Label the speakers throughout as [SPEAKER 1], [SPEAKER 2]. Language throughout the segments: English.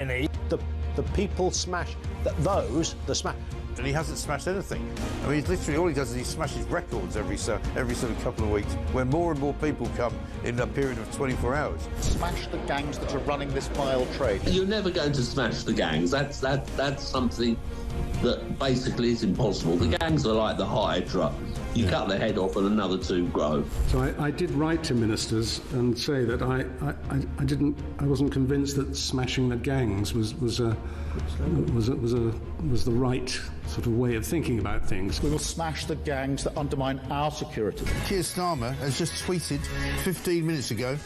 [SPEAKER 1] The people smash the smash.
[SPEAKER 2] And he hasn't smashed anything. I mean, literally all he does is he smashes records every sort of couple of weeks, where more and more people come in a period of 24 hours.
[SPEAKER 3] Smash the gangs that are running this vile trade.
[SPEAKER 4] You're never going to smash the gangs. That's something that basically is impossible. The gangs are like the Hydra. You cut the head off and another two grow.
[SPEAKER 5] So I did write to ministers and say that I wasn't convinced that smashing the gangs was the right sort of way of thinking about things.
[SPEAKER 3] We will smash the gangs that undermine our security.
[SPEAKER 2] Keir Starmer has just tweeted 15 minutes ago.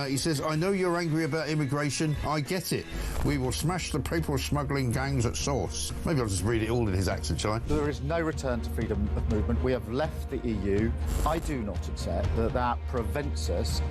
[SPEAKER 2] He says, "I know you're angry about immigration. I get it. We will smash the people smuggling gangs at source." Maybe I'll just read it all in his accent, shall I?
[SPEAKER 3] There is no return to freedom of movement. We have left the EU. I do not accept that prevents us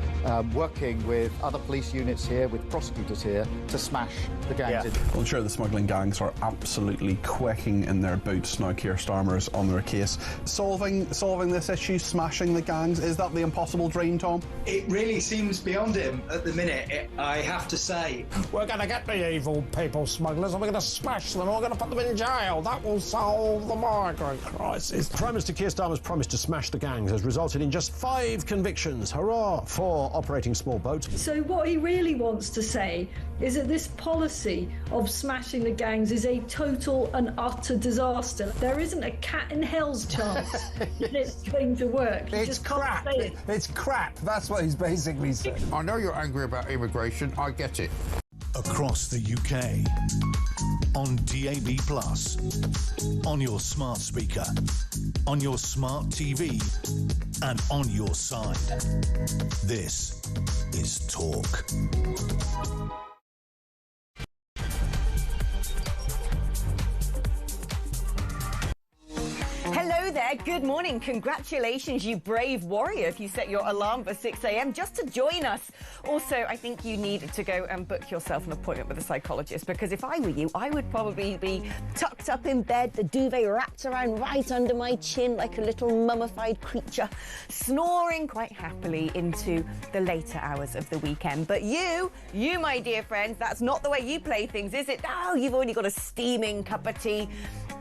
[SPEAKER 3] working with other police units here, with prosecutors here, to smash the gangs.
[SPEAKER 6] Well, I'm sure the smuggling gangs are absolutely quaking in their boots now. Keir Starmer is on their case. Solving this issue, smashing the gangs, is that the impossible dream, Tom?
[SPEAKER 7] It really seems beyond him at the minute, I have to say.
[SPEAKER 1] We're going to get the evil people smugglers and we're going to smash them and we're going to put them in jail. That will solve the migrant crisis. Prime Minister Keir Starmer's promise to smash the gangs has resulted in just 5 convictions. Hurrah for operating small boats.
[SPEAKER 8] So what he really wants to say is that this policy of smashing the gangs is a total and utter disaster. There isn't a cat in hell's chance that it's going to work.
[SPEAKER 1] It's crap. It's crap. That's what he's basically saying.
[SPEAKER 2] I know you're angry about immigration. I get it.
[SPEAKER 9] Across the UK, on DAB+, on your smart speaker, on your smart TV, and on your side. This is Talk.
[SPEAKER 10] Hello there, good morning. Congratulations, you brave warrior, if you set your alarm for 6 a.m. just to join us. Also, I think you need to go and book yourself an appointment with a psychologist, because if I were you, I would probably be tucked up in bed, the duvet wrapped around right under my chin like a little mummified creature, snoring quite happily into the later hours of the weekend. But you, my dear friends, that's not the way you play things, is it? No, you've already got a steaming cup of tea.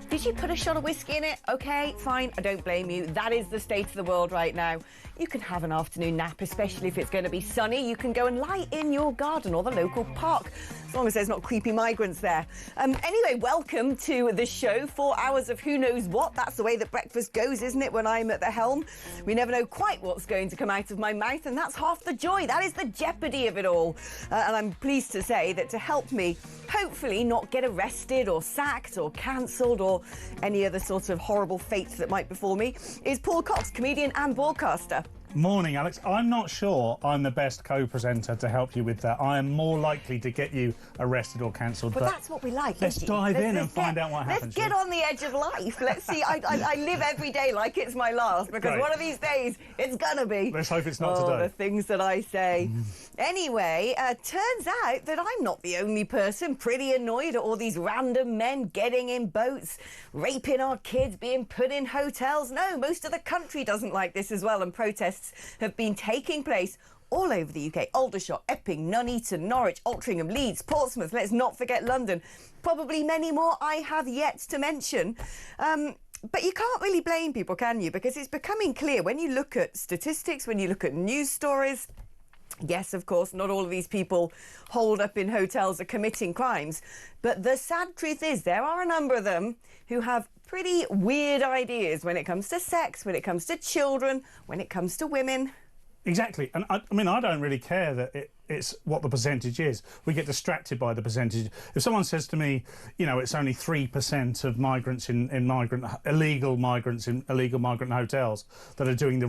[SPEAKER 10] Did you put a shot of whiskey in it? OK, fine, I don't blame you. That is the state of the world right now. You can have an afternoon nap, especially if it's going to be sunny. You can go and lie in your garden or the local park, as long as there's not creepy migrants there. Anyway, welcome to the show. 4 hours of who knows what. That's the way that breakfast goes, isn't it, when I'm at the helm? We never know quite what's going to come out of my mouth, and that's half the joy. That is the jeopardy of it all. And I'm pleased to say that to help me hopefully not get arrested or sacked or cancelled or any other sort of horrible fates that might befall me is Paul Cox, comedian and broadcaster.
[SPEAKER 11] Morning, Alex. I'm not sure I'm the best co-presenter to help you with that. I am more likely to get you arrested or cancelled.
[SPEAKER 10] But that's what we like.
[SPEAKER 11] Let's dive in and find out what happens.
[SPEAKER 10] Let's get on the edge of life. Let's see. I live every day like it's my last, because one of these days it's gonna be.
[SPEAKER 11] Let's hope it's not today.
[SPEAKER 10] The things that I say. Anyway, turns out that I'm not the only person pretty annoyed at all these random men getting in boats, raping our kids, being put in hotels. No, most of the country doesn't like this as well, and protests have been taking place all over the UK. Aldershot, Epping, Nuneaton, Norwich, Altrincham, Leeds, Portsmouth, let's not forget London. Probably many more I have yet to mention. But you can't really blame people, can you? Because it's becoming clear when you look at statistics, when you look at news stories. Yes, of course, not all of these people holed up in hotels are committing crimes. But the sad truth is there are a number of them who have pretty weird ideas when it comes to sex, when it comes to children, when it comes to women.
[SPEAKER 11] Exactly. And I mean, I don't really care that it's what the percentage is. We get distracted by the percentage. If someone says to me, you know, it's only 3% of migrants illegal migrants in illegal migrant hotels that are doing the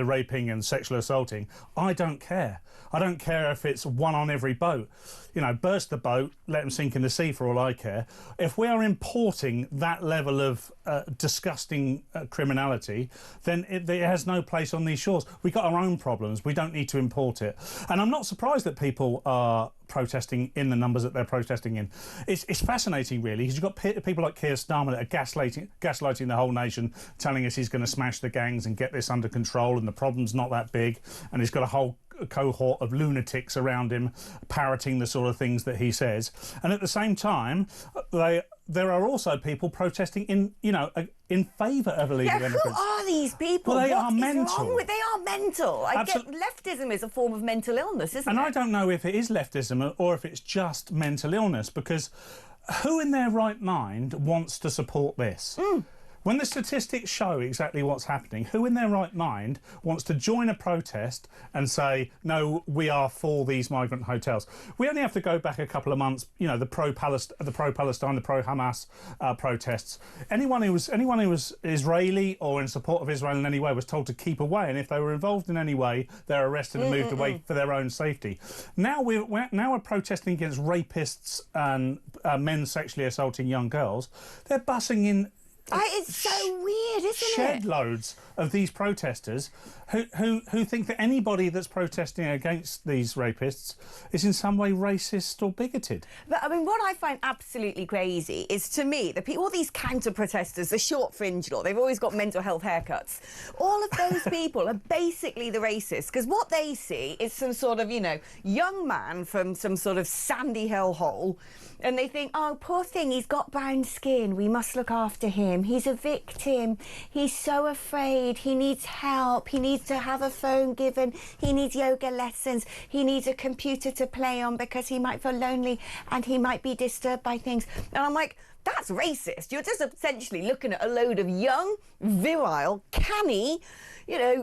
[SPEAKER 11] raping and sexual assaulting, I don't care. I don't care if it's one on every boat. You know, burst the boat, let them sink in the sea for all I care. If we are importing that level of disgusting criminality, then it has no place on these shores. We've got our own problems. We don't need to import it. And I'm not surprised surprised that people are protesting in the numbers that they're protesting in. It's fascinating, really, because you've got people like Keir Starmer that are gaslighting the whole nation, telling us he's going to smash the gangs and get this under control, and the problem's not that big, and he's got a whole cohort of lunatics around him parroting the sort of things that he says. And at the same time, there are also people protesting in favour of illegal immigrants.
[SPEAKER 10] Who are these people?
[SPEAKER 11] Well, they
[SPEAKER 10] What
[SPEAKER 11] are
[SPEAKER 10] is
[SPEAKER 11] mental.
[SPEAKER 10] wrong with- They are mental. I get leftism is a form of mental illness, isn't
[SPEAKER 11] And
[SPEAKER 10] it?
[SPEAKER 11] I don't know if it is leftism or if it's just mental illness, because who in their right mind wants to support this? When the statistics show exactly what's happening, who in their right mind wants to join a protest and say, no, we are for these migrant hotels? We only have to go back a couple of months, the pro-Palestine, the pro-Hamas protests. Anyone who was Israeli or in support of Israel in any way was told to keep away, and if they were involved in any way, they're arrested and moved away for their own safety. Now we're protesting against rapists and men sexually assaulting young girls. They're bussing in.
[SPEAKER 10] It's so weird, isn't
[SPEAKER 11] Shed
[SPEAKER 10] it?
[SPEAKER 11] loads of these protesters who think that anybody that's protesting against these rapists is in some way racist or bigoted.
[SPEAKER 10] But I mean, what I find absolutely crazy is, to me, the people, all these counter-protesters, the short fringe lot, they've always got mental health haircuts. All of those people are basically the racists, because what they see is some sort of, young man from some sort of sandy hellhole, and they think, oh, poor thing, he's got brown skin, we must look after him. He's a victim. He's so afraid. He needs help. He needs to have a phone given. He needs yoga lessons. He needs a computer to play on because he might feel lonely and he might be disturbed by things. And I'm like, that's racist. You're just essentially looking at a load of young, virile, canny,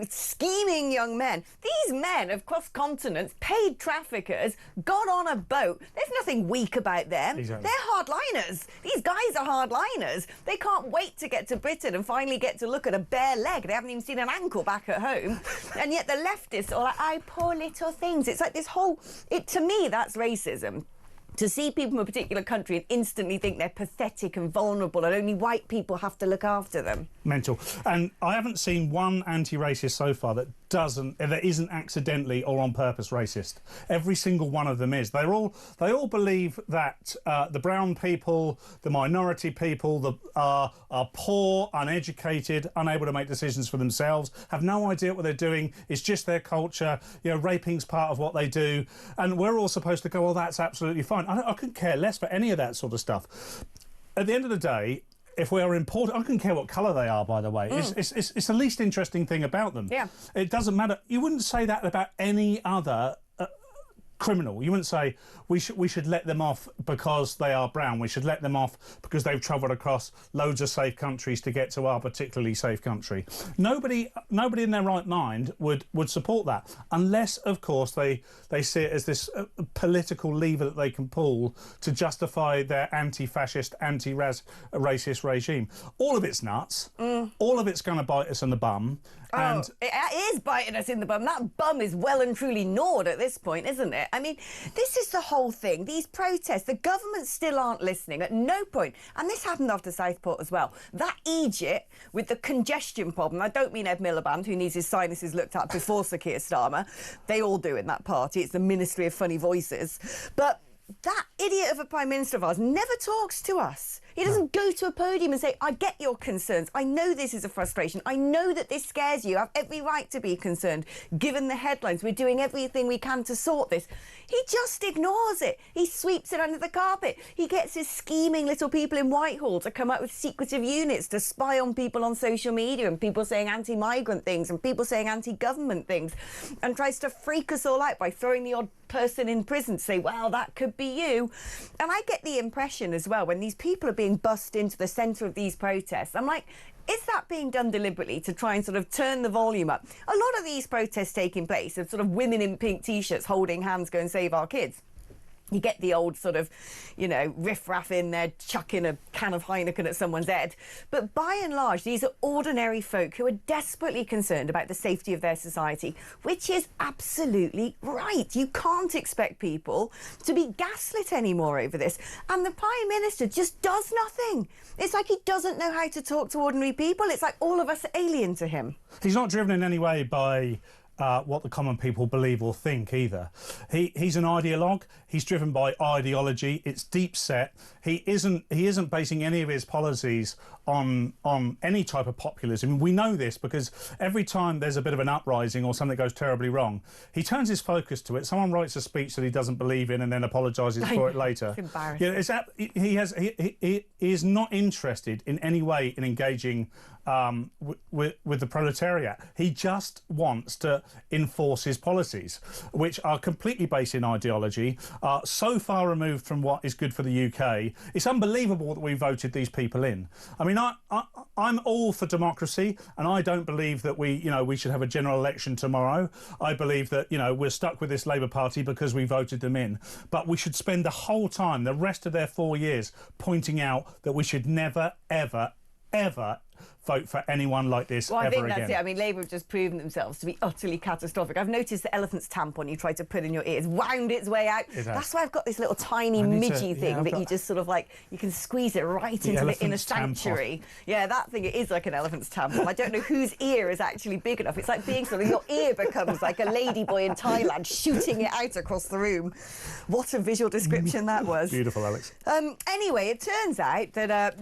[SPEAKER 10] scheming young men. These men have crossed continents, paid traffickers, got on a boat. There's nothing weak about them.
[SPEAKER 11] Exactly.
[SPEAKER 10] They're hardliners. These guys are hardliners. They can't wait to get to Britain and finally get to look at a bare leg. They haven't even seen an ankle back at home. And yet the leftists are like, oh, poor little things. It's like this whole... to me, that's racism. To see people from a particular country and instantly think they're pathetic and vulnerable and only white people have to look after them.
[SPEAKER 11] Mental. And I haven't seen one anti-racist so far that isn't accidentally or on purpose racist. Every single one of them is. They all believe that the brown people, the minority people, are poor, uneducated, unable to make decisions for themselves, have no idea what they're doing. It's just their culture. Raping's part of what they do, and we're all supposed to go, well, that's absolutely fine. I couldn't care less for any of that sort of stuff. At the end of the day, if we are important, I couldn't care what colour they are, by the way. It's the least interesting thing about them.
[SPEAKER 10] Yeah.
[SPEAKER 11] It doesn't matter. You wouldn't say that about any other criminal. You wouldn't say we should let them off because they are brown. We should let them off because they've travelled across loads of safe countries to get to our particularly safe country. Nobody in their right mind would support that, unless, of course, they see it as this political lever that they can pull to justify their anti-fascist, anti-racist regime. All of it's nuts. All of it's going to bite us in the bum. And
[SPEAKER 10] it is biting us in the bum. That bum is well and truly gnawed at this point, isn't it? I mean, this is the whole thing. These protests, the government still aren't listening at no point. And this happened after Southport as well. That Egypt with the congestion problem. I don't mean Ed Miliband, who needs his sinuses looked at before Sir Keir Starmer. They all do in that party. It's the Ministry of Funny Voices. But that idiot of a Prime Minister of ours never talks to us. He doesn't go to a podium and say, I get your concerns. I know this is a frustration. I know that this scares you. I have every right to be concerned. Given the headlines, we're doing everything we can to sort this. He just ignores it. He sweeps it under the carpet. He gets his scheming little people in Whitehall to come up with secretive units to spy on people on social media, and people saying anti-migrant things and people saying anti-government things, and tries to freak us all out by throwing the odd person in prison to say, well, that could be you. And I get the impression as well, when these people are being bussed into the centre of these protests, I'm like, is that being done deliberately to try and sort of turn the volume up? A lot of these protests taking place of sort of women in pink T-shirts holding hands, go and save our kids. You get the old sort of, riff-raff in there, chucking a can of Heineken at someone's head. But by and large, these are ordinary folk who are desperately concerned about the safety of their society, which is absolutely right. You can't expect people to be gaslit anymore over this. And the Prime Minister just does nothing. It's like he doesn't know how to talk to ordinary people. It's like all of us are alien to him.
[SPEAKER 11] he's not driven in any way by what the common people believe or think either. He's an ideologue. He's driven by ideology. It's deep set. He isn't basing any of his policies on any type of populism. We know this because every time there's a bit of an uprising or something goes terribly wrong, he turns his focus to it. Someone writes a speech that he doesn't believe in and then apologises for it later.
[SPEAKER 10] It's embarrassing.
[SPEAKER 11] Yeah, he is not interested in any way in engaging with the proletariat. He just wants to enforce his policies, which are completely based in ideology, so far removed from what is good for the UK. It's unbelievable that we voted these people in. I mean, I'm all for democracy, and I don't believe that we should have a general election tomorrow. I believe that, we're stuck with this Labour Party because we voted them in. But we should spend the whole time, the rest of their 4 years, pointing out that we should never, ever, ever vote for anyone like this
[SPEAKER 10] well,
[SPEAKER 11] ever
[SPEAKER 10] I think
[SPEAKER 11] again.
[SPEAKER 10] that's it. I mean, Labour have just proven themselves to be utterly catastrophic. I've noticed the elephant's tampon you tried to put in your ears wound its way out. That's why I've got this little tiny midgy thing that you just sort of you can squeeze it right into the inner sanctuary. Yeah, that thing, it is like an elephant's tampon. I don't know whose ear is actually big enough. It's like being something, your ear becomes like a ladyboy in Thailand shooting it out across the room. What a visual description that was.
[SPEAKER 11] Beautiful, Alex.
[SPEAKER 10] Anyway, it turns out that,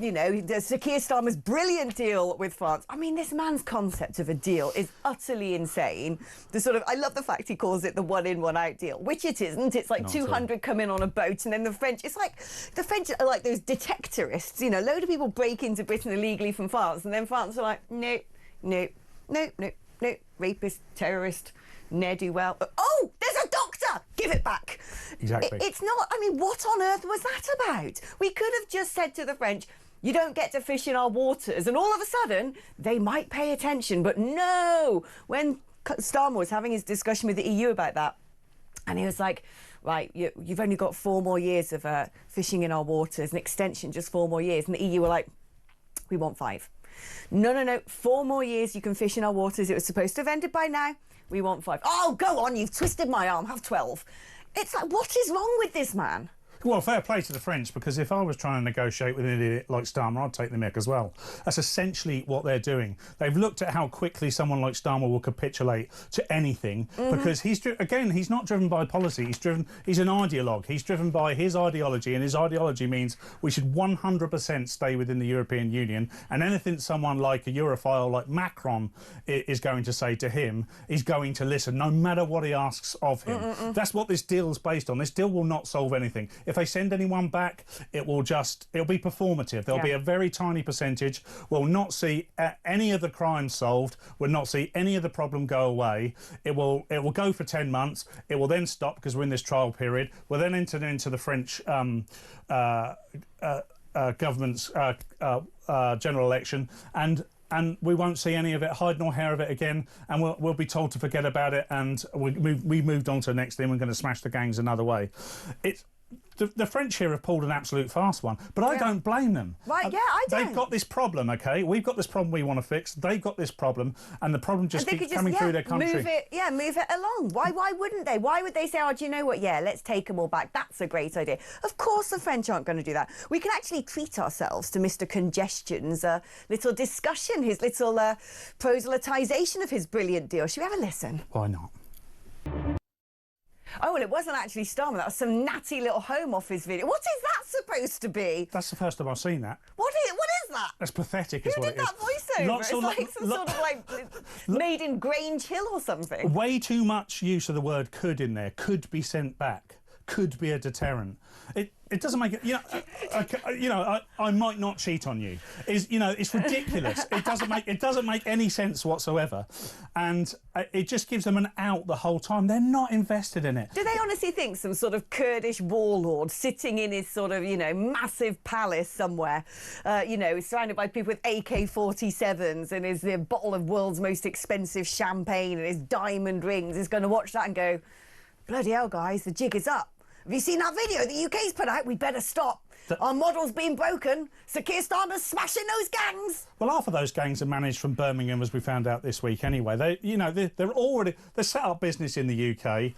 [SPEAKER 10] Sir Keir Starmer's brilliant deal with France. I mean, this man's concept of a deal is utterly insane. I love the fact he calls it the one in, one out deal, which it isn't. It's like 200 come in on a boat, and then the French are like those detectorists, load of people break into Britain illegally from France, and then France are like, no, rapist, terrorist, ne'er-do-well. Oh, there's a doctor! Give it back.
[SPEAKER 11] Exactly.
[SPEAKER 10] It's not, what on earth was that about? We could have just said to the French, you don't get to fish in our waters, and all of a sudden they might pay attention. But no, when Starmer was having his discussion with the EU about that, and he was like, right, you've only got 4 more years of fishing in our waters, an extension, just 4 more years, and the EU were like, we want 5. No, 4 more years you can fish in our waters. It was supposed to have ended by now. We want 5. Oh, go on, you've twisted my arm, have 12. It's like, what is wrong with this man?
[SPEAKER 11] Well, fair play to the French, because if I was trying to negotiate with an idiot like Starmer, I'd take the mick as well. That's essentially what they're doing. They've looked at how quickly someone like Starmer will capitulate to anything, because he's not driven by policy. He's an ideologue. He's driven by his ideology, and his ideology means we should 100% stay within the European Union, and anything someone like a Europhile like Macron is going to say to him, he's going to listen, no matter what he asks of him. That's what this deal's based on. This deal will not solve anything. If they send anyone back, it'll be performative. There'll be a very tiny percentage. We'll not see any of the crime solved. We'll not see any of the problem go away. It will go for 10 months. It will then stop because we're in this trial period. We'll then enter into the French government's general election, and we won't see any of it, hide nor hair of it again, and we'll be told to forget about it, and we moved on to the next thing. We're going to smash the gangs another way. The French here have pulled an absolute fast one, but I don't blame them.
[SPEAKER 10] Right, I don't.
[SPEAKER 11] They've got this problem, OK? We've got this problem we want to fix. They've got this problem, and the problem just keeps coming through their country.
[SPEAKER 10] Move it along. Why wouldn't they? Why would they say, oh, do you know what? Yeah, let's take them all back. That's a great idea. Of course the French aren't going to do that. We can actually treat ourselves to Mr. Congestion's little discussion, his little proselytisation of his brilliant deal. Should we have a listen?
[SPEAKER 11] Why not?
[SPEAKER 10] Oh, well, it wasn't actually Starmer. That was some natty little Home Office video. What is that supposed to be?
[SPEAKER 11] That's the first time I've seen that.
[SPEAKER 10] What is that?
[SPEAKER 11] That's pathetic,
[SPEAKER 10] Who
[SPEAKER 11] is what
[SPEAKER 10] did
[SPEAKER 11] it is.
[SPEAKER 10] that voiceover? It's like some sort of made in Grange Hill or something.
[SPEAKER 11] Way too much use of the word could in there. Could be sent back. Could be a deterrent. It doesn't make it. I might not cheat on you. It's ridiculous. It doesn't make any sense whatsoever, and it just gives them an out the whole time. They're not invested in it.
[SPEAKER 10] Do they honestly think some sort of Kurdish warlord sitting in his sort of massive palace somewhere, surrounded by people with AK-47s and his bottle of world's most expensive champagne and his diamond rings is going to watch that and go, bloody hell, guys, the jig is up. Have you seen that video the UK's put out? We better stop. Our model's been broken. Sir Keir Starmer's smashing those gangs.
[SPEAKER 11] Well, half of those gangs are managed from Birmingham, as we found out this week. Anyway, they're set up business in the UK.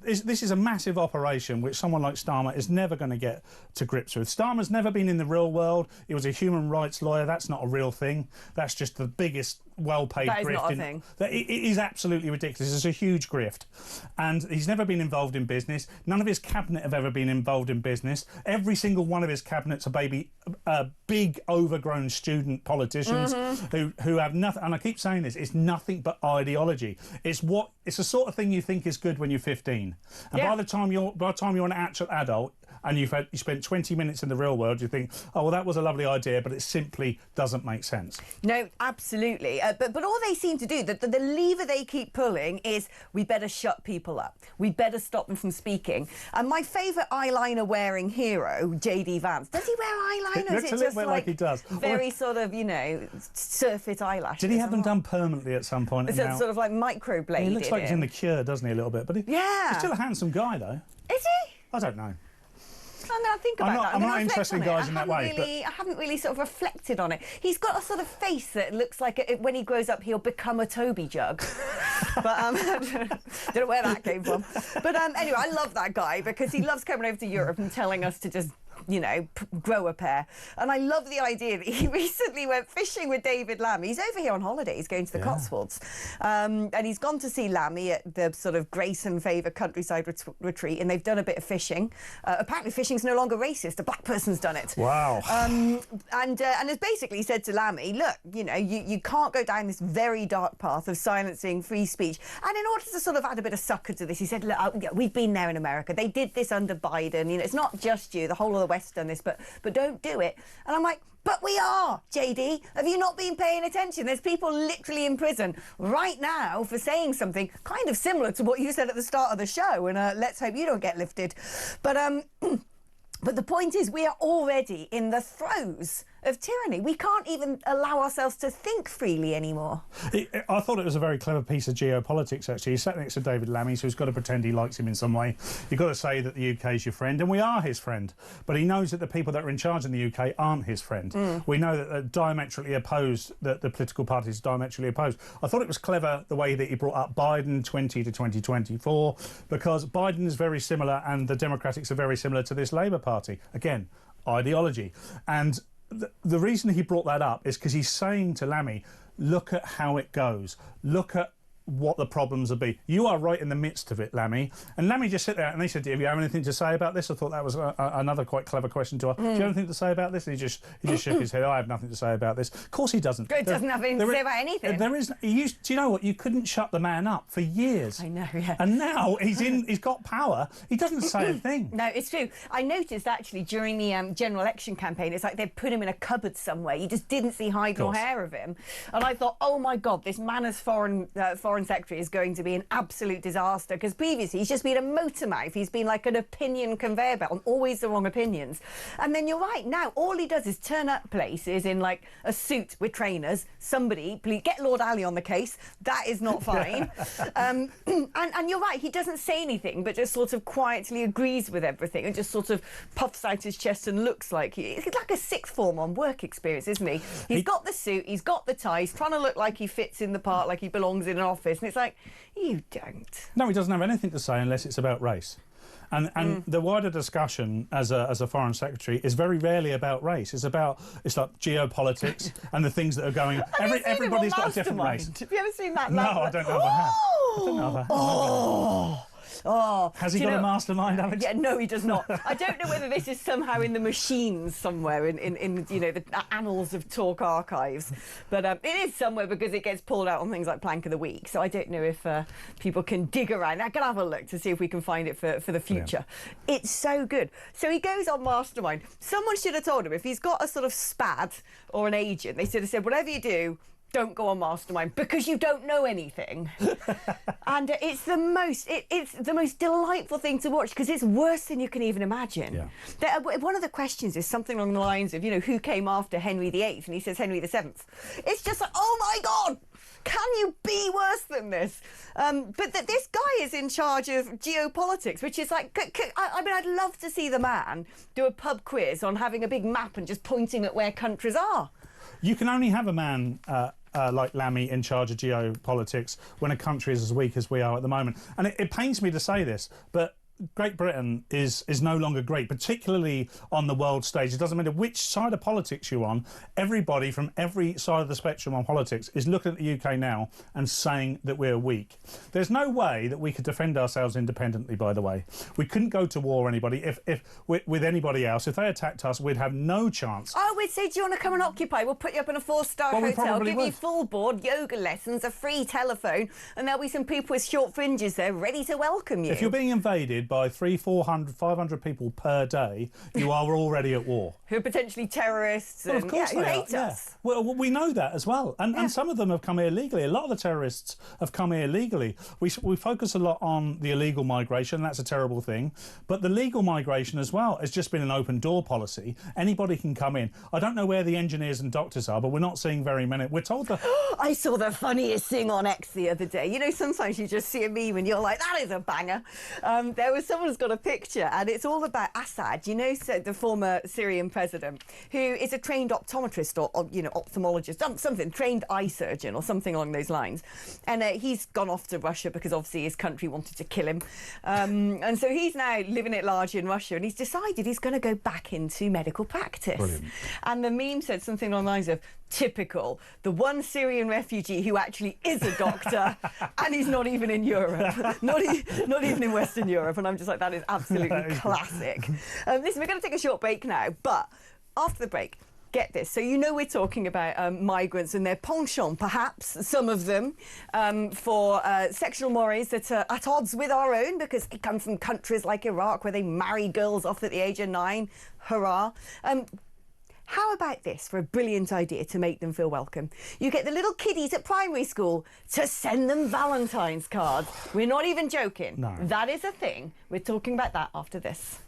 [SPEAKER 11] This is a massive operation which someone like Starmer is never going to get to grips with. Starmer's never been in the real world. He was a human rights lawyer. That's not a real thing. That's just the biggest well-paid
[SPEAKER 10] That is
[SPEAKER 11] grift.
[SPEAKER 10] not a thing.
[SPEAKER 11] It is absolutely ridiculous. It's a huge grift. And he's never been involved in business. None of his cabinet have ever been involved in business. Every single one of his cabinets are big, overgrown student politicians who have nothing. And I keep saying this, it's nothing but ideology. It's the sort of thing you think is good when you're 15. And by the time you're an actual adult, and you spent 20 minutes in the real world, you think, oh, well, that was a lovely idea, but it simply doesn't make sense.
[SPEAKER 10] No, absolutely. But all they seem to do, the lever they keep pulling is, we better shut people up. We better stop them from speaking. And my favourite eyeliner-wearing hero, J.D. Vance, does he wear eyeliner?
[SPEAKER 11] It looks a little bit like he does.
[SPEAKER 10] Very sort of, surface eyelashes.
[SPEAKER 11] Did he have them done permanently at some point?
[SPEAKER 10] It's sort of like microbladed.
[SPEAKER 11] He looks like he's in The Cure, doesn't he, a little bit? But he's still a handsome guy, though.
[SPEAKER 10] Is he?
[SPEAKER 11] I don't know.
[SPEAKER 10] I think about that.
[SPEAKER 11] I'm not interested in guys in that way.
[SPEAKER 10] I haven't really sort of reflected on it. He's got a sort of face that looks like when he grows up, he'll become a Toby jug. But don't know where that came from. But anyway, I love that guy because he loves coming over to Europe and telling us to just grow a pair. And I love the idea that he recently went fishing with David Lammy. He's over here on holiday. He's going to the Cotswolds. And he's gone to see Lammy at the sort of grace and favour countryside retreat, and they've done a bit of fishing. Apparently fishing's no longer racist. A black person's done it.
[SPEAKER 11] Wow.
[SPEAKER 10] And has basically said to Lammy, look, you can't go down this very dark path of silencing free speech. And in order to sort of add a bit of sucker to this, he said, look, we've been there in America. They did this under Biden. It's not just you. The whole of the West done this, but don't do it. And I'm like, but we are, JD. Have you not been paying attention? There's people literally in prison right now for saying something kind of similar to what you said at the start of the show. And let's hope you don't get lifted. But but the point is, we are already in the throes of tyranny. We can't even allow ourselves to think freely anymore.
[SPEAKER 11] I thought it was a very clever piece of geopolitics, actually. He's sat next to David Lammy, so he's got to pretend he likes him in some way. You've got to say that the UK is your friend, and we are his friend. But he knows that the people that are in charge in the UK aren't his friend. We know that they're diametrically opposed, that the political parties are diametrically opposed. I thought it was clever the way that he brought up Biden 20 to 2024, because Biden is very similar, and the Democrats are very similar to this Labour Party. Again, ideology. And the reason he brought that up is because he's saying to Lammy, look at how it goes. Look at what the problems will be. You are right in the midst of it, Lammy. And Lammy just sit there and he said, do you have anything to say about this? I thought that was another quite clever question to ask. Do you have anything to say about this? And he just shook his head. I have nothing to say about this. Of course he doesn't.
[SPEAKER 10] He doesn't have anything to say about anything.
[SPEAKER 11] There is. Do you know what? You couldn't shut the man up for years.
[SPEAKER 10] I know, yeah.
[SPEAKER 11] And now he's got power. He doesn't say a thing.
[SPEAKER 10] No, it's true. I noticed actually during the general election campaign, it's like they'd put him in a cupboard somewhere. You just didn't see hide nor hair of him. And I thought, oh my God, this man as foreign secretary is going to be an absolute disaster, because previously he's just been a motor mouth. He's been like an opinion conveyor belt and always the wrong opinions. And then you're right, now all he does is turn up places in like a suit with trainers. Somebody, please get Lord Ali on the case. That is not fine. And you're right, he doesn't say anything but just sort of quietly agrees with everything and just sort of puffs out his chest and looks like he's like a sixth form on work experience, isn't he? He's got the suit, he's got the tie, he's trying to look like he fits in the part, like he belongs in an office, and it's like, you don't.
[SPEAKER 11] No, he doesn't have anything to say unless it's about race. And the wider discussion as a foreign secretary is very rarely about race. It's like geopolitics and the things that are going. Everybody's got a different race.
[SPEAKER 10] Have you ever seen that?
[SPEAKER 11] No, I don't know if I have. I don't know if I have.
[SPEAKER 10] Oh,
[SPEAKER 11] has he got a mastermind, Alex?
[SPEAKER 10] Yeah, no, he does not. I don't know whether this is somehow in the machines somewhere in the annals of Talk archives, but it is somewhere because it gets pulled out on things like Plank of the Week. So I don't know if people can dig around. I can have a look to see if we can find it for the future. Yeah. It's so good. So he goes on Mastermind. Someone should have told him if he's got a sort of SPAD or an agent, they should have said, whatever you do, don't go on Mastermind because you don't know anything. And it's the most delightful thing to watch because it's worse than you can even imagine. Yeah. One of the questions is something along the lines of, who came after Henry VIII? And he says Henry VII. It's just like, oh my God, can you be worse than this? But this guy is in charge of geopolitics, which is like, I mean, I'd love to see the man do a pub quiz on having a big map and just pointing at where countries are.
[SPEAKER 11] You can only have a man like Lammy in charge of geopolitics when a country is as weak as we are at the moment. And it pains me to say this, but Great Britain is no longer great, particularly on the world stage. It doesn't matter which side of politics you're on. Everybody from every side of the spectrum on politics is looking at the UK now and saying that we're weak. There's no way that we could defend ourselves independently, by the way. We couldn't go to war with anybody else. If they attacked us, we'd have no chance.
[SPEAKER 10] Oh, we'd say, do you want to come and occupy? We'll put you up in a 4-star hotel, give you full board, yoga lessons, a free telephone, and there'll be some people with short fringes there ready to welcome you.
[SPEAKER 11] If you're being invaded by 300, 400, 500 people per day, you are already at war.
[SPEAKER 10] Who are potentially terrorists
[SPEAKER 11] Well, of course
[SPEAKER 10] who
[SPEAKER 11] they
[SPEAKER 10] hate
[SPEAKER 11] are.
[SPEAKER 10] us.
[SPEAKER 11] Yeah. Well, we know that as well. And some of them have come here legally. A lot of the terrorists have come here legally. We focus a lot on the illegal migration. That's a terrible thing. But the legal migration as well has just been an open door policy. Anybody can come in. I don't know where the engineers and doctors are, but we're not seeing very many. We're told that...
[SPEAKER 10] I saw the funniest thing on X the other day. You know, sometimes you just see a meme and you're like, that is a banger. Someone's got a picture and it's all about Assad, you know, so the former Syrian president, who is a trained optometrist or you know, ophthalmologist, something, trained eye surgeon or something along those lines. And he's gone off to Russia because obviously his country wanted to kill him. And so he's now living at large in Russia and he's decided he's going to go back into medical practice.
[SPEAKER 11] Brilliant.
[SPEAKER 10] And the meme said something along the lines of, typical, the one Syrian refugee who actually is a doctor and he's not even in Europe, not even in Western Europe. And I'm just like, that is absolutely classic. Listen, we're going to take a short break now, but after the break, get this. So you know we're talking about migrants and their penchant, perhaps, some of them, for sexual mores that are at odds with our own because they come from countries like Iraq where they marry girls off at the age of 9. Hurrah. How about this for a brilliant idea to make them feel welcome? You get the little kiddies at primary school to send them Valentines cards. We're not even joking.
[SPEAKER 11] No.
[SPEAKER 10] That is a thing. We're talking about that after this.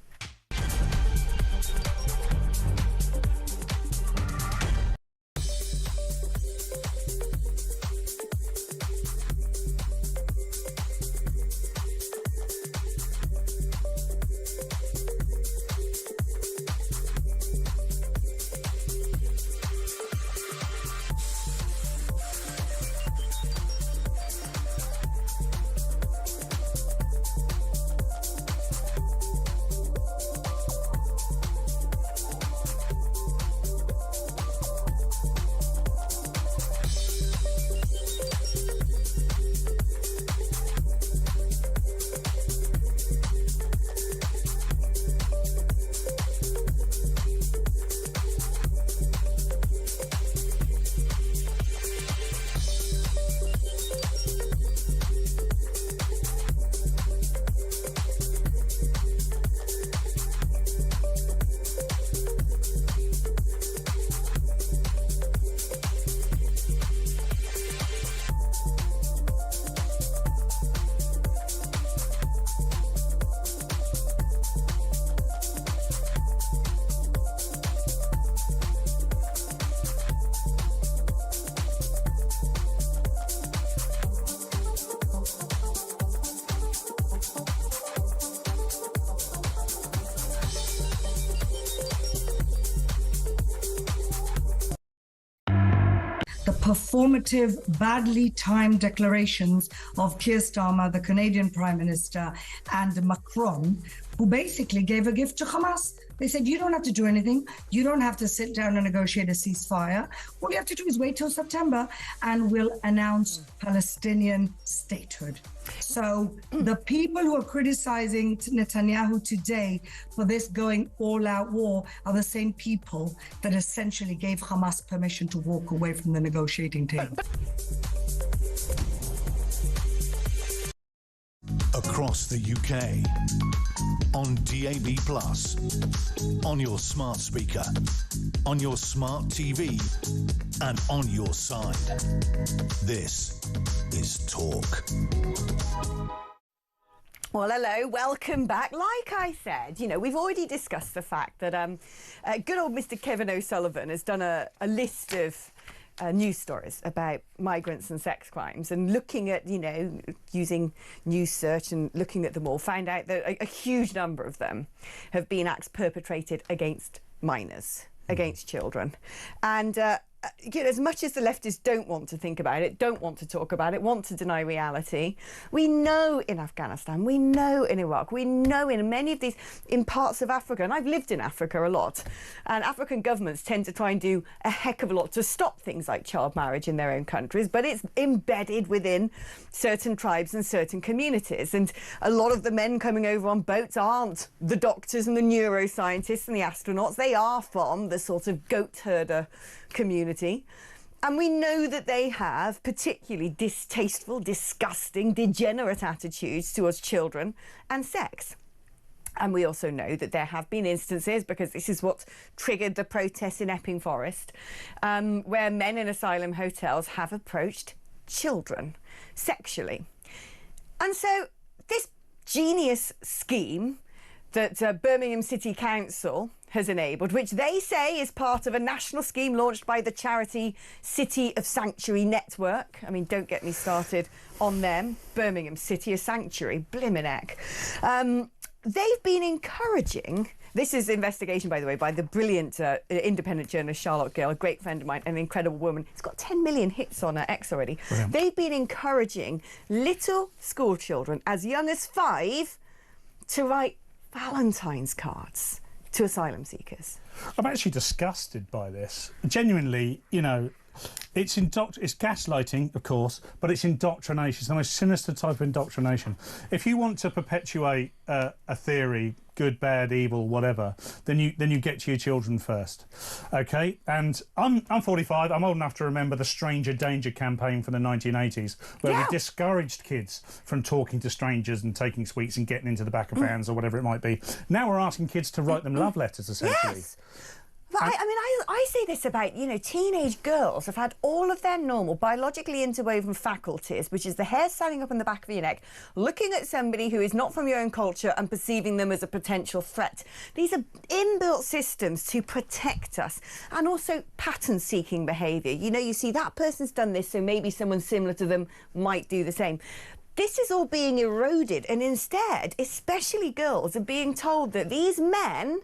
[SPEAKER 12] Performative, badly timed declarations of Keir Starmer, the Canadian Prime Minister, and Macron, who basically gave a gift to Hamas. They said, you don't have to do anything. You don't have to sit down and negotiate a ceasefire. All you have to do is wait till September and we'll announce Palestinian statehood. So the people who are criticizing Netanyahu today for this going all-out war are the same people that essentially gave Hamas permission to walk away from the negotiating table.
[SPEAKER 9] Across the UK, on DAB+, on your smart speaker, on your smart TV, and on your side. This is Talk.
[SPEAKER 10] Well, hello, welcome back. Like I said, you know, we've already discussed the fact that good old Mr. Kevin O'Sullivan has done a list of news stories about migrants and sex crimes, and looking at, you know, using news search and looking at them all, found out that a huge number of them have been acts perpetrated against minors, against children. And as much as the leftists don't want to think about it, don't want to talk about it, want to deny reality, we know in Afghanistan, we know in Iraq, we know in many of these, in parts of Africa, and I've lived in Africa a lot, and African governments tend to try and do a heck of a lot to stop things like child marriage in their own countries, but it's embedded within certain tribes and certain communities. And a lot of the men coming over on boats aren't the doctors and the neuroscientists and the astronauts. They are from the sort of goat herder community. And we know that they have particularly distasteful, disgusting, degenerate attitudes towards children and sex. And we also know that there have been instances, because this is what triggered the protests in Epping Forest, where men in asylum hotels have approached children sexually. And so this genius scheme that Birmingham City Council has enabled, which they say is part of a national scheme launched by the charity City of Sanctuary Network. I mean, don't get me started on them. Birmingham City of Sanctuary, blimmin' heck. They've been encouraging, this is investigation, by the way, by the brilliant independent journalist Charlotte Gill, a great friend of mine, an incredible woman. It's got 10 million hits on her X already. Brilliant. They've been encouraging little school children as young as 5 to write Valentines cards to asylum seekers.
[SPEAKER 11] I'm actually disgusted by this. Genuinely, you know, it's gaslighting, of course, but it's indoctrination. It's the most sinister type of indoctrination. If you want to perpetuate a theory, good, bad, evil, whatever, then you get to your children first, okay? And I'm 45. I'm old enough to remember the Stranger Danger campaign from the 1980s, where we discouraged kids from talking to strangers and taking sweets and getting into the back of vans or whatever it might be. Now we're asking kids to write them love letters, essentially.
[SPEAKER 10] Yes. But I mean, I say this about, you know, teenage girls have had all of their normal biologically interwoven faculties, which is the hair standing up in the back of your neck, looking at somebody who is not from your own culture and perceiving them as a potential threat. These are inbuilt systems to protect us, and also pattern-seeking behaviour. You know, you see that person's done this, so maybe someone similar to them might do the same. This is all being eroded, and instead, especially girls, are being told that these men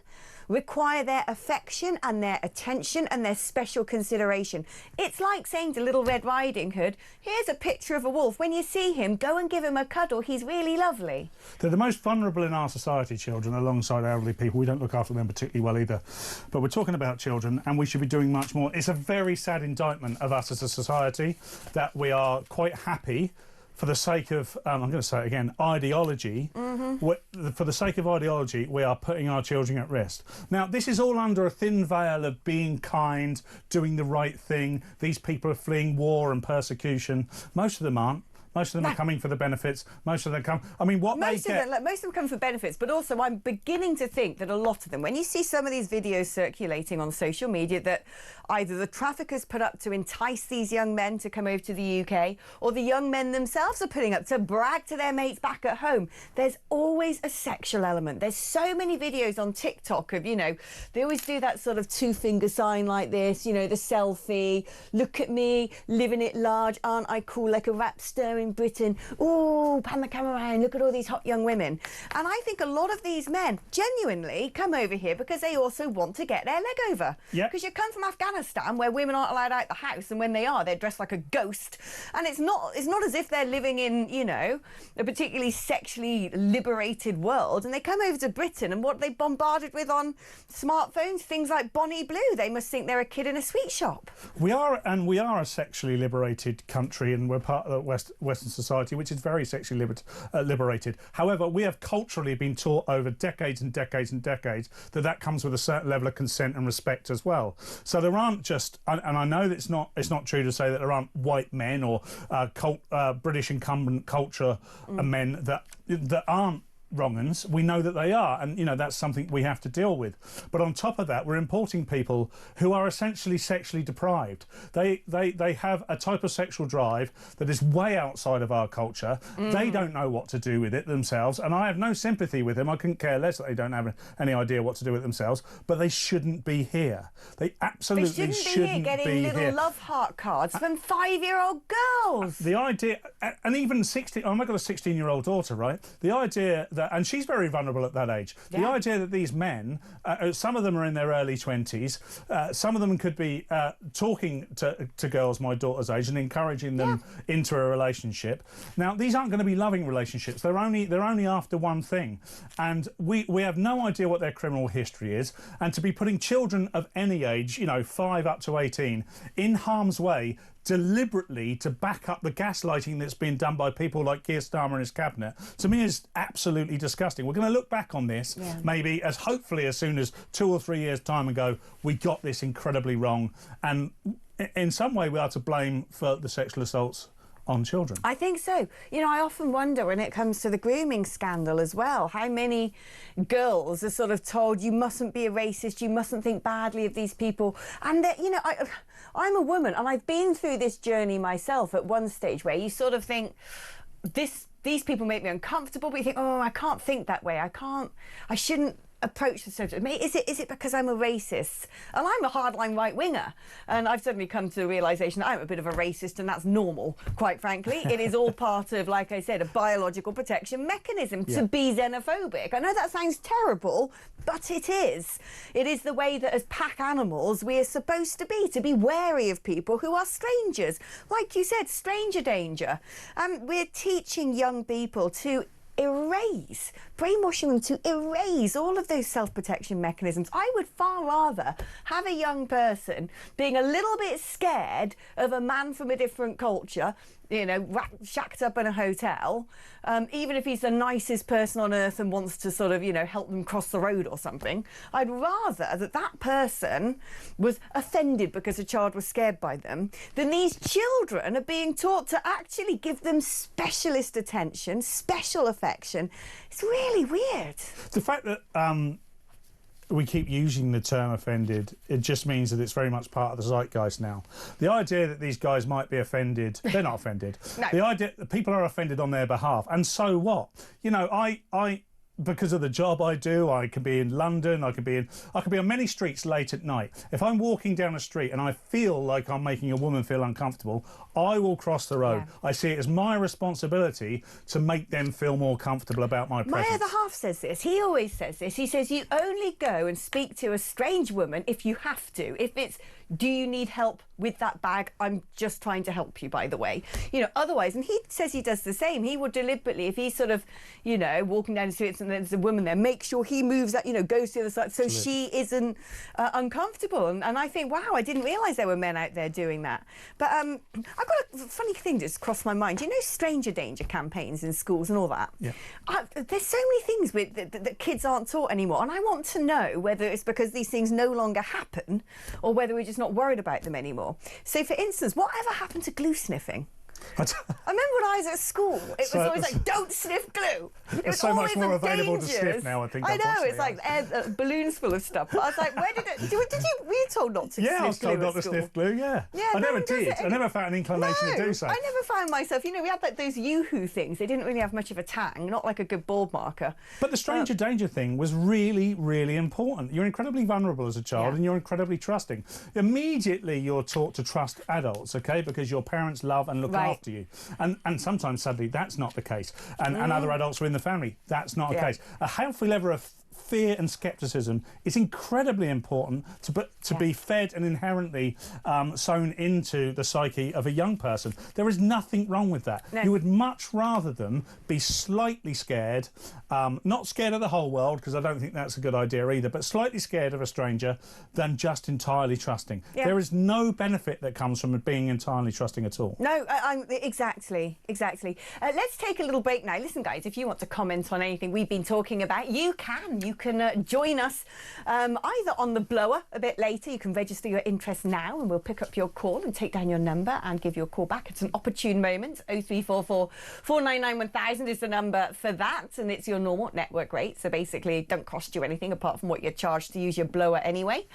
[SPEAKER 10] require their affection and their attention and their special consideration. It's like saying to Little Red Riding Hood, here's a picture of a wolf. When you see him, go and give him a cuddle. He's really lovely.
[SPEAKER 11] They're the most vulnerable in our society, children, alongside elderly people. We don't look after them particularly well either. But we're talking about children, and we should be doing much more. It's a very sad indictment of us as a society that we are quite happy for the sake of, I'm going to say it again, ideology, for the sake of ideology, we are putting our children at risk. Now, this is all under a thin veil of being kind, doing the right thing. These people are fleeing war and persecution. Most of them aren't. Most of them are coming for the benefits. Most of them come... I mean, what
[SPEAKER 10] most of them come for benefits, but also I'm beginning to think that a lot of them, when you see some of these videos circulating on social media that either the traffickers put up to entice these young men to come over to the UK, or the young men themselves are putting up to brag to their mates back at home, there's always a sexual element. There's so many videos on TikTok of, you know, they always do that sort of two-finger sign like this, you know, the selfie, look at me, living it large, aren't I cool like a rap star in Britain, ooh, pan the camera around, look at all these hot young women. And I think a lot of these men genuinely come over here because they also want to get their leg over. Because you come from Afghanistan where women aren't allowed out the house, and when they are, they're dressed like a ghost. And it's not as if they're living in, you know, a particularly sexually liberated world. And they come over to Britain, and what are they bombarded with on smartphones? Things like Bonnie Blue. They must think they're a kid in a sweet shop.
[SPEAKER 11] We are a sexually liberated country, and we're part of the Western society, which is very sexually liberated. However, we have culturally been taught over decades and decades and decades that comes with a certain level of consent and respect as well. So there aren't just, and I know that it's not true to say that there aren't white men or British incumbent culture men that aren't wrong-uns. We know that they are, and you know that's something we have to deal with. But on top of that, we're importing people who are essentially sexually deprived. They have a type of sexual drive that is way outside of our culture. They don't know what to do with it themselves, and I have no sympathy with them. I couldn't care less that they don't have any idea what to do with themselves, but they shouldn't be here. They absolutely shouldn't be here.
[SPEAKER 10] Getting little love heart cards from 5-year-old girls.
[SPEAKER 11] The idea, and even 16, I've got a 16-year-old daughter, right? The idea and she's very vulnerable at that age. The idea that these men, some of them are in their early 20s, some of them could be talking to girls my daughter's age and encouraging them into a relationship. Now, these aren't going to be loving relationships. They're only after one thing, and we have no idea what their criminal history is. And to be putting children of any age, you know, 5 up to 18, in harm's way, deliberately to back up the gaslighting that's been done by people like Keir Starmer and his cabinet, to me is absolutely disgusting. We're going to look back on this maybe as hopefully as soon as 2 or 3 years' time and go, we got this incredibly wrong, and in some way we are to blame for the sexual assaults on children.
[SPEAKER 10] I think so. You know, I often wonder when it comes to the grooming scandal as well, how many girls are sort of told you mustn't be a racist, you mustn't think badly of these people. And that, you know, I'm a woman and I've been through this journey myself at one stage where you sort of think these people make me uncomfortable, but you think, oh, I can't think that way. I shouldn't approach the subject. Is it because I'm a racist? And I'm a hardline right-winger, and I've suddenly come to the realisation that I'm a bit of a racist, and that's normal, quite frankly. It is all part of, like I said, a biological protection mechanism to be xenophobic. I know that sounds terrible, but it is. It is the way that as pack animals we are supposed to be wary of people who are strangers. Like you said, stranger danger. We're teaching young people to brainwashing them to erase all of those self-protection mechanisms. I would far rather have a young person being a little bit scared of a man from a different culture, you know, shacked up in a hotel, even if he's the nicest person on earth and wants to sort of, you know, help them cross the road or something. I'd rather that person was offended because a child was scared by them than these children are being taught to actually give them specialist attention, special affection. It's really weird.
[SPEAKER 11] The fact that we keep using the term offended, it just means that it's very much part of the zeitgeist now. The idea that these guys might be offended, they're not offended.
[SPEAKER 10] No.
[SPEAKER 11] The idea that people are offended on their behalf, and so what? You know, I because of the job I do, I can be in London, I can be on many streets late at night. If I'm walking down a street and I feel like I'm making a woman feel uncomfortable, I will cross the road. Yeah. I see it as my responsibility to make them feel more comfortable about my presence.
[SPEAKER 10] My other half says this. He always says this. He says you only go and speak to a strange woman if you have to. If it's, do you need help with that bag? I'm just trying to help you, by the way. You know, otherwise, and he says he does the same. He would deliberately, if he's sort of, you know, walking down the streets and there's a woman there, make sure he moves that, you know, goes to the other side so she isn't uncomfortable. And I think, wow, I didn't realise there were men out there doing that. But I've got a funny thing that's crossed my mind. You know, stranger danger campaigns in schools and all that?
[SPEAKER 11] Yeah.
[SPEAKER 10] There's so many things that kids aren't taught anymore. And I want to know whether it's because these things no longer happen or whether we're just not worried about them anymore. So, for instance, whatever happened to glue sniffing? I remember when I was at school, it was always like, don't sniff glue. It was
[SPEAKER 11] so much more available
[SPEAKER 10] dangers.
[SPEAKER 11] to sniff now, I think.
[SPEAKER 10] I know, it's like balloons full of stuff. But I was like, where did it... were you told not to sniff glue?
[SPEAKER 11] Yeah, I was told not to sniff glue, yeah. I never did. I never found an inclination to do so.
[SPEAKER 10] I never found myself... You know, we had like those Yoo-hoo things. They didn't really have much of a tang, not like a good bald marker.
[SPEAKER 11] But the stranger danger thing was really, really important. You're incredibly vulnerable as a child and you're incredibly trusting. Immediately you're taught to trust adults, OK, because your parents love and look after you. And sometimes, sadly, that's not the case. And other adults are in the family. That's not the case. A healthy level of fear and scepticism is incredibly important to be fed and inherently sown into the psyche of a young person. There is nothing wrong with that. No. You would much rather them be slightly scared, not scared of the whole world, because I don't think that's a good idea either, but slightly scared of a stranger than just entirely trusting. Yeah. There is no benefit that comes from being entirely trusting at all.
[SPEAKER 10] No, exactly. Let's take a little break now. Listen, guys, if you want to comment on anything we've been talking about, you can. You can join us either on the blower a bit later. You can register your interest now and we'll pick up your call and take down your number and give you a call back. It's an opportune moment. 0344 499 1000 is the number for that, and it's your normal network rate, so basically it don't cost you anything apart from what you're charged to use your blower anyway.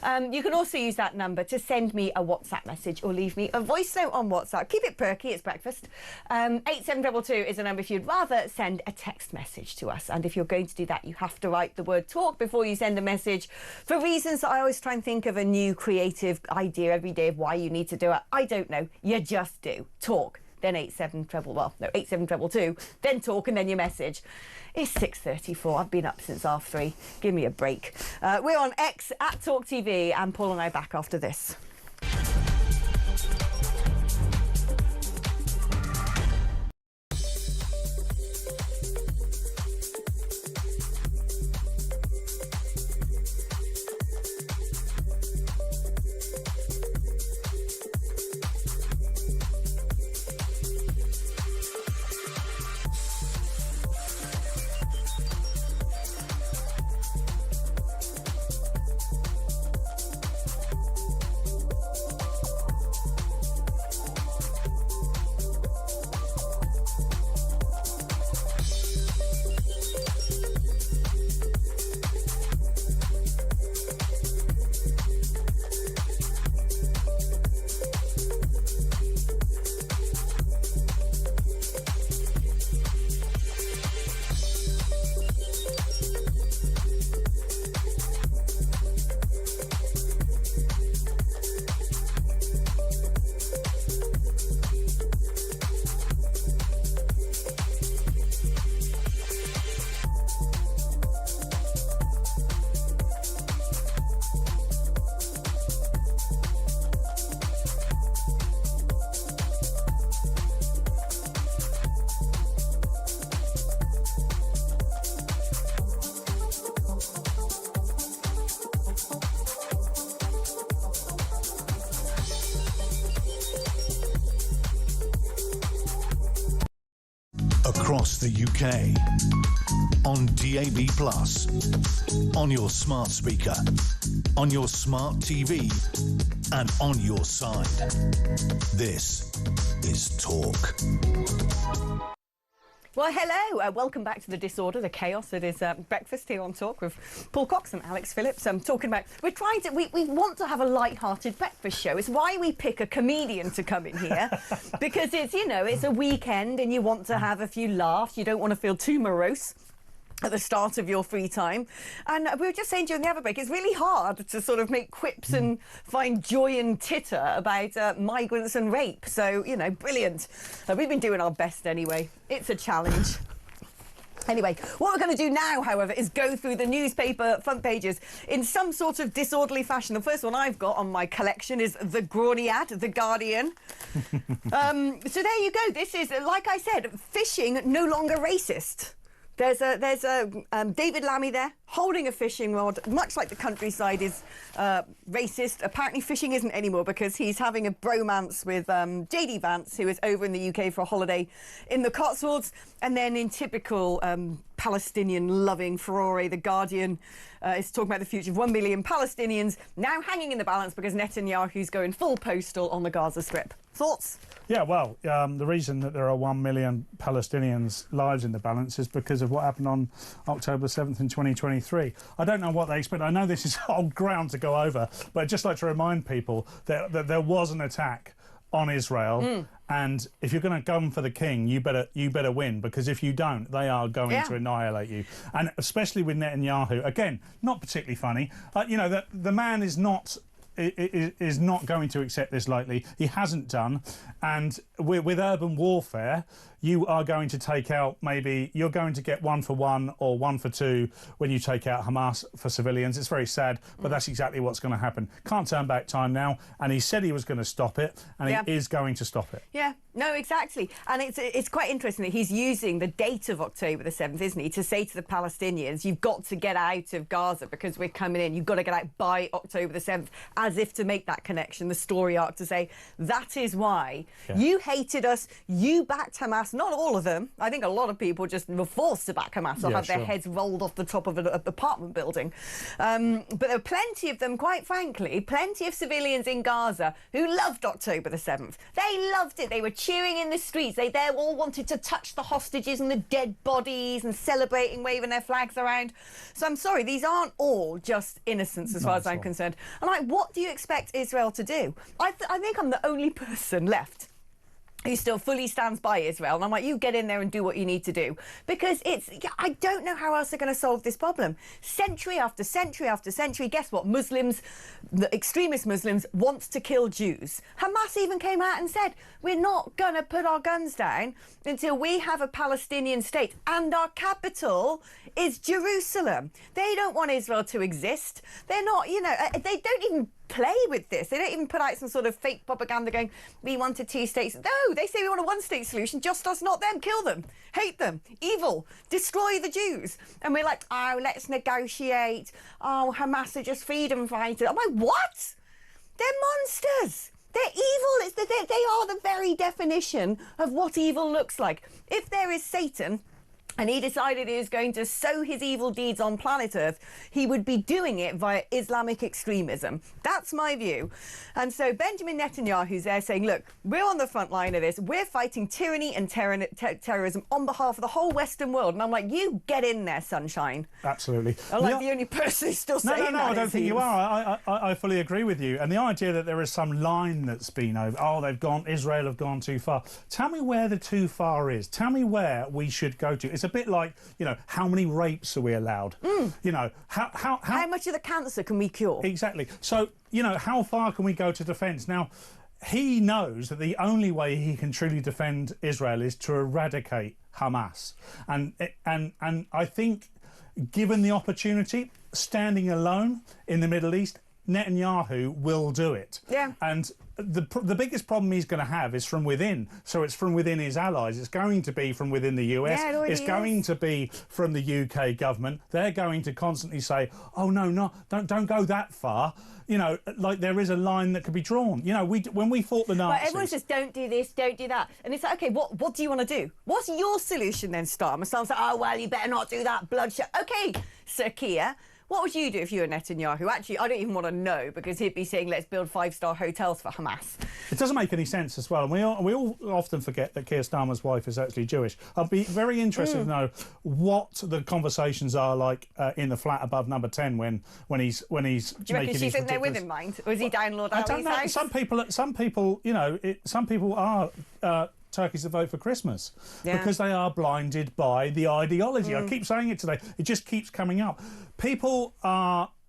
[SPEAKER 10] You can also use that number to send me a WhatsApp message or leave me a voice note on WhatsApp. Keep it perky, it's breakfast. 8722 is the number if you'd rather send a text message to us, and if you're going to do that you have to write the word talk before you send a message. For reasons I always try and think of a new creative idea every day of why you need to do it. I don't know, you just do. Talk. then 87222, then talk, and then your message. It's 6:34. I've been up since 3:30. Give me a break. We're on X at talkTV, and Paul and I back after this.
[SPEAKER 9] Across the UK, on DAB+, on your smart speaker, on your smart TV, and on your side. This is Talk.
[SPEAKER 10] Well, hello. Welcome back to the disorder, the chaos that is breakfast here on Talk with Paul Cox and Alex Phillips. Talking about, we want to have a light-hearted breakfast show. It's why we pick a comedian to come in here, because it's, you know, it's a weekend and you want to have a few laughs. You don't want to feel too morose at the start of your free time. And we were just saying during the other break, it's really hard to sort of make quips and find joy and titter about migrants and rape. So, you know, brilliant. We've been doing our best anyway. It's a challenge. Anyway, what we're going to do now, however, is go through the newspaper front pages in some sort of disorderly fashion. The first one I've got on my collection is the Groeniad, The Guardian. So there you go. This is, like I said, fishing no longer racist. There's a David Lammy there holding a fishing rod, much like the countryside is racist. Apparently fishing isn't anymore because he's having a bromance with JD Vance, who is over in the UK for a holiday in the Cotswolds. And then in typical Palestinian-loving furore, The Guardian is talking about the future of 1 million Palestinians now hanging in the balance because Netanyahu's going full postal on the Gaza Strip. Thoughts?
[SPEAKER 11] Yeah, well, the reason that there are 1 million Palestinians' lives in the balance is because of what happened on October 7th in 2023. I don't know what they expect. I know this is old ground to go over, but I'd just like to remind people that there was an attack on Israel, and if you're going to gun for the king, you better win, because if you don't, they are going to annihilate you. And especially with Netanyahu, again, not particularly funny. You know, the man is not going to accept this lightly. He hasn't done. And with urban warfare, you are going to take out, maybe you're going to get 1 for 1 or 1 for 2 when you take out Hamas for civilians. It's very sad, but that's exactly what's going to happen. Can't turn back time now. And he said he was going to stop it, and he is going to stop it.
[SPEAKER 10] Yeah, no, exactly. And it's quite interesting that he's using the date of October the 7th, isn't he, to say to the Palestinians, you've got to get out of Gaza because we're coming in. You've got to get out by October the 7th, as if to make that connection, the story arc, to say that is why you hated us, you backed Hamas. Not all of them. I think a lot of people just were forced to back Hamas or have their heads rolled off the top of an apartment building. But there were plenty of them, quite frankly, plenty of civilians in Gaza who loved October the 7th. They loved it. They were cheering in the streets. They all wanted to touch the hostages and the dead bodies and celebrating, waving their flags around. So I'm sorry, these aren't all just innocents as far as I'm concerned. And like, what do you expect Israel to do? I think I'm the only person left who still fully stands by Israel. And I'm like, you get in there and do what you need to do. Because I don't know how else they're going to solve this problem. Century after century after century, guess what? Muslims, the extremist Muslims, want to kill Jews. Hamas even came out and said, we're not going to put our guns down until we have a Palestinian state. And our capital is Jerusalem. They don't want Israel to exist. They're not, they don't even play with this. They don't even put out some sort of fake propaganda going, we want a two-state... No, they say we want a one-state solution, just us, not them. Kill them, hate them, evil, destroy the Jews. And we're like, oh, let's negotiate. Oh, Hamas are just freedom fighters. I'm like, what? They're monsters. They're evil. They are the very definition of what evil looks like. If there is Satan... and he decided he was going to sow his evil deeds on planet Earth, he would be doing it via Islamic extremism. That's my view. And so Benjamin Netanyahu's there saying, look, we're on the front line of this. We're fighting tyranny and terrorism on behalf of the whole Western world. And I'm like, you get in there, sunshine.
[SPEAKER 11] Absolutely.
[SPEAKER 10] I'm like the only person who's still saying that.
[SPEAKER 11] No, I don't think you are. I fully agree with you. And the idea that there is some line that's been over, Israel have gone too far. Tell me where the too far is. Tell me where we should go to. It's a bit like, how many rapes are we allowed? How
[SPEAKER 10] much of the cancer can we cure?
[SPEAKER 11] Exactly. So, how far can we go to defence? Now, he knows that the only way he can truly defend Israel is to eradicate Hamas. And I think, given the opportunity, standing alone in the Middle East, Netanyahu will do it.
[SPEAKER 10] Yeah.
[SPEAKER 11] And the biggest problem he's going to have is from within. So it's from within his allies. It's going to be from within the US.
[SPEAKER 10] Yeah,
[SPEAKER 11] it's going to be from the UK government. They're going to constantly say, "Oh no, don't go that far." Like there is a line that could be drawn. When we fought the Nazis,
[SPEAKER 10] but everyone says, "Don't do this, don't do that," and it's like, okay, what do you want to do? What's your solution then, Starmer? Someone's like, "Oh well, you better not do that bloodshed." Okay, Sir Keir. What would you do if you were Netanyahu? Actually, I don't even want to know, because he'd be saying, let's build 5-star hotels for Hamas.
[SPEAKER 11] It doesn't make any sense as well. And we all often forget that Keir Starmer's wife is actually Jewish. I'd be very interested to know what the conversations are like in the flat above number 10 when he's
[SPEAKER 10] do you reckon she's in there with him, mind? Or is he down Lord Ali's house?
[SPEAKER 11] Some people are... turkeys that vote for Christmas because they are blinded by the ideology. I keep saying it today. It just keeps coming up. People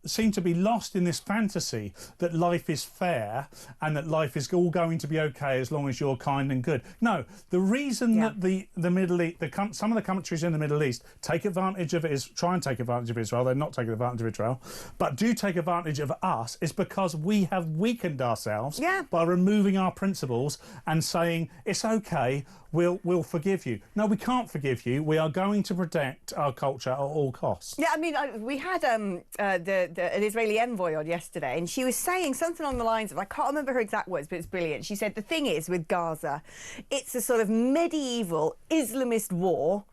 [SPEAKER 11] seem to be lost in this fantasy that life is fair and that life is all going to be okay as long as you're kind and good. No, the reason that the Middle East, some of the countries in the Middle East take advantage of it, try and take advantage of Israel. They're not taking advantage of Israel, but do take advantage of us, is because we have weakened ourselves by removing our principles and saying it's okay. We'll forgive you. No, we can't forgive you. We are going to protect our culture at all costs.
[SPEAKER 10] Yeah, I mean, we had an Israeli envoy on yesterday, and she was saying something on the lines of, I can't remember her exact words, but it's brilliant. She said, the thing is, with Gaza, it's a sort of medieval Islamist war.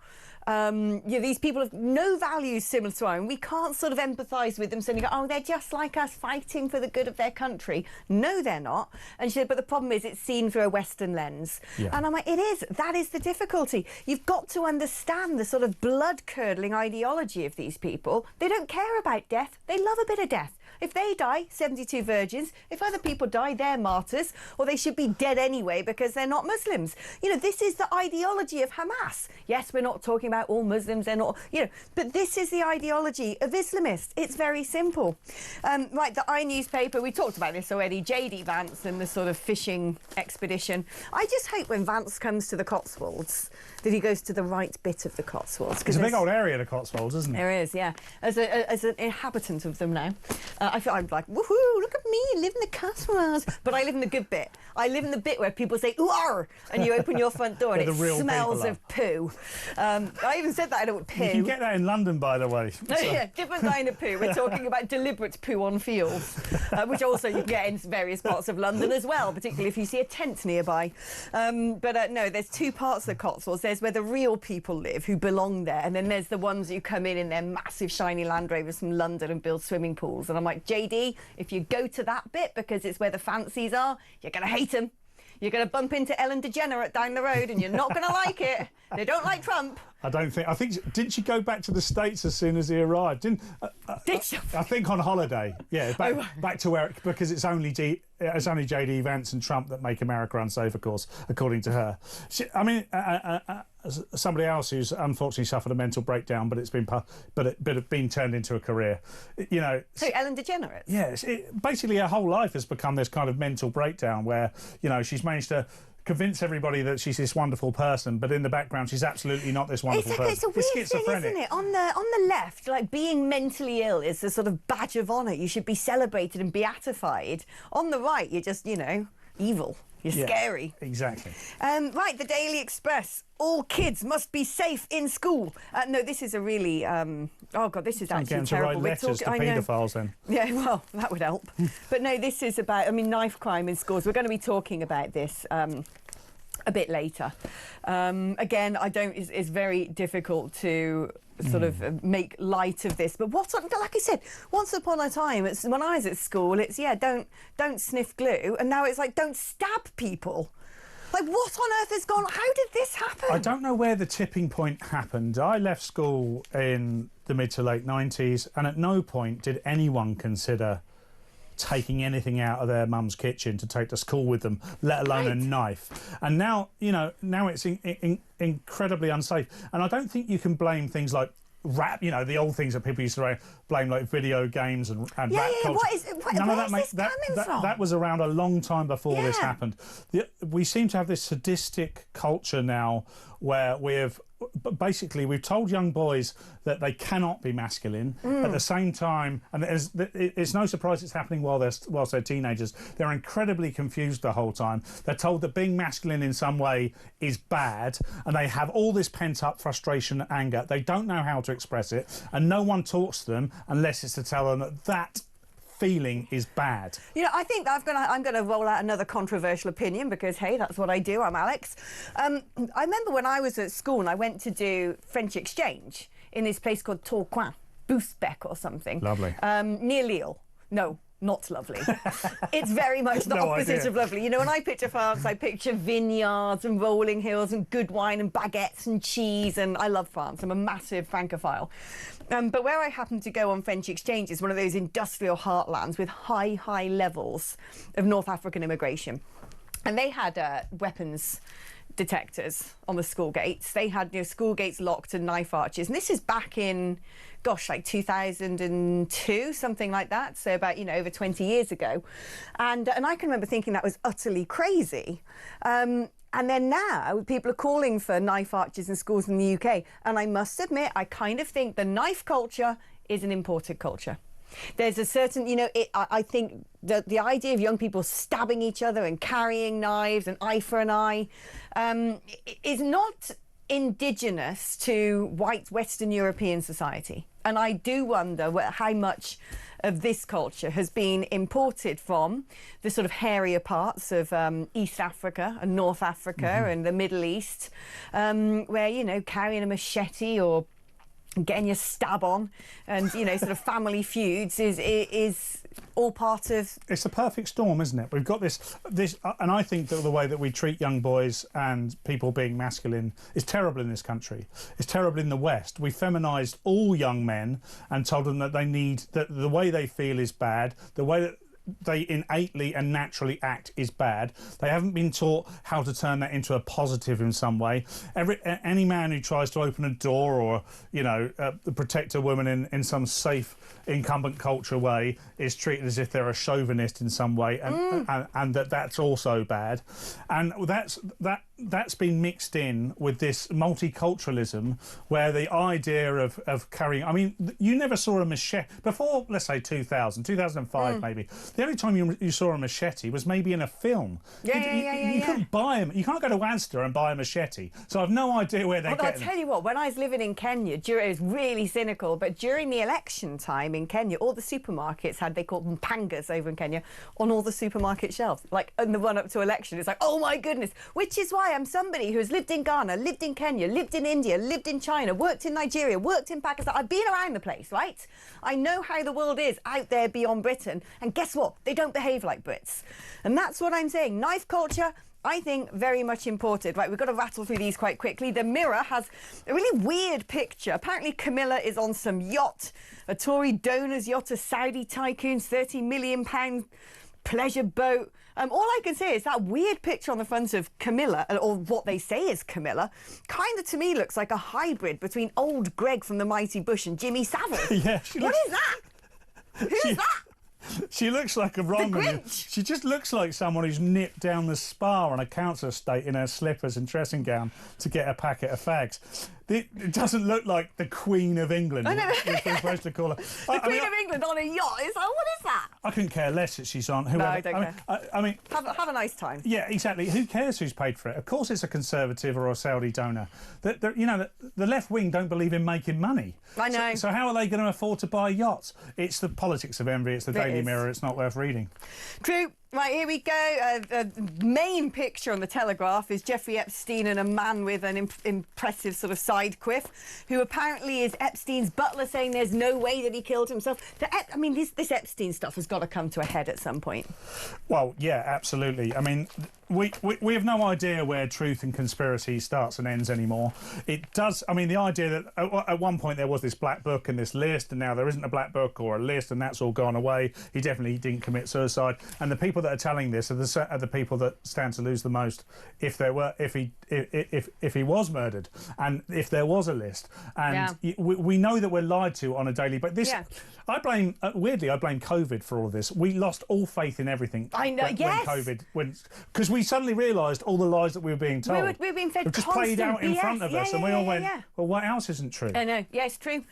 [SPEAKER 10] These people have no values similar to our own. We can't sort of empathise with them, saying, oh, they're just like us, fighting for the good of their country. No, they're not. And she said, but the problem is it's seen through a Western lens. Yeah. And I'm like, it is. That is the difficulty. You've got to understand the sort of blood-curdling ideology of these people. They don't care about death. They love a bit of death. If they die, 72 virgins. If other people die, they're martyrs, or they should be dead anyway because they're not Muslims. This is the ideology of Hamas. Yes, we're not talking about all Muslims, they're not, but this is the ideology of Islamists. It's very simple. Right, the newspaper, we talked about this already, J.D. Vance and the sort of fishing expedition. I just hope when Vance comes to the Cotswolds that he goes to the right bit of the Cotswolds.
[SPEAKER 11] It's a big old area, the Cotswolds, isn't it?
[SPEAKER 10] There is, yeah. As an inhabitant of them now, I feel I'm like, woohoo, look at me, I live in the Cotswolds. But I live in the good bit. I live in the bit where people say, ooh-ar, and you open your front door and it smells of poo. I even said that I don't poo.
[SPEAKER 11] You can get that in London, by the way.
[SPEAKER 10] So. Yeah, different kind of poo. We're talking about deliberate poo on fields, which also you get in various parts of London as well, particularly if you see a tent nearby. No, there's two parts of the Cotswolds. There's where the real people live who belong there, and then there's the ones who come in their massive shiny Land Rovers from London and build swimming pools. And I'm like, JD, if you go to that bit because it's where the fancies are, you're going to hate them. You're going to bump into Ellen DeGeneres down the road and you're not going to like it. They don't like Trump.
[SPEAKER 11] I think didn't she go back to the States as soon as he arrived?
[SPEAKER 10] Did she?
[SPEAKER 11] I think on holiday. Yeah, back to where, because it's only JD Vance and Trump that make America unsafe, of course, according to her. Somebody else who's unfortunately suffered a mental breakdown, but it's been turned into a career. You know.
[SPEAKER 10] So Ellen DeGeneres.
[SPEAKER 11] Yes, basically her whole life has become this kind of mental breakdown where, you know, she's managed to convince everybody that she's this wonderful person, but in the background she's absolutely not this wonderful person.
[SPEAKER 10] It's a weird thing, isn't it? On the left, like, being mentally ill is a sort of badge of honour. You should be celebrated and beatified. On the right, you're just, you know, evil. You're scary.
[SPEAKER 11] Exactly.
[SPEAKER 10] Right, the Daily Express. All kids must be safe in school. No, this is a really... oh, God, this is actually terrible.
[SPEAKER 11] To write letters to paedophiles, then.
[SPEAKER 10] Yeah, well, that would help. But no, this is about, I mean, knife crime in schools. We're going to be talking about this a bit later. Again, it's very difficult to sort of make light of this, but like I said, once upon a time, when I was at school, it's don't sniff glue, and now it's like, don't stab people. Like, what on earth has gone? How did this happen?
[SPEAKER 11] I don't know where the tipping point happened. I left school in the mid to late 90s, and at no point did anyone consider taking anything out of their mum's kitchen to take to school with them, let alone a knife. And now, you know, it's incredibly unsafe. And I don't think you can blame things like rap, you know, the old things that people used to blame, like video games and rap culture. That was around a long time before this happened. We seem to have this sadistic culture now where we've told young boys that they cannot be masculine. At the same time, and it's no surprise it's happening whilst they're teenagers. They're incredibly confused the whole time. They're told that being masculine in some way is bad, and they have all this pent-up frustration and anger. They don't know how to express it, and no one talks to them unless it's to tell them that feeling is bad.
[SPEAKER 10] You know, I think I'm going to roll out another controversial opinion because, hey, that's what I do. I'm Alex. I remember when I was at school and I went to do French exchange in this place called Tourcoing, Bousbec or something.
[SPEAKER 11] Lovely.
[SPEAKER 10] Near Lille. No, not lovely. It's very much the opposite of lovely. You know, when I picture France, I picture vineyards and rolling hills and good wine and baguettes and cheese, and I love France. I'm a massive Francophile. But where I happened to go on French exchange is one of those industrial heartlands with high levels of North African immigration. And they had weapons detectors on the school gates. They had, you know, school gates locked and knife arches. And this is back in, gosh, like 2002, something like that. So about, you know, over 20 years ago. And I can remember thinking that was utterly crazy. And then now people are calling for knife arches in schools in the UK. And I must admit, I kind of think the knife culture is an imported culture. There's a certain, you know, I think that the idea of young people stabbing each other and carrying knives, an eye for an eye, is not indigenous to white Western European society. And I do wonder how much of this culture has been imported from the sort of hairier parts of East Africa and North Africa and the Middle East, where, you know, carrying a machete or getting your stab on and, you know, sort of family feuds is all part of...
[SPEAKER 11] It's the perfect storm, isn't it? We've got this, and I think that the way that we treat young boys and people being masculine is terrible in this country. It's terrible in the West. We feminised all young men and told them that that the way they feel is bad, the way that they innately and naturally act is bad. They haven't been taught how to turn that into a positive in some way. Any man who tries to open a door or, you know, protect a woman in some safe incumbent culture way is treated as if they're a chauvinist in some way, and that's also bad. And that's been mixed in with this multiculturalism where the idea of carrying... I mean, you never saw a machete before, let's say 2005 maybe. The only time you saw a machete was maybe in a film. You couldn't buy them. You can't go to Asda and buy a machete. So I've no idea where they're getting
[SPEAKER 10] I'll tell you what, when I was living in Kenya, it was really cynical, but during the election time in Kenya, all the supermarkets had, they called them pangas over in Kenya, on all the supermarket shelves. Like, in the run-up to election, it's like, oh my goodness. Which is why I'm somebody who has lived in Ghana, lived in Kenya, lived in India, lived in China, worked in Nigeria, worked in Pakistan. I've been around the place, right? I know how the world is out there beyond Britain. And guess what? They don't behave like Brits. And that's what I'm saying. Knife culture I think very much imported. Right, we've got to rattle through these quite quickly. The Mirror has a really weird picture. Apparently Camilla is on some yacht, a Tory donor's yacht, a Saudi tycoon's £30 million pleasure boat. All I can say is that weird picture on the front of Camilla, or what they say is Camilla, kind of to me looks like a hybrid between old Greg from The Mighty Bush and Jimmy Savile.
[SPEAKER 11] Yeah,
[SPEAKER 10] what is that? Who's that?
[SPEAKER 11] She looks like a Roman. She just looks like someone who's nipped down the spa on a council estate in her slippers and dressing gown to get a packet of fags. It doesn't look like the Queen of England.
[SPEAKER 10] I know.
[SPEAKER 11] We're supposed to call her.
[SPEAKER 10] The Queen of England on a yacht. It's like, what is that?
[SPEAKER 11] I couldn't care less that she's on. Whoever.
[SPEAKER 10] No, I don't care.
[SPEAKER 11] I mean,
[SPEAKER 10] have a nice time.
[SPEAKER 11] Yeah, exactly. Who cares who's paid for it? Of course, it's a Conservative or a Saudi donor. The left wing don't believe in making money.
[SPEAKER 10] I know.
[SPEAKER 11] So how are they going to afford to buy yachts? It's the politics of envy. It's the Daily Mirror. It's not worth reading.
[SPEAKER 10] True. Right, here we go. The main picture on the Telegraph is Jeffrey Epstein and a man with an impressive sort of side quiff, who apparently is Epstein's butler, saying there's no way that he killed himself. I mean, this Epstein stuff has got to come to a head at some point.
[SPEAKER 11] Well, yeah, absolutely. I mean, we have no idea where truth and conspiracy starts and ends anymore. It does. I mean, the idea that at one point there was this black book and this list, and now there isn't a black book or a list, and that's all gone away. He definitely didn't commit suicide, and the people that are telling this are the people that stand to lose the most if he was murdered, and if there was a list. And we know that we're lied to on a daily basis. I blame weirdly I blame COVID for all of this. We lost all faith in everything.
[SPEAKER 10] I know.
[SPEAKER 11] Because we suddenly realised all the lies that we were being told.
[SPEAKER 10] We were being fed
[SPEAKER 11] just played out in front of us, and we all went, well, what else isn't true?
[SPEAKER 10] I know. Yeah, it's true.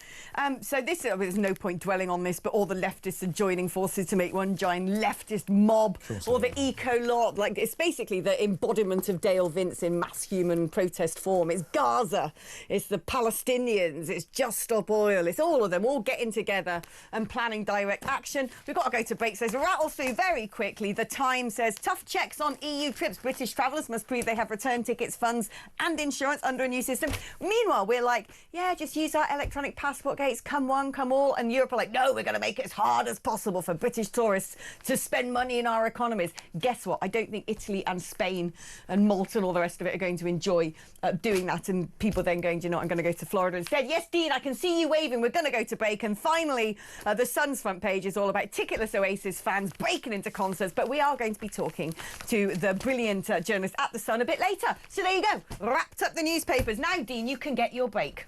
[SPEAKER 10] So there's no point dwelling on this, but all the leftists are joining forces to make one giant leftist mob, or the eco-lot. Like, it's basically the embodiment of Dale Vince in mass human protest form. It's Gaza, it's the Palestinians, it's Just Stop Oil, it's all of them all getting together and planning direct action. We've got to go to break, so let's rattle through very quickly. The Times says tough checks on EU trips. British travellers must prove they have return tickets, funds and insurance under a new system. Meanwhile, we're like, yeah, just use our electronic passport gates, come one, come all. And Europe are like, no, we're going to make it as hard as possible for British tourists to spend money in our economies. Guess what? I don't think Italy and Spain and Malta and all the rest of it are going to enjoy doing that, and people then going, do you know what, I'm going to go to Florida instead. Yes, Dean, I can see you waving. We're going to go to break. And finally, the Sun's front page is all about ticketless Oasis fans breaking into concerts, but we are going to be talking to the brilliant journalist at the Sun a bit later. So there you go, wrapped up the newspapers. Now, Dean, you can get your break.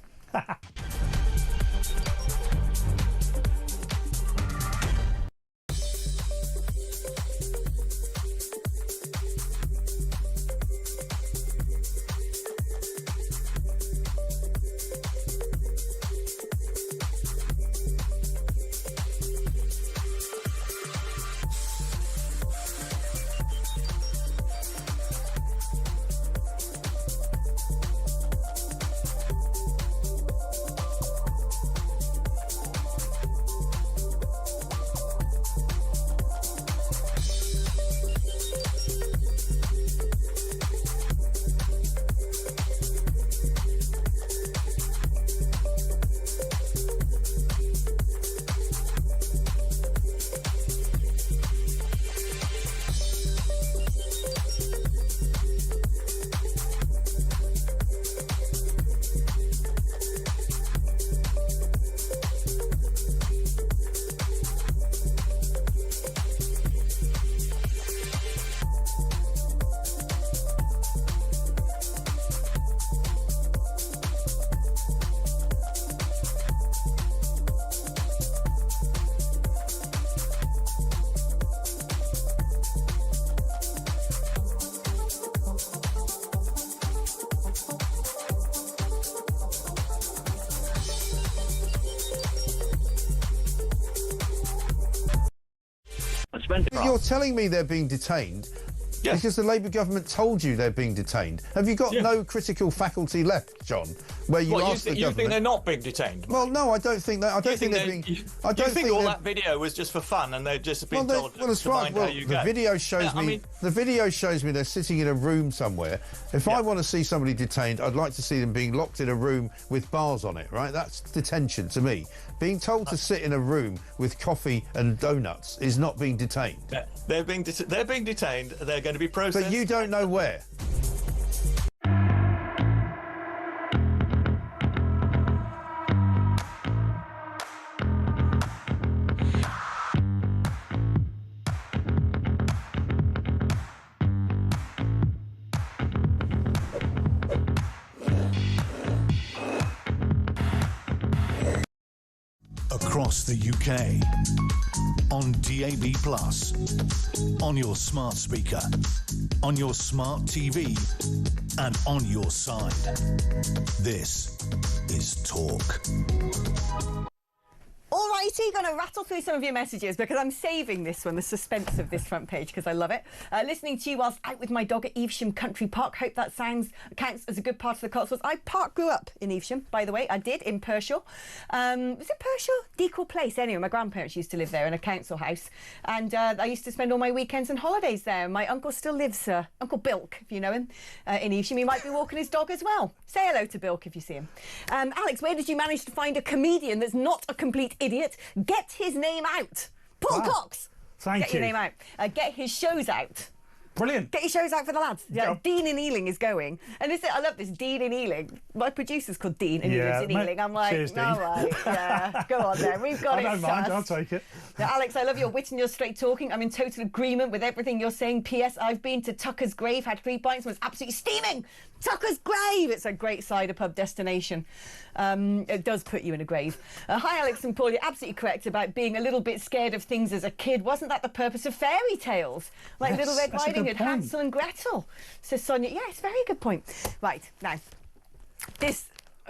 [SPEAKER 2] You're telling me they're being detained because the Labour government told you they're being detained. Have you got no critical faculty left, John, where you ask the government...
[SPEAKER 13] You think they're not being detained?
[SPEAKER 2] Well, no, I don't think that... I don't think they're being... I don't think
[SPEAKER 13] all that video was just for fun and they've just been told
[SPEAKER 2] to
[SPEAKER 13] mind how you go?
[SPEAKER 2] The video shows me... The video shows me they're sitting in a room somewhere. If I want to see somebody detained, I'd like to see them being locked in a room with bars on it, right? That's detention to me. Being told to sit in a room with coffee and donuts is not being detained.
[SPEAKER 13] They're being detained. They're going going to be processed.
[SPEAKER 2] But you don't know where.
[SPEAKER 9] Across the UK, on DAB+, on your smart speaker, on your smart TV, and on your side. This is Talk.
[SPEAKER 10] Alrighty, going to rattle through some of your messages because I'm saving this one, the suspense of this front page, because I love it. Listening to you whilst out with my dog at Evesham Country Park. Hope that counts as a good part of the Cotswolds. I grew up in Evesham, by the way. I did, in Pershore. Was it Pershore? Dequel Place. Anyway, my grandparents used to live there in a council house. And I used to spend all my weekends and holidays there. My uncle still lives, Uncle Bilk, if you know him, in Evesham. He might be walking his dog as well. Say hello to Bilk if you see him. Alex, where did you manage to find a comedian that's not a complete idiot? Get his name out. Paul Cox.
[SPEAKER 11] Thank you.
[SPEAKER 10] Get your name out. Get his shows out.
[SPEAKER 11] Brilliant.
[SPEAKER 10] Get your shows out for the lads. Yeah, Dean in Ealing is going. And I love this, Dean in Ealing. My producer's called Dean and he lives in Ealing. I'm like,
[SPEAKER 11] cheers, Dean.
[SPEAKER 10] all right, yeah, go on then. We've got
[SPEAKER 11] I don't mind, I'll take it.
[SPEAKER 10] Now, Alex, I love your wit and your straight talking. I'm in total agreement with everything you're saying. P.S. I've been to Tucker's Grave, had 3 pints and was absolutely steaming. Tucker's Grave! It's a great cider pub destination. It does put you in a grave. Hi, Alex and Paul. You're absolutely correct about being a little bit scared of things as a kid. Wasn't that the purpose of fairy tales? Like Little Red Riding Hood, Hansel and Gretel, says Sonia. Yeah, it's a very good point. Right, now,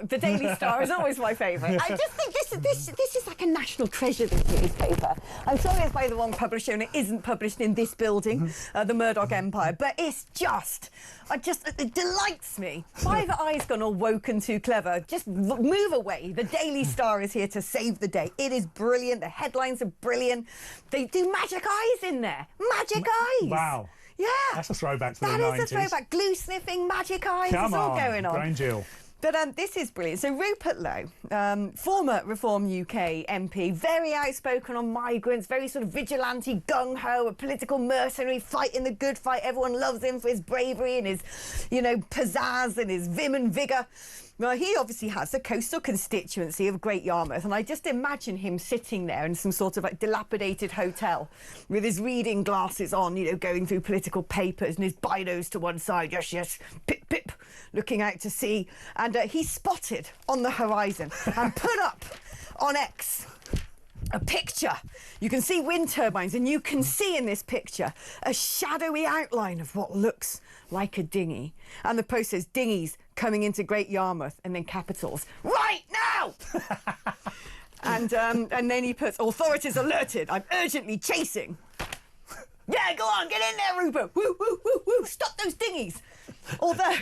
[SPEAKER 10] the Daily Star is always my favourite. I just think this is like a national treasure, this newspaper. I'm sorry it's by the wrong publisher and it isn't published in this building, the Murdoch Empire, but it's just, it delights me. Private Eye's gone all woke and too clever. Just move away. The Daily Star is here to save the day. It is brilliant. The headlines are brilliant. They do magic eyes in there. Magic eyes.
[SPEAKER 11] Wow.
[SPEAKER 10] Yeah.
[SPEAKER 11] That's a throwback to the 90s.
[SPEAKER 10] That is a throwback. Glue sniffing, magic eyes.
[SPEAKER 11] Come
[SPEAKER 10] it's all
[SPEAKER 11] on,
[SPEAKER 10] going on.
[SPEAKER 11] Grange Hill.
[SPEAKER 10] But this is brilliant. So Rupert Lowe, former Reform UK MP, very outspoken on migrants, very sort of vigilante, gung-ho, a political mercenary, fighting the good fight. Everyone loves him for his bravery and his, pizzazz and his vim and vigour. Well, he obviously has the coastal constituency of Great Yarmouth, and I just imagine him sitting there in some sort of like dilapidated hotel with his reading glasses on, going through political papers and his binos to one side, yes, pip, pip, looking out to sea. And he spotted on the horizon and put up on X a picture. You can see wind turbines, and you can see in this picture a shadowy outline of what looks like a dinghy. And the post says, dinghies coming into Great Yarmouth, and then capitals, right now! and then he puts, authorities alerted, I'm urgently chasing. Yeah, go on, get in there, Rupert. Woo, woo, woo, woo, stop those dinghies. Although,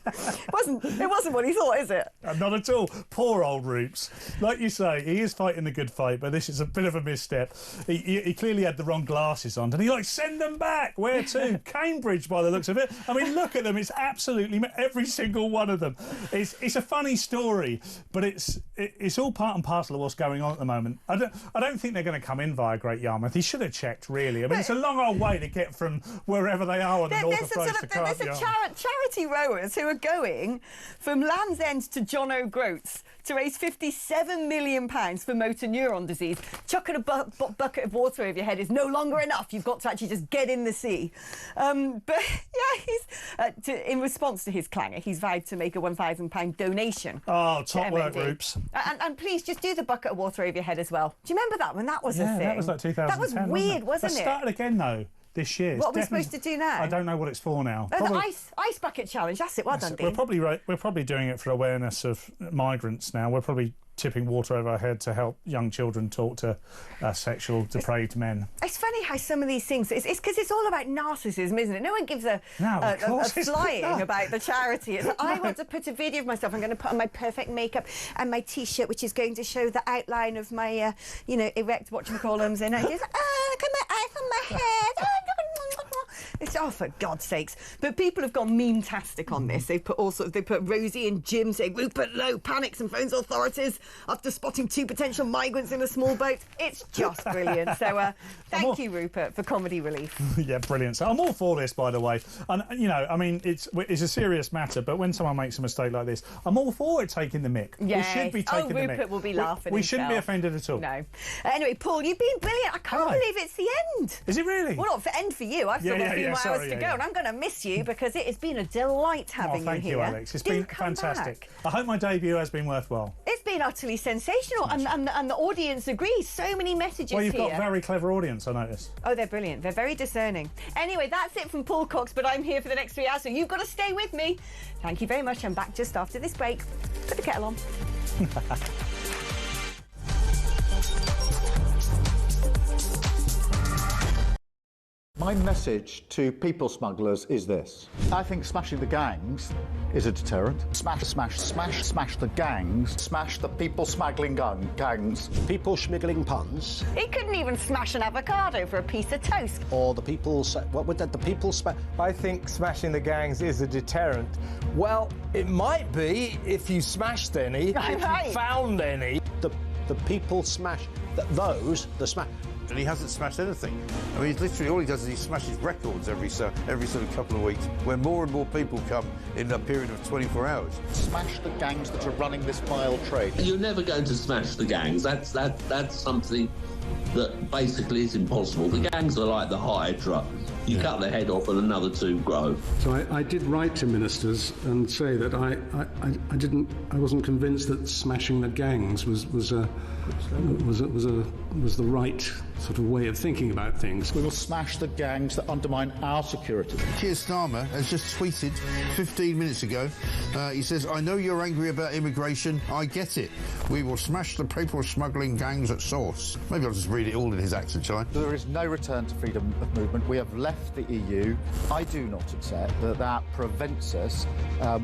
[SPEAKER 10] it wasn't what he thought, is it?
[SPEAKER 11] Not at all. Poor old Roops. Like you say, he is fighting the good fight, but this is a bit of a misstep. He clearly had the wrong glasses on, and he send them back. Where to? Cambridge, by the looks of it. I mean, look at them. It's absolutely every single one of them. It's a funny story, but it's all part and parcel of what's going on at the moment. I don't think they're going to come in via Great Yarmouth. He should have checked, really. I mean, it's a long old way to get from wherever they are on the north of France to Cardiff.
[SPEAKER 10] There's charity rowers who are going from Land's End to John O'Groats to raise £57 million for motor neuron disease. Chucking a bucket of water over your head is no longer enough. You've got to actually just get in the sea. But yeah, in response to his clangor, he's vowed to make a £1,000 donation.
[SPEAKER 11] Oh, top work, Roops.
[SPEAKER 10] And please just do the bucket of water over your head as well. Do you remember that when that was a thing?
[SPEAKER 11] That was like 2010.
[SPEAKER 10] That was weird, wasn't it?
[SPEAKER 11] That started again though. This year.
[SPEAKER 10] What are we supposed to do now?
[SPEAKER 11] I don't know what it's for now.
[SPEAKER 10] The ice bucket challenge. That's it. Well done, Dean.
[SPEAKER 11] We're probably doing it for awareness of migrants now. We're probably tipping water over our head to help young children talk to sexual depraved men.
[SPEAKER 10] It's funny how some of these things. It's because it's all about narcissism, isn't it? No one gives a flying about the charity. It's like, I want to put a video of myself. I'm going to put on my perfect makeup and my T-shirt, which is going to show the outline of my, erect whatchamacallums, and I just look at my eyes on my head. Oh, for God's sakes. But people have gone meme-tastic on this. They put Rosie and Jim saying, Rupert Lowe panics and phones authorities after spotting 2 potential migrants in a small boat. It's just brilliant. So thank you, Rupert, for comedy relief.
[SPEAKER 11] Yeah, brilliant. So I'm all for this, by the way. And, you know, I mean, it's a serious matter, but when someone makes a mistake like this, I'm all for it taking the mick.
[SPEAKER 10] Yes.
[SPEAKER 11] We should be taking the mick.
[SPEAKER 10] Rupert will be laughing
[SPEAKER 11] We shouldn't be
[SPEAKER 10] himself.
[SPEAKER 11] offended at all.
[SPEAKER 10] No. Anyway, Paul, you've been brilliant. I can't believe it's the end.
[SPEAKER 11] Is it really?
[SPEAKER 10] Well, not for end for you. I've still got a few more hours to go, and I'm going to miss you because it has been a delight having
[SPEAKER 11] thank
[SPEAKER 10] you
[SPEAKER 11] you,
[SPEAKER 10] here.
[SPEAKER 11] Alex. It's been fantastic. I hope my debut has been worthwhile.
[SPEAKER 10] It's been utterly sensational, and the audience agrees. So many messages
[SPEAKER 11] Well, you've
[SPEAKER 10] here.
[SPEAKER 11] got a very clever audience, I noticed.
[SPEAKER 10] Oh, they're brilliant. They're very discerning. Anyway, that's it from Paul Cox, but I'm here for the next 3 hours, so you've got to stay with me. Thank you very much. I'm back just after this break. Put the kettle on.
[SPEAKER 3] My message to people smugglers is this. I think smashing the gangs is a deterrent. Smash the gangs. Smash the people smuggling gangs.
[SPEAKER 1] People schmiggling puns.
[SPEAKER 10] He couldn't even smash an avocado for a piece of toast.
[SPEAKER 1] Or the people... What would that... The people...
[SPEAKER 14] I think smashing the gangs is a deterrent. Well, it might be if you smashed any, if you found any.
[SPEAKER 1] The people smash... Those... The smash...
[SPEAKER 2] And he hasn't smashed anything. I mean, literally all he does is he smashes records every sort of couple of weeks, where more and more people come in a period of 24 hours.
[SPEAKER 3] Smash the gangs that are running this vile trade.
[SPEAKER 4] You're never going to smash the gangs. That's something that basically is impossible. The gangs are like the Hydra. You cut the head off and another 2 grow.
[SPEAKER 5] So I did write to ministers and say that I wasn't convinced that smashing the gangs was the right sort of way of thinking about things.
[SPEAKER 3] We will smash the gangs that undermine our security.
[SPEAKER 2] Keir Starmer has just tweeted 15 minutes ago. He says, I know you're angry about immigration. I get it. We will smash the people smuggling gangs at source. Maybe I'll just read it all in his accent, shall I?
[SPEAKER 3] There is no return to freedom of movement. We have left the EU. I do not accept that prevents us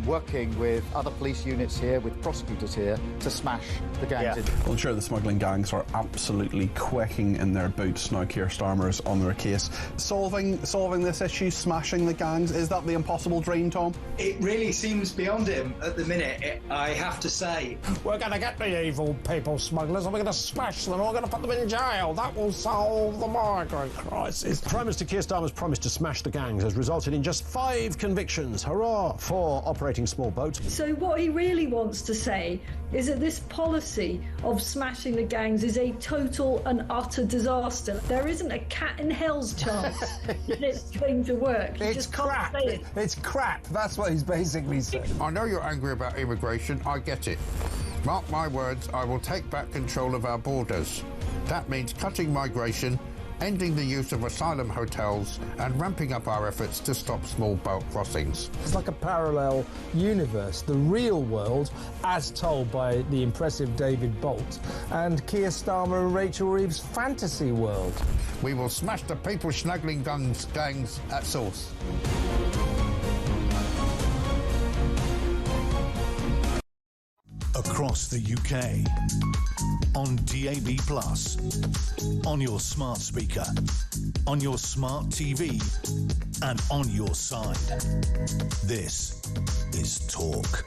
[SPEAKER 3] working with other police units here, with prosecutors here, to smash the gangs.
[SPEAKER 6] Well, I'm sure the smuggling gangs are absolutely quaking in their boots now. Keir Starmer's on their case. Solving this issue, smashing the gangs, is that the impossible dream, Tom?
[SPEAKER 7] It really seems beyond him at the minute, I have to say.
[SPEAKER 1] We're going to get the evil people smugglers and we're going to smash them and we're going to put them in jail. That will solve the migrant crisis. Prime Minister Keir Starmer's promise to smash the gangs has resulted in just 5 convictions. Hurrah for operating small boats.
[SPEAKER 8] So what he really wants to say is that this policy of smashing the gangs is a total and utter disaster. There isn't a cat in hell's chance that it's going to work. You
[SPEAKER 14] It's
[SPEAKER 8] just can't
[SPEAKER 14] crap.
[SPEAKER 8] say it.
[SPEAKER 14] It's crap. That's what he's basically saying.
[SPEAKER 2] I know you're angry about immigration. I get it. Mark my words, I will take back control of our borders. That means cutting migration, ending the use of asylum hotels and ramping up our efforts to stop small boat crossings.
[SPEAKER 14] It's like a parallel universe, the real world, as told by the impressive David Bolt, and Keir Starmer and Rachel Reeves' fantasy world.
[SPEAKER 2] We will smash the people smuggling gangs at source.
[SPEAKER 9] Across the UK, on DAB+, on your smart speaker, on your smart TV, and on your side. This is Talk.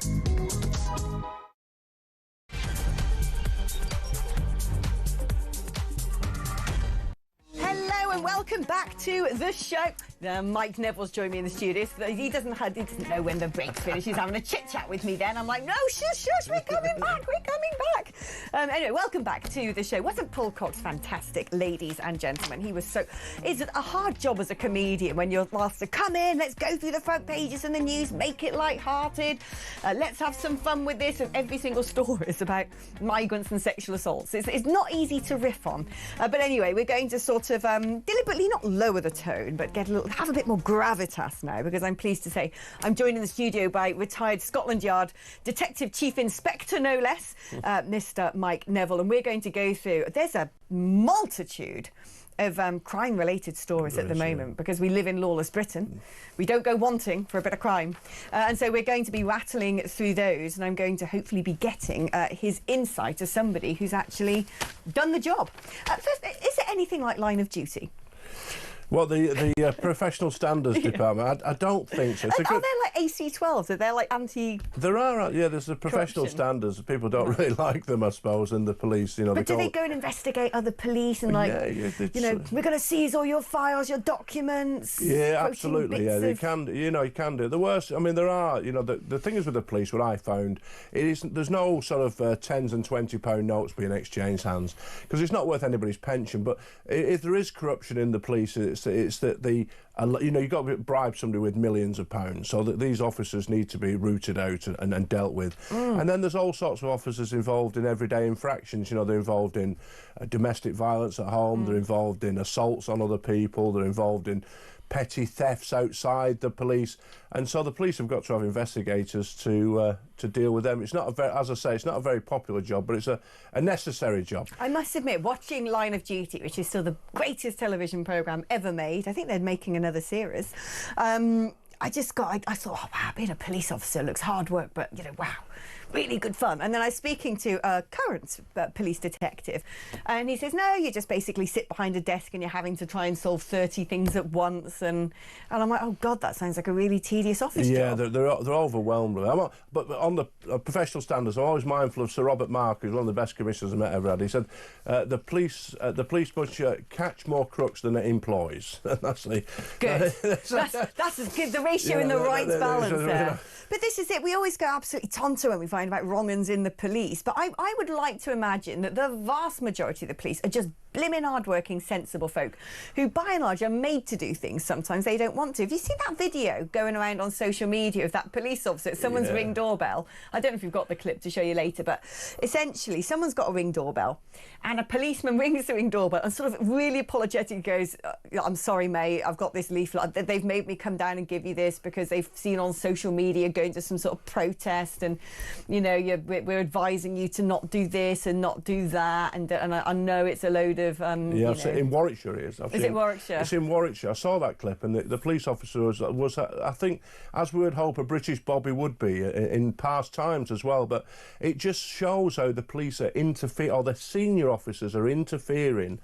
[SPEAKER 10] Hello and welcome back to the show. Mike Neville's joined me in the studio. He doesn't know when the break's finished. He's having a chit-chat with me then. I'm like, no, shush, we're coming back. Anyway, welcome back to the show. Wasn't Paul Cox fantastic, ladies and gentlemen? He was so... It's a hard job as a comedian when you're asked to come in, let's go through the front pages and the news, make it light-hearted, let's have some fun with this, and every single story is about migrants and sexual assaults. It's not easy to riff on. But anyway, we're going to sort of deliberately not lower the tone, but have a bit more gravitas now, because I'm pleased to say I'm joined in the studio by retired Scotland Yard Detective Chief Inspector, no less, Mr. Mike Neville, and we're going to go through... There's a multitude of crime-related stories at the moment, because we live in lawless Britain. We don't go wanting for a bit of crime. And so we're going to be rattling through those, and I'm going to hopefully be getting his insight as somebody who's actually done the job. First, is it anything like Line of Duty?
[SPEAKER 15] What, the Professional Standards Department? I don't think so.
[SPEAKER 10] Are there like AC12s? Are there like anti...
[SPEAKER 15] There are, yeah, there's the Professional Standards. People don't really like them, I suppose, in the police, you know.
[SPEAKER 10] But do they go and investigate other police and, like, you know, we're going to seize all your files, your documents?
[SPEAKER 15] Yeah, absolutely, yeah, they can, you know, you can do. The worst, I mean, there are, you know, the thing is with the police, what I found, there's no sort of £10s and £20 notes being exchanged hands, because it's not worth anybody's pension, but if there is corruption in the police, it's that you know, you've got to bribe somebody with millions of pounds, so that these officers need to be rooted out and dealt with. And then there's all sorts of officers involved in everyday infractions. You know, they're involved in domestic violence at home, they're involved in assaults on other people, they're involved in petty thefts outside the police, and so the police have got to have investigators to deal with them. It's not a very, as I say, it's not a very popular job, but it's a necessary job.
[SPEAKER 10] I must admit, watching Line of Duty, which is still the greatest television programme ever made, I think they're making another series. I thought, oh wow, being a police officer looks hard work, but you know, wow, really good fun. And then I was speaking to a current police detective, and he says, no, you just basically sit behind a desk and you're having to try and solve 30 things at once. And I'm like, oh God, that sounds like a really tedious office job.
[SPEAKER 15] Yeah, they're overwhelmed with it. But on the professional standards, I'm always mindful of Sir Robert Mark, who's one of the best commissioners I've ever had. He said, the police must catch more crooks than it employs. That's the...
[SPEAKER 10] Good. That's good. The ratio and the right balance there. But this is it. We always go absolutely tonto when we find about wrong-uns in the police. But I would like to imagine that the vast majority of the police are just blimmin' hard-working, sensible folk who, by and large, are made to do things sometimes they don't want to. Have you seen that video going around on social media of that police officer at someone's ring doorbell? I don't know if you've got the clip to show you later, but essentially someone's got a ring doorbell and a policeman rings the ring doorbell and sort of really apologetic goes, I'm sorry, mate, I've got this leaflet. They've made me come down and give you this because they've seen on social media going to some sort of protest and, you know, we're advising you to not do this and not do that. And I know it's a load of...
[SPEAKER 15] in Warwickshire it is.
[SPEAKER 10] Is it Warwickshire?
[SPEAKER 15] It's in Warwickshire. I saw that clip, and the police officer was, I think, as we would hope a British Bobby would be in past times as well, but it just shows how the police are or the senior officers are interfering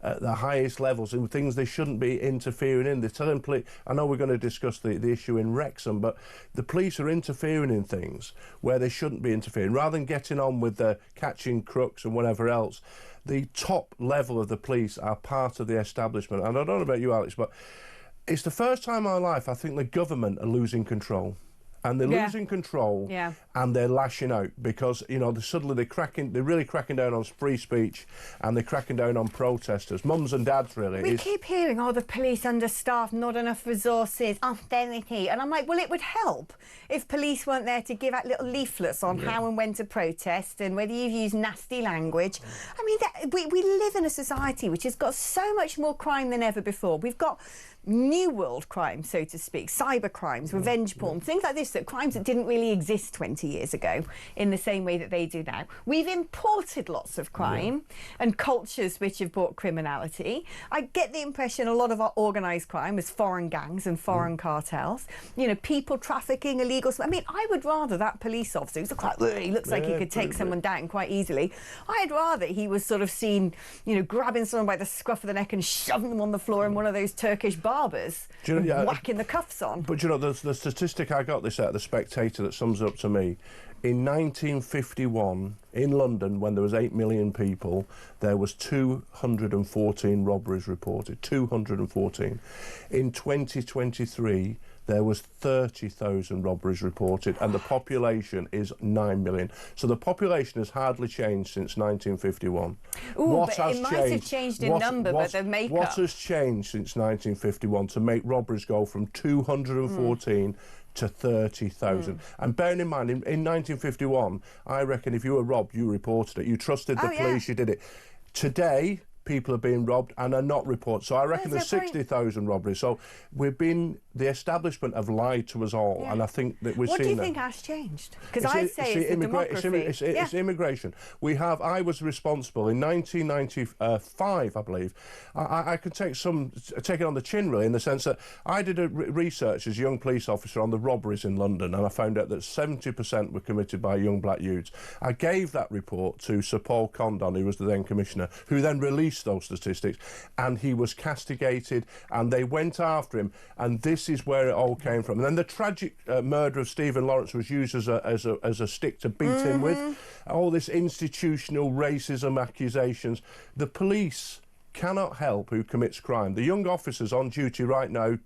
[SPEAKER 15] at the highest levels in things they shouldn't be interfering in. They're telling police, I know we're going to discuss the issue in Wrexham, but the police are interfering in things where they shouldn't be interfering. Rather than getting on with the catching crooks and whatever else, the top level of the police are part of the establishment. And I don't know about you, Alex, but it's the first time in my life I think the government are losing control. And they're losing control, and they're lashing out because, you know, they're really cracking down on free speech, and they're cracking down on protesters, mums and dads, really.
[SPEAKER 10] We keep hearing, oh, the police understaffed, not enough resources, austerity, and I'm like, well, it would help if police weren't there to give out little leaflets on how and when to protest and whether you've used nasty language. I mean, we live in a society which has got so much more crime than ever before. We've got new world crime, so to speak, cyber crimes, revenge porn, things like this, that crimes that didn't really exist 20 years ago in the same way that they do now. We've imported lots of crime and cultures which have brought criminality. I get the impression a lot of our organised crime is foreign gangs and foreign cartels, you know, people trafficking, illegal... I mean, I would rather that police officer, he looks like he could take someone down quite easily, I'd rather he was sort of seen, you know, grabbing someone by the scruff of the neck and shoving them on the floor in one of those Turkish barbers, whacking the cuffs on.
[SPEAKER 15] But you know, the statistic I got this out of the Spectator that sums it up to me. In 1951, in London, when there was 8 million people, there was 214 robberies reported. 214. In 2023, there was 30,000 robberies reported, and the population is 9 million. So the population has hardly changed since 1951.
[SPEAKER 10] It might have changed in number, but the makeup...
[SPEAKER 15] What has changed since 1951 to make robberies go from 214 to 30,000? And bearing in mind, in 1951, I reckon if you were robbed, you reported it. You trusted the police, you did it. Today, people are being robbed and are not reported. So I reckon there's 60,000 robberies. So we've been the establishment have lied to us all, and I think that we've seen that.
[SPEAKER 10] What do you think has changed? Because I'd say it's the demography.
[SPEAKER 15] It's immigration. I was responsible in 1995, I believe. I could take it on the chin, really, in the sense that I did research as a young police officer on the robberies in London, and I found out that 70% were committed by young black youths. I gave that report to Sir Paul Condon, who was the then commissioner, who then released those statistics, and he was castigated, and they went after him, and this is where it all came from. And then the tragic murder of Stephen Lawrence was used as a stick to beat him with. All this institutional racism accusations. The police cannot help who commits crime. The young officers on duty right now,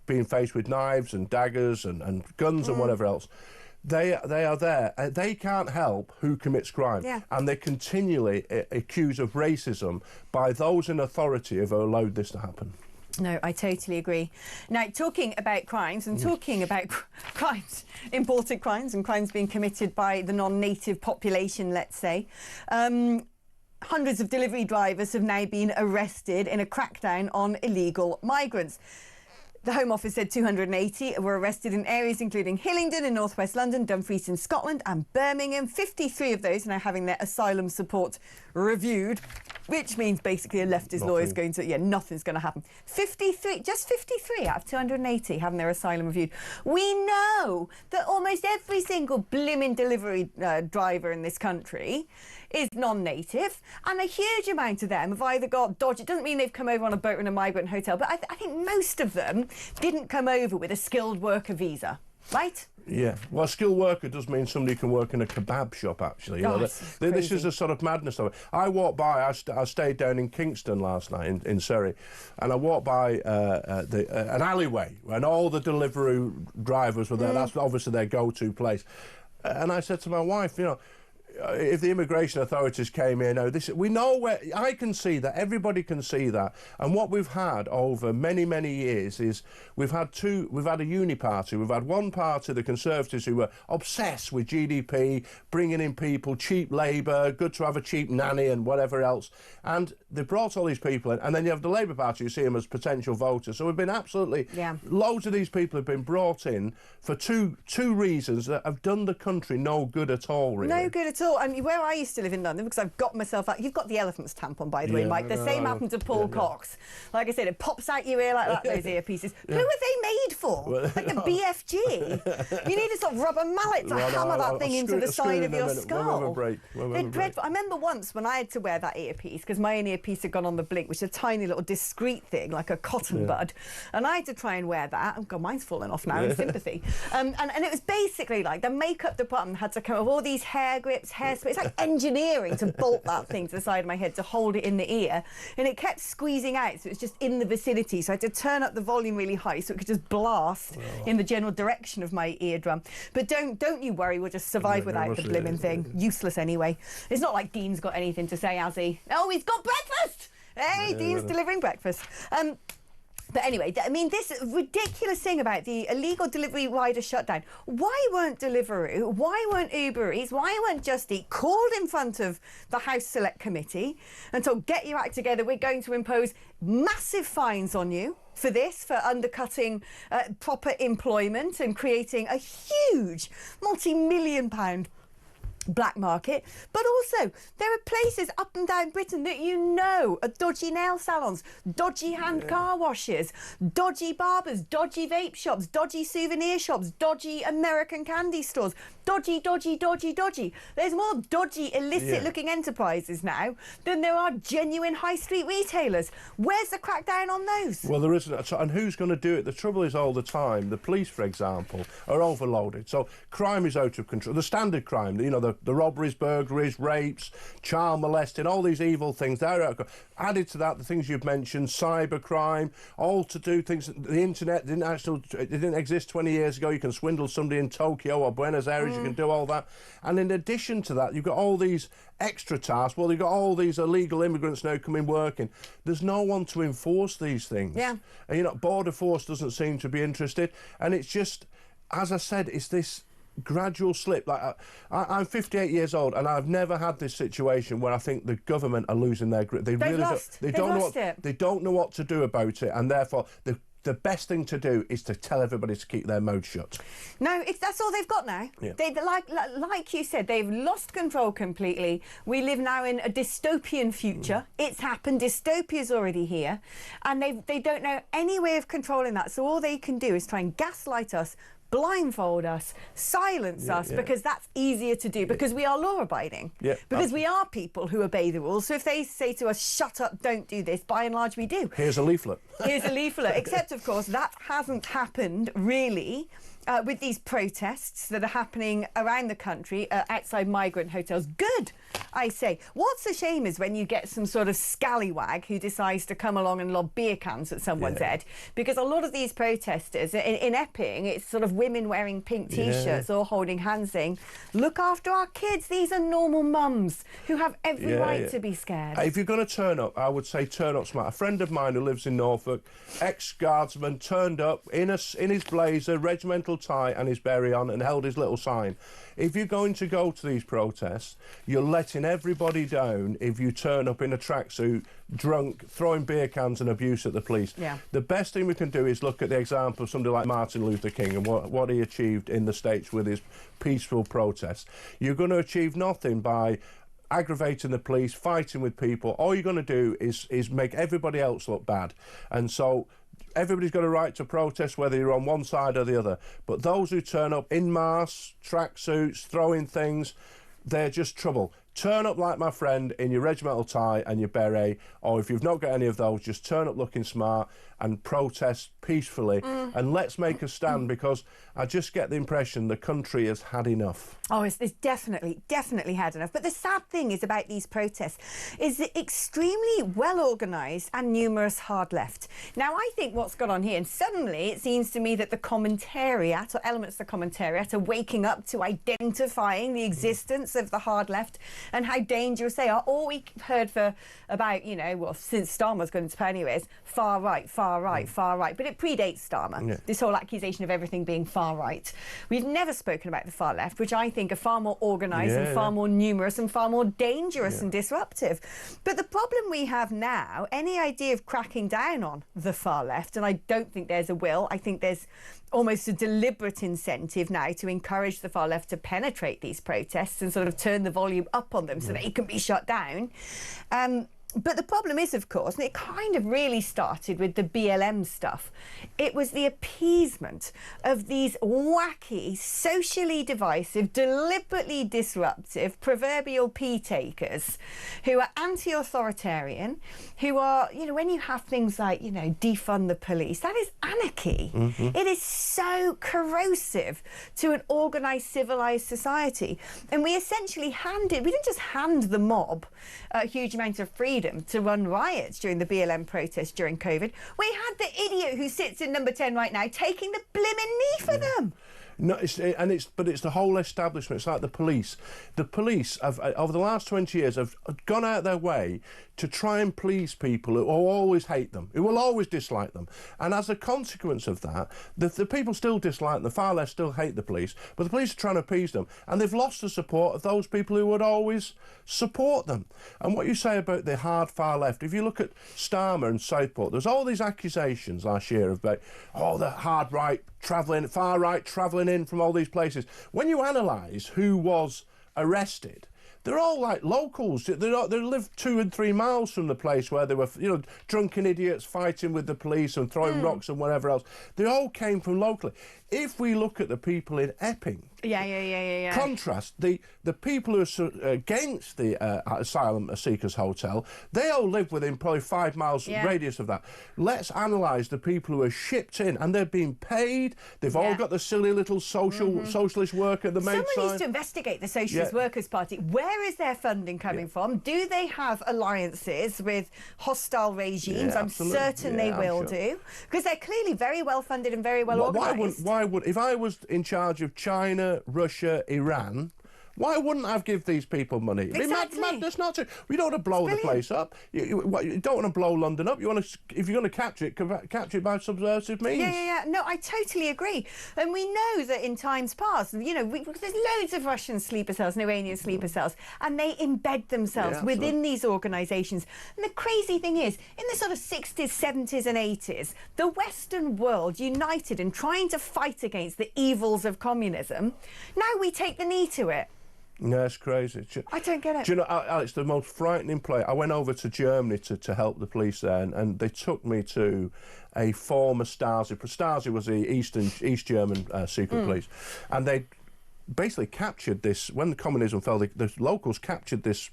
[SPEAKER 15] being faced with knives and daggers and guns and whatever else, they are there. They can't help who commits crime. And they're continually accused of racism by those in authority who have allowed this to happen.
[SPEAKER 10] No, I totally agree. Now, talking about crimes and talking about crimes, imported crimes and crimes being committed by the non-native population, let's say, hundreds of delivery drivers have now been arrested in a crackdown on illegal migrants. The Home Office said 280 were arrested in areas including Hillingdon in northwest London, Dumfries in Scotland and Birmingham. 53 of those are now having their asylum support reviewed, which means basically a leftist lawyer is going to, nothing's going to happen. 53, just 53 out of 280 having their asylum reviewed. We know that almost every single blimmin' delivery driver in this country is non-native, and a huge amount of them have either got dodgy. It doesn't mean they've come over on a boat in a migrant hotel, but I think most of them didn't come over with a skilled worker visa, right?
[SPEAKER 15] Yeah, well, a skilled worker does mean somebody can work in a kebab shop, actually. This is a sort of madness of it. I walked by, I stayed down in Kingston last night in Surrey, and I walked by an alleyway, and all the delivery drivers were there. That's obviously their go-to place. And I said to my wife, if the immigration authorities came in, we know where. I can see that. Everybody can see that. And what we've had over many, many years is we've had a uni party. We've had one party, the Conservatives, who were obsessed with GDP, bringing in people, cheap labour, good to have a cheap nanny and whatever else. And they brought all these people in. And then you have the Labour Party, you see them as potential voters. So we've been absolutely... Loads of these people have been brought in for two reasons that have done the country no good at all, really.
[SPEAKER 10] No good at all. I mean, where I used to live in London, because I've got myself out... You've got the elephant stamp on, by the way, Mike. The same happened to Paul Cox. Like I said, it pops out your ear like that, those earpieces. Who are they made for? Like the BFG? You need a sort of rubber mallet to hammer that thing into the side of your skull. They're dreadful. I remember once when I had to wear that earpiece, because my own earpiece had gone on the blink, which is a tiny little discreet thing, like a cotton bud, and I had to try and wear that. Oh, God, mine's falling off now in sympathy. And it was basically like the makeup department had to come up with all these hair grips, hairspray. It's like engineering to bolt that thing to the side of my head to hold it in the ear, and it kept squeezing out, so it was just in the vicinity. So I had to turn up the volume really high so it could just blast in the general direction of my eardrum. But don't you worry, we'll just survive without the blimmin' thing. Useless anyway. It's not like Dean's got anything to say, has he? Oh, he's got breakfast! Hey, Dean's delivering breakfast. But anyway, I mean, this ridiculous thing about the illegal delivery rider shutdown. Why weren't Deliveroo, why weren't Uber Eats, why weren't Just Eat called in front of the House Select Committee and told, get your act together, we're going to impose massive fines on you for this, for undercutting proper employment and creating a huge multi-million pound black market. But also there are places up and down Britain that are dodgy nail salons, dodgy hand car washes, dodgy barbers, dodgy vape shops, dodgy souvenir shops, dodgy American candy stores, dodgy. There's more dodgy illicit looking enterprises now than there are genuine high street retailers. Where's the crackdown on those?
[SPEAKER 15] Well, there isn't. And who's going to do it? The trouble is, all the time the police, for example, are overloaded, so crime is out of control. The standard crime, the robberies, burglaries, rapes, child molesting, all these evil things, they're out. Added to that, the things you've mentioned, cybercrime, all to do things. The internet didn't exist 20 years ago. You can swindle somebody in Tokyo or Buenos Aires, you can do all that. And in addition to that, you've got all these extra tasks. Well, you've got all these illegal immigrants now coming working. There's no one to enforce these things. And, Border Force doesn't seem to be interested. And it's just, as I said, it's this gradual slip. Like I'm 58 years old, and I've never had this situation where I think the government are losing their grip. They don't know what to do about it, and therefore the best thing to do is to tell everybody to keep their mouths shut.
[SPEAKER 10] No, that's all they've got now.
[SPEAKER 15] Yeah.
[SPEAKER 10] They, like you said, they've lost control completely. We live now in a dystopian future. It's happened. Dystopia's already here. And they don't know any way of controlling that. So all they can do is try and gaslight us, blindfold us, silence us, because that's easier to do, because we are law-abiding, because we are people who obey the rules. So if they say to us, shut up, don't do this, by and large we do.
[SPEAKER 15] Here's a leaflet.
[SPEAKER 10] Here's a leaflet. Except, of course, that hasn't happened, really, with these protests that are happening around the country outside migrant hotels. Good, I say. What's a shame is when you get some sort of scallywag who decides to come along and lob beer cans at someone's head, because a lot of these protesters, in Epping, it's sort of women wearing pink T-shirts or holding hands saying, look after our kids, these are normal mums who have every right to be scared.
[SPEAKER 15] If you're going to turn up, I would say turn up smart. A friend of mine who lives in Norfolk, ex-guardsman, turned up in his blazer, regimental tie and his beret on, and held his little sign. If you're going to go to these protests, you're letting everybody down if you turn up in a tracksuit, drunk, throwing beer cans and abuse at the police.
[SPEAKER 10] Yeah.
[SPEAKER 15] The best thing we can do is look at the example of somebody like Martin Luther King and what he achieved in the States with his peaceful protests. You're going to achieve nothing by aggravating the police, fighting with people. All you're going to do is make everybody else look bad. And so everybody's got a right to protest, whether you're on one side or the other. But those who turn up in mass, tracksuits, throwing things, they're just trouble. Turn up like my friend in your regimental tie and your beret, or if you've not got any of those, just turn up looking smart and protest peacefully. And let's make a stand, because I just get the impression the country has had enough.
[SPEAKER 10] Oh, it's definitely had enough. But the sad thing is about these protests is the extremely well organised and numerous hard left. Now, I think what's gone on here, and suddenly it seems to me that the commentariat, or elements of the commentariat, are waking up to identifying the existence of the hard left and how dangerous they are. All we've heard for about, since Starmer's gone into power anyways, far right, far right, far right. But it predates Starmer, this whole accusation of everything being far right. We've never spoken about the far left, which I think are far more organised and far more numerous and far more dangerous and disruptive. But the problem we have now, any idea of cracking down on the far left, and I don't think there's a will, I think there's almost a deliberate incentive now to encourage the far left to penetrate these protests and sort of turn the volume up on them so that it can be shut down. But the problem is, of course, and it kind of really started with the BLM stuff, it was the appeasement of these wacky, socially divisive, deliberately disruptive, proverbial pea-takers who are anti-authoritarian, who are, when you have things like, defund the police, that is anarchy. It is so corrosive to an organised, civilised society. And we essentially we didn't just hand the mob a huge amount of freedom to run riots during the BLM protests during COVID. We had the idiot who sits in number 10 right now taking the blimmin' knee for them.
[SPEAKER 15] No, it's the whole establishment. It's like the police. The police have, over the last 20 years, have gone out their way to try and please people who always hate them, who will always dislike them. And as a consequence of that, the people still dislike them, the far left still hate the police, but the police are trying to appease them. And they've lost the support of those people who would always support them. And what you say about the hard far left, if you look at Starmer and Southport, there's all these accusations last year about, the hard right travelling, far right travelling in from all these places. When you analyse who was arrested, they're all like locals. They live 2 and 3 miles from the place where they were, drunken idiots fighting with the police and throwing rocks and whatever else. They all came from locally. If we look at the people in Epping, contrast the people who are against the asylum seekers hotel, they all live within probably 5 miles radius of that. Let's analyse the people who are shipped in, and they're being paid. They've all got the silly little socialist worker, the maid sign.
[SPEAKER 10] Someone needs to investigate the Socialist Workers' Party. Where is their funding coming from? Do they have alliances with hostile regimes? I'm certain they will do, because they're clearly very well funded and very well organised.
[SPEAKER 15] Why would, if I was in charge of China, Russia, Iran, Why wouldn't I give these people money?
[SPEAKER 10] Exactly.
[SPEAKER 15] Madness not to. We don't want to blow the place up. You don't want to blow London up. You want to, if you're going to capture it by subversive means.
[SPEAKER 10] Yeah. No, I totally agree. And we know that in times past, you know, there's loads of Russian sleeper cells, Iranian sleeper cells, and they embed themselves within these organisations. And the crazy thing is, in the sort of 60s, 70s and 80s, the Western world united in trying to fight against the evils of communism. Now we take the knee to it.
[SPEAKER 15] No, it's crazy.
[SPEAKER 10] I don't get it.
[SPEAKER 15] Do you know, Alex, the most frightening place, I went over to Germany to help the police there, and they took me to a former Stasi. Stasi was the East German secret police, and they basically captured this, when the communism fell, the locals captured this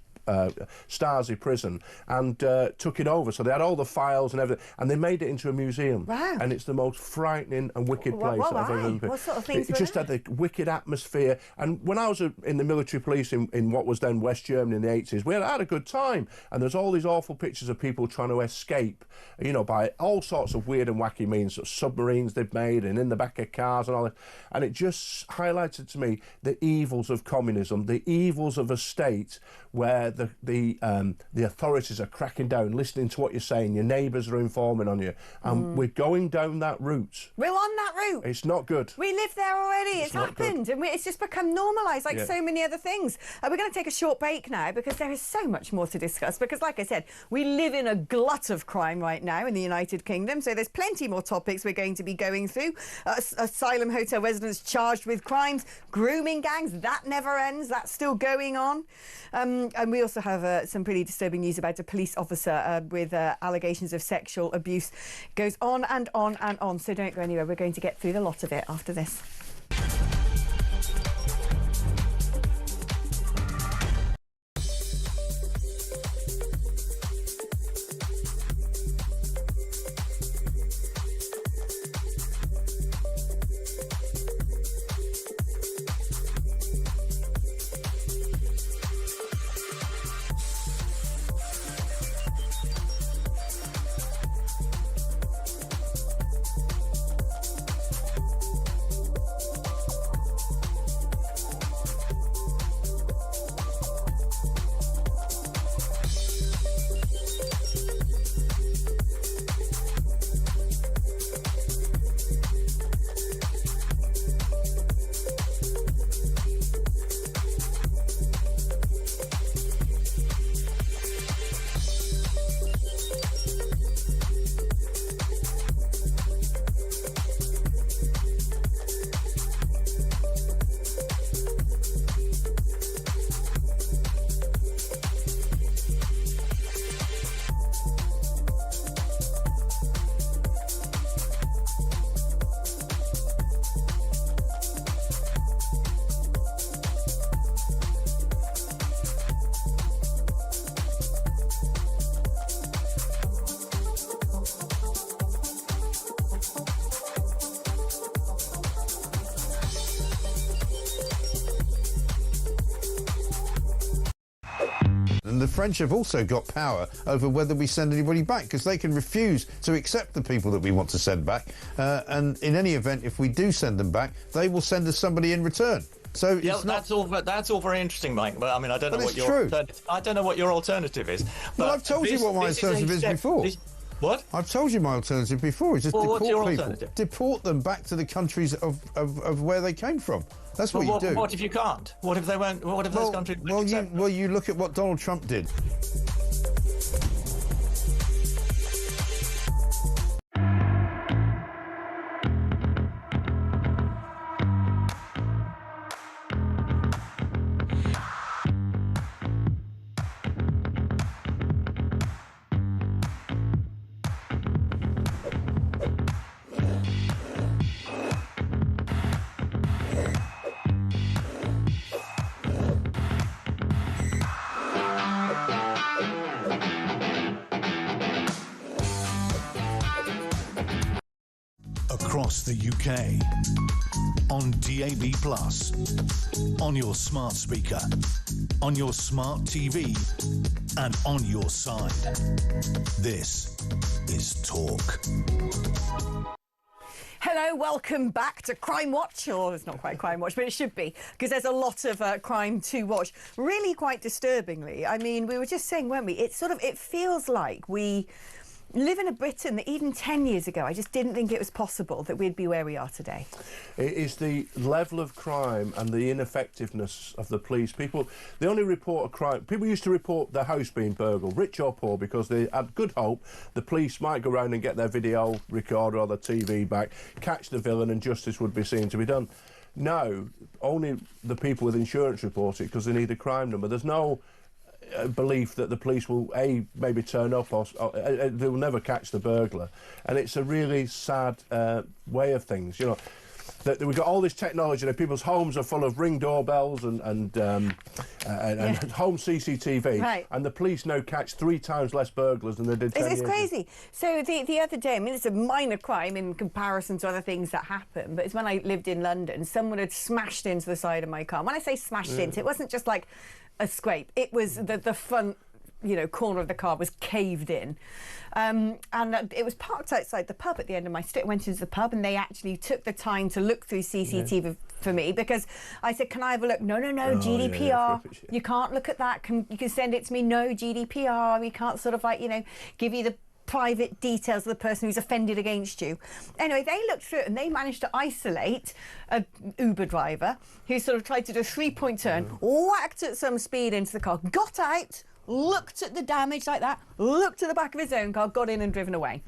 [SPEAKER 15] Stasi prison and took it over. So they had all the files and everything, and they made it into a museum.
[SPEAKER 10] Wow.
[SPEAKER 15] And it's the most frightening and wicked place that I've ever been.
[SPEAKER 10] What sort of things
[SPEAKER 15] It just had the wicked atmosphere. And when I was in the military police in what was then West Germany in the 80s, we had a good time. And there's all these awful pictures of people trying to escape, you know, by all sorts of weird and wacky means, sort of submarines they've made and in the back of cars and all that. And it just highlighted to me the evils of communism, the evils of a state where the authorities are cracking down, listening to what you're saying, your neighbours are informing on you, and we're going down that route.
[SPEAKER 10] We're on that route.
[SPEAKER 15] It's not good.
[SPEAKER 10] We live there already. It's happened, and it's just become normalised, like so many other things. We're going to take a short break now because there is so much more to discuss. Because, like I said, we live in a glut of crime right now in the United Kingdom, so there's plenty more topics we're going to be going through. Asylum hotel residents charged with crimes, grooming gangs, that never ends. That's still going on. And we also have some pretty disturbing news about a police officer with allegations of sexual abuse. Goes on and on and on, so don't go anywhere. We're going to get through the lot of it after this.
[SPEAKER 2] And the French have also got power over whether we send anybody back, because they can refuse to accept the people that we want to send back. And in any event, if we do send them back, they will send us somebody in return. So
[SPEAKER 13] yeah,
[SPEAKER 2] it's not...
[SPEAKER 13] that's all very interesting, Mike. But I mean, I don't know what your I don't know what your alternative is. But
[SPEAKER 2] well, I've told you what my alternative is before.
[SPEAKER 13] What?
[SPEAKER 2] I've told you my alternative before. It's just
[SPEAKER 13] what's your
[SPEAKER 2] deport people.
[SPEAKER 13] alternative?
[SPEAKER 2] Deport them back to the countries of where they came from. That's what you do.
[SPEAKER 13] What if you can't? What if they won't? What if those countries?
[SPEAKER 2] Well, you look at what Donald Trump did.
[SPEAKER 9] Across the UK, on DAB+, on your smart speaker, on your smart TV, and on your side. This is Talk.
[SPEAKER 10] Hello, welcome back to Crime Watch, or it's not quite Crime Watch, but it should be, because there's a lot of crime to watch. Really quite disturbingly. I mean, we were just saying, weren't we? It feels like we live in a Britain that even 10 years ago, I just didn't think it was possible that we'd be where we are today.
[SPEAKER 15] It is the level of crime and the ineffectiveness of the police. They only report a crime. People used to report their house being burgled, rich or poor, because they had good hope the police might go around and get their video recorder or their TV back, catch the villain, and justice would be seen to be done. Now, only the people with insurance report it because they need a crime number. There's no belief that the police will maybe turn up or they'll never catch the burglar, and it's a really sad way of things, you know, that we've got all this technology and people's homes are full of Ring doorbells and home CCTV,
[SPEAKER 10] right.
[SPEAKER 15] And the police now catch 3 times less burglars than they did 10 years
[SPEAKER 10] It's
[SPEAKER 15] ago.
[SPEAKER 10] crazy. So the other day, I mean, it's a minor crime in comparison to other things that happen, but it's when I lived in London, someone had smashed into the side of my car. When I say smashed into, it wasn't just like a scrape. It was the front, you know, corner of the car was caved in. And it was parked outside the pub at the end of my street. I went into the pub and they actually took the time to look through CCTV for me, because I said, can I have a look? No, GDPR. You can't look at that. You can send it to me. No, GDPR. We can't sort of like, you know, give you the private details of the person who's offended against you. Anyway, they looked through it and they managed to isolate an Uber driver who sort of tried to do a 3-point turn, whacked at some speed into the car, got out, looked at the damage like that, looked at the back of his own car, got in and driven away.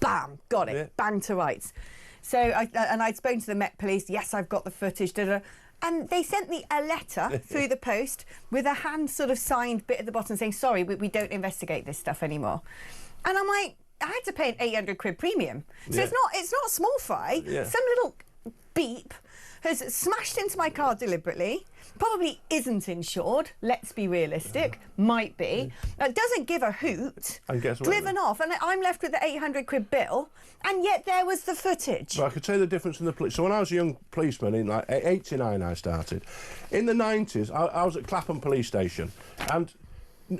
[SPEAKER 10] Bam, got it, bang to rights. So I'd spoken to the Met Police. Yes, I've got the footage. And they sent me a letter through the post with a hand sort of signed bit at the bottom saying, sorry, we don't investigate this stuff anymore. And I'm like, I had to pay an 800 quid premium. So it's not a small fry. Some little beep has smashed into my car deliberately, probably isn't insured, let's be realistic, might be, doesn't give a hoot, driven off, and I'm left with the 800 quid bill, and yet there was the footage.
[SPEAKER 15] Well, I could tell you the difference in the police. So when I was a young policeman, in like 89 I started. In the 90s, I was at Clapham Police Station, and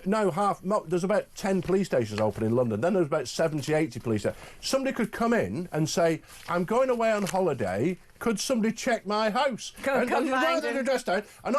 [SPEAKER 15] there's about 10 police stations open in London. Then there's about 70, 80 police stations. Somebody could come in and say, I'm going away on holiday, could somebody check my house? And on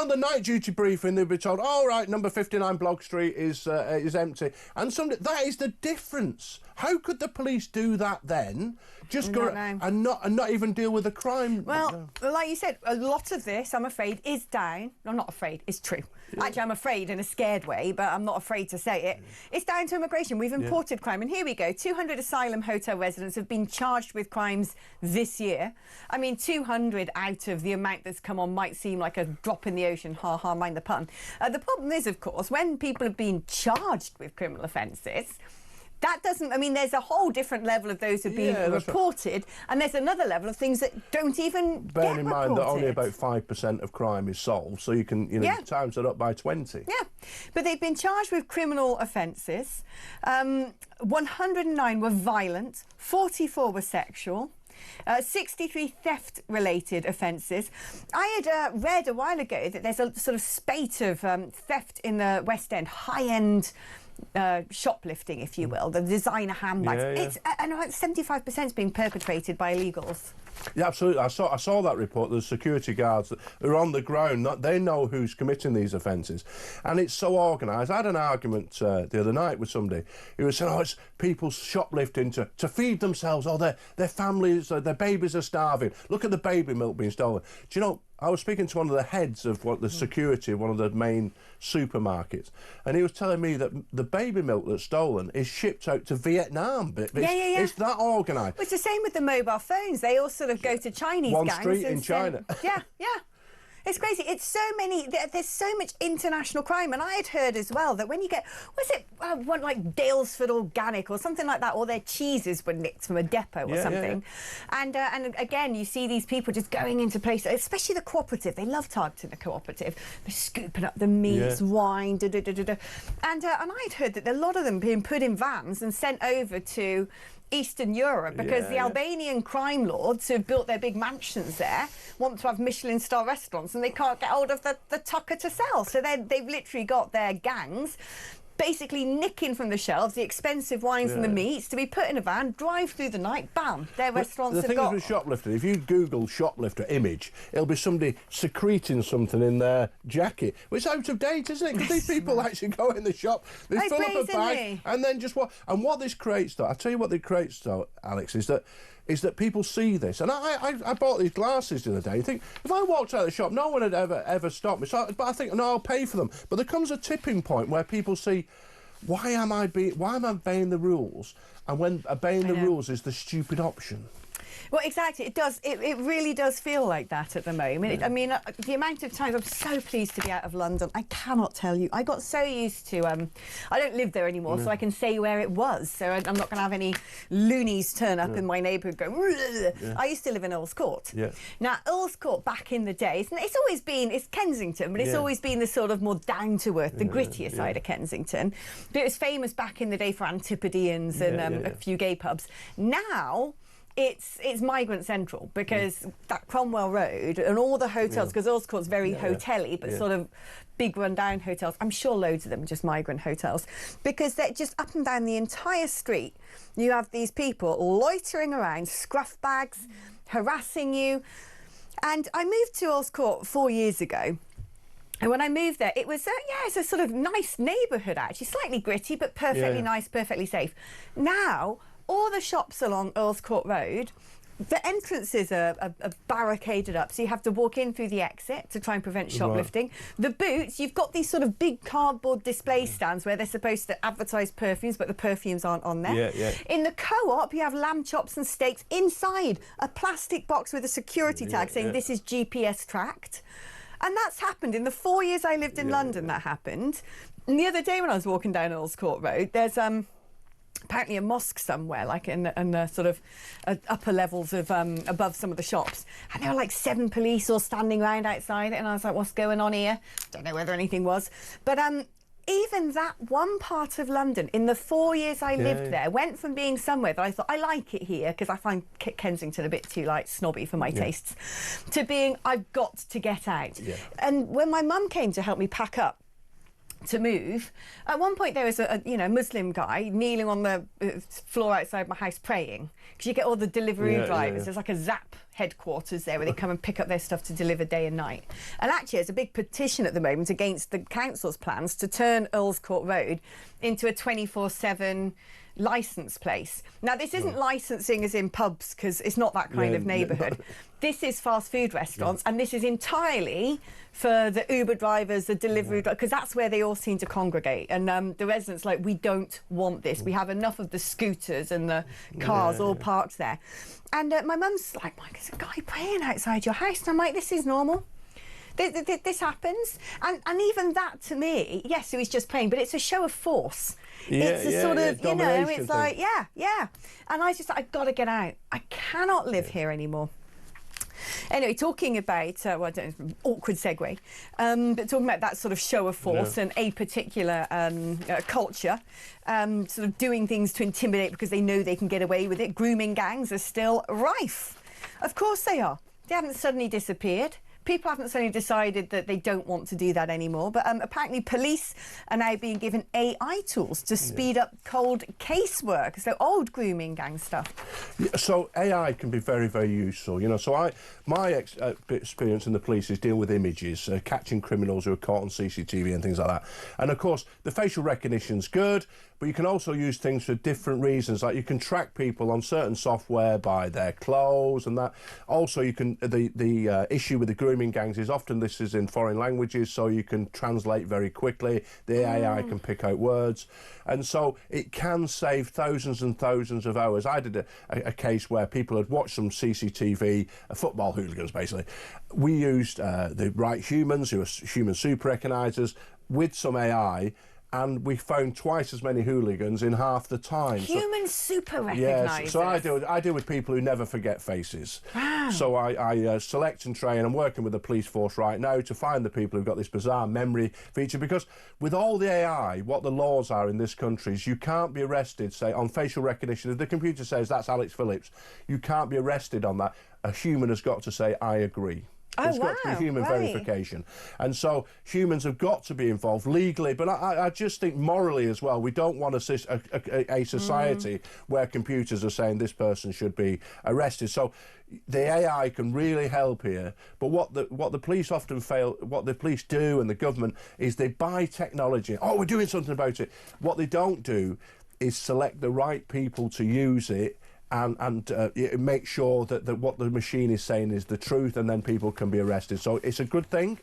[SPEAKER 15] the night duty briefing, they'd be told, all right, number 59 Blog Street is empty. And that is the difference. How could the police do that then? Just go and not even deal with the crime?
[SPEAKER 10] Well, like you said, a lot of this, I'm afraid, is down. I'm not afraid, it's true. Actually, I'm afraid in a scared way, but I'm not afraid to say it. It's down to immigration. We've imported crime. And here we go. 200 Asylum hotel residents have been charged with crimes this year. I mean, 200 out of the amount that's come on might seem like a drop in the ocean. Ha ha, mind the pun. The problem is, of course, when people have been charged with criminal offences, that doesn't, I mean, there's a whole different level of those who have been reported, and there's another level of things that don't even
[SPEAKER 15] Bear in mind that only about 5% of crime is solved, so you can, times it up by 20.
[SPEAKER 10] Yeah, but they've been charged with criminal offences. 109 were violent, 44 were sexual. 63 theft-related offences. I had read a while ago that there's a sort of spate of theft in the West End, high-end shoplifting, if you will, the designer handbags. I know 75% is being perpetrated by illegals.
[SPEAKER 15] Yeah, absolutely. I saw that report. There's security guards that are on the ground. They know who's committing these offences, and it's so organised. I had an argument the other night with somebody who was saying, "Oh, it's people shoplifting to feed themselves. Oh, their families, their babies are starving. Look at the baby milk being stolen." Do you know? I was speaking to one of the heads of the security of one of the main supermarkets, and he was telling me that the baby milk that's stolen is shipped out to Vietnam. It's that organised.
[SPEAKER 10] Well, it's the same with the mobile phones. They all sort of go to Chinese gangs.
[SPEAKER 15] One street in China.
[SPEAKER 10] Yeah. It's crazy. It's so many. There's so much international crime, and I had heard as well that when you get, one like Dalesford Organic or something like that, or their cheeses were nicked from a depot or something, and again you see these people just going into places, especially the cooperative. They love targeting the cooperative. They're scooping up the meats, wine, and I'd heard that a lot of them being put in vans and sent over to Eastern Europe because the Albanian crime lords who've built their big mansions there want to have Michelin star restaurants and they can't get hold of the tucker to sell. So they've literally got their gangs basically nicking from the shelves the expensive wines and the meats to be put in a van, drive through the night, bam, their restaurants
[SPEAKER 15] the
[SPEAKER 10] have
[SPEAKER 15] thing
[SPEAKER 10] got...
[SPEAKER 15] is with shoplifting, if you Google shoplifter image, it'll be somebody secreting something in their jacket. Well, it's out of date, isn't it? Because these people actually go in the shop, they fill up a bag, and then just what? And what this creates, though, I'll tell you what it creates, though, Alex, is that people see this. And I bought these glasses the other day. You think, if I walked out of the shop, no one would ever stop me. So, but I think, no, I'll pay for them. But there comes a tipping point where people see, why am I obeying the rules? And when obeying the rules is the stupid option.
[SPEAKER 10] Well, exactly. It does. It really does feel like that at the moment. I mean, the amount of times I'm so pleased to be out of London, I cannot tell you. I got so used to. I don't live there anymore, so I can say where it was. So I'm not going to have any loonies turn up in my neighbourhood going. I used to live in Earl's Court. Now, Earl's Court back in the day, it's always been. It's Kensington, but it's always been the sort of more down to earth, the grittier side of Kensington. But it was famous back in the day for Antipodeans and a few gay pubs. Now. It's Migrant Central, because that Cromwell Road and all the hotels, because Earl's Court's very hotel-y, but sort of big run-down hotels. I'm sure loads of them are just migrant hotels, because they're just up and down the entire street. You have these people loitering around, scruff bags, harassing you. And I moved to Earl's Court 4 years ago. And when I moved there, it was, it's a sort of nice neighbourhood, actually, slightly gritty, but perfectly nice, perfectly safe. Now, all the shops along Earl's Court Road, the entrances are barricaded up, so you have to walk in through the exit to try and prevent shoplifting. The boots, you've got these sort of big cardboard display stands where they're supposed to advertise perfumes, but the perfumes aren't on there. In the Co-op, you have lamb chops and steaks inside a plastic box with a security tag saying this is GPS tracked. And that's happened in the 4 years I lived in London. That happened. And the other day when I was walking down Earl's Court Road, there's apparently a mosque somewhere, like in the sort of upper levels of above some of the shops, and there were like 7 police all standing around outside it, and I was like, what's going on here? Don't know whether anything was, but even that one part of London, in the 4 years I lived there, went from being somewhere that I thought, I like it here, because I find Kensington a bit too, like, snobby for my tastes, to being, I've got to get out. And when my mum came to help me pack up to move, at one point there was a Muslim guy kneeling on the floor outside my house praying, because you get all the delivery drivers. There's like a Zap headquarters there where they come and pick up their stuff to deliver day and night. And actually there's a big petition at the moment against the council's plans to turn Earl's Court Road into a 24/7 licence place. Now, this isn't licensing as in pubs, because it's not that kind of neighbourhood. This is fast food restaurants, and this is entirely for the Uber drivers, the delivery drivers, because that's where they all seem to congregate. And the residents like, we don't want this. We have enough of the scooters and the cars all parked there. And my mum's like, Mike, there's a guy praying outside your house. And I'm like, this is normal. This happens. And even that, to me, yes, it was just praying, but it's a show of force. It's a sort of, you know, it's like, And I just, I've got to get out. I cannot live here anymore. Anyway, talking about, well, I don't know, awkward segue, but talking about that sort of show of force and a particular culture, sort of doing things to intimidate because they know they can get away with it. Grooming gangs are still rife. Of course they are. They haven't suddenly disappeared. People haven't suddenly decided that they don't want to do that anymore, but apparently police are now being given AI tools to speed up cold casework, so old grooming gang stuff.
[SPEAKER 15] So AI can be very, very useful, you know. So my experience in the police is deal with images, catching criminals who are caught on CCTV and things like that. And of course, the facial recognition's good, but you can also use things for different reasons. Like you can track people on certain software by their clothes and that. Also, you can the issue with the grooming gangs is often this is in foreign languages, so you can translate very quickly. The AI can pick out words, and so it can save thousands and thousands of hours. I did a case where people had watched some CCTV, football hooligans basically. We used the right humans, who are human super recognisers, with some AI. And we found twice as many hooligans in half the time.
[SPEAKER 10] Human super recognisers.
[SPEAKER 15] Yes, so I deal with people who never forget faces.
[SPEAKER 10] Wow.
[SPEAKER 15] So I select and train. I'm working with the police force right now to find the people who've got this bizarre memory feature, because with all the AI, what the laws are in this country is you can't be arrested, say, on facial recognition. If the computer says that's Alex Phillips, you can't be arrested on that. A human has got to say, I agree. It's got to be human verification. And so humans have got to be involved legally, but I just think morally as well, we don't want a society where computers are saying this person should be arrested. So the AI can really help here, but what the police often fail, what the police do and the government is they buy technology. Oh, we're doing something about it. What they don't do is select the right people to use it and make sure that what the machine is saying is the truth, and then people can be arrested. So it's a good thing,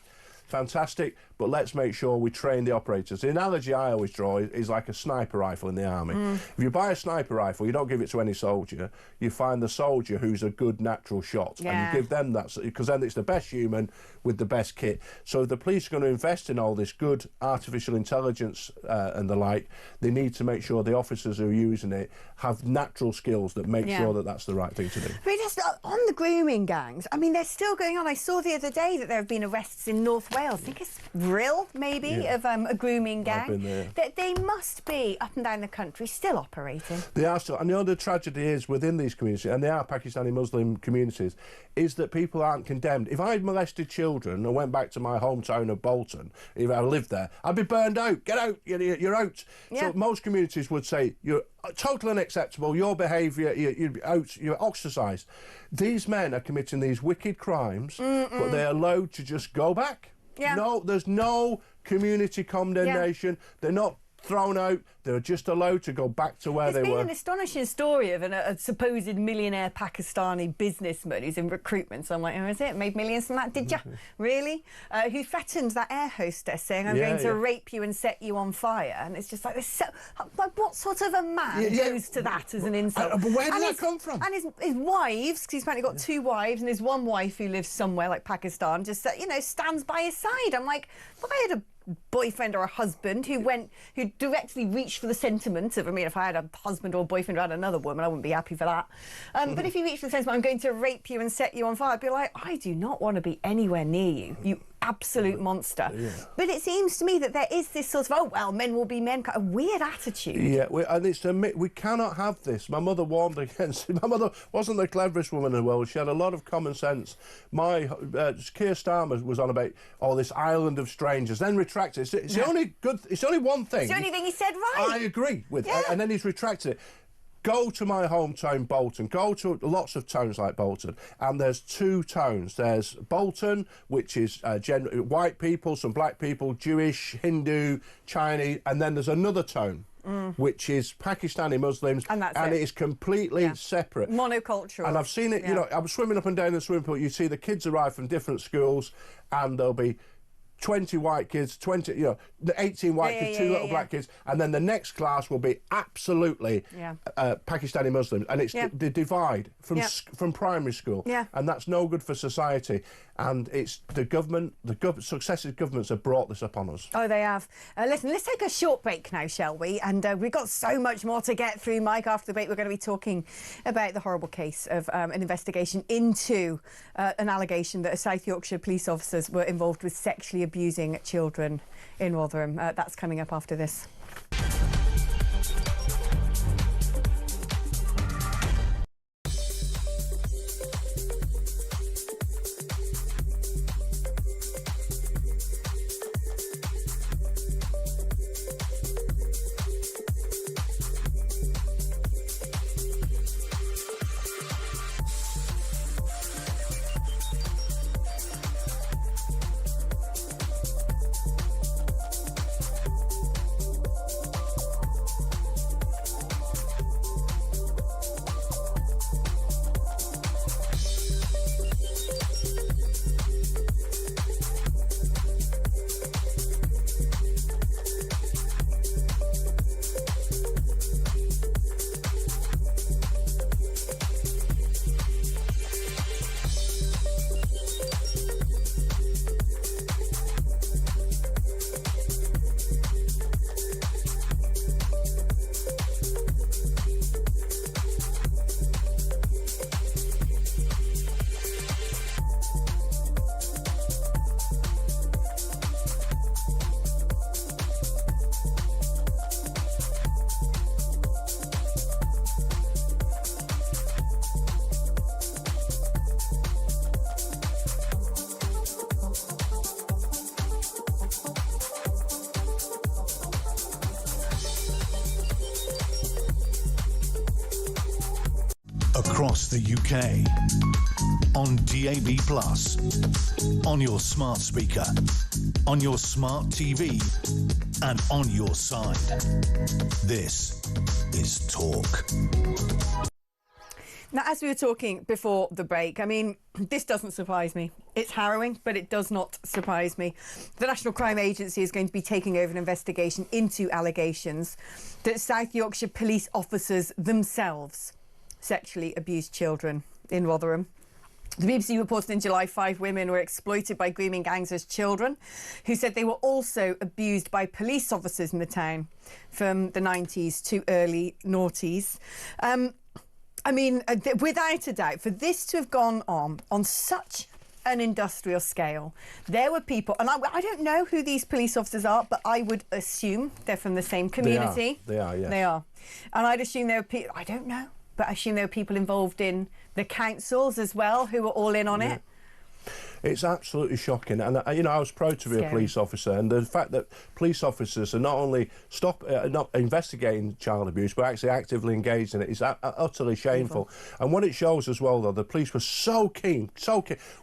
[SPEAKER 15] fantastic, but let's make sure we train the operators. The analogy I always draw is like a sniper rifle in the army. If you buy a sniper rifle, you don't give it to any soldier. You find the soldier who's a good natural shot, and you give them that, because then it's the best human with the best kit. So if the police are going to invest in all this good artificial intelligence and the like, they need to make sure the officers who are using it have natural skills that make sure that that's the right thing to do.
[SPEAKER 10] I mean, just on the grooming gangs, I mean, they're still going on. I saw the other day that there have been arrests in North Wales. I think it's Brill, maybe, of a grooming gang.
[SPEAKER 15] I've been there.
[SPEAKER 10] They must be up and down the country still operating.
[SPEAKER 15] They are still, and the other tragedy is within these communities, and they are Pakistani Muslim communities, is that people aren't condemned. If I molested children and went back to my hometown of Bolton, if I lived there, I'd be burned out. Get out, you're out. So most communities would say, you're totally unacceptable, your behaviour, you're out, you're ostracised. These men are committing these wicked crimes, but they're allowed to just go back. No, there's no community condemnation. They're not thrown out. They're just allowed to go back to where they were.
[SPEAKER 10] There's been an astonishing story of a supposed millionaire Pakistani businessman who's in recruitment. So I'm like, oh, is it? Made millions from that? Did ya? Really? Who threatened that air hostess, saying, I'm going to rape you and set you on fire. And it's just like, like what sort of a man goes to that as an insult?
[SPEAKER 15] But where did that come from?
[SPEAKER 10] And his wives, because he's apparently got 2 wives, and his one wife who lives somewhere like Pakistan, just, stands by his side. I'm like, if I had a boyfriend or a husband who directly reached for the sentiment of, I mean, if I had a husband or a boyfriend who had another woman, I wouldn't be happy for that. But if he reached for the sentiment, I'm going to rape you and set you on fire, I'd be like, I do not want to be anywhere near you, you absolute monster. But it seems to me that there is this sort of, oh, well, men will be men, kind of weird attitude.
[SPEAKER 15] And it's we cannot have this. My mother warned against it. My mother wasn't the cleverest woman in the world. She had a lot of common sense. Keir Starmer was on about, this island of strangers, then retracted. It's the only one thing.
[SPEAKER 10] It's the only thing he said right.
[SPEAKER 15] I agree with, and then he's retracted it. Go to my hometown, Bolton. Go to lots of towns like Bolton, and there's 2 towns. There's Bolton, which is white people, some black people, Jewish, Hindu, Chinese, and then there's another town, which is Pakistani Muslims, and it is completely separate.
[SPEAKER 10] Monocultural.
[SPEAKER 15] And I've seen it, I was swimming up and down the swimming pool, you see the kids arrive from different schools, and there'll be 20 white kids, 18 white kids, 2 little black kids, and then the next class will be absolutely Pakistani Muslims, and it's the divide from primary school, and that's no good for society. And it's the government, successive governments have brought this upon us.
[SPEAKER 10] Oh, they have. Listen, let's take a short break now, shall we? And we've got so much more to get through, Mike. After the break, we're going to be talking about the horrible case of an investigation into an allegation that South Yorkshire police officers were involved with sexually abusing children in Rotherham. That's coming up after this.
[SPEAKER 9] across the UK. On DAB+, on your smart speaker, on your smart TV, and on your side. This is Talk.
[SPEAKER 10] Now, as we were talking before the break, I mean, this doesn't surprise me. It's harrowing, but it does not surprise me. The National Crime Agency is going to be taking over an investigation into allegations that South Yorkshire police officers themselves sexually abused children in Rotherham. The BBC reported in July 5 women were exploited by grooming gangs as children, who said they were also abused by police officers in the town from the 90s to early noughties. I mean, without a doubt, for this to have gone on such an industrial scale, there were people, and I don't know who these police officers are, but I would assume they're from the same community.
[SPEAKER 15] They are, yes.
[SPEAKER 10] They are. And I'd assume there were people, I don't know, but I assume there were people involved in the councils as well who were all in on it.
[SPEAKER 15] It's absolutely shocking, and you know, I was proud to be a police officer, and the fact that police officers are not only not investigating child abuse, but actually actively engaged in it is utterly shameful. And what it shows as well, though, the police were so keen.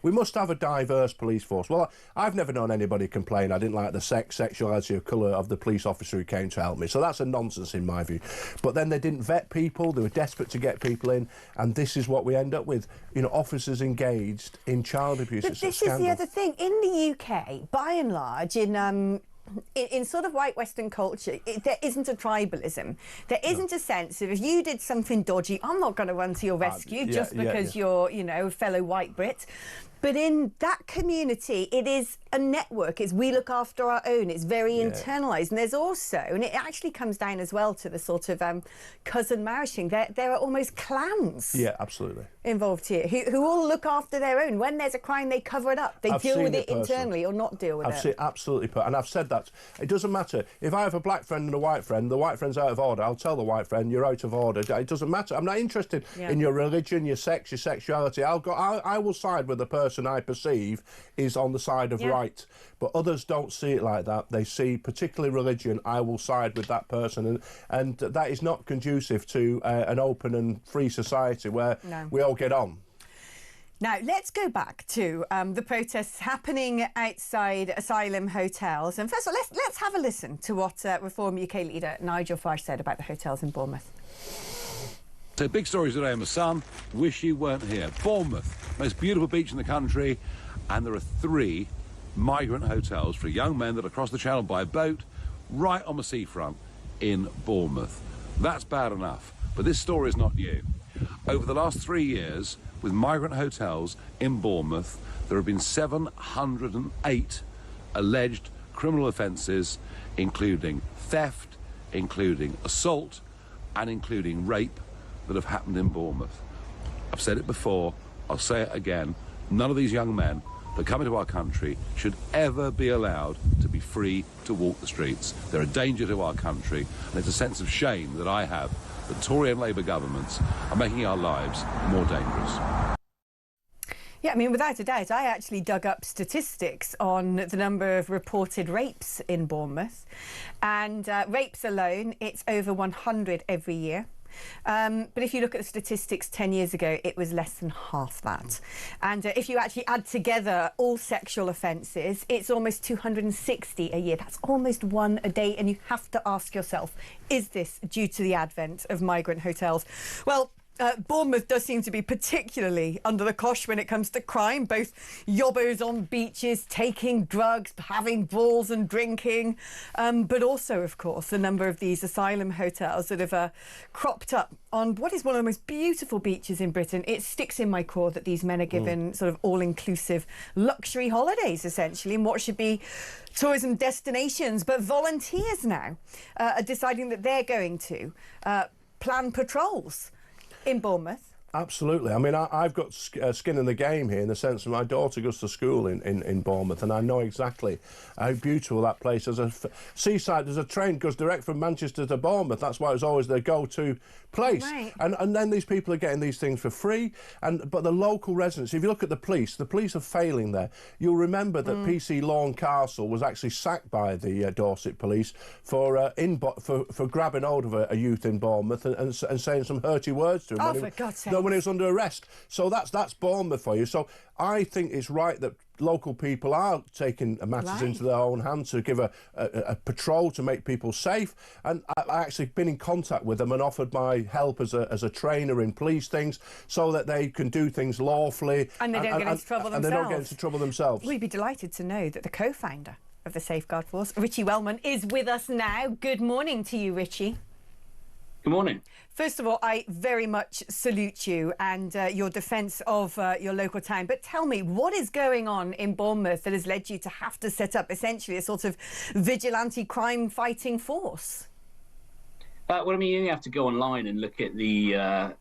[SPEAKER 15] We must have a diverse police force. Well, I've never known anybody complain I didn't like the sexuality or colour of the police officer who came to help me. So that's a nonsense in my view. But then they didn't vet people; they were desperate to get people in, and this is what we end up with. You know, officers engaged in child abuse.
[SPEAKER 10] But this is the other thing. In the UK, by and large, in sort of white Western culture, there isn't a tribalism. There isn't a sense of if you did something dodgy, I'm not going to run to your rescue just because you're, you know, a fellow white Brit. But in that community, it is a network. It's we look after our own. It's very internalised. And there's also, and it actually comes down as well to the sort of cousin marriage thing. There are almost clans.
[SPEAKER 15] Yeah, absolutely.
[SPEAKER 10] Involved here, who all look after their own. When there's a crime, they cover it up. They deal with it internally or not deal with it.
[SPEAKER 15] I've seen absolutely, and I've said that. It doesn't matter. If I have a black friend and a white friend, the white friend's out of order, I'll tell the white friend, you're out of order. It doesn't matter. I'm not interested in your religion, your sex, your sexuality. I will side with the person I perceive is on the side of right. But others don't see it like that. They see, particularly religion, I will side with that person. And that is not conducive to an open and free society where we all get on.
[SPEAKER 10] Now, let's go back to the protests happening outside Asylum hotels. And first of all, let's have a listen to what Reform UK leader Nigel Farage said about the hotels in Bournemouth.
[SPEAKER 16] So big stories today in the Sun. Wish you weren't here. Bournemouth, most beautiful beach in the country, and there are 3 migrant hotels for young men that are across the channel by boat, right on the seafront in Bournemouth. That's bad enough, but this story is not new. Over the last 3 years, with migrant hotels in Bournemouth, there have been 708 alleged criminal offences, including theft, including assault, and including rape, that have happened in Bournemouth. I've said it before, I'll say it again, none of these young men that come into our country should ever be allowed to be free to walk the streets. They're a danger to our country, and it's a sense of shame that I have that Tory and Labour governments are making our lives more dangerous.
[SPEAKER 10] Yeah, I mean, without a doubt, I actually dug up statistics on the number of reported rapes in Bournemouth. And rapes alone, it's over 100 every year. But if you look at the statistics 10 years ago, it was less than half that. And if you actually add together all sexual offences, it's almost 260 a year. That's almost 1 a day. And you have to ask yourself, is this due to the advent of migrant hotels? Well, Bournemouth does seem to be particularly under the cosh when it comes to crime, both yobbos on beaches, taking drugs, having brawls and drinking, but also, of course, a number of these asylum hotels that have cropped up on what is one of the most beautiful beaches in Britain. It sticks in my craw that these men are given sort of all-inclusive luxury holidays, essentially, in what should be tourism destinations. But volunteers now are deciding that they're going to plan patrols in Bournemouth.
[SPEAKER 15] Absolutely. I mean, I've got skin in the game here in the sense that my daughter goes to school in Bournemouth, and I know exactly how beautiful that place is. There's a seaside, there's a train goes direct from Manchester to Bournemouth. That's why it's always their go-to place. Right. And then these people are getting these things for free. But the local residents, if you look at the police are failing there. You'll remember that PC Lawn Castle was actually sacked by the Dorset police for grabbing hold of a youth in Bournemouth and saying some hurty words to him.
[SPEAKER 10] Oh, for God's sake.
[SPEAKER 15] when he was under arrest. So that's Bournemouth for you. So I think it's right that local people are taking matters into their own hands to give a patrol to make people safe. And I've actually been in contact with them and offered my help as a trainer in police things so that they can do things lawfully.
[SPEAKER 10] And they don't get into trouble themselves.
[SPEAKER 15] And they don't get into trouble themselves.
[SPEAKER 10] We'd be delighted to know that the co-founder of the Safeguard Force, Richie Wellman, is with us now. Good morning to you, Richie.
[SPEAKER 17] Good morning.
[SPEAKER 10] First of all, I very much salute you and your defence of your local town. But tell me, what is going on in Bournemouth that has led you to have to set up essentially a sort of vigilante crime-fighting force?
[SPEAKER 17] Well, I mean, you only have to go online and look at the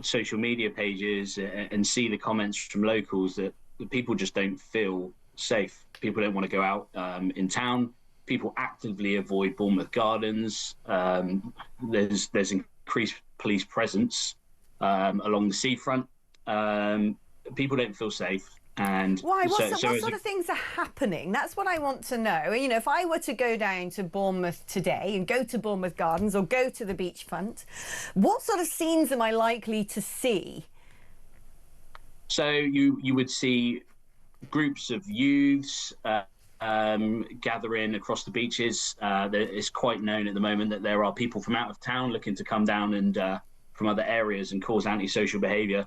[SPEAKER 17] social media pages and see the comments from locals that people just don't feel safe. People don't want to go out in town. People actively avoid Bournemouth Gardens. There's increased police presence along the seafront. People don't feel safe. And
[SPEAKER 10] why? What sort of things are happening? That's what I want to know. You know, if I were to go down to Bournemouth today and go to Bournemouth Gardens or go to the beachfront, what sort of scenes am I likely to see?
[SPEAKER 17] So you would see groups of youths gathering across the beaches. It's quite known at the moment that there are people from out of town looking to come down and from other areas and cause antisocial behaviour,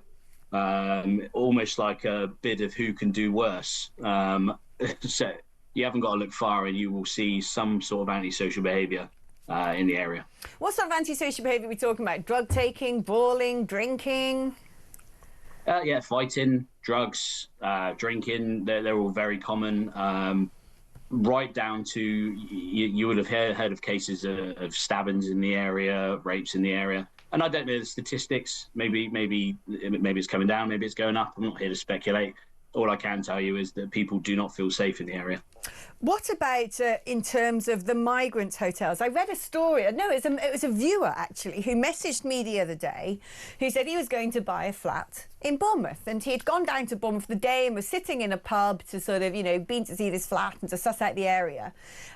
[SPEAKER 17] almost like a bit of who can do worse. So you haven't got to look far and you will see some sort of antisocial behaviour in the area.
[SPEAKER 10] What sort of antisocial behaviour are we talking about? Drug taking, brawling, drinking?
[SPEAKER 17] Yeah, fighting, drugs, drinking, they're all very common. Right down to, you would have heard of cases of stabbings in the area, rapes in the area. And I don't know the statistics. Maybe it's coming down, maybe it's going up. I'm not here to speculate. All I can tell you is that people do not feel safe in the area.
[SPEAKER 10] What about in terms of the migrant hotels? I read a story. No, it was a viewer, actually, who messaged me the other day who said he was going to buy a flat in Bournemouth. And he had gone down to Bournemouth for the day and was sitting in a pub to sort of, you know, been to see this flat and to suss out the area.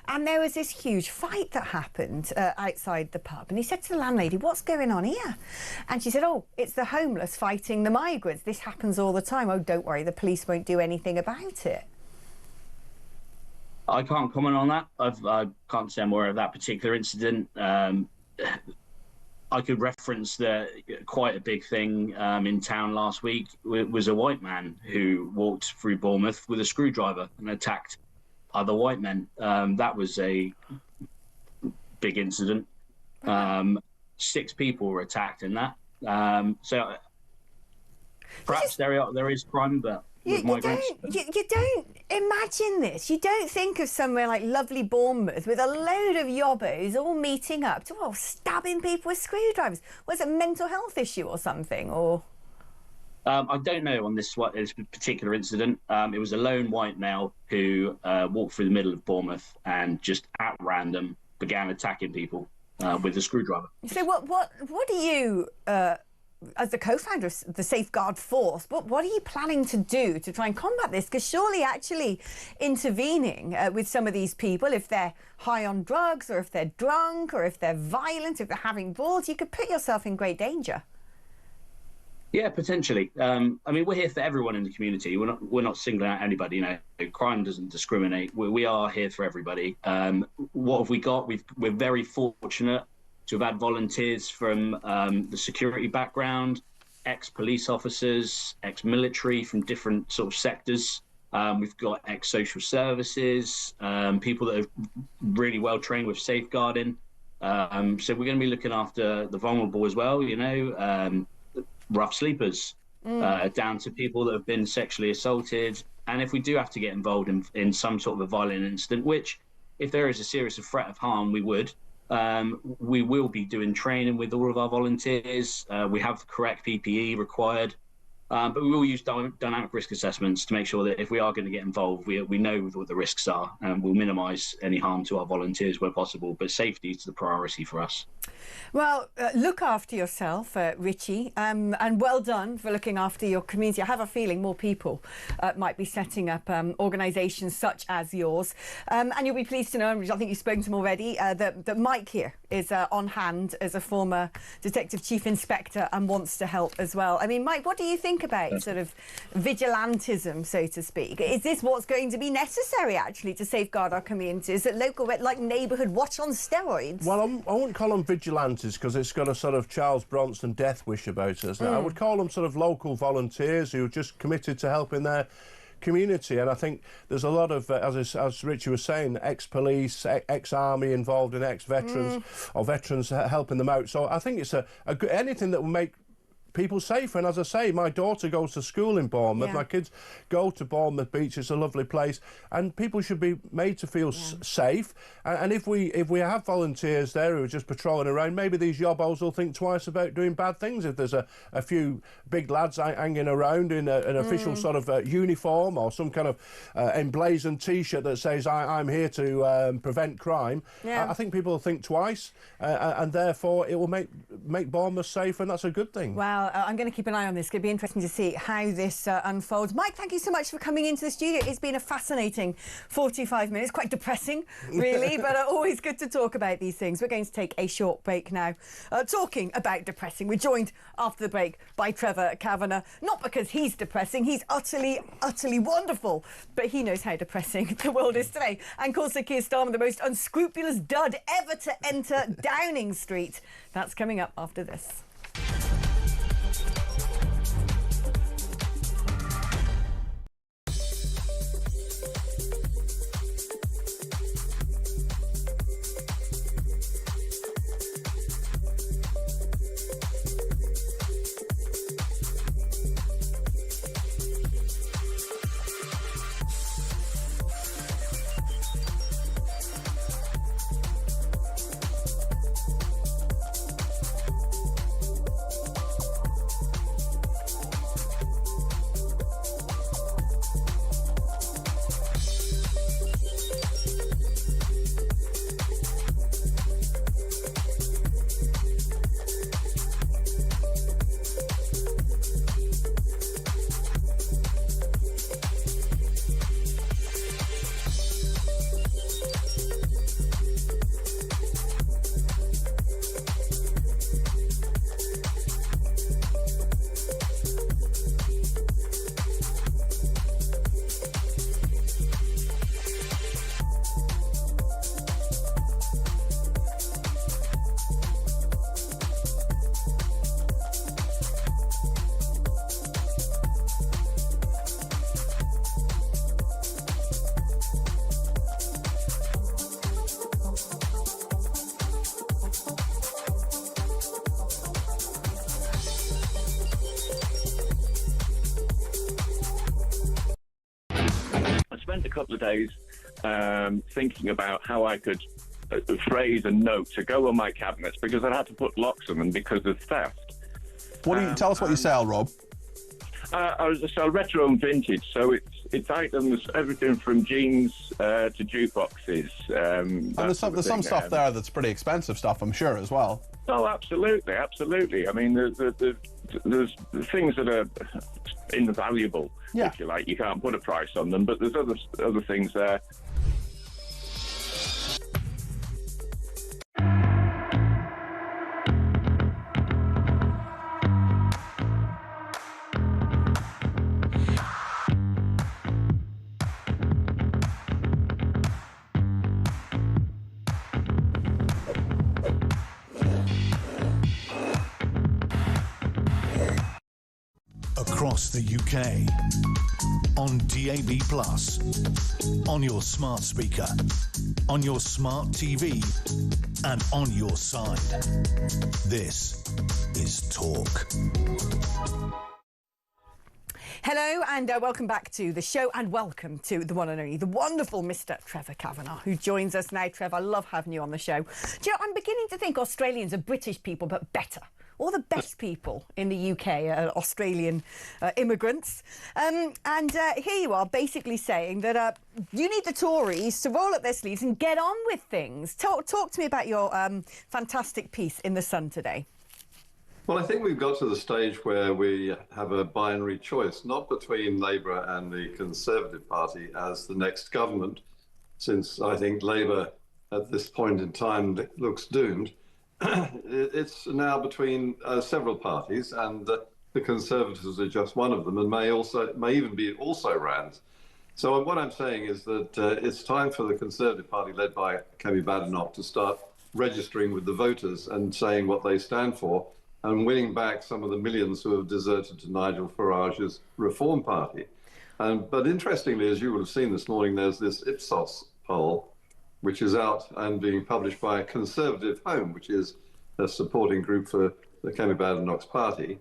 [SPEAKER 10] And there was this huge fight that happened outside the pub. And he said to the landlady, "What's going on here?" And she said, "Oh, it's the homeless fighting the migrants. This happens all the time." "Oh, don't worry, the police won't do anything about it."
[SPEAKER 17] I can't comment on that. I can't say I'm aware of that particular incident. I could reference that quite a big thing in town last week was a white man who walked through Bournemouth with a screwdriver and attacked other white men. That was a big incident. 6 people were attacked in that. So perhaps there is crime, but
[SPEAKER 10] you don't imagine this. You don't think of somewhere like lovely Bournemouth with a load of yobbos all meeting up to stabbing people with screwdrivers. Was it a mental health issue or something? Or
[SPEAKER 17] I don't know on this particular incident. It was a lone white male who walked through the middle of Bournemouth and just at random began attacking people with a screwdriver.
[SPEAKER 10] So what do you, as the co-founder of the Safeguard Force, what are you planning to do to try and combat this? Because surely actually intervening with some of these people, if they're high on drugs or if they're drunk or if they're violent, if they're having brawls, you could put yourself in great danger.
[SPEAKER 17] Yeah, potentially. I mean, we're here for everyone in the community. We're not singling out anybody. You know, crime doesn't discriminate. We are here for everybody. What have we got? We're very fortunate to have had volunteers from the security background, ex-police officers, ex-military from different sort of sectors. We've got ex-social services, people that are really well trained with safeguarding. So we're going to be looking after the vulnerable as well, you know, rough sleepers, down to people that have been sexually assaulted. And if we do have to get involved in some sort of a violent incident, which if there is a serious threat of harm, we will be doing training with all of our volunteers. We have the correct PPE required. But we will use dynamic risk assessments to make sure that if we are going to get involved, we know what the risks are, and we'll minimise any harm to our volunteers where possible. But safety is the priority for us.
[SPEAKER 10] Well, look after yourself, Richie, and well done for looking after your community. I have a feeling more people might be setting up organisations such as yours. And you'll be pleased to know, and I think you've spoken to him already, that Mike here is on hand as a former Detective Chief Inspector and wants to help as well. I mean, Mike, what do you think about sort of vigilantism, so to speak? Is this what's going to be necessary, actually, to safeguard our communities? That local, like neighbourhood watch on steroids?
[SPEAKER 15] Well, I wouldn't call them vigilantes because it's got a sort of Charles Bronson death wish about it. I would call them sort of local volunteers who are just committed to helping their community. And I think there's a lot of, as Richie was saying, ex-police, ex-army involved in ex-veterans or veterans helping them out. So I think it's a good, anything that will make people safer. And as I say, my daughter goes to school in Bournemouth. My kids go to Bournemouth Beach. It's a lovely place, and people should be made to feel safe. And if we have volunteers there who are just patrolling around, maybe these yobbos will think twice about doing bad things. If there's a few big lads hanging around in an official sort of uniform or some kind of emblazoned T-shirt that says I'm here to prevent crime, I think people will think twice, and therefore it will make Bournemouth safe, and that's a good thing.
[SPEAKER 10] Well, I'm going to keep an eye on this. It's going to be interesting to see how this unfolds. Mike, thank you so much for coming into the studio. It's been a fascinating 45 minutes, quite depressing, really, but always good to talk about these things. We're going to take a short break now. Talking about depressing, we're joined after the break by Trevor Kavanagh, not because he's depressing, he's utterly, utterly wonderful, but he knows how depressing the world is today. And of course, Keir Starmer, the most unscrupulous dud ever to enter Downing Street. That's coming up after this.
[SPEAKER 18] A couple of days thinking about how I could phrase a note to go on my cabinets because I had to put locks on them because of theft.
[SPEAKER 6] What do you tell us what you sell, Rob?
[SPEAKER 18] I sell retro and vintage, so it's items everything from jeans to jukeboxes.
[SPEAKER 6] And there's some stuff there that's pretty expensive stuff, I'm sure, as well.
[SPEAKER 18] Oh, absolutely, absolutely. I mean, there's things that are invaluable, if you like. You can't put a price on them, but there's other things there.
[SPEAKER 9] Across the UK, on DAB+, on your smart speaker, on your smart TV, and on your side. This is Talk.
[SPEAKER 10] Hello and welcome back to the show, and welcome to the one and only, the wonderful Mr. Trevor Kavanagh, who joins us now. Trevor, I love having you on the show. Do you know, I'm beginning to think Australians are British people, but better. all the best people in the UK are Australian immigrants. And here you are basically saying that you need the Tories to roll up their sleeves and get on with things. Talk to me about your fantastic piece in The Sun today.
[SPEAKER 19] Well, I think we've got to the stage where we have a binary choice, not between Labour and the Conservative Party as the next government, since I think Labour at this point in time looks doomed. It's now between several parties, and the Conservatives are just one of them, and may even be also Rands. So what I'm saying is that it's time for the Conservative Party, led by Kemi Badenoch, to start registering with the voters and saying what they stand for, and winning back some of the millions who have deserted to Nigel Farage's Reform Party. But interestingly, as you would have seen this morning, there's this Ipsos poll, which is out and being published by Conservative Home, which is a supporting group for the Kemi Badenoch's party,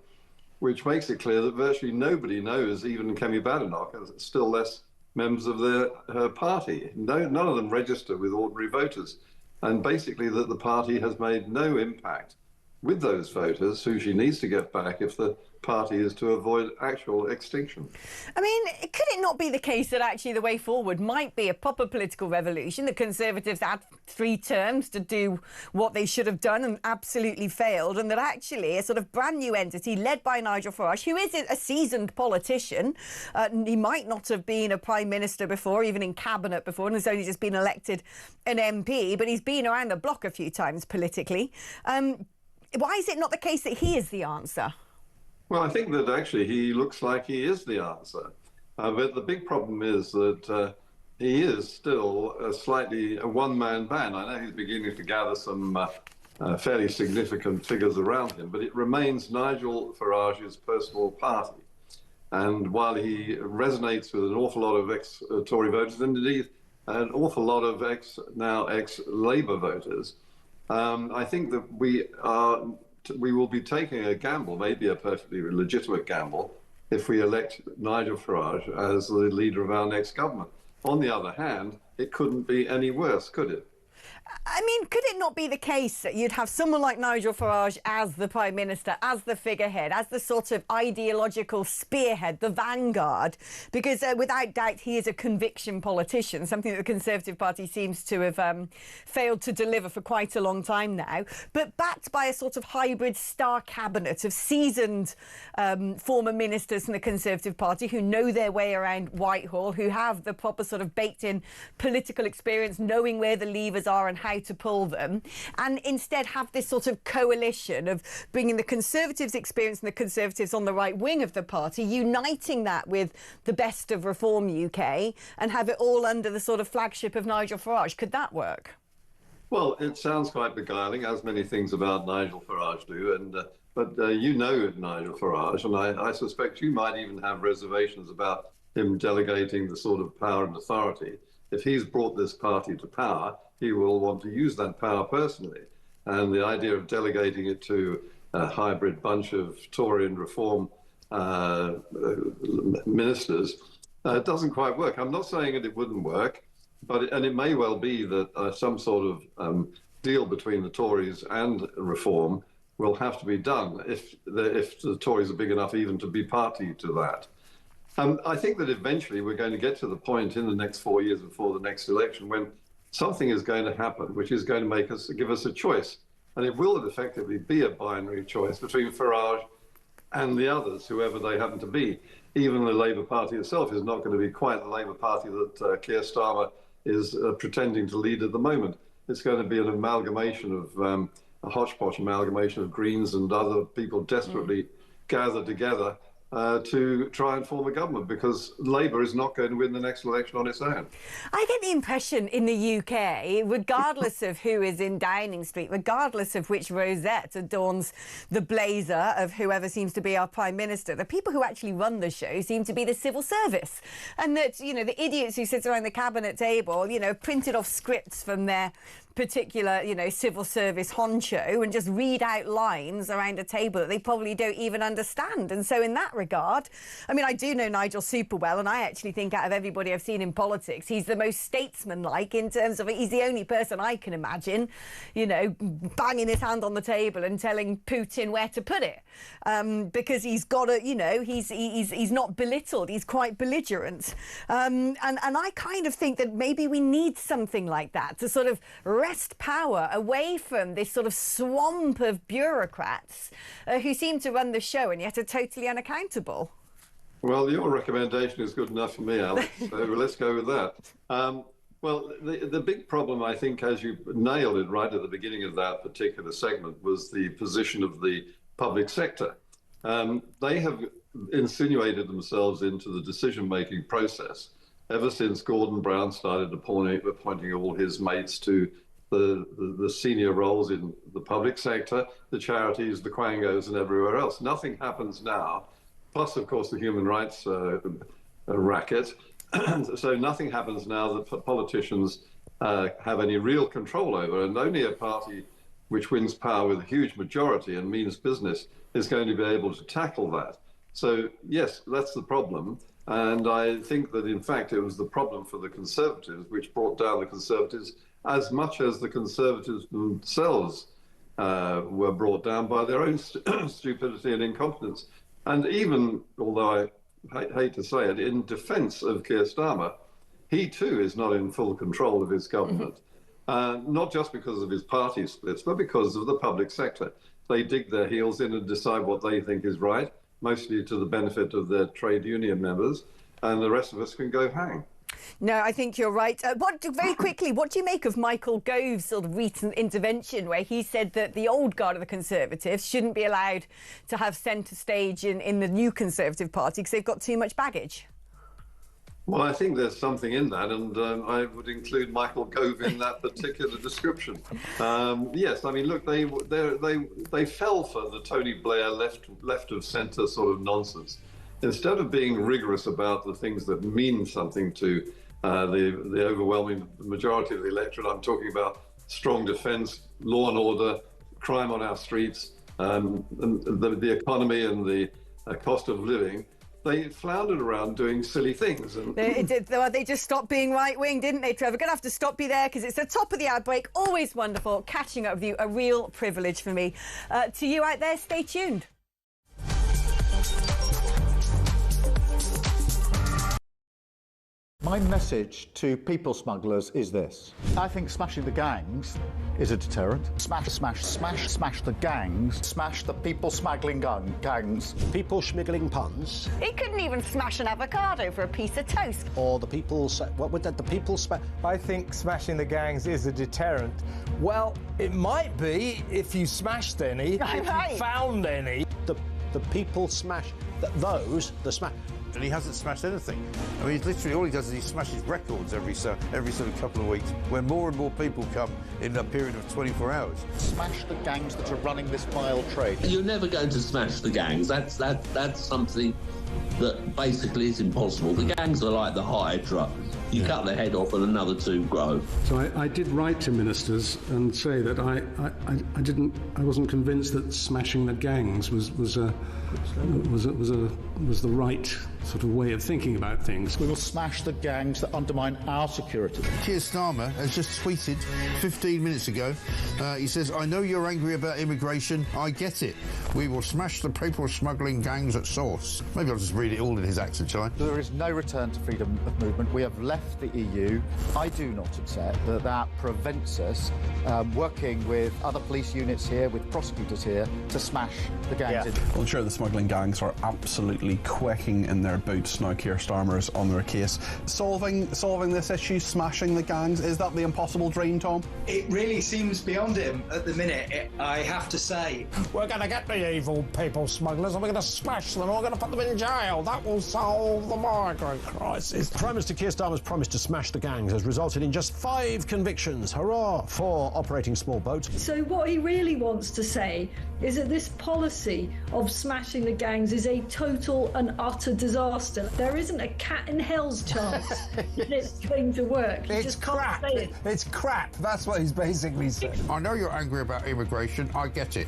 [SPEAKER 19] which makes it clear that virtually nobody knows, even Kemi Badenoch, and still less members of her party. None of them register with ordinary voters. And basically that the party has made no impact with those voters who she needs to get back if the party is to avoid actual extinction.
[SPEAKER 10] I mean, could it not be the case that actually the way forward might be a proper political revolution? The Conservatives had 3 terms to do what they should have done and absolutely failed, and that actually a sort of brand new entity led by Nigel Farage, who is a seasoned politician, he might not have been a Prime Minister before, even in Cabinet before, and has only just been elected an MP, but he's been around the block a few times politically. Why is it not the case that he is the answer?
[SPEAKER 19] Well, I think that actually he looks like he is the answer. But the big problem is that he is still a one-man band. I know he's beginning to gather some fairly significant figures around him, but it remains Nigel Farage's personal party. And while he resonates with an awful lot of ex-Tory voters, and indeed an awful lot of ex-Labour voters, I think that we will be taking a gamble, maybe a perfectly legitimate gamble, if we elect Nigel Farage as the leader of our next government. On the other hand, it couldn't be any worse, could it?
[SPEAKER 10] I mean, could it not be the case that you'd have someone like Nigel Farage as the Prime Minister, as the figurehead, as the sort of ideological spearhead, the vanguard? Because without doubt, he is a conviction politician, something that the Conservative Party seems to have failed to deliver for quite a long time now, but backed by a sort of hybrid star cabinet of seasoned former ministers from the Conservative Party who know their way around Whitehall, who have the proper sort of baked-in political experience, knowing where the levers are and how to pull them, and instead have this sort of coalition of bringing the Conservatives' experience and the Conservatives on the right wing of the party, uniting that with the best of Reform UK, and have it all under the sort of flagship of Nigel Farage. Could that work?
[SPEAKER 19] Well, it sounds quite beguiling, as many things about Nigel Farage do, but you know Nigel Farage, and I suspect you might even have reservations about him delegating the sort of power and authority. If he's brought this party to power, he will want to use that power personally. And the idea of delegating it to a hybrid bunch of Tory and Reform ministers doesn't quite work. I'm not saying that it wouldn't work, and it may well be that some sort of deal between the Tories and Reform will have to be done if the Tories are big enough even to be party to that. I think that eventually we're going to get to the point in the next 4 years before the next election when something is going to happen which is going to give us a choice. And it will effectively be a binary choice between Farage and the others, whoever they happen to be. Even the Labour Party itself is not going to be quite the Labour Party that Keir Starmer is pretending to lead at the moment. It's going to be an amalgamation of, a hodgepodge amalgamation of Greens and other people desperately gathered together to try and form a government, because Labour is not going to win the next election on its own.
[SPEAKER 10] I get the impression in the UK, regardless of who is in Downing Street, regardless of which rosette adorns the blazer of whoever seems to be our Prime Minister, the people who actually run the show seem to be the civil service. And that, you know, the idiots who sit around the cabinet table, you know, printed off scripts from their particular, you know, civil service honcho and just read out lines around a table that they probably don't even understand. And so in that regard, I mean, I do know Nigel super well, and I actually think out of everybody I've seen in politics, he's the most statesman-like in terms of he's the only person I can imagine, you know, banging his hand on the table and telling Putin where to put it, because he's got a, you know, he's not belittled, he's quite belligerent, and I kind of think that maybe we need something like that to sort of wrest power away from this sort of swamp of bureaucrats who seem to run the show and yet are totally unaccountable.
[SPEAKER 19] Well, your recommendation is good enough for me, Alex, so let's go with that. Well, the big problem, I think, as you nailed it right at the beginning of that particular segment, was the position of the public sector. They have insinuated themselves into the decision-making process ever since Gordon Brown started appointing all his mates to the senior roles in the public sector, the charities, the quangos, and everywhere else. Nothing happens now, plus, of course, the human rights racket. So nothing happens now that politicians have any real control over, and only a party which wins power with a huge majority and means business is going to be able to tackle that. So, yes, that's the problem. And I think that, in fact, it was the problem for the Conservatives, which brought down the Conservatives as much as the Conservatives themselves were brought down by their own stupidity and incompetence. And even, although I hate to say it, in defence of Keir Starmer, he too is not in full control of his government, not just because of his party splits, but because of the public sector. They dig their heels in and decide what they think is right, mostly to the benefit of their trade union members, and the rest of us can go hang.
[SPEAKER 10] No, I think you're right. Very quickly, what do you make of Michael Gove's sort of recent intervention where he said that the old guard of the Conservatives shouldn't be allowed to have centre stage in the new Conservative Party because they've got too much baggage?
[SPEAKER 19] Well, I think there's something in that, and I would include Michael Gove in that particular description. Yes, I mean, look, they fell for the Tony Blair left of centre sort of nonsense. Instead of being rigorous about the things that mean something to the overwhelming majority of the electorate, I'm talking about strong defence, law and order, crime on our streets, the economy and the cost of living. They floundered around doing silly things. And
[SPEAKER 10] they just stopped being right-wing, didn't they, Trevor? Going to have to stop you there because it's the top of the ad break. Always wonderful catching up with you. A real privilege for me. To you out there, stay tuned.
[SPEAKER 3] My message to people smugglers is this. I think smashing the gangs is a deterrent. Smash the gangs. Smash the people smuggling gangs.
[SPEAKER 1] People schmiggling puns.
[SPEAKER 10] He couldn't even smash an avocado for a piece of toast.
[SPEAKER 1] Or the people... What would that... The people...
[SPEAKER 14] I think smashing the gangs is a deterrent. Well, it might be if you smashed any, if you found any.
[SPEAKER 1] The people smash... The smash...
[SPEAKER 2] And he hasn't smashed anything. I mean, literally all he does is he smashes records every sort of couple of weeks, where more and more people come in a period of 24 hours.
[SPEAKER 3] Smash the gangs that are running this vile trade.
[SPEAKER 4] You're never going to smash the gangs. That's something that basically is impossible. The gangs are like the Hydra. You cut the head off and another two grow.
[SPEAKER 5] So I did write to ministers and say that I wasn't convinced that smashing the gangs was the right sort of way of thinking about things.
[SPEAKER 3] We will smash the gangs that undermine our security.
[SPEAKER 2] Keir Starmer has just tweeted 15 minutes ago. He says, I know you're angry about immigration. I get it. We will smash the people smuggling gangs at source. Maybe I'll just read it all in his accent, shall I?
[SPEAKER 3] There is no return to freedom of movement. We have left the EU. I do not accept that prevents us working with other police units here, with prosecutors here, to smash the gangs.
[SPEAKER 6] Yeah. Well, I'm sure the smuggling gangs are absolutely quaking in their boots now. Keir Starmer's on their case. Solving this issue, smashing the gangs, is that the impossible dream, Tom?
[SPEAKER 7] It really seems beyond him at the minute, I have to say.
[SPEAKER 1] We're going to get the evil people smugglers and we're going to smash them and we're going to put them in jail. That will solve the migrant crisis. Prime Minister Keir Starmer's promise to smash the gangs has resulted in just 5 convictions. Hurrah for operating small boats.
[SPEAKER 8] So what he really wants to say is that this policy of smashing the gangs is a total and utter disaster. disaster. There isn't a cat in hell's chance that it's going to work.
[SPEAKER 14] It's crap. It's crap. That's what he's basically saying.
[SPEAKER 2] I know you're angry about immigration. I get it.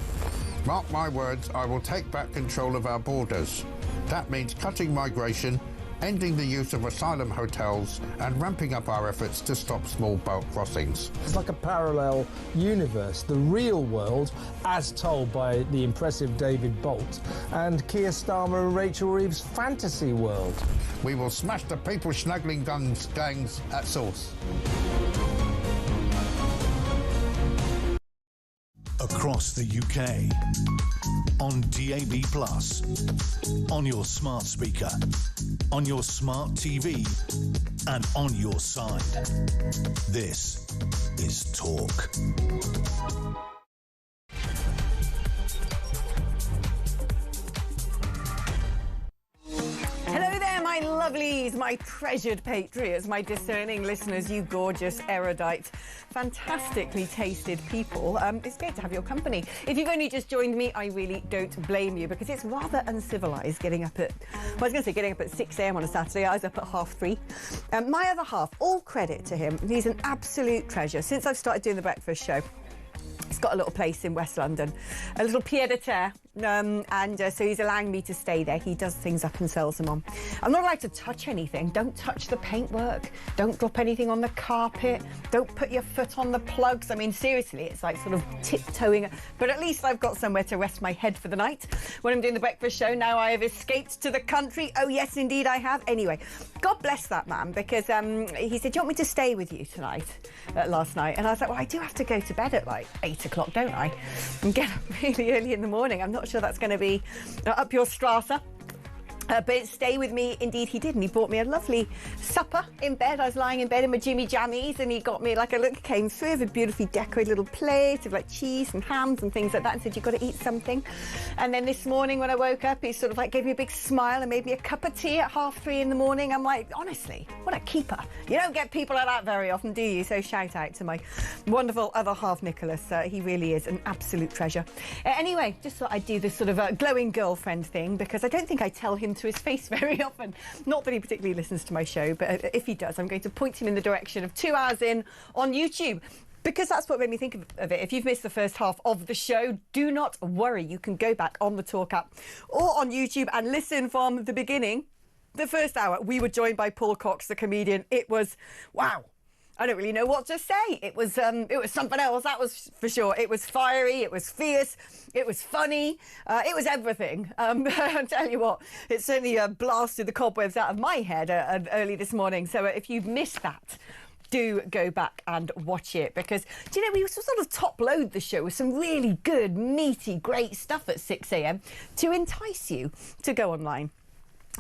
[SPEAKER 2] Mark my words, I will take back control of our borders. That means cutting migration, ending the use of asylum hotels, and ramping up our efforts to stop small boat crossings.
[SPEAKER 14] It's like a parallel universe, the real world, as told by the impressive David Bolt, and Keir Starmer and Rachel Reeves' fantasy world.
[SPEAKER 2] We will smash the people smuggling gangs at source.
[SPEAKER 9] Across the UK, on DAB+, on your smart speaker, on your smart TV, and on your side. This is Talk.
[SPEAKER 10] Hello there, my lovelies, my treasured patriots, my discerning listeners, you gorgeous, erudite, fantastically tasted people. It's great to have your company. If you've only just joined me, I really don't blame you, because it's rather uncivilised getting up at, well, I was going to say getting up at 6 a.m. on a Saturday. I was up at 3:30. My other half, all credit to him. He's an absolute treasure. Since I've started doing the breakfast show, he's got a little place in West London, a little pied-à-terre, so he's allowing me to stay there. He does things up and sells them on. I'm not allowed to touch anything. Don't touch the paintwork. Don't drop anything on the carpet. Don't put your foot on the plugs. I mean, seriously, it's like sort of tiptoeing. But at least I've got somewhere to rest my head for the night when I'm doing the breakfast show. Now I have escaped to the country. Oh, yes, indeed I have. Anyway, God bless that man, because he said, do you want me to stay with you tonight, last night? And I was like, well, I do have to go to bed at like 8 o'clock, don't I? And get up really early in the morning. I'm not sure that's going to be up your strata. But stay with me, indeed he did, and he bought me a lovely supper in bed. I was lying in bed in my Jimmy Jammies, and he got me like a look, came through with a beautifully decorated little plate of like cheese and hams and things like that, and said, you've got to eat something. And then this morning when I woke up, he sort of like gave me a big smile and made me a cup of tea at 3:30 in the morning. I'm like, honestly, what a keeper. You don't get people like that very often, do you? So shout out to my wonderful other half, Nicholas. He really is an absolute treasure. Anyway, just thought I'd do this sort of glowing girlfriend thing, because I don't think I tell him to his face very often. Not that he particularly listens to my show, but if he does, I'm going to point him in the direction of 2 hours in on YouTube, because that's what made me think of it. If you've missed the first half of the show, do not worry. You can go back on the Talk app or on YouTube and listen from the beginning. The first hour, we were joined by Paul Cox, the comedian. It was, wow. I don't really know what to say. It was something else, that was for sure. It was fiery, it was fierce, it was funny, it was everything. I'll tell you what, it certainly blasted the cobwebs out of my head early this morning. So if you've missed that, do go back and watch it, because, do you know, we sort of top load the show with some really good, meaty, great stuff at 6 a.m. to entice you to go online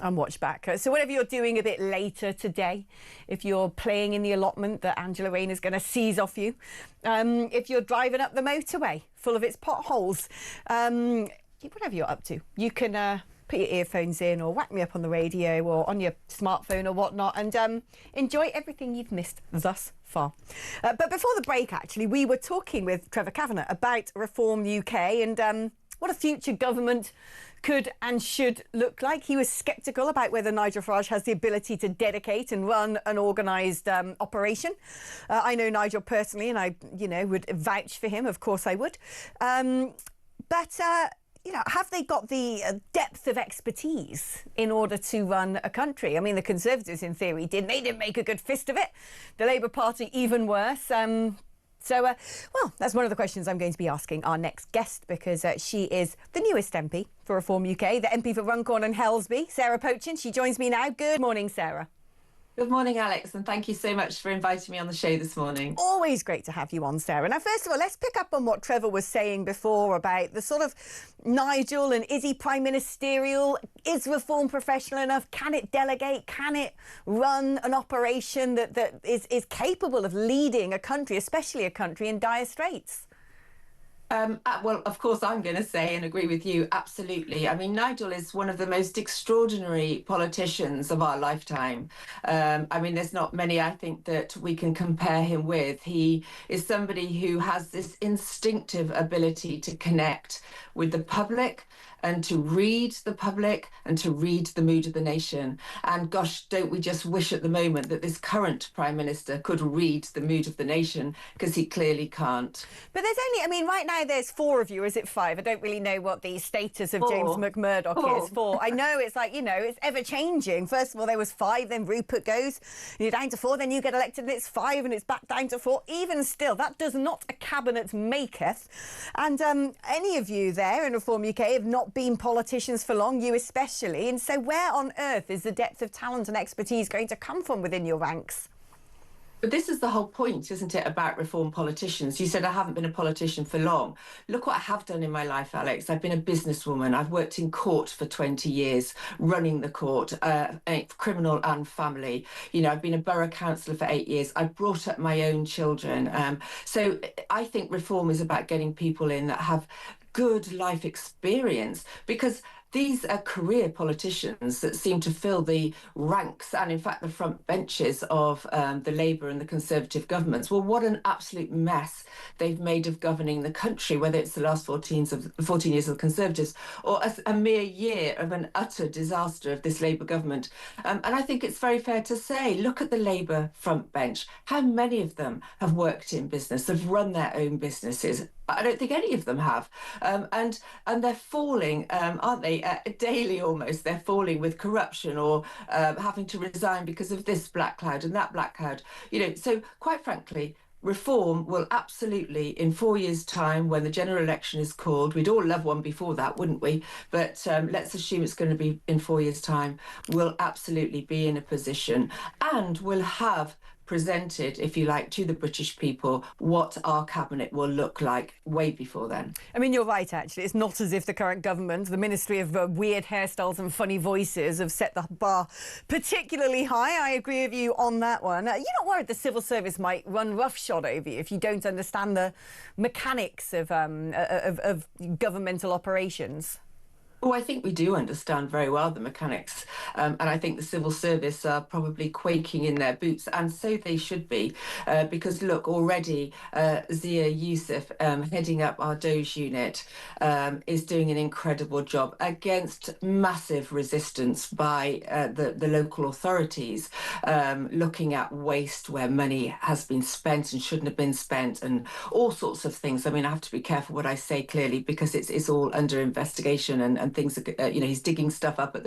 [SPEAKER 10] and watch back. So whatever you're doing a bit later today, if you're playing in the allotment that Angela Rayner is going to seize off you, if you're driving up the motorway full of its potholes, whatever you're up to, you can put your earphones in or whack me up on the radio or on your smartphone or whatnot, and enjoy everything you've missed thus far. But before the break, actually, we were talking with Trevor Kavanagh about Reform UK and what a future government could and should look like. He was sceptical about whether Nigel Farage has the ability to dedicate and run an organised operation. I know Nigel personally, and I, would vouch for him. Of course I would. But have they got the depth of expertise in order to run a country? I mean, the Conservatives, in theory, they didn't make a good fist of it. The Labour Party, even worse. Well, that's one of the questions I'm going to be asking our next guest, because she is the newest MP for Reform UK, the MP for Runcorn and Helsby, Sarah Pochin. She joins me now. Good morning, Sarah.
[SPEAKER 20] Good morning, Alex, and thank you so much for inviting me on the show this morning.
[SPEAKER 10] Always great to have you on, Sarah. Now, first of all, let's pick up on what Trevor was saying before about the sort of Nigel, and is he prime ministerial? Is Reform professional enough? Can it delegate? Can it run an operation that is capable of leading a country, especially a country in dire straits?
[SPEAKER 20] Well, of course, I'm going to say and agree with you, absolutely. I mean, Nigel is one of the most extraordinary politicians of our lifetime. I mean, there's not many, I think, that we can compare him with. He is somebody who has this instinctive ability to connect with the public, and to read the public and to read the mood of the nation. And gosh, don't we just wish at the moment that this current Prime Minister could read the mood of the nation, because he clearly can't.
[SPEAKER 10] But there's only, I mean, right now there's 4 of you, is it 5? I don't really know what the status of
[SPEAKER 20] 4.
[SPEAKER 10] James McMurdoch is. 4. I know it's like, you know, it's ever changing. First of all, there was 5, then Rupert goes, you're down to 4, then you get elected and it's 5 and it's back down to 4. Even still, that does not a cabinet maketh. And any of you there in Reform UK have not been politicians for long, you especially. And so where on earth is the depth of talent and expertise going to come from within your ranks?
[SPEAKER 20] But this is the whole point, isn't it, about reform politicians? You said I haven't been a politician for long. Look what I have done in my life, Alex. I've been a businesswoman. I've worked in court for 20 years, running the court, criminal and family. You know, I've been a borough councillor for 8 years. I've brought up my own children. So I think reform is about getting people in that have good life experience, because these are career politicians that seem to fill the ranks and, in fact, the front benches of the Labour and the Conservative governments. Well, what an absolute mess they've made of governing the country, whether it's the last 14 years of the Conservatives or a mere year of an utter disaster of this Labour government. And I think it's very fair to say, look at the Labour front bench. How many of them have worked in business, have run their own businesses? I don't think any of them have. And they're falling, aren't they? Daily almost. They're falling with corruption or having to resign because of this black cloud and that black cloud. You know, so quite frankly, reform will absolutely, in 4 years' time, when the general election is called, we'd all love one before that, wouldn't we? But let's assume it's going to be in 4 years' time, we'll absolutely be in a position and we'll have presented, if you like, to the British people what our cabinet will look like way before then.
[SPEAKER 10] I mean, you're right, actually. It's not as if the current government, the Ministry of Weird Hairstyles and Funny Voices, have set the bar particularly high. I agree with you on that one. You're not worried the civil service might run roughshod over you if you don't understand the mechanics of governmental operations?
[SPEAKER 20] Oh, I think we do understand very well the mechanics. And I think the civil service are probably quaking in their boots, and so they should be. Because, look, already Zia Youssef, heading up our Doge unit, is doing an incredible job against massive resistance by the local authorities, looking at waste where money has been spent and shouldn't have been spent, and all sorts of things. I mean, I have to be careful what I say clearly, because it's all under investigation and things are, you know, he's digging stuff up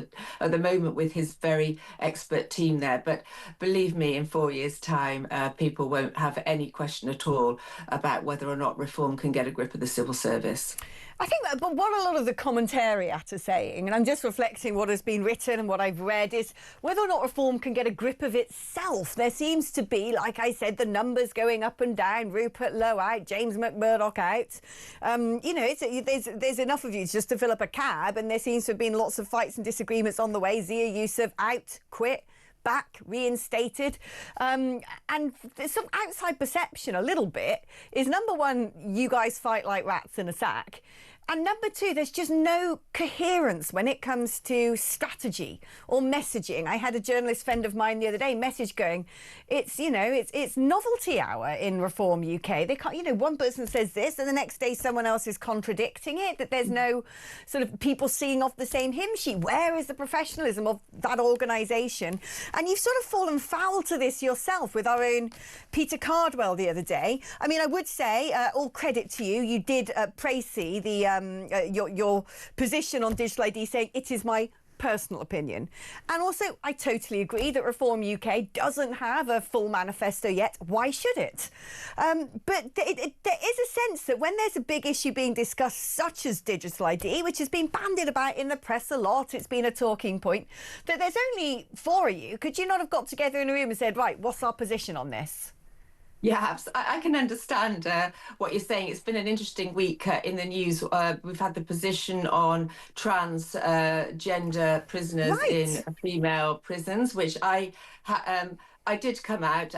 [SPEAKER 20] at the moment with his very expert team there. But believe me, in 4 years' time, people won't have any question at all about whether or not reform can get a grip of the civil service.
[SPEAKER 10] I think that, but what a lot of the commentariat are saying, and I'm just reflecting what has been written and what I've read, is whether or not reform can get a grip of itself. There seems to be, like I said, the numbers going up and down, Rupert Lowe out, James McMurdoch out. You know, there's enough of you just to fill up a cab, and there seems to have been lots of fights and disagreements on the way. Zia Youssef out, quit, back, reinstated. And some outside perception, a little bit, is number one, you guys fight like rats in a sack. And number two, there's just no coherence when it comes to strategy or messaging. I had a journalist friend of mine the other day message going, it's, you know, it's novelty hour in Reform UK. They can't, you know, one person says this and the next day someone else is contradicting it, that there's no sort of people singing off the same hymn sheet. Where is the professionalism of that organisation? And you've sort of fallen foul to this yourself with our own Peter Cardwell the other day. I mean, I would say, all credit to you, you did praise the your position on digital ID, saying it is my personal opinion. And also, I totally agree that Reform UK doesn't have a full manifesto yet. Why should it? But there is a sense that when there's a big issue being discussed, such as digital ID, which has been bandied about in the press a lot, it's been a talking point, that there's only 4 of you. Could you not have got together in a room and said, right, what's our position on this?
[SPEAKER 20] Yeah, I can understand what you're saying. It's been an interesting week in the news. We've had the position on transgender prisoners in female prisons, which I did come out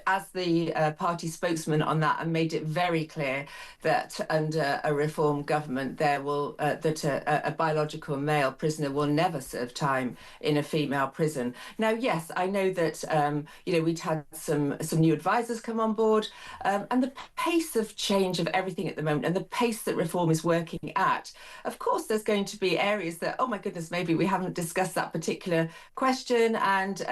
[SPEAKER 20] as the party spokesman on that, and made it very clear that under a reform government, there will that a biological male prisoner will never serve time in a female prison. Now, yes, I know that we'd had some new advisors come on board, and the pace of change of everything at the moment, and the pace that reform is working at. Of course, there's going to be areas that, oh my goodness, maybe we haven't discussed that particular question, and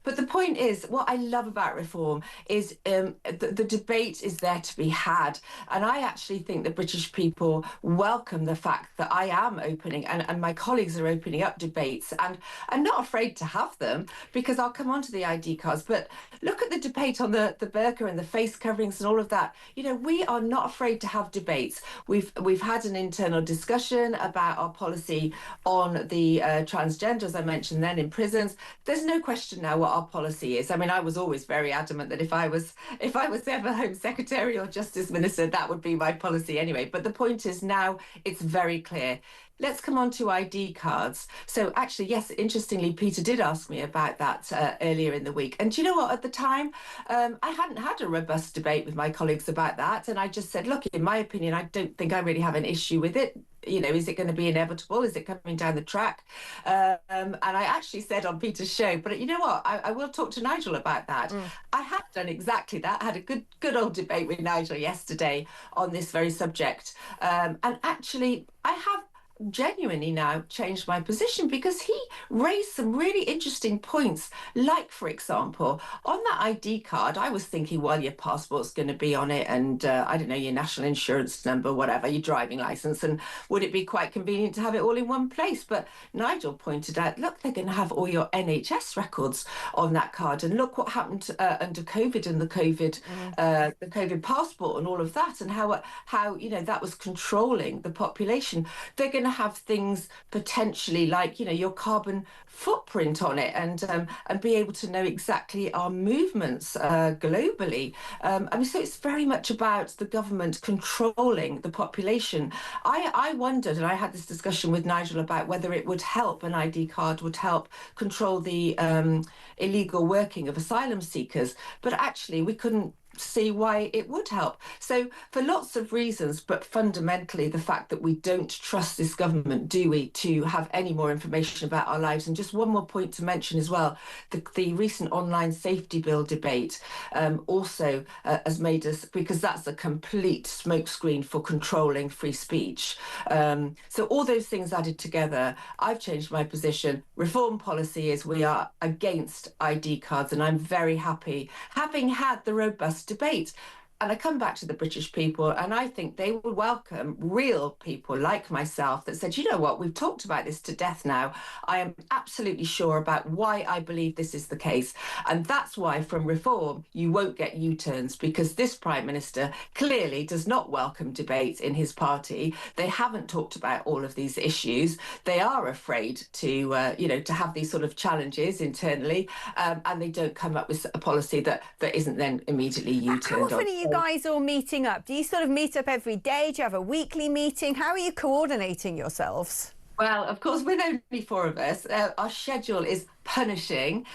[SPEAKER 20] but the point is, what I love about reform is the debate is there to be had. And I actually think the British people welcome the fact that I am opening, and my colleagues are opening up debates. And I'm not afraid to have them, because I'll come on to the ID cards. But look at the debate on the burqa and the face coverings and all of that. We are not afraid to have debates. We've had an internal discussion about our policy on the transgender, as I mentioned then, in prisons. There's no question now what our policy is. I mean, I was always very adamant that if I was ever Home Secretary or Justice Minister, that would be my policy anyway. But the point is now it's very clear. Let's come on to ID cards. So actually, yes, interestingly, Peter did ask me about that earlier in the week. And do you know what? At the time, I hadn't had a robust debate with my colleagues about that. And I just said, look, in my opinion, I don't think I really have an issue with it. Is it going to be inevitable? Is it coming down the track? And I actually said on Peter's show, but you know what? I will talk to Nigel about that. I have done exactly that. I had a good old debate with Nigel yesterday on this very subject. And actually, I have genuinely now changed my position, because he raised some really interesting points, like, for example, on that ID card, I was thinking, well, your passport's going to be on it, and I don't know, your national insurance number, whatever, your driving license, and would it be quite convenient to have it all in one place? But Nigel pointed out, look, they're going to have all your NHS records on that card, and look what happened under COVID and the COVID passport and all of that, and how that was controlling the population. They're going to have things potentially like your carbon footprint on it, and be able to know exactly our movements globally. So it's very much about the government controlling the population. I wondered, and I had this discussion with Nigel about whether it would help, an ID card would help control the illegal working of asylum seekers, but actually we couldn't see why it would help. So for lots of reasons, but fundamentally the fact that we don't trust this government, do we, to have any more information about our lives. And just one more point to mention as well, the recent online safety bill debate also has made us, because that's a complete smokescreen for controlling free speech. So all those things added together, I've changed my position. Reform policy is we are against ID cards, and I'm very happy having had the robust debate. And I come back to the British people, and I think they will welcome real people like myself that said, you know what, we've talked about this to death now. I am absolutely sure about why I believe this is the case. And that's why from reform, you won't get U-turns, because this Prime Minister clearly does not welcome debate in his party. They haven't talked about all of these issues. They are afraid to have these sort of challenges internally, and they don't come up with a policy that isn't then immediately U-turned on.
[SPEAKER 10] Guys all meeting up? Do you sort of meet up every day? Do you have a weekly meeting? How are you coordinating yourselves?
[SPEAKER 20] Well, of course, with only four of us, our schedule is punishing,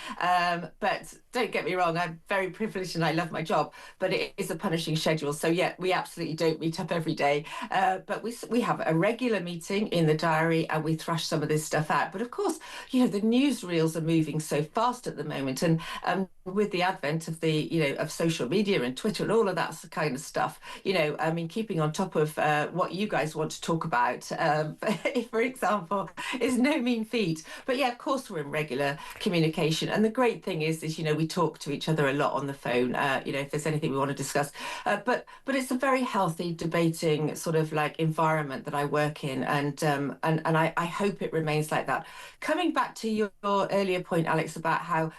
[SPEAKER 20] but don't get me wrong, I'm very privileged and I love my job, but it is a punishing schedule. So yeah, we absolutely don't meet up every day, but we have a regular meeting in the diary, and we thrash some of this stuff out. But of course, the newsreels are moving so fast at the moment, and with the advent of of social media and Twitter and all of that kind of stuff, keeping on top of what you guys want to talk about, for example, is no mean feat. But yeah, of course, we're in regular communication, and the great thing is we talk to each other a lot on the phone, if there's anything we want to discuss, but it's a very healthy debating sort of like environment that I work in, and I hope it remains like that. Coming back to your earlier point, Alex, about how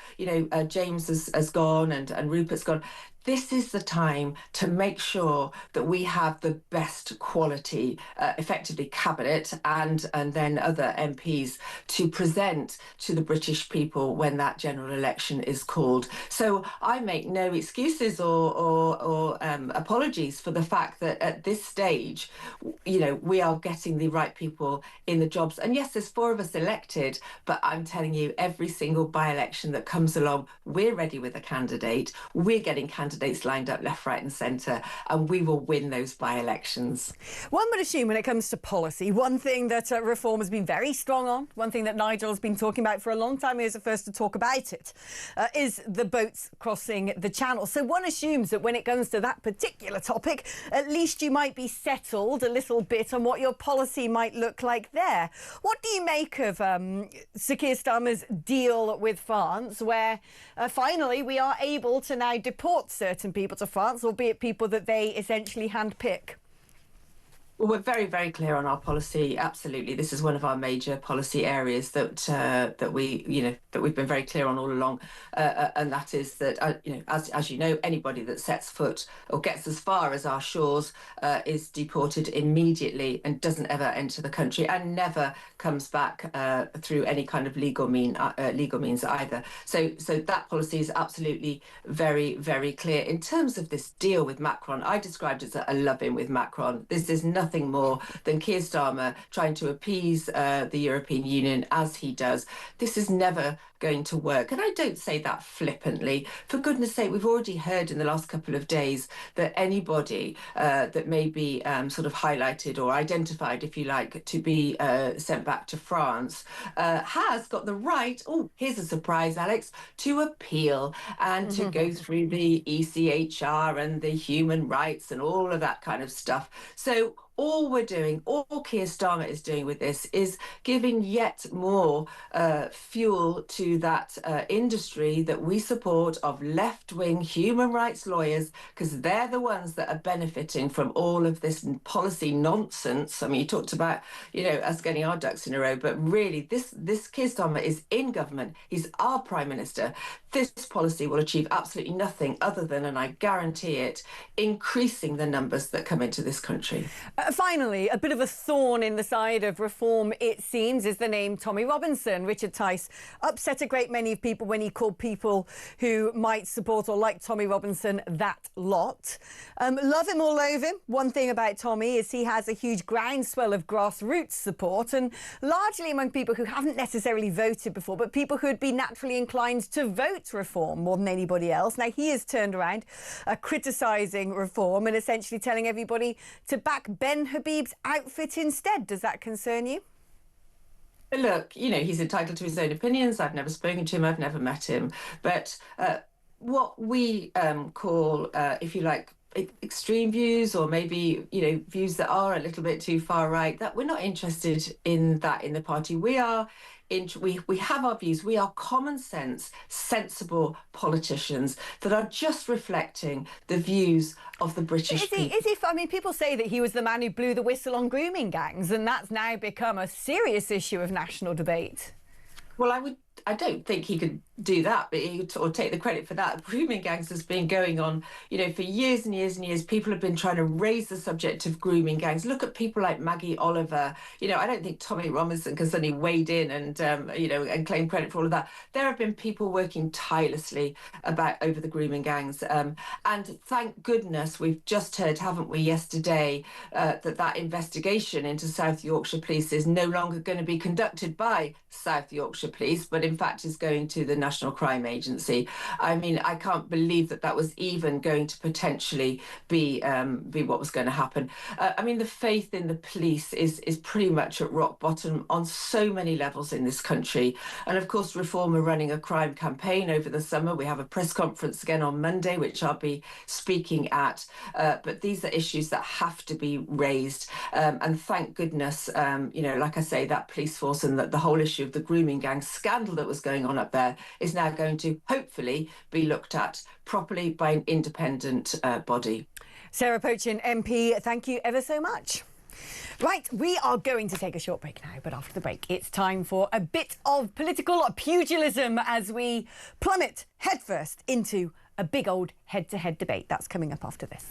[SPEAKER 20] James has gone and Rupert's gone, this is the time to make sure that we have the best quality, effectively cabinet and then other MPs to present to the British people when that general election is called. So I make no excuses or apologies for the fact that at this stage, you know, we are getting the right people in the jobs. And yes, there's 4 of us elected, but I'm telling you, every single by-election that comes along, we're ready with a candidate. We're getting candidates lined up left, right and centre, and we will win those by-elections.
[SPEAKER 10] One would assume when it comes to policy, one thing that Reform has been very strong on, one thing that Nigel has been talking about for a long time, he was the first to talk about it, is the boats crossing the channel. So one assumes that when it comes to that particular topic, at least you might be settled a little bit on what your policy might look like there. What do you make of Sir Keir Starmer's deal with France, where finally we are able to now deport certain people to France, albeit people that they essentially handpick?
[SPEAKER 20] Well, we're very, very clear on our policy. Absolutely, this is one of our major policy areas that we've been very clear on all along, and that is that as you know, anybody that sets foot or gets as far as our shores is deported immediately and doesn't ever enter the country and never comes back through any kind of legal means either. So that policy is absolutely very, very clear. In terms of this deal with Macron, I described it as a love-in with Macron. This is nothing more than Keir Starmer trying to appease the European Union as he does. This is never going to work. And I don't say that flippantly. For goodness sake, we've already heard in the last couple of days that anybody that may be sort of highlighted or identified, if you like, to be sent back to France has got the right, oh, here's a surprise, Alex, to appeal and to go through the ECHR and the human rights and all of that kind of stuff. So all we're doing, all Keir Starmer is doing with this is giving yet more fuel to that industry that we support of left-wing human rights lawyers, because they're the ones that are benefiting from all of this policy nonsense. I mean, you talked about, us getting our ducks in a row, but really this Keir Starmer is in government. He's our Prime Minister. This policy will achieve absolutely nothing other than, and I guarantee it, increasing the numbers that come into this country.
[SPEAKER 10] Finally, a bit of a thorn in the side of Reform, it seems, is the name Tommy Robinson. Richard Tice upset a great many people when he called people who might support or like Tommy Robinson that lot. Love him or loathe him, one thing about Tommy is he has a huge groundswell of grassroots support, and largely among people who haven't necessarily voted before, but people who would be naturally inclined to vote Reform more than anybody else. Now, he has turned around criticising Reform and essentially telling everybody to back Ben Habib's outfit instead. Does that concern you?
[SPEAKER 20] Look, he's entitled to his own opinions. I've never spoken to him. I've never met him. But what we call, if you like, extreme views, or maybe views that are a little bit too far right, that we're not interested in that in the party. We have our views. We are common sense, sensible politicians that are just reflecting the views of the British people.
[SPEAKER 10] People say that he was the man who blew the whistle on grooming gangs, and that's now become a serious issue of national debate.
[SPEAKER 20] Well, I don't think he could do that, but he would take the credit for that. Grooming gangs has been going on, for years and years and years. People have been trying to raise the subject of grooming gangs. Look at people like Maggie Oliver. I don't think Tommy Robinson can suddenly wade in and, and claim credit for all of that. There have been people working tirelessly over the grooming gangs. And thank goodness we've just heard, haven't we, yesterday, that investigation into South Yorkshire Police is no longer going to be conducted by South Yorkshire Police, but in fact is going to the National Crime Agency. I mean, I can't believe that was even going to potentially be what was going to happen. The faith in the police is pretty much at rock bottom on so many levels in this country. And of course, Reform are running a crime campaign over the summer. We have a press conference again on Monday, which I'll be speaking at. But these are issues that have to be raised. And thank goodness, like I say, that police force and the whole issue of the grooming gang scandal that was going on up there is now going to hopefully be looked at properly by an independent body.
[SPEAKER 10] Sarah Pochin, MP, thank you ever so much. Right, we are going to take a short break now, but after the break, it's time for a bit of political pugilism as we plummet headfirst into a big old head-to-head debate. That's coming up after this.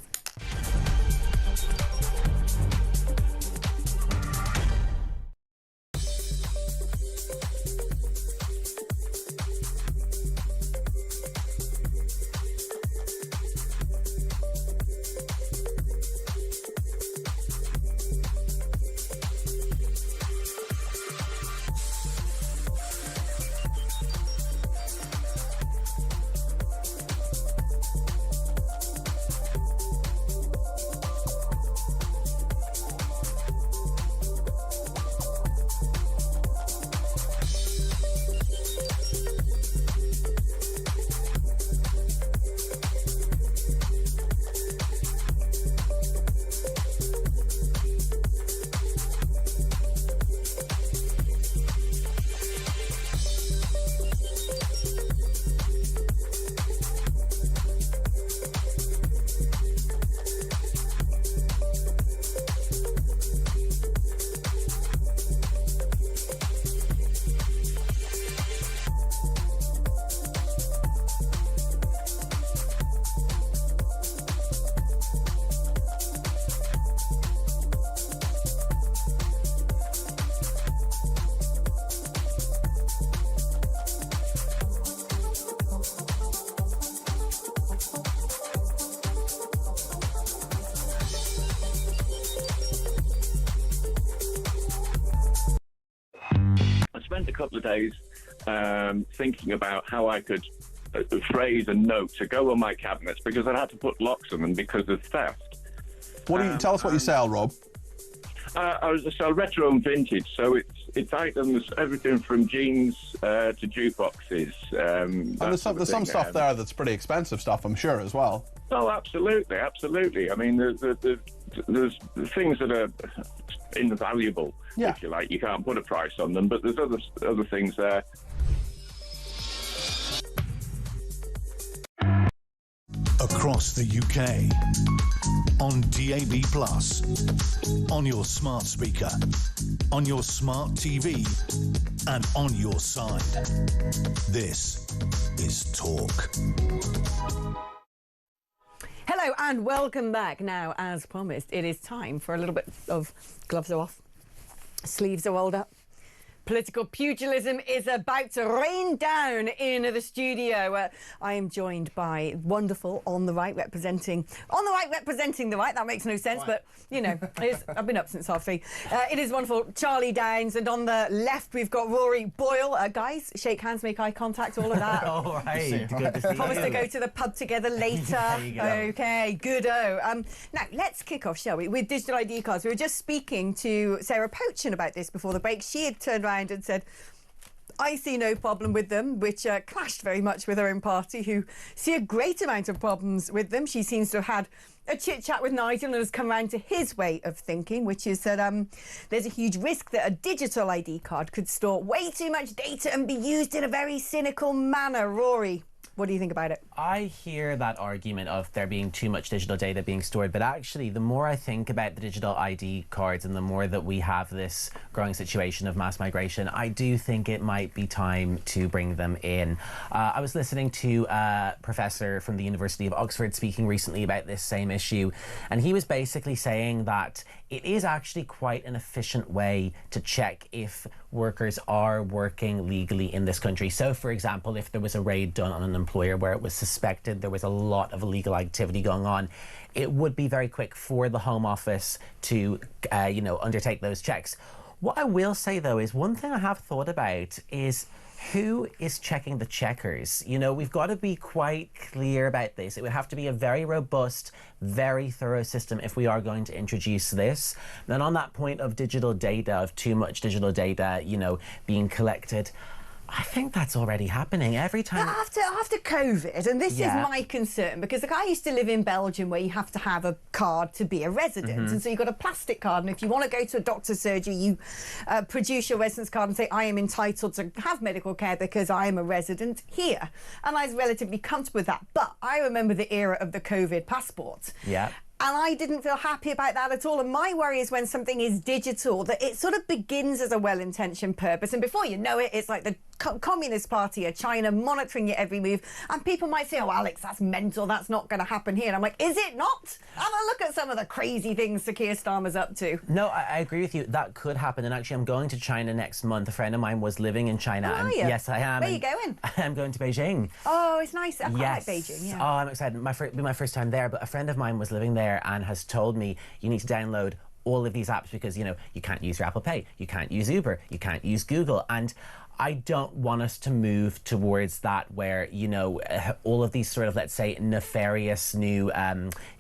[SPEAKER 18] Spent a couple of days thinking about how I could phrase a note to go on my cabinets because I had to put locks on them because of theft.
[SPEAKER 6] What do you tell us what you sell, Rob?
[SPEAKER 18] I sell retro and vintage, so it's items everything from jeans to jukeboxes.
[SPEAKER 6] And there's some stuff there that's pretty expensive stuff, I'm sure, as well.
[SPEAKER 18] Oh, absolutely, absolutely. I mean, there's things that are invaluable, if you like. You can't put a price on them, but there's other things there.
[SPEAKER 9] Across the UK, on DAB+, on your smart speaker, on your smart TV, and on your side. This is Talk.
[SPEAKER 10] Hello and welcome back. Now, as promised, it is time for a little bit of gloves are off, sleeves are rolled up. Political pugilism is about to rain down in the studio. I am joined by wonderful on the right representing the right. That makes no sense, but you know, I've been up since 3:30. It is wonderful, Charlie Downs, and on the left we've got Rory Boyle. Guys, shake hands, make eye contact, all of that.
[SPEAKER 21] All right, good to see you.
[SPEAKER 10] Promise to go to the pub together later. Okay, good-o. Now let's kick off, shall we, with digital ID cards. We were just speaking to Sarah Poachin about this before the break. She had turned around and said, I see no problem with them, which clashed very much with her own party, who see a great amount of problems with them. She seems to have had a chit-chat with Nigel and has come round to his way of thinking, which is that there's a huge risk that a digital ID card could store way too much data and be used in a very cynical manner. Rory, what do you think about it?
[SPEAKER 21] I hear that argument of there being too much digital data being stored, but actually the more I think about the digital ID cards and the more that we have this growing situation of mass migration, I do think it might be time to bring them in. I was listening to a professor from the University of Oxford speaking recently about this same issue, and he was basically saying that it is actually quite an efficient way to check if workers are working legally in this country. So, for example, if there was a raid done on an employer where it was suspected there was a lot of illegal activity going on, it would be very quick for the Home Office to, undertake those checks. What I will say, though, is one thing I have thought about is who is checking the checkers? You know, we've got to be quite clear about this. It would have to be a very robust, very thorough system if we are going to introduce this. Then on that point of digital data, of too much digital data, being collected, I think that's already happening every time.
[SPEAKER 10] After COVID, and this is my concern, because I used to live in Belgium where you have to have a card to be a resident, and so you've got a plastic card, and if you want to go to a doctor's surgery, you produce your residence card and say, I am entitled to have medical care because I am a resident here. And I was relatively comfortable with that. But I remember the era of the COVID passport.
[SPEAKER 21] Yeah.
[SPEAKER 10] And I didn't feel happy about that at all. And my worry is when something is digital, that it sort of begins as a well-intentioned purpose. And before you know it, it's like the Communist Party of China monitoring your every move. And people might say, oh, Alex, that's mental. That's not going to happen here. And I'm like, is it not? Have a look at some of the crazy things Sir Keir Starmer's up to.
[SPEAKER 21] No, I agree with you. That could happen. And actually, I'm going to China next month. A friend of mine was living in China.
[SPEAKER 10] Oh,
[SPEAKER 21] and
[SPEAKER 10] are you?
[SPEAKER 21] yes, I am.
[SPEAKER 10] Where are you going?
[SPEAKER 21] I'm going to Beijing.
[SPEAKER 10] Oh, it's nice. I quite
[SPEAKER 21] Yes.
[SPEAKER 10] like Beijing, yeah.
[SPEAKER 21] Oh, I'm excited. It'll be my first time there. But a friend of mine was living there and has told me you need to download all of these apps because, you know, you can't use your Apple Pay, you can't use Uber, you can't use Google. And I don't want us to move towards that where, you know, all of these sort of, let's say, nefarious new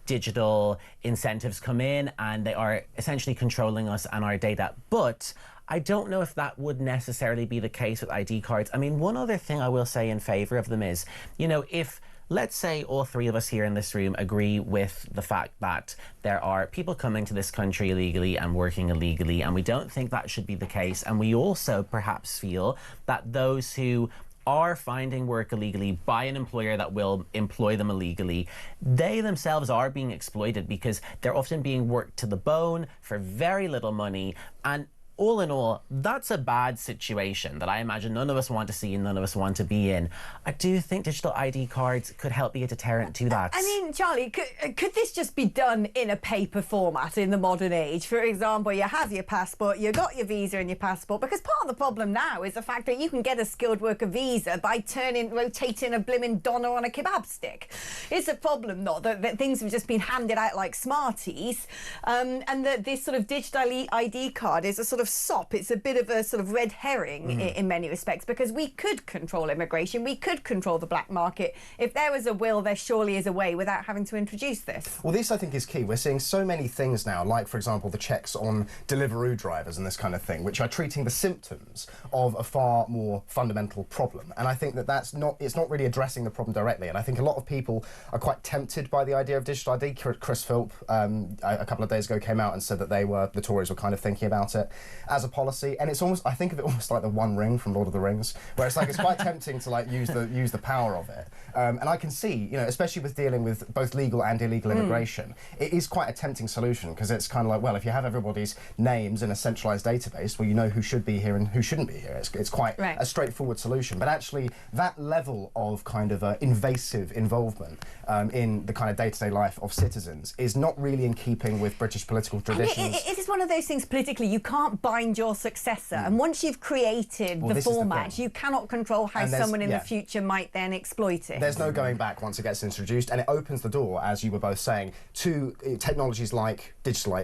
[SPEAKER 21] digital incentives come in and they are essentially controlling us and our data. But I don't know if that would necessarily be the case with ID cards. I mean, one other thing I will say in favour of them is, you know, if let's say all three of us here in this room agree with the fact that there are people coming to this country illegally and working illegally, and we don't think that should be the case, and we also perhaps feel that those who are finding work illegally by an employer that will employ them illegally, they themselves are being exploited because they're often being worked to the bone for very little money. And all in all, that's a bad situation that I imagine none of us want to see and none of us want to be in. I do think digital ID cards could help be a deterrent to that.
[SPEAKER 10] I mean, Charlie, could this just be done in a paper format in the modern age? For example, you have your passport, you got your visa and your passport, because part of the problem now is the fact that you can get a skilled worker visa by rotating a blimmin' doner on a kebab stick. It's a problem, not that things have just been handed out like Smarties, and that this sort of digital ID card is a sort of sop. It's a bit of a sort of red herring in many respects, because we could control immigration, we could control the black market. If there was a will, there surely is a way without having to introduce this.
[SPEAKER 12] Well, this I think is key. We're seeing so many things now, like for example the checks on Deliveroo drivers and this kind of thing, which are treating the symptoms of a far more fundamental problem. And I think that it's not really addressing the problem directly. And I think a lot of people are quite tempted by the idea of digital ID. Chris Philp a couple of days ago came out and said that the Tories were kind of thinking about it as a policy, and it's almost, I think of it almost like the One Ring from Lord of the Rings, where it's like it's quite tempting to like use the power of it. And I can see, you know, especially with dealing with both legal and illegal immigration, it is quite a tempting solution, because it's kind of like, well, if you have everybody's names in a centralised database, well, you know who should be here and who shouldn't be here. It's quite a straightforward solution. But actually, that level of kind of invasive involvement in the kind of day-to-day life of citizens is not really in keeping with British political traditions.
[SPEAKER 10] It is one of those things politically, you can't bind your successor, and once you've created the format, you cannot control how someone in the future might then exploit it.
[SPEAKER 12] There's no going back once it gets introduced, and it opens the door, as you were both saying, to technologies like digital,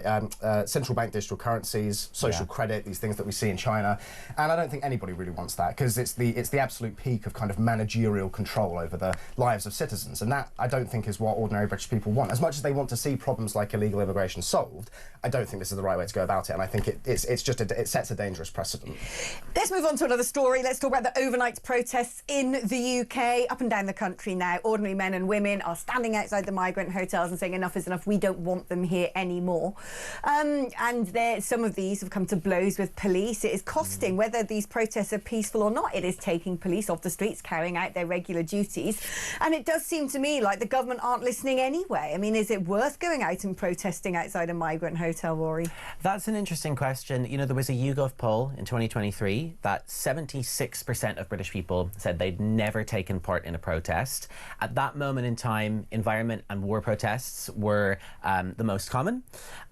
[SPEAKER 12] central bank digital currencies, social credit, these things that we see in China. And I don't think anybody really wants that, because it's the absolute peak of kind of managerial control over the lives of citizens, and that I don't think is what ordinary British people want. As much as they want to see problems like illegal immigration solved, I don't think this is the right way to go about it, and I think it sets a dangerous precedent.
[SPEAKER 10] Let's move on to another story. Let's talk about the overnight protests in the UK. Up and down the country now, ordinary men and women are standing outside the migrant hotels and saying enough is enough, we don't want them here anymore. And some of these have come to blows with police. It is costing, whether these protests are peaceful or not, it is taking police off the streets, carrying out their regular duties. And it does seem to me like the government aren't listening anyway. I mean, is it worth going out and protesting outside a migrant hotel, Rory?
[SPEAKER 21] That's an interesting question. You know, there was a YouGov poll in 2023 that 76% of British people said they'd never taken part in a protest. At that moment in time, environment and war protests were the most common.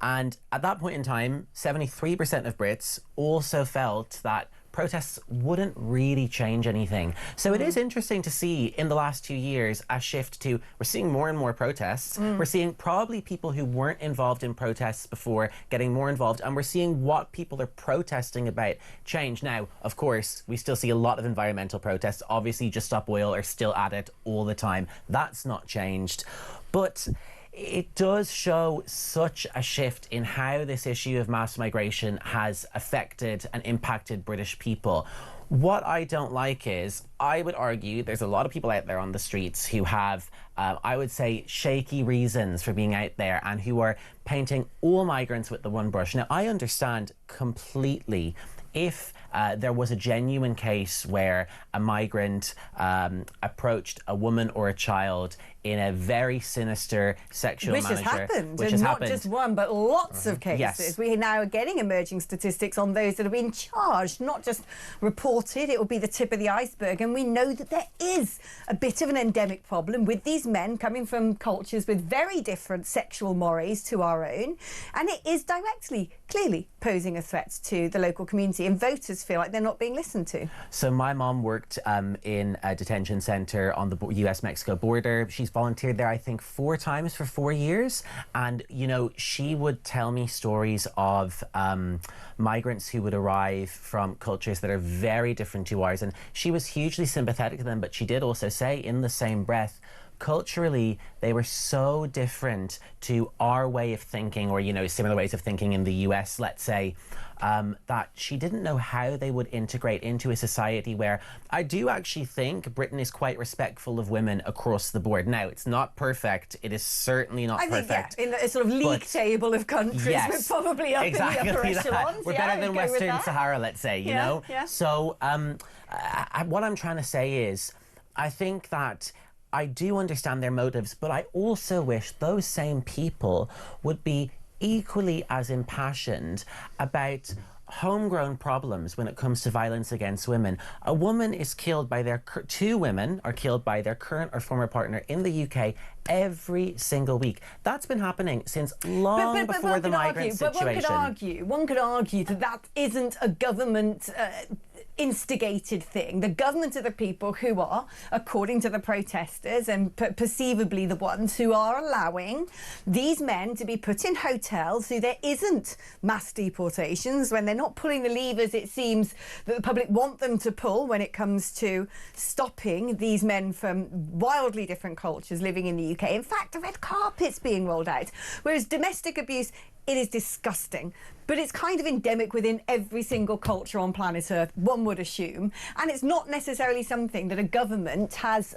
[SPEAKER 21] And at that point in time, 73% of Brits also felt that protests wouldn't really change anything. So it is interesting to see in the last 2 years a shift to, we're seeing more and more protests. We're seeing probably people who weren't involved in protests before getting more involved, and we're seeing what people are protesting about change. Now, of course, we still see a lot of environmental protests. Obviously, Just Stop Oil are still at it all the time. That's not changed. But it does show such a shift in how this issue of mass migration has affected and impacted British people. What I don't like is, I would argue there's a lot of people out there on the streets who have, I would say, shaky reasons for being out there and who are painting all migrants with the one brush. Now, I understand completely if there was a genuine case where a migrant approached a woman or a child in a very sinister sexual
[SPEAKER 10] Which has happened, and not just one, but lots of cases.
[SPEAKER 21] Yes.
[SPEAKER 10] We now are getting emerging statistics on those that have been charged, not just reported. It will be the tip of the iceberg, and we know that there is a bit of an endemic problem with these men coming from cultures with very different sexual mores to our own, and it is directly, clearly posing a threat to the local community, and voters feel like they're not being listened to.
[SPEAKER 21] So my mom worked in a detention centre on the US-Mexico border. She's volunteered there, I think, 4 times for 4 years. And, you know, she would tell me stories of migrants who would arrive from cultures that are very different to ours. And she was hugely sympathetic to them, but she did also say in the same breath, culturally, they were so different to our way of thinking, or, you know, similar ways of thinking in the US, let's say, that she didn't know how they would integrate into a society where I do actually think Britain is quite respectful of women across the board. Now, it's not perfect. It is certainly not perfect.
[SPEAKER 10] Yeah, in a sort of league table of countries,
[SPEAKER 21] yes,
[SPEAKER 10] we're probably up
[SPEAKER 21] exactly
[SPEAKER 10] in the upper
[SPEAKER 21] that.
[SPEAKER 10] echelons.
[SPEAKER 21] We're better than Western Sahara, let's say, you know?
[SPEAKER 10] Yeah.
[SPEAKER 21] So what I'm trying to say is, I think that I do understand their motives, but I also wish those same people would be equally as impassioned about homegrown problems when it comes to violence against women. A woman is killed by their... 2 women are killed by their current or former partner in the UK every single week. That's been happening since long before the migrant situation.
[SPEAKER 10] One could argue that that isn't a government... instigated thing. The government are the people who are, according to the protesters and perceivably the ones who are allowing these men to be put in hotels so there isn't mass deportations, when they're not pulling the levers it seems that the public want them to pull when it comes to stopping these men from wildly different cultures living in the UK. In fact, the red carpet's being rolled out. Whereas domestic abuse, it is disgusting. But it's kind of endemic within every single culture on planet Earth, one would assume. And it's not necessarily something that a government has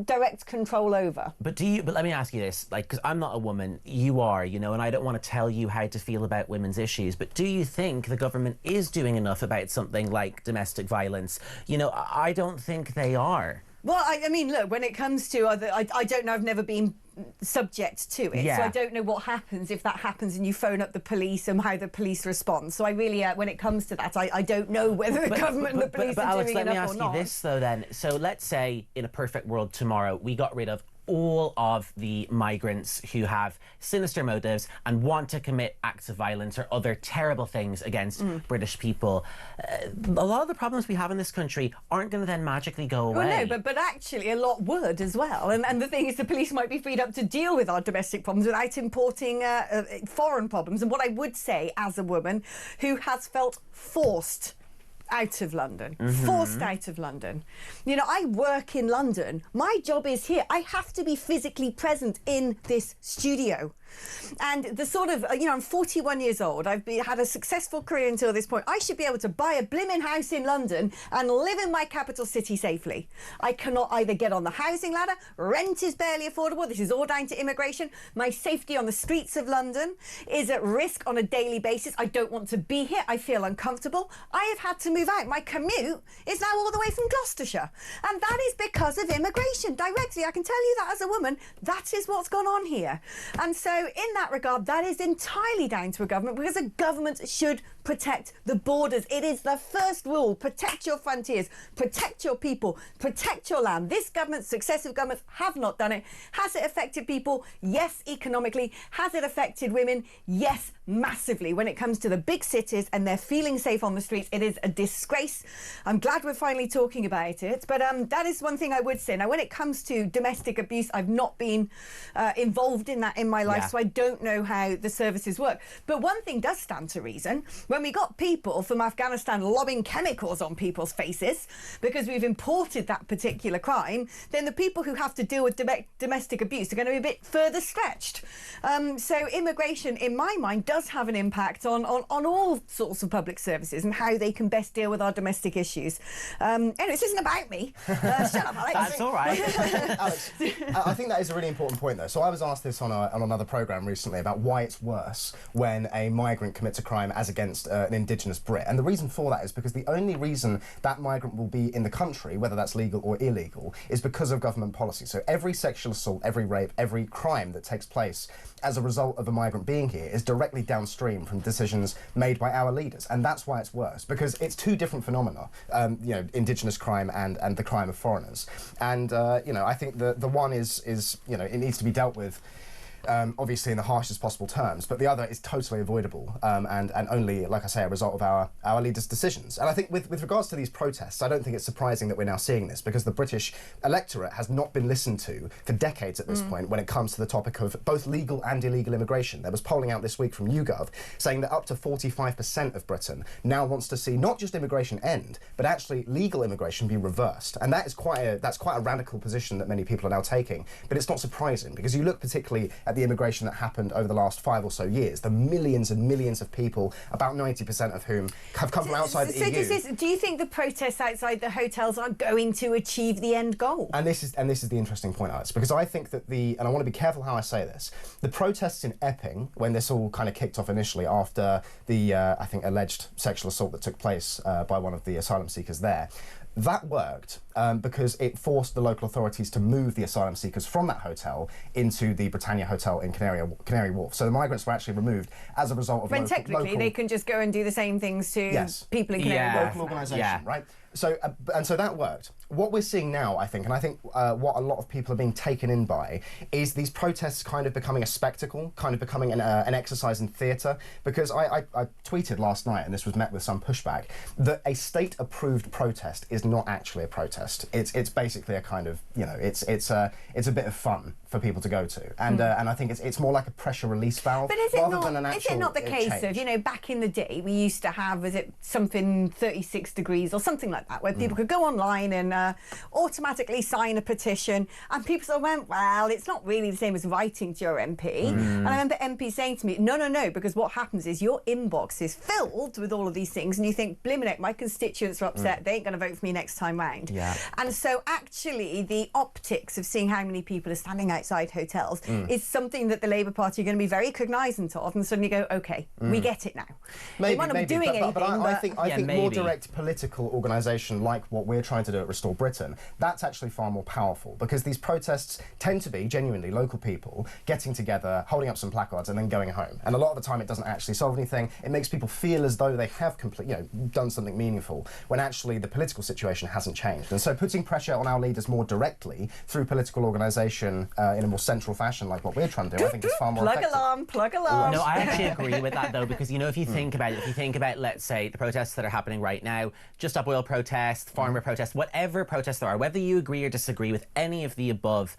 [SPEAKER 10] direct control over.
[SPEAKER 21] But let me ask you this, like, because I'm not a woman, you are, you know, and I don't want to tell you how to feel about women's issues, but do you think the government is doing enough about something like domestic violence? You know, I don't think they are.
[SPEAKER 10] Well, I mean, look, when it comes to I don't know, I've never been subject to it, so I don't know what happens if that happens and you phone up the police and how the police respond. So I really, when it comes to that, I don't know whether the government and the police are
[SPEAKER 21] Alex,
[SPEAKER 10] doing enough or not.
[SPEAKER 21] let me ask you this, though, then. So let's say, in a perfect world tomorrow, we got rid of all of the migrants who have sinister motives and want to commit acts of violence or other terrible things against British people. A lot of the problems we have in this country aren't going to then magically go away.
[SPEAKER 10] Well, no, but actually a lot would as well. And the thing is, the police might be freed up to deal with our domestic problems without importing foreign problems. And what I would say, as a woman who has felt forced out of London, forced out of London. You know, I work in London. My job is here. I have to be physically present in this studio. And the sort of, you know, I'm 41 years old. I've had a successful career until this point. I should be able to buy a blimmin' house in London and live in my capital city safely. I cannot either get on the housing ladder, rent is barely affordable. This is all down to immigration. My safety on the streets of London is at risk on a daily basis. I don't want to be here. I feel uncomfortable. I have had to move out. My commute is now all the way from Gloucestershire. And that is because of immigration directly. I can tell you that as a woman, that is what's gone on here. And so in that regard, that is entirely down to a government, because a government should protect the borders. It is the first rule. Protect your frontiers, protect your people, protect your land. This government, successive governments have not done it. Has it affected people? Yes, economically. Has it affected women? Yes, massively. When it comes to the big cities and they're feeling safe on the streets, it is a disgrace. I'm glad we're finally talking about it, but that is one thing I would say. Now, when it comes to domestic abuse, I've not been involved in that in my life, so I don't know how the services work. But one thing does stand to reason. When we got people from Afghanistan lobbing chemicals on people's faces because we've imported that particular crime, then the people who have to deal with domestic abuse are going to be a bit further stretched. So immigration, in my mind, does have an impact on all sorts of public services and how they can best deal with our domestic issues. Anyway, this isn't about me. Shut up, Alex.
[SPEAKER 21] That's all right.
[SPEAKER 12] Alex, I think that is a really important point, though. So I was asked this on another programme recently about why it's worse when a migrant commits a crime as against an Indigenous Brit. And the reason for that is because the only reason that migrant will be in the country, whether that's legal or illegal, is because of government policy. So every sexual assault, every rape, every crime that takes place as a result of a migrant being here is directly downstream from decisions made by our leaders. And that's why it's worse, because it's two different phenomena, you know, Indigenous crime and the crime of foreigners. And, you know, I think the one is, you know, it needs to be dealt with obviously in the harshest possible terms, but the other is totally avoidable and only, like I say, a result of our leaders' decisions. And I think with regards to these protests, I don't think it's surprising that we're now seeing this, because the British electorate has not been listened to for decades at this point when it comes to the topic of both legal and illegal immigration. There was polling out this week from YouGov saying that up to 45% of Britain now wants to see not just immigration end, but actually legal immigration be reversed. And that is quite a radical position that many people are now taking. But it's not surprising, because you look particularly at the immigration that happened over the last 5 or so years, the millions and millions of people, about 90% of whom have come from outside the EU.
[SPEAKER 10] Do you think the protests outside the hotels are going to achieve the end goal?
[SPEAKER 12] And this is the interesting point, Alex, because I think that and I want to be careful how I say this, the protests in Epping, when this all kind of kicked off initially after the, I think, alleged sexual assault that took place by one of the asylum seekers there, that worked because it forced the local authorities to move the asylum seekers from that hotel into the Britannia Hotel in Canary Wharf. So the migrants were actually removed as a result of
[SPEAKER 10] when technically they can just go and do the same things to people in Canary Wharf.
[SPEAKER 12] Local organisation, right? So and so that worked. What we're seeing now, I think, what a lot of people are being taken in by, is these protests kind of becoming a spectacle, kind of becoming an exercise in theatre. Because I tweeted last night, and this was met with some pushback, that a state-approved protest is not actually a protest. It's basically a kind of, you know, it's a bit of fun for people to go to, and I think it's more like a pressure release valve.
[SPEAKER 10] But is it not the case of, you know, back in the day we used to have, was it something 36 degrees or something like that, where people could go online and automatically sign a petition, and people sort of went, well, it's not really the same as writing to your MP. And I remember MP saying to me, no, because what happens is your inbox is filled with all of these things, and you think, blimmin' heck, my constituents are upset, they ain't going to vote for me next time round. And so actually the optics of seeing how many people are standing outside hotels is something that the Labour Party are going to be very cognisant of, and suddenly go, OK, we get it now.
[SPEAKER 12] Maybe,
[SPEAKER 10] they want them doing anything,
[SPEAKER 12] but I think more direct political organisation like what we're trying to do at Restore Britain, that's actually far more powerful, because these protests tend to be genuinely local people getting together, holding up some placards and then going home. And a lot of the time it doesn't actually solve anything. It makes people feel as though they have done something meaningful, when actually the political situation hasn't changed. And so putting pressure on our leaders more directly through political organisation in a more central fashion, like what we're trying to do, I think is far more effective.
[SPEAKER 10] Plug alarm.
[SPEAKER 21] No, I actually agree with that, though, because, you know, if you think about it, let's say, the protests that are happening right now, Just Stop Oil protests, farmer protests, whatever protests there are, whether you agree or disagree with any of the above,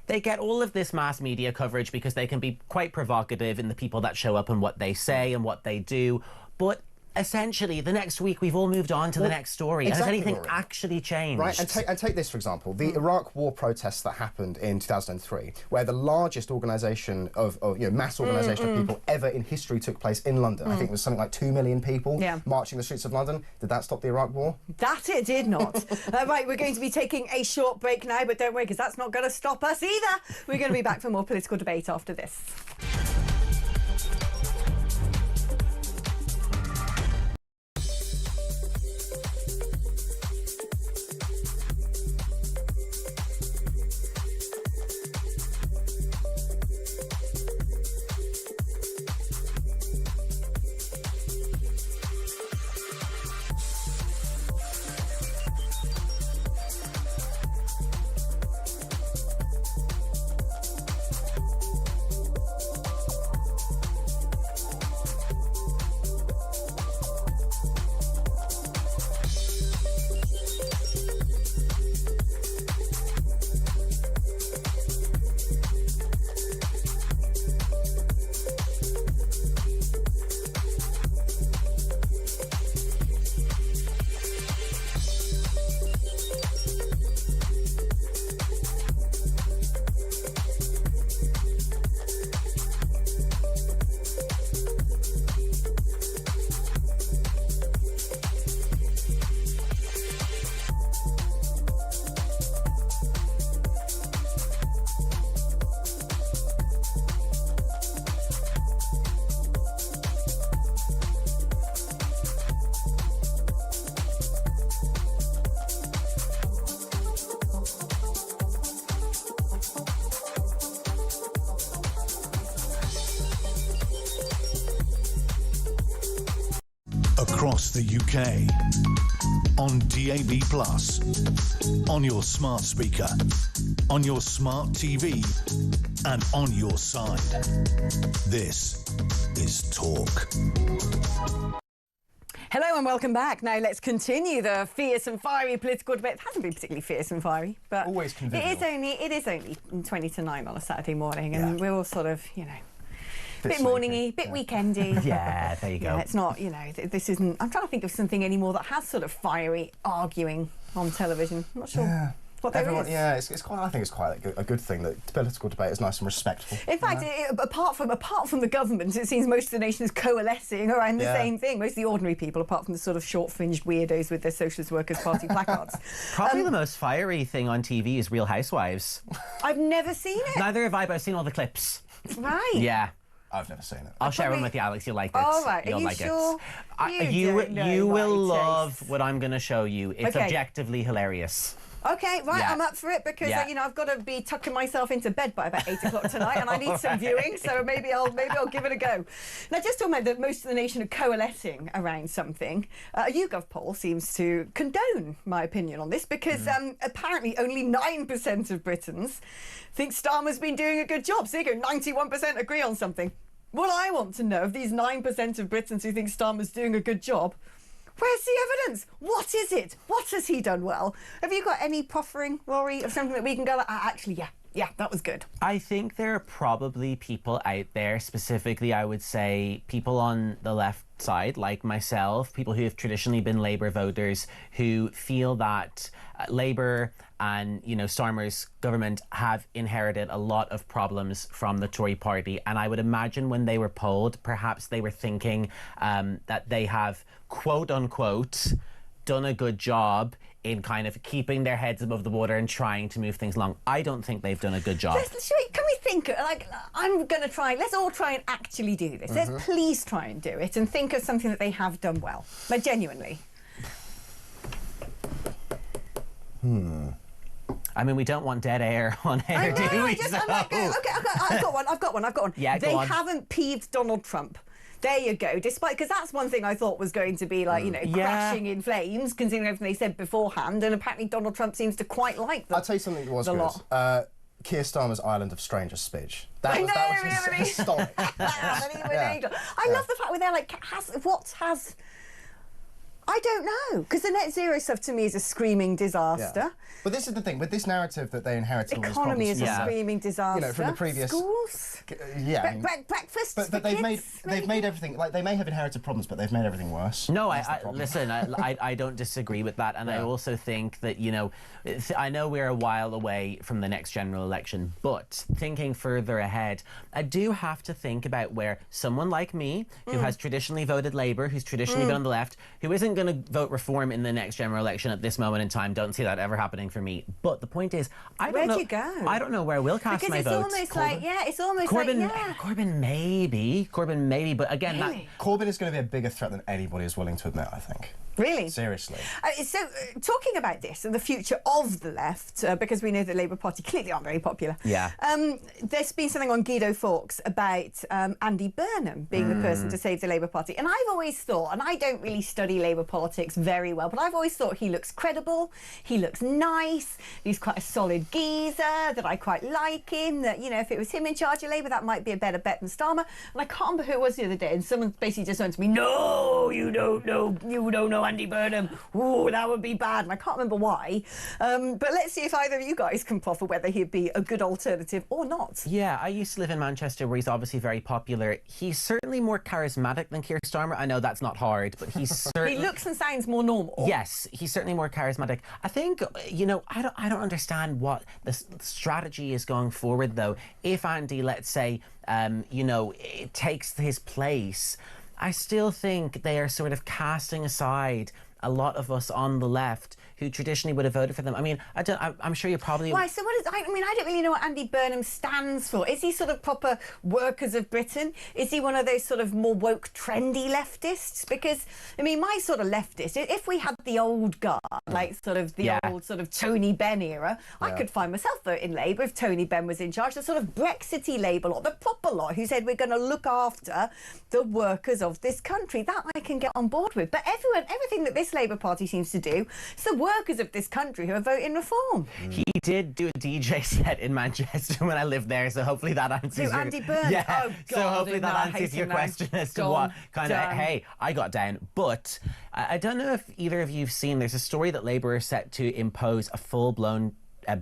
[SPEAKER 21] they get all of this mass media coverage because they can be quite provocative in the people that show up and what they say and what they do. But essentially, the next week, we've all moved on to the next story.
[SPEAKER 12] Exactly,
[SPEAKER 21] has anything actually changed?
[SPEAKER 12] Right, and take this, for example, the Iraq War protests that happened in 2003, where the largest organisation of mass organisation of people ever in history took place in London. I think it was something like 2 million people marching the streets of London. Did that stop the Iraq War?
[SPEAKER 10] That it did not. Right, we're going to be taking a short break now, but don't worry, because that's not going to stop us either. We're going to be back for more political debate after this.
[SPEAKER 9] across the UK. On DAB+, on your smart speaker, on your smart TV, and on your side. This is Talk.
[SPEAKER 10] Hello and welcome back. Now let's continue the fierce and fiery political debate. It hasn't been particularly fierce and fiery, but
[SPEAKER 12] always convivial.
[SPEAKER 10] It is only 20 to 9 on a Saturday morning, and we're all sort of, you know, bit morningy, bit weekendy.
[SPEAKER 21] Yeah, there you go.
[SPEAKER 10] Yeah, it's not, you know, this isn't. I'm trying to think of something anymore that has sort of fiery arguing on television. I'm not sure. What there is.
[SPEAKER 12] Yeah, it's quite. I think it's quite a good thing that political debate is nice and respectful.
[SPEAKER 10] In fact, apart from the government, it seems most of the nation is coalescing around the same thing. Most of the ordinary people, apart from the sort of short-fringed weirdos with their Socialist Workers' Party placards.
[SPEAKER 21] Probably the most fiery thing on TV is Real Housewives.
[SPEAKER 10] I've never seen it.
[SPEAKER 21] Neither have I, but I've seen all the clips.
[SPEAKER 10] Right.
[SPEAKER 21] Yeah.
[SPEAKER 12] I've never seen it.
[SPEAKER 21] I'll share them with you, Alex. You'll like it.
[SPEAKER 10] All right.
[SPEAKER 21] You'll
[SPEAKER 10] Are you
[SPEAKER 21] like
[SPEAKER 10] sure?
[SPEAKER 21] it. You will love what I'm going to show you. It's objectively hilarious.
[SPEAKER 10] Okay, right, I'm up for it because you know, I've got to be tucking myself into bed by about 8 o'clock tonight, and I need some viewing, so maybe I'll give it a go. Now, just talking about that most of the nation are coalescing around something, a YouGov poll seems to condone my opinion on this because apparently only 9% of Britons think Starmer's been doing a good job. So you go, 91% agree on something. What I want to know of these 9% of Britons who think Starmer's doing a good job, where's the evidence? What is it? What has he done well? Have you got any proffering, Rory, of something that we can go like, actually, yeah, that was good?
[SPEAKER 21] I think there are probably people out there, specifically, I would say, people on the left side, like myself, people who have traditionally been Labour voters, who feel that Labour and, you know, Starmer's government have inherited a lot of problems from the Tory party. And I would imagine when they were polled, perhaps they were thinking that they have, quote unquote, done a good job in kind of keeping their heads above the water and trying to move things along. I don't think they've done a good job.
[SPEAKER 10] Can we think, like, I'm going to try, let's all try and actually do this. Let's please try and do it and think of something that they have done well. Like, genuinely.
[SPEAKER 21] I mean, we don't want dead air on air, do we?
[SPEAKER 10] Okay, I've got one.
[SPEAKER 21] Yeah,
[SPEAKER 10] they haven't peeved Donald Trump. There you go. Despite, because that's one thing I thought was going to be like, you know, crashing in flames, considering everything they said beforehand, and apparently Donald Trump seems to quite like them.
[SPEAKER 12] I'll tell you something that was good. Keir Starmer's Island of Strangers speech. That was historic.
[SPEAKER 10] I love the fact where they're like, I don't know, because the net zero stuff to me is a screaming disaster.
[SPEAKER 12] Yeah. But this is the thing, with this narrative that they inherited all these problems.
[SPEAKER 10] Economy is a screaming disaster.
[SPEAKER 12] You know, from the previous
[SPEAKER 10] schools. Breakfast.
[SPEAKER 12] But they've made everything, like, they may have inherited problems, but they've made everything worse.
[SPEAKER 21] No, listen, I don't disagree with that, and I also think that, you know, I know we're a while away from the next general election, but thinking further ahead, I do have to think about where someone like me, who has traditionally voted Labour, who's traditionally been on the left, who isn't going to vote Reform in the next general election at this moment in time, don't see that ever happening for me. But the point is, I don't know. I don't know where we'll cast my vote.
[SPEAKER 10] Because it's almost like, it's almost
[SPEAKER 21] Corbyn,
[SPEAKER 10] like,
[SPEAKER 21] Corbyn maybe, but again,
[SPEAKER 10] really?
[SPEAKER 12] Corbyn is going to be a bigger threat than anybody is willing to admit, I think.
[SPEAKER 10] Really?
[SPEAKER 12] Seriously.
[SPEAKER 10] So, talking about this and the future of the left, because we know the Labour Party clearly aren't very popular.
[SPEAKER 21] Yeah.
[SPEAKER 10] There's been something on Guido Fawkes about Andy Burnham being the person to save the Labour Party. And I've always thought, and I don't really study Labour politics very well, but I've always thought he looks credible, he looks nice, he's quite a solid geezer, that I quite like him, that, you know, if it was him in charge of Labour, that might be a better bet than Starmer. And I can't remember who it was the other day, and someone basically just went to me, no, you don't know Andy Burnham. Ooh, that would be bad. And I can't remember why. But let's see if either of you guys can proffer whether he'd be a good alternative or not.
[SPEAKER 21] Yeah, I used to live in Manchester, where he's obviously very popular. He's certainly more charismatic than Keir Starmer. I know that's not hard, but he's certainly...
[SPEAKER 10] He looks and sounds more normal.
[SPEAKER 21] Yes, he's certainly more charismatic. I think, you know, I don't understand what the strategy is going forward, though. If Andy, let's say, you know, takes his place, I still think they are sort of casting aside a lot of us on the left who traditionally would have voted for them. I mean, I'm sure you probably...
[SPEAKER 10] Why? So what is... I mean, I don't really know what Andy Burnham stands for. Is he sort of proper Workers of Britain? Is he one of those sort of more woke, trendy leftists? Because, I mean, my sort of leftist, if we had the old guard, like sort of the old sort of Tony Benn era, I could find myself voting Labour if Tony Benn was in charge. The sort of Brexity label, or the proper a lot, who said we're going to look after the workers of this country. That I can get on board with. But everything that this Labour Party seems to do, it's the workers of this country who are voting reform.
[SPEAKER 21] He did do a DJ set in Manchester when I lived there, so hopefully that answers your...
[SPEAKER 10] Andy Byrne?
[SPEAKER 21] Yeah,
[SPEAKER 10] Oh, God,
[SPEAKER 21] so hopefully
[SPEAKER 10] no, I
[SPEAKER 21] that
[SPEAKER 10] hate
[SPEAKER 21] answers your
[SPEAKER 10] him now.
[SPEAKER 21] question as to
[SPEAKER 10] Gone,
[SPEAKER 21] what kind of...
[SPEAKER 10] done.
[SPEAKER 21] Hey, I got down. But I don't know if either of you have seen, there's a story that Labour are set to impose a full-blown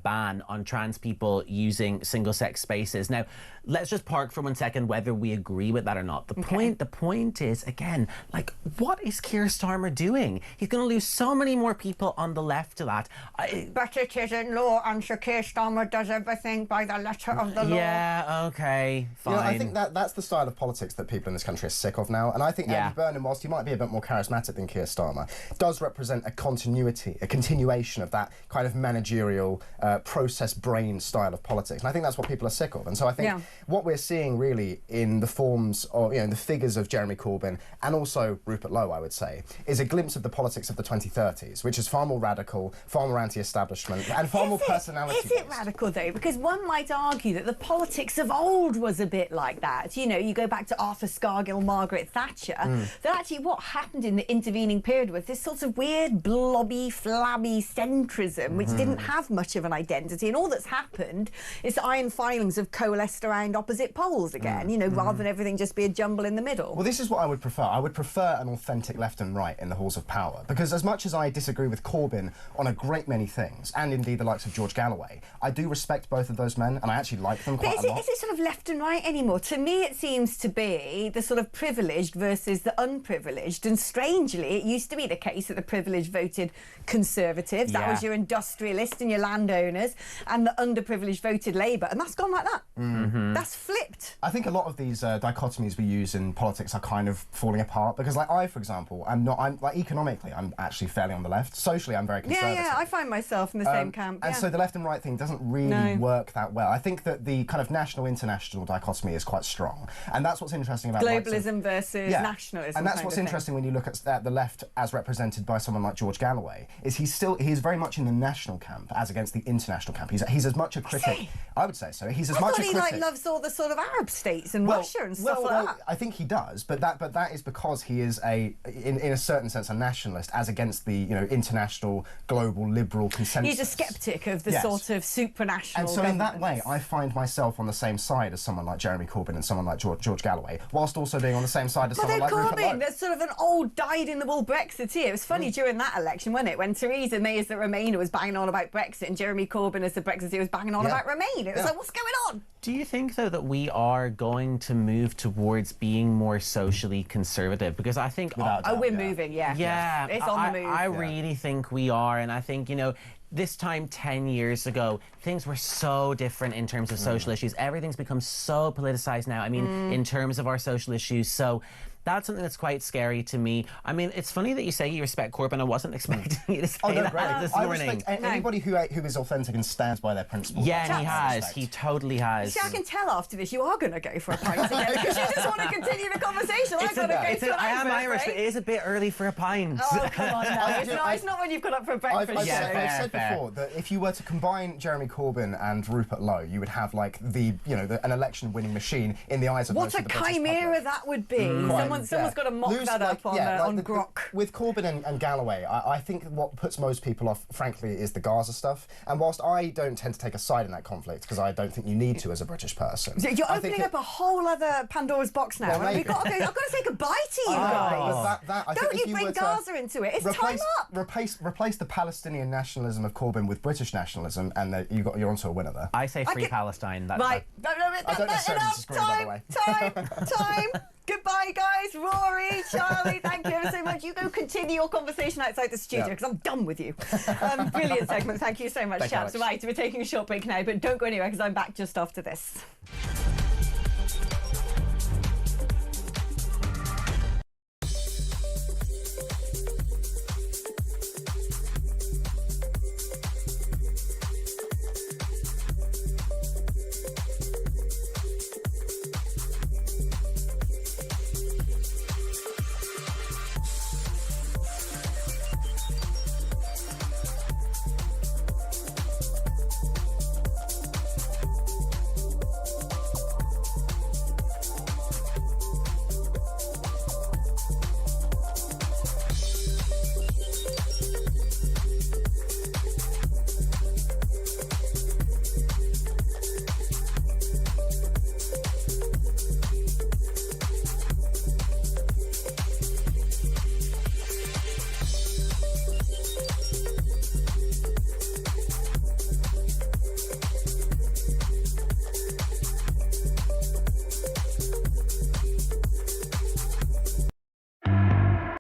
[SPEAKER 21] ban on trans people using single-sex spaces. Now, let's just park for 1 second whether we agree with that or not. The point is, again, like, what is Keir Starmer doing? He's going to lose so many more people on the left to that.
[SPEAKER 10] But it isn't law, and Sir Keir Starmer does everything by the letter of the law.
[SPEAKER 21] Yeah, okay, fine.
[SPEAKER 12] You know, I think that's the style of politics that people in this country are sick of now. And I think Andy Burnham, whilst he might be a bit more charismatic than Keir Starmer, does represent a continuation of that kind of managerial, process brain style of politics. And I think that's what people are sick of. And so I think what we're seeing really in the forms of, you know, the figures of Jeremy Corbyn and also Rupert Lowe, I would say, is a glimpse of the politics of the 2030s, which is far more radical, far more anti-establishment, and far more personality.
[SPEAKER 10] Is it radical, though? Because one might argue that the politics of old was a bit like that. You know, you go back to Arthur Scargill, Margaret Thatcher, that actually what happened in the intervening period was this sort of weird, blobby, flabby centrism, which didn't have much of an identity. And all that's happened is the iron filings have coalesced around opposite poles again, you know, rather than everything just be a jumble in the middle.
[SPEAKER 12] Well, this is what I would prefer. I would prefer an authentic left and right in the halls of power, because as much as I disagree with Corbyn on a great many things, and indeed the likes of George Galloway, I do respect both of those men, and I actually like them quite a lot.
[SPEAKER 10] Is it sort of left and right anymore? To me, it seems to be the sort of privileged versus the unprivileged, and strangely, it used to be the case that the privileged voted Conservatives. That was your industrialists and your landowners, and the underprivileged voted Labour, and that's gone like that. That's flipped.
[SPEAKER 12] I think a lot of these dichotomies we use in politics are kind of falling apart, because like I, for example, I'm like economically, I'm actually fairly on the left. Socially, I'm very conservative.
[SPEAKER 10] Yeah, I find myself in the same camp.
[SPEAKER 12] And so the left and right thing doesn't really work that well. I think that the kind of national-international dichotomy is quite strong, and that's what's interesting about
[SPEAKER 10] globalism versus nationalism.
[SPEAKER 12] And that's what's interesting when you look at the left as represented by someone like George Galloway, is he's very much in the national camp as against the international camp. He's as much a critic. I would say so. He's as much a critic.
[SPEAKER 10] I thought he loves all the sort of Arab states and Russia and stuff like that.
[SPEAKER 12] I think he does, but that is because he is in a certain sense a nationalist as against the international global liberal consensus.
[SPEAKER 10] He's a sceptic of the sort of supranational.
[SPEAKER 12] And so in that way, I find myself on the same side as someone like Jeremy Corbyn and someone like George Galloway, whilst also being on the same side as someone like Rupert Lowe.
[SPEAKER 10] There's sort of an old dyed-in-the-wool Brexiteer. It was funny during that election, wasn't it, when Theresa May as the Remainer was banging on about Brexit and Jeremy Corbyn as the Brexiteer was banging on about Remain. It was like, what's going on?
[SPEAKER 21] Do you think, though, that we are going to move towards being more socially conservative? Because I think...
[SPEAKER 10] we're moving, yeah. It's on the move.
[SPEAKER 21] I really think we are, and I think, this time 10 years ago, things were so different in terms of social issues. Everything's become so politicised now, in terms of our social issues. So that's something that's quite scary to me. I mean, it's funny that you say you respect Corbyn. I wasn't expecting you to say that this morning.
[SPEAKER 12] I respect anybody who is authentic and stands by their principles.
[SPEAKER 21] Yeah, and he has. He totally has.
[SPEAKER 10] See, I can tell after this you are going to go for a pint together because you just want to continue the conversation.
[SPEAKER 21] I am Irish, but it is a bit early for a pint.
[SPEAKER 10] Oh, come on now. It's not when you've gone up for a breakfast.
[SPEAKER 12] I've said before that if you were to combine Jeremy Corbyn and Rupert Lowe, you would have like an election-winning machine in the eyes of most of the British public.
[SPEAKER 10] What a chimera that would be. Someone's got to mock that up on Grok.
[SPEAKER 12] With Corbyn and Galloway, I think what puts most people off, frankly, is the Gaza stuff. And whilst I don't tend to take a side in that conflict, because I don't think you need to as a British person.
[SPEAKER 10] So you're opening up a whole other Pandora's box now. Well, I've got to say goodbye to you guys. Don't you bring Gaza into it. It's time up.
[SPEAKER 12] Replace the Palestinian nationalism of Corbyn with British nationalism, and you're onto a winner there.
[SPEAKER 21] I say free Palestine.
[SPEAKER 10] Right.
[SPEAKER 12] I don't necessarily disagree, by the way.
[SPEAKER 10] Time. Goodbye, guys. Rory, Charlie, thank you ever so much. You go continue your conversation outside the studio because I'm done with you. Brilliant segment. Thank you so much, chaps. Right, we're taking a short break now, but don't go anywhere because I'm back just after this.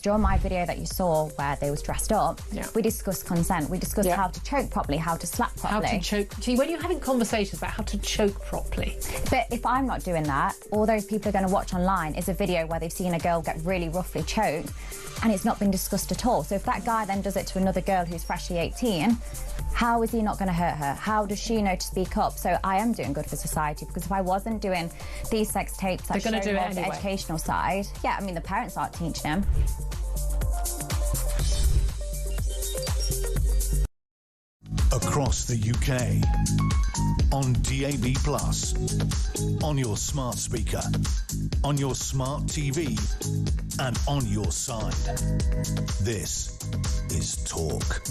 [SPEAKER 11] during my video that you saw where they was dressed up, we discussed consent. We discussed how to choke properly, how to slap properly.
[SPEAKER 22] How to choke. See, when you're having conversations about how to choke properly.
[SPEAKER 11] But if I'm not doing that, all those people are going to watch online is a video where they've seen a girl get really roughly choked and it's not been discussed at all. So if that guy then does it to another girl who's freshly 18, how is he not going to hurt her? How does she know to speak up? So I am doing good for society, because if I wasn't doing these sex tapes that show more of the educational side, I mean, the parents aren't teaching them.
[SPEAKER 9] Across the UK, on DAB+, on your smart speaker, on your smart TV, and on your side. This is Talk.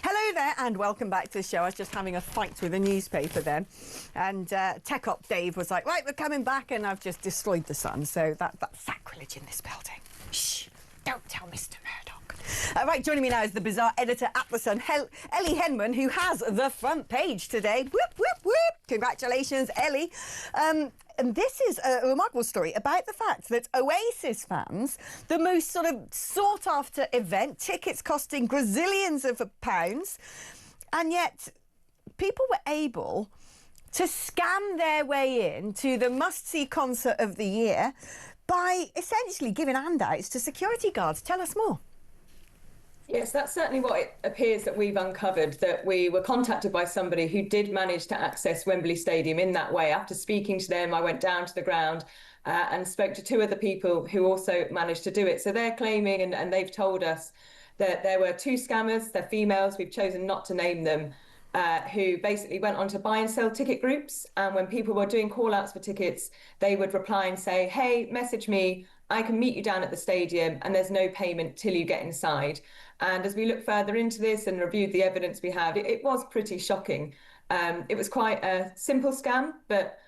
[SPEAKER 10] Hello there and welcome back to the show. I was just having a fight with a newspaper then, and Tech Op Dave was like, right, we're coming back, and I've just destroyed the Sun, so that's sacrilege in this building. Shh, don't tell Mr. Murdoch. Right, joining me now is the bizarre editor at the Sun, Ellie Henman, who has the front page today. Whoop, whoop, whoop. Congratulations, Ellie. And this is a remarkable story about the fact that Oasis fans, the most sort of sought-after event, tickets costing gazillions of pounds, and yet people were able to scam their way in to the must-see concert of the year by essentially giving handouts to security guards. Tell us more.
[SPEAKER 23] Yes, that's certainly what it appears that we've uncovered, that we were contacted by somebody who did manage to access Wembley Stadium in that way. After speaking to them, I went down to the ground and spoke to two other people who also managed to do it. So they're claiming, and they've told us, that there were two scammers, they're females, we've chosen not to name them, who basically went on to buy and sell ticket groups. And when people were doing call-outs for tickets, they would reply and say, hey, message me, I can meet you down at the stadium, and there's no payment till you get inside. And as we look further into this and reviewed the evidence we had, it was pretty shocking. It was quite a simple scam, but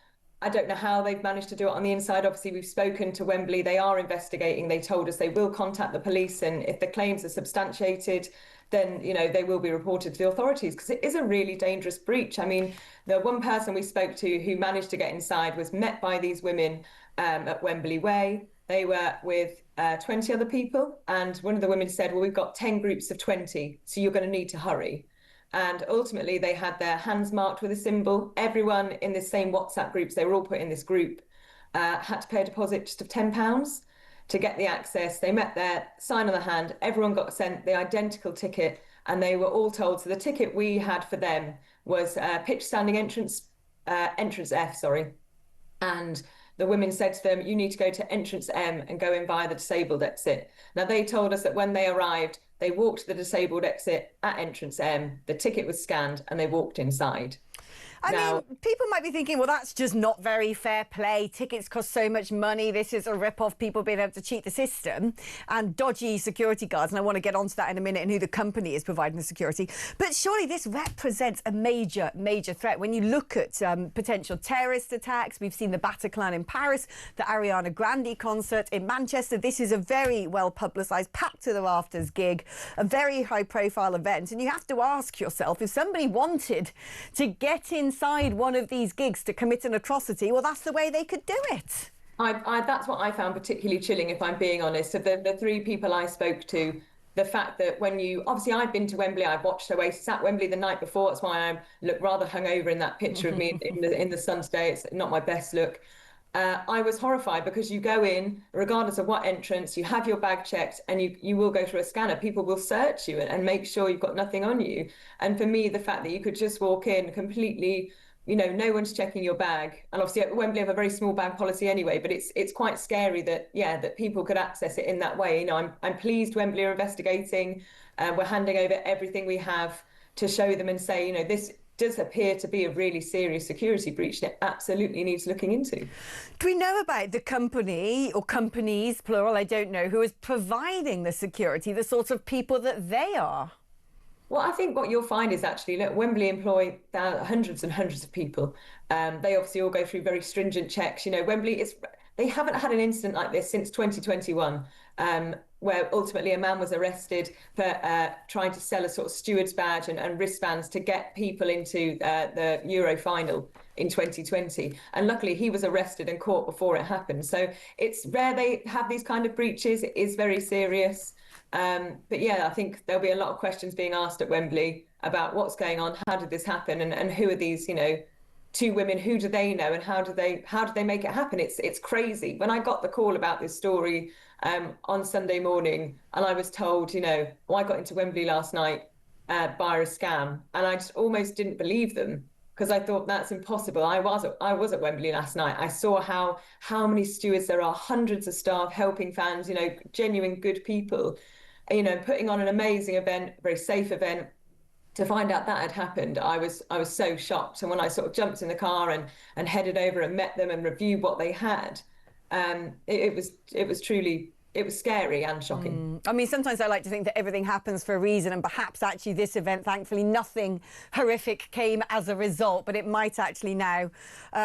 [SPEAKER 23] I don't know how they've managed to do it on the inside. Obviously, we've spoken to Wembley. They are investigating. They told us they will contact the police, and if the claims are substantiated, then, you know, they will be reported to the authorities, because it is a really dangerous breach. I mean, the one person we spoke to who managed to get inside was met by these women at Wembley Way. They were with 20 other people, and one of the women said, well, we've got 10 groups of 20, so you're going to need to hurry. And ultimately, they had their hands marked with a symbol. Everyone in the same WhatsApp groups, they were all put in this group, had to pay a deposit just of £10 to get the access. They met there, sign on the hand, everyone got sent the identical ticket, and they were all told, so the ticket we had for them was pitch standing entrance F, and the women said to them, you need to go to entrance M and go in via the disabled exit. Now, they told us that when they arrived, they walked to the disabled exit at entrance M, the ticket was scanned, and they walked inside.
[SPEAKER 10] I mean, people might be thinking, well, that's just not very fair play. Tickets cost so much money. This is a rip-off, people being able to cheat the system and dodgy security guards. And I want to get onto that in a minute and who the company is providing the security. But surely this represents a major, major threat. When you look at potential terrorist attacks, we've seen the Bataclan in Paris, the Ariana Grande concert in Manchester. This is a very well-publicised, packed to the rafters gig, a very high-profile event. And you have to ask yourself, if somebody wanted to get inside one of these gigs to commit an atrocity, well, that's the way they could do it.
[SPEAKER 23] That's what I found particularly chilling, if I'm being honest. Of the three people I spoke to, the fact that when you... Obviously, I've been to Wembley, I've watched Oasis at Wembley the night before. That's why I look rather hungover in that picture of me in the sun today. It's not my best look. I was horrified because you go in, regardless of what entrance, you have your bag checked, and you will go through a scanner. People will search you and make sure you've got nothing on you. And for me, the fact that you could just walk in completely, you know, no one's checking your bag. And obviously at Wembley have a very small bag policy anyway, but it's quite scary that, that people could access it in that way. You know, I'm pleased Wembley are investigating. We're handing over everything we have to show them and say, you know, this does appear to be a really serious security breach that absolutely needs looking into.
[SPEAKER 10] Do we know about the company, or companies, plural, I don't know, who is providing the security, the sort of people that they are?
[SPEAKER 23] Well, I think what you'll find is actually, look, Wembley employ hundreds and hundreds of people. They obviously all go through very stringent checks. You know, Wembley, they haven't had an incident like this since 2021. where ultimately a man was arrested for trying to sell a sort of steward's badge and wristbands to get people into the Euro final in 2020. And luckily he was arrested and caught before it happened. So it's rare they have these kind of breaches. It is very serious. But yeah, I think there'll be a lot of questions being asked at Wembley about what's going on, how did this happen, and who are these, you know, two women, who do they know, and how did they make it happen? It's crazy. When I got the call about this story on Sunday morning, and I was told, you know, I got into Wembley last night via a scam, and I just almost didn't believe them, because I thought that's impossible. I was at Wembley last night. I saw how many stewards there are, hundreds of staff helping fans, you know, genuine good people, you know, putting on an amazing event, very safe event. To find out that had happened, I was so shocked. And when I sort of jumped in the car and headed over and met them and reviewed what they had, it was truly, it was scary and shocking.
[SPEAKER 10] I mean, sometimes I like to think that everything happens for a reason, and perhaps actually this event, thankfully, nothing horrific came as a result, but it might actually now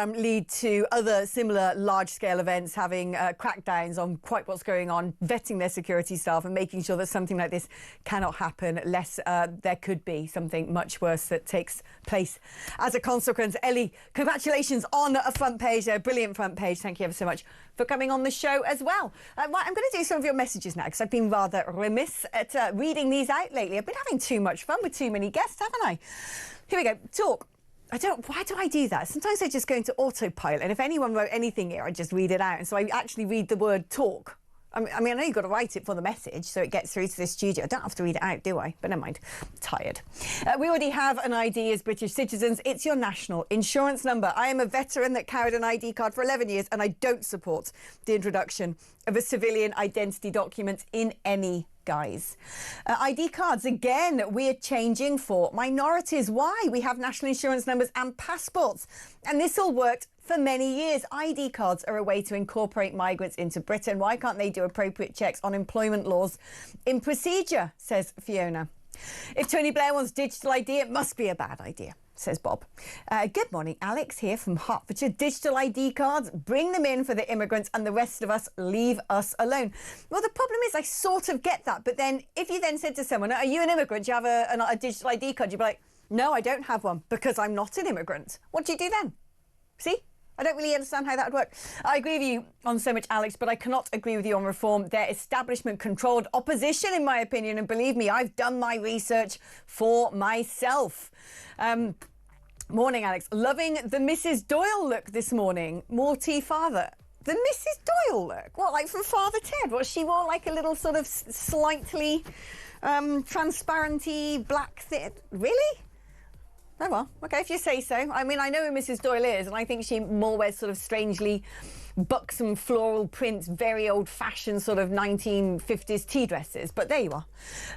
[SPEAKER 10] lead to other similar large-scale events having crackdowns on quite what's going on, vetting their security staff and making sure that something like this cannot happen, lest there could be something much worse that takes place as a consequence. Ellie, congratulations on a front page, a brilliant front page. Thank you ever so much for coming on the show as well. Right, I'm going to do some of your messages now, because I've been rather remiss at reading these out lately. I've been having too much fun with too many guests, haven't I? Here we go. Talk. Why do I do that? Sometimes I just go into autopilot, and if anyone wrote anything here, I just read it out. And so I actually read the word talk. I mean, I know you've got to write it for the message so it gets through to the studio. I don't have to read it out, do I? But never mind. I'm tired. We already have an ID as British citizens. It's your national insurance number. I am a veteran that carried an ID card for 11 years, and I don't support the introduction of a civilian identity document in any guise. ID cards, again, we're changing for minorities. Why? We have national insurance numbers and passports, and this all worked for many years. ID cards are a way to incorporate migrants into Britain. Why can't they do appropriate checks on employment laws in procedure, says Fiona. If Tony Blair wants digital ID, it must be a bad idea, says Bob. Good morning, Alex here from Hertfordshire. Digital ID cards, bring them in for the immigrants, and the rest of us, leave us alone. Well, the problem is I sort of get that, but then if you then said to someone, are you an immigrant? Do you have a digital ID card? You'd be like, no, I don't have one because I'm not an immigrant. What do you do then? See? I don't really understand how that would work. I agree with you on so much, Alex, but I cannot agree with you on reform. They're establishment-controlled opposition, in my opinion, and believe me, I've done my research for myself. Morning, Alex. Loving the Mrs. Doyle look this morning. More tea, father. The Mrs. Doyle look? What, like from Father Ted? What, she wore like a little sort of slightly transparenty black thing? Really? Oh, well, OK, if you say so. I mean, I know who Mrs. Doyle is, and I think she more wears sort of strangely buxom floral prints, very old-fashioned sort of 1950s tea dresses. But there you are.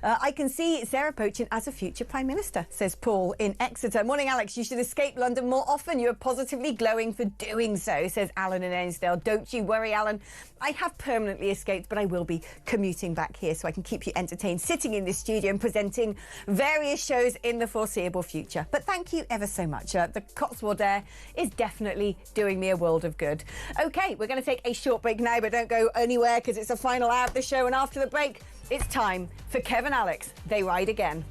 [SPEAKER 10] I can see Sarah Pochen as a future Prime Minister, says Paul in Exeter. Morning, Alex. You should escape London more often. You're positively glowing for doing so, says Alan in Ainsdale. Don't you worry, Alan. I have permanently escaped, but I will be commuting back here so I can keep you entertained, sitting in this studio and presenting various shows in the foreseeable future. But thank you ever so much. The Cotswold air is definitely doing me a world of good. OK, we're going to take a short break now, but don't go anywhere because it's the final hour of the show. And after the break, it's time for Kev and Alex. They ride again.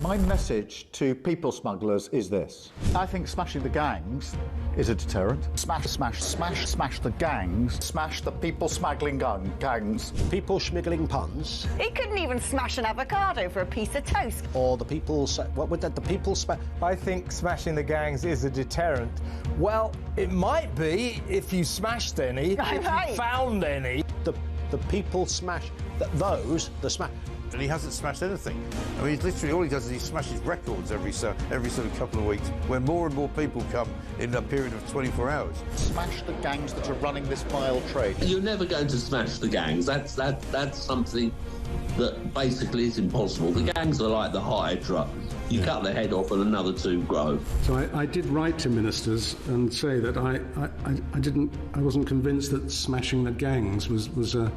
[SPEAKER 3] My message to people smugglers is this. I think smashing the gangs is a deterrent. Smash the gangs. Smash the people smuggling gangs.
[SPEAKER 1] People schmiggling puns.
[SPEAKER 10] He couldn't even smash an avocado for a piece of toast.
[SPEAKER 1] Or the people... What would that... The people...
[SPEAKER 14] I think smashing the gangs is a deterrent. Well, it might be if you smashed any, if you found any.
[SPEAKER 1] The people smash... Those... The smash...
[SPEAKER 2] And he hasn't smashed anything. I mean, literally all he does is he smashes records every sort of couple of weeks, where more and more people come in a period of 24 hours.
[SPEAKER 3] Smash the gangs that are running this vile trade.
[SPEAKER 4] You're never going to smash the gangs. That's something that basically is impossible. The gangs are like the Hydra. You cut the head off and another two grow.
[SPEAKER 5] So I did write to ministers and say that I wasn't convinced that smashing the gangs was the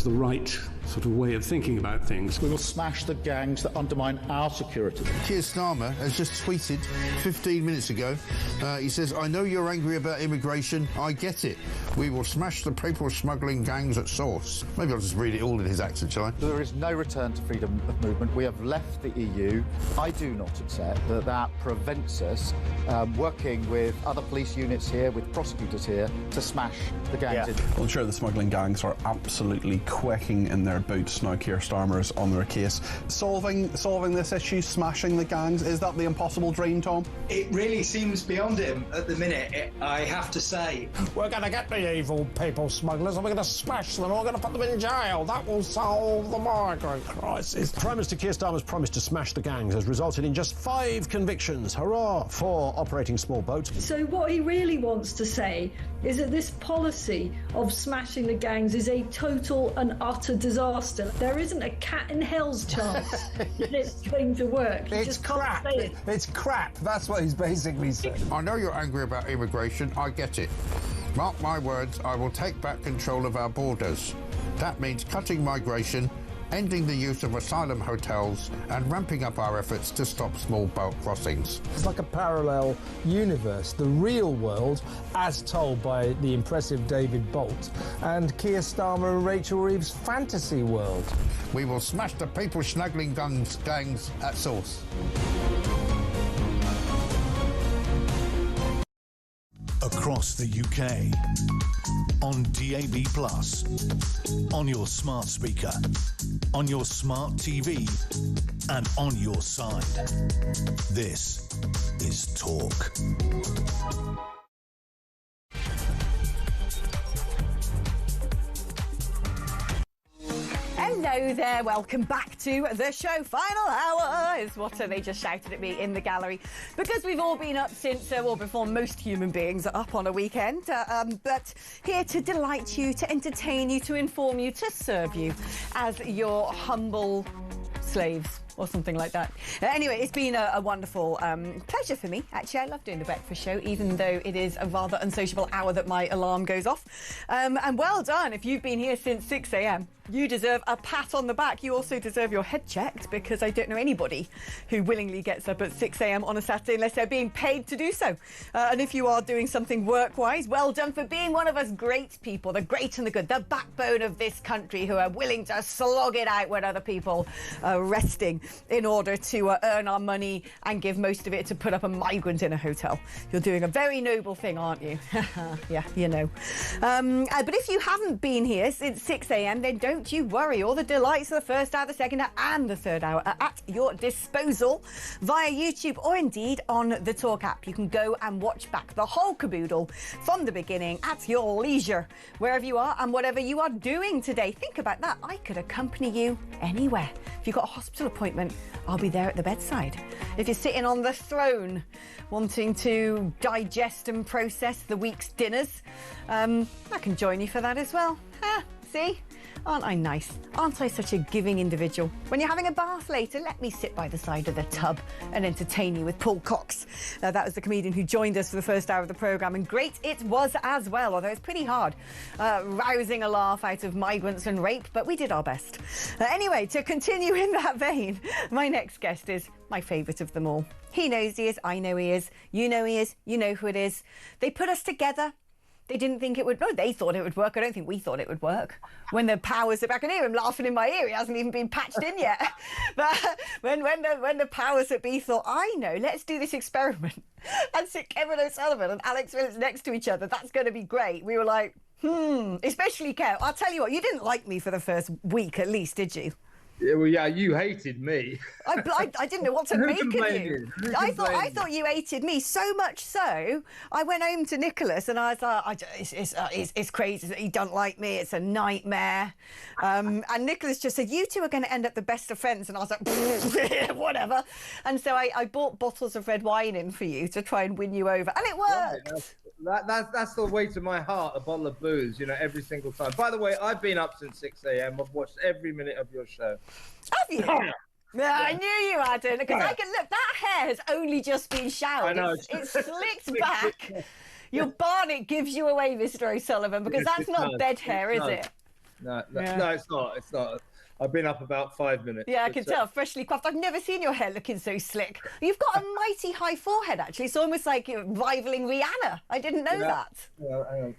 [SPEAKER 5] right sort of way of thinking about things.
[SPEAKER 13] We will smash the gangs that undermine our security.
[SPEAKER 2] Keir Starmer has just tweeted 15 minutes ago. He says, I know you're angry about immigration. I get it. We will smash the people smuggling gangs at source. Maybe I'll just read it all in his accent, shall I?
[SPEAKER 3] There is no return to freedom of movement. We have left the EU. I do not accept that that prevents us working with other police units here, with prosecutors here, to smash the gangs.
[SPEAKER 6] Well, I'm sure the smuggling gangs are absolutely quaking in their boots now Keir Starmer's on their case. Solving this issue, smashing the gangs, is that the impossible dream, Tom?
[SPEAKER 7] It really seems beyond him at the minute, I have to say.
[SPEAKER 1] We're going to get the evil people smugglers and we're going to smash them and we're going to put them in jail. That will solve the migrant crisis. Prime Minister Keir Starmer's promise to smash the gangs has resulted in just 5 convictions. Hurrah for operating small boats.
[SPEAKER 8] So what he really wants to say is that this policy of smashing the gangs is a total and utter disaster. There isn't a cat in hell's chance that it's going to work. You
[SPEAKER 14] It's
[SPEAKER 8] just can't
[SPEAKER 14] crap.
[SPEAKER 8] say it.
[SPEAKER 14] It's crap. That's what he's basically saying.
[SPEAKER 2] I know you're angry about immigration. I get it. Mark my words, I will take back control of our borders. That means cutting migration, ending the use of asylum hotels and ramping up our efforts to stop small boat crossings.
[SPEAKER 14] It's like a parallel universe, the real world, as told by the impressive David Bolt, and Keir Starmer and Rachel Reeves' fantasy world.
[SPEAKER 2] We will smash the people smuggling gangs at source.
[SPEAKER 9] Across the UK, on DAB+, on your smart speaker, on your smart TV, and on your side. This is Talk.
[SPEAKER 10] Hello there, welcome back to the show. Final hour is what they just shouted at me in the gallery, because we've all been up since, well, before most human beings are up on a weekend, but here to delight you, to entertain you, to inform you, to serve you as your humble slaves. Or something like that. Anyway, it's been a wonderful pleasure for me. Actually, I love doing the breakfast show, even though it is a rather unsociable hour that my alarm goes off. And well done. If you've been here since 6 a.m, you deserve a pat on the back. You also deserve your head checked, because I don't know anybody who willingly gets up at 6 a.m. on a Saturday unless they're being paid to do so. And if you are doing something work-wise, well done for being one of us great people, the great and the good, the backbone of this country, who are willing to slog it out when other people are resting in order to earn our money and give most of it to put up a migrant in a hotel. You're doing a very noble thing, aren't you? Yeah, you know. But if you haven't been here since 6 a.m, then don't you worry. All the delights of the first hour, the second hour and the third hour are at your disposal via YouTube or indeed on the Talk app. You can go and watch back the whole caboodle from the beginning at your leisure, wherever you are and whatever you are doing today. Think about that. I could accompany you anywhere. If you've got a hospital appointment, I'll be there at the bedside. If you're sitting on the throne wanting to digest and process the week's dinners, I can join you for that as well. See? Aren't I nice? Aren't I such a giving individual? When you're having a bath later, let me sit by the side of the tub and entertain you with Paul Cox. That was the comedian who joined us for the first hour of the programme, and great it was as well, although it's pretty hard rousing a laugh out of migrants and rape, but we did our best. Anyway, to continue in that vein, my next guest is my favourite of them all. He knows he is, I know he is, you know he is, you know who it is. They put us together. They didn't think it would. No, they thought it would work. I don't think we thought it would work. When the powers are back, I can hear him laughing in my ear. He hasn't even been patched in yet. But when the powers that be thought, I know, let's do this experiment and sit Kevin O'Sullivan and Alex Phillips next to each other. That's going to be great. We were like, especially Kev. I'll tell you what, you didn't like me for the first week at least, did you?
[SPEAKER 16] Yeah, well, yeah, you hated me.
[SPEAKER 10] I didn't know what to make of you. I thought you hated me so much so. I went home to Nicholas and I was like, it's crazy that he don't like me. It's a nightmare. And Nicholas just said, you two are going to end up the best of friends. And I was like, whatever. And so I bought bottles of red wine in for you to try and win you over, and it worked.
[SPEAKER 16] That's the way to my heart, a bottle of booze, you know, every single time. By the way, I've been up since 6 a.m. I've watched every minute of your show.
[SPEAKER 10] Have you? Yeah, I knew you hadn't, because I can look. That hair has only just been showered.
[SPEAKER 16] I know.
[SPEAKER 10] It's slicked back. Your barnet gives you away, Mr. O'Sullivan, because that's not bed hair, is it?
[SPEAKER 16] No, it's not. It's not. I've been up about 5 minutes.
[SPEAKER 10] Yeah, I can tell. Freshly coiffed. I've never seen your hair looking so slick. You've got a mighty high forehead, actually. It's almost like you're rivaling Rihanna. I didn't know that.
[SPEAKER 16] Yeah, hang on.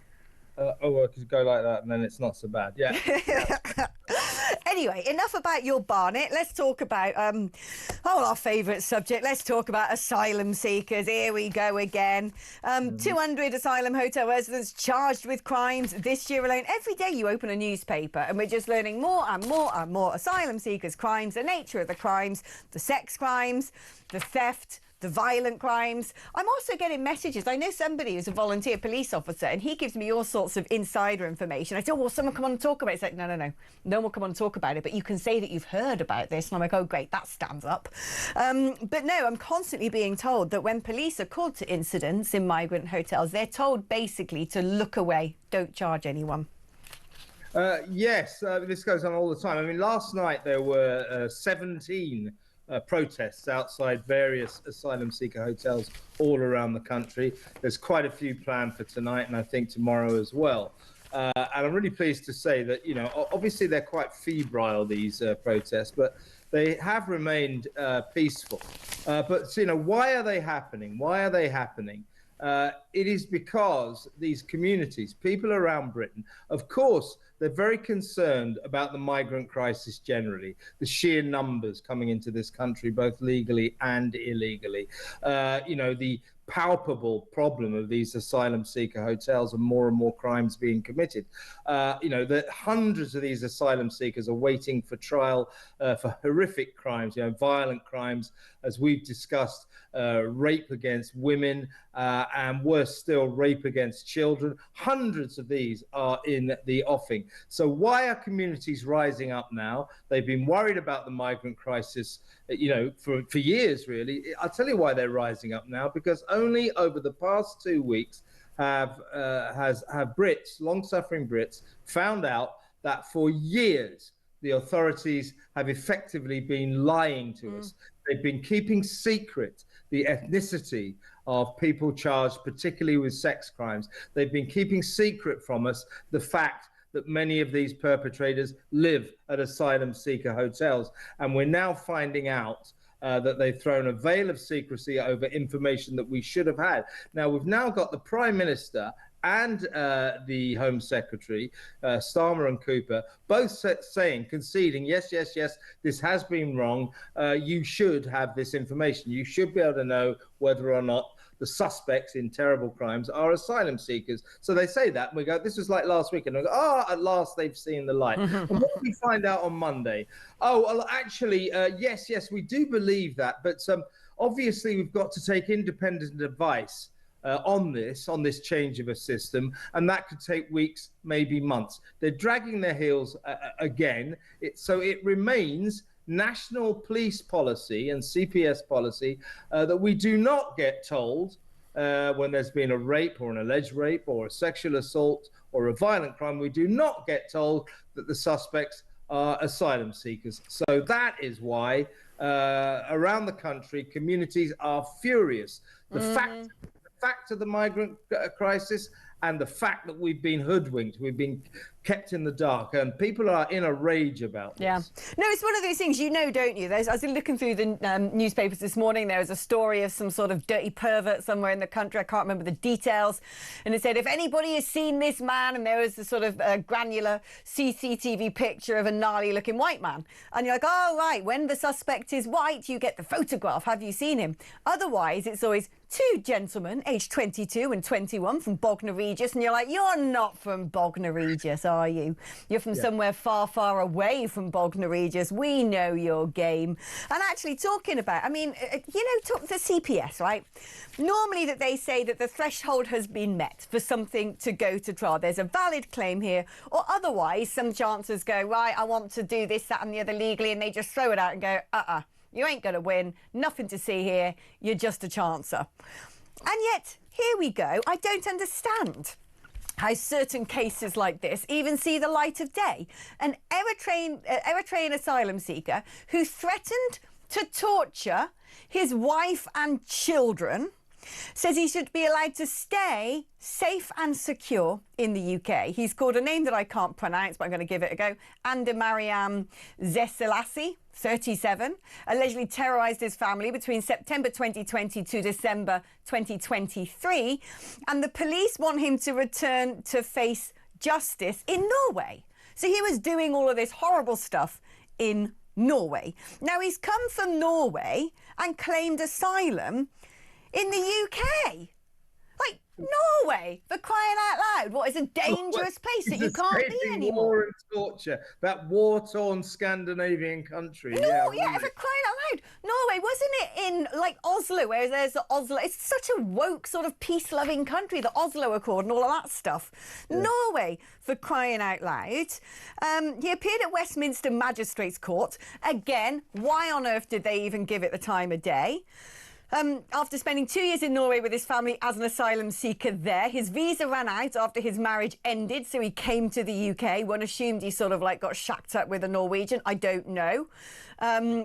[SPEAKER 16] I could go like that and then it's not so bad. Yeah.
[SPEAKER 10] Anyway, enough about your Barnet. Let's talk about, our favourite subject. Let's talk about asylum seekers. Here we go again. 200 asylum hotel residents charged with crimes this year alone. Every day you open a newspaper and we're just learning more and more and more asylum seekers' crimes, the nature of the crimes, the sex crimes, the theft, the violent crimes. I'm also getting messages. I know somebody who's a volunteer police officer and he gives me all sorts of insider information. I say, oh, will someone come on and talk about it? It's like, no one will come on and talk about it, but you can say that you've heard about this. And I'm like, oh, great, that stands up. But no, I'm constantly being told that when police are called to incidents in migrant hotels, they're told basically to look away, don't charge anyone.
[SPEAKER 16] Yes, this goes on all the time. I mean, last night there were 17 protests outside various asylum seeker hotels all around the country. There's quite a few planned for tonight and I think tomorrow as well. And I'm really pleased to say that, obviously they're quite febrile, these protests, but they have remained peaceful. But why are they happening? Why are they happening? It is because these communities, people around Britain, of course, they're very concerned about the migrant crisis generally, the sheer numbers coming into this country, both legally and illegally. The palpable problem of these asylum seeker hotels and more crimes being committed. That hundreds of these asylum seekers are waiting for trial for horrific crimes, violent crimes, as we've discussed, rape against women, and worse still, rape against children. Hundreds of these are in the offing. So why are communities rising up now? They've been worried about the migrant crisis, for years, really. I'll tell you why they're rising up now, because only over the past 2 weeks have Brits, long-suffering Brits, found out that for years the authorities have effectively been lying to us. They've been keeping secret the ethnicity of people charged particularly with sex crimes. They've been keeping secret from us the fact that many of these perpetrators live at asylum seeker hotels. And we're now finding out that they've thrown a veil of secrecy over information that we should have had. Now, we've now got the Prime Minister and the Home Secretary, Starmer and Cooper, both conceding, yes, this has been wrong. You should have this information. You should be able to know whether or not the suspects in terrible crimes are asylum seekers. So they say that, and we go, this was like last week, and we go, at last they've seen the light. And what did we find out on Monday? Oh, well, actually, yes, we do believe that, but obviously we've got to take independent advice on this change of a system, and that could take weeks, maybe months. They're dragging their heels again. So it remains national police policy and CPS policy that we do not get told when there's been a rape or an alleged rape or a sexual assault or a violent crime. We do not get told that the suspects are asylum seekers. So that is why around the country communities are furious. The fact of the migrant crisis and the fact that we've been hoodwinked, we've been kept in the dark, and people are in a rage about this.
[SPEAKER 10] Yeah. No, it's one of those things, don't you? I was looking through the newspapers this morning. There was a story of some sort of dirty pervert somewhere in the country. I can't remember the details. And it said, if anybody has seen this man, and there was a sort of granular CCTV picture of a gnarly-looking white man. And you're like, oh, right, when the suspect is white, you get the photograph. Have you seen him? Otherwise, it's always two gentlemen, aged 22 and 21, from Bognor Regis. And you're like, you're not from Bognor Regis, are you? You're from somewhere far, far away from Bognor Regis. We know your game. And actually talking about, talk the CPS, right? Normally that they say that the threshold has been met for something to go to trial. There's a valid claim here, or otherwise some chancellors go, right, I want to do this, that and the other legally, and they just throw it out and go, you ain't going to win, nothing to see here, you're just a chancer. And yet, here we go, I don't understand how certain cases like this even see the light of day. An Eritrean asylum seeker who threatened to torture his wife and children says he should be allowed to stay safe and secure in the UK. He's called a name that I can't pronounce, but I'm going to give it a go. Andamariam Zeselassie, 37, allegedly terrorised his family between September 2020 to December 2023. And the police want him to return to face justice in Norway. So he was doing all of this horrible stuff in Norway. Now, he's come from Norway and claimed asylum in the UK. Like, Norway, for crying out loud. What is a dangerous place that you can't be anymore?
[SPEAKER 16] War and torture. That war-torn Scandinavian country.
[SPEAKER 10] No,
[SPEAKER 16] yeah,
[SPEAKER 10] really. For crying out loud. Norway, wasn't it in, like, Oslo, where there's the Oslo... It's such a woke, sort of peace-loving country, the Oslo Accord and all of that stuff. Yeah. Norway, for crying out loud. He appeared at Westminster Magistrates Court. Again, why on earth did they even give it the time of day? After spending 2 years in Norway with his family as an asylum seeker there, his visa ran out after his marriage ended, so he came to the UK. One assumed he sort of like got shacked up with a Norwegian. I don't know.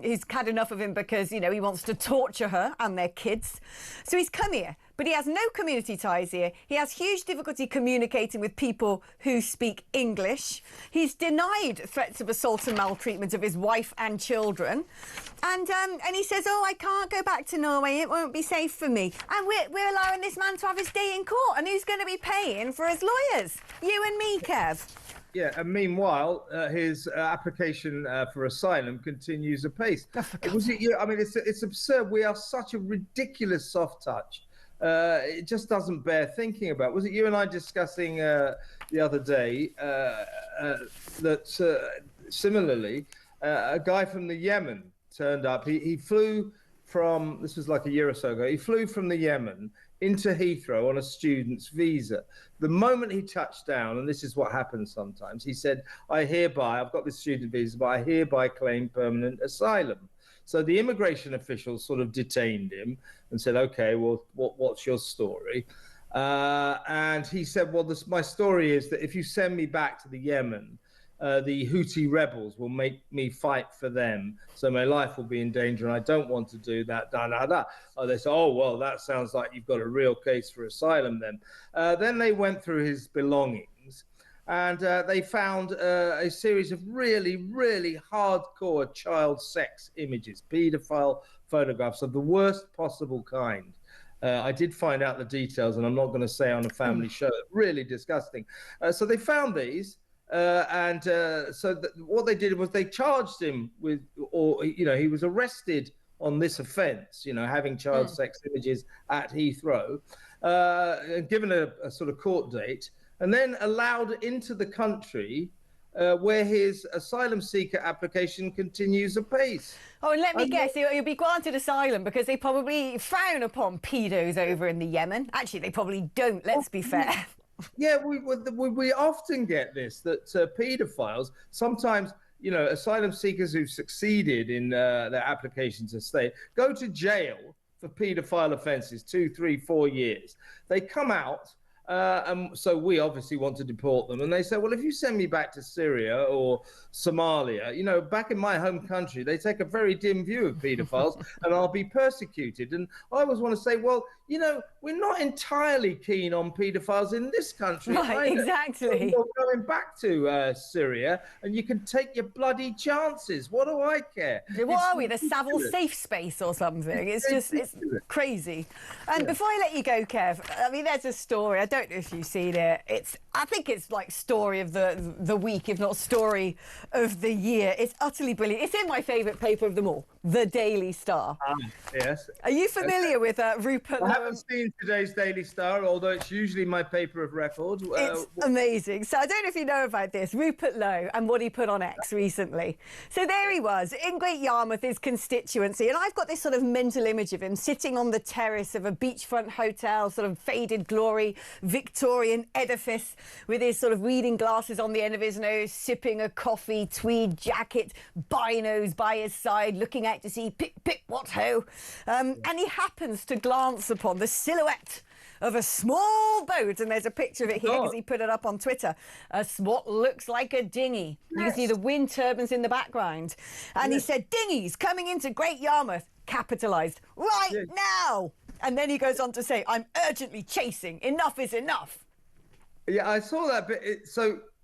[SPEAKER 10] He's had enough of him because, you know, he wants to torture her and their kids. So he's come here, but he has no community ties here. He has huge difficulty communicating with people who speak English. He's denied threats of assault and maltreatment of his wife and children. And he says, oh, I can't go back to Norway. It won't be safe for me. And we're allowing this man to have his day in court. And who's going to be paying for his lawyers? You and me, Kev.
[SPEAKER 16] Yeah, and meanwhile, his application for asylum continues apace. I mean, it's absurd. We are such a ridiculous soft touch. It just doesn't bear thinking about. Was it you and I discussing the other day that similarly, a guy from the Yemen turned up. He flew from, this was like a year or so ago, he flew from the Yemen into Heathrow on a student's visa. The moment he touched down, and this is what happens sometimes, he said, I've got this student visa, but I hereby claim permanent asylum. So the immigration officials sort of detained him and said, okay, well, what's your story? And he said, well, my story is that if you send me back to the Yemen, the Houthi rebels will make me fight for them, so my life will be in danger, and I don't want to do that. They said, oh, well, that sounds like you've got a real case for asylum then. Then they went through his belongings, and they found a series of really, really hardcore child sex images, paedophile photographs of the worst possible kind. I did find out the details, and I'm not going to say on a family show. Really disgusting. So they found these. What they did was they charged him with, he was arrested on this offence, having child sex images at Heathrow, and given a sort of court date, and then allowed into the country where his asylum seeker application continues apace.
[SPEAKER 10] Oh, and let me guess, he'll be granted asylum because they probably frown upon pedos over in the Yemen. Actually, they probably don't, let's be fair.
[SPEAKER 16] Yeah, we often get this, that paedophiles, sometimes, asylum seekers who've succeeded in their application to stay, go to jail for paedophile offences, 2, 3, 4 years. They come out, and so we obviously want to deport them. And they say, well, if you send me back to Syria or Somalia, back in my home country, they take a very dim view of paedophiles and I'll be persecuted. And I always want to say, well, we're not entirely keen on paedophiles in this country.
[SPEAKER 10] Right, exactly.
[SPEAKER 16] You're going back to Syria and you can take your bloody chances. What do I care?
[SPEAKER 10] What are we, the Savile safe space or something? It's crazy. And before I let you go, Kev, I mean, there's a story. I don't know if you've seen it. I think it's like story of the week, if not story of the year. It's utterly brilliant. It's in my favourite paper of them all, The Daily Star.
[SPEAKER 16] Yes.
[SPEAKER 10] Are you familiar with Rupert Lowe?
[SPEAKER 16] I haven't seen today's Daily Star, although it's usually my paper of record.
[SPEAKER 10] It's amazing. So I don't know if you know about this, Rupert Lowe and what he put on X recently. So there he was in Great Yarmouth, his constituency, and I've got this sort of mental image of him sitting on the terrace of a beachfront hotel, sort of faded glory, Victorian edifice, with his sort of reading glasses on the end of his nose, sipping a coffee, tweed jacket, binos by his side, looking out to see pip, pip, what ho. And he happens to glance upon the silhouette of a small boat, and there's a picture of it here because he put it up on Twitter. What looks like a dinghy. You can see the wind turbines in the background. And he said, dinghies coming into Great Yarmouth, capitalised, right now. And then he goes on to say, I'm urgently chasing. Enough is enough.
[SPEAKER 16] Yeah, I saw that, but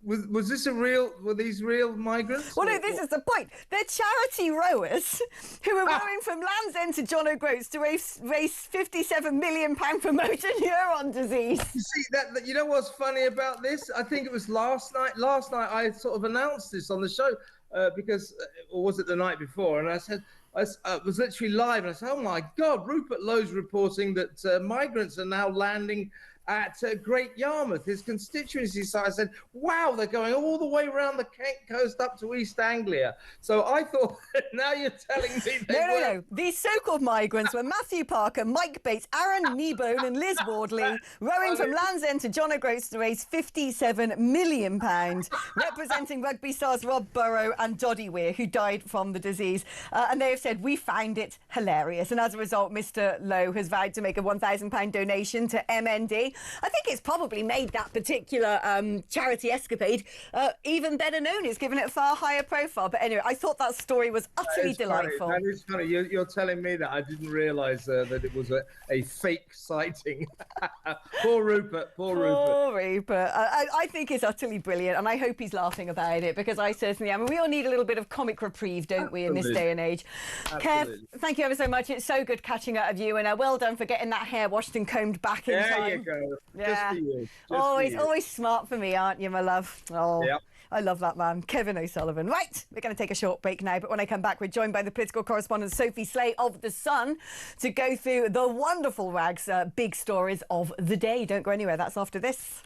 [SPEAKER 16] was this were these real migrants?
[SPEAKER 10] Well, no, this is the point. They're charity rowers who are rowing from Land's End to John O'Groats to raise £57 million for motor neuron disease.
[SPEAKER 16] You see, you know what's funny about this? I think it was last night. Last night I sort of announced this on the show or was it the night before? And I said, I was literally live, and I said, oh my God, Rupert Lowe's reporting that migrants are now landing at Great Yarmouth, his constituency site. I said, wow, they're going all the way around the Kent coast up to East Anglia. So I thought, now you're telling me
[SPEAKER 10] No. These so-called migrants were Matthew Parker, Mike Bates, Aaron Kneebone and Liz Wardley, rowing from Land's End to John O'Groats to raise £57 million, representing rugby stars Rob Burrow and Doddy Weir, who died from the disease. And they have said, we find it hilarious. And as a result, Mr. Lowe has vowed to make a £1,000 donation to MND. I think it's probably made that particular charity escapade even better known. It's given it a far higher profile. But anyway, I thought that story was utterly delightful.
[SPEAKER 16] That is funny. You're telling me that. I didn't realise that it was a fake sighting. Poor Rupert. Poor
[SPEAKER 10] Rupert. I think it's utterly brilliant, and I hope he's laughing about it, because I certainly am. We all need a little bit of comic reprieve, don't we, in this day and age? Kev, thank you ever so much. It's so good catching up with you, and well done for getting that hair washed and combed back in time.
[SPEAKER 16] There you go.
[SPEAKER 10] Yeah.
[SPEAKER 16] Just for you.
[SPEAKER 10] Always smart for me, aren't you, my love? Oh,
[SPEAKER 16] yep.
[SPEAKER 10] I love that man, Kevin O'Sullivan. Right, we're going to take a short break now, but when I come back, we're joined by the political correspondent Sophie Slay of The Sun to go through the wonderful rags, big stories of the day. Don't go anywhere. That's after this.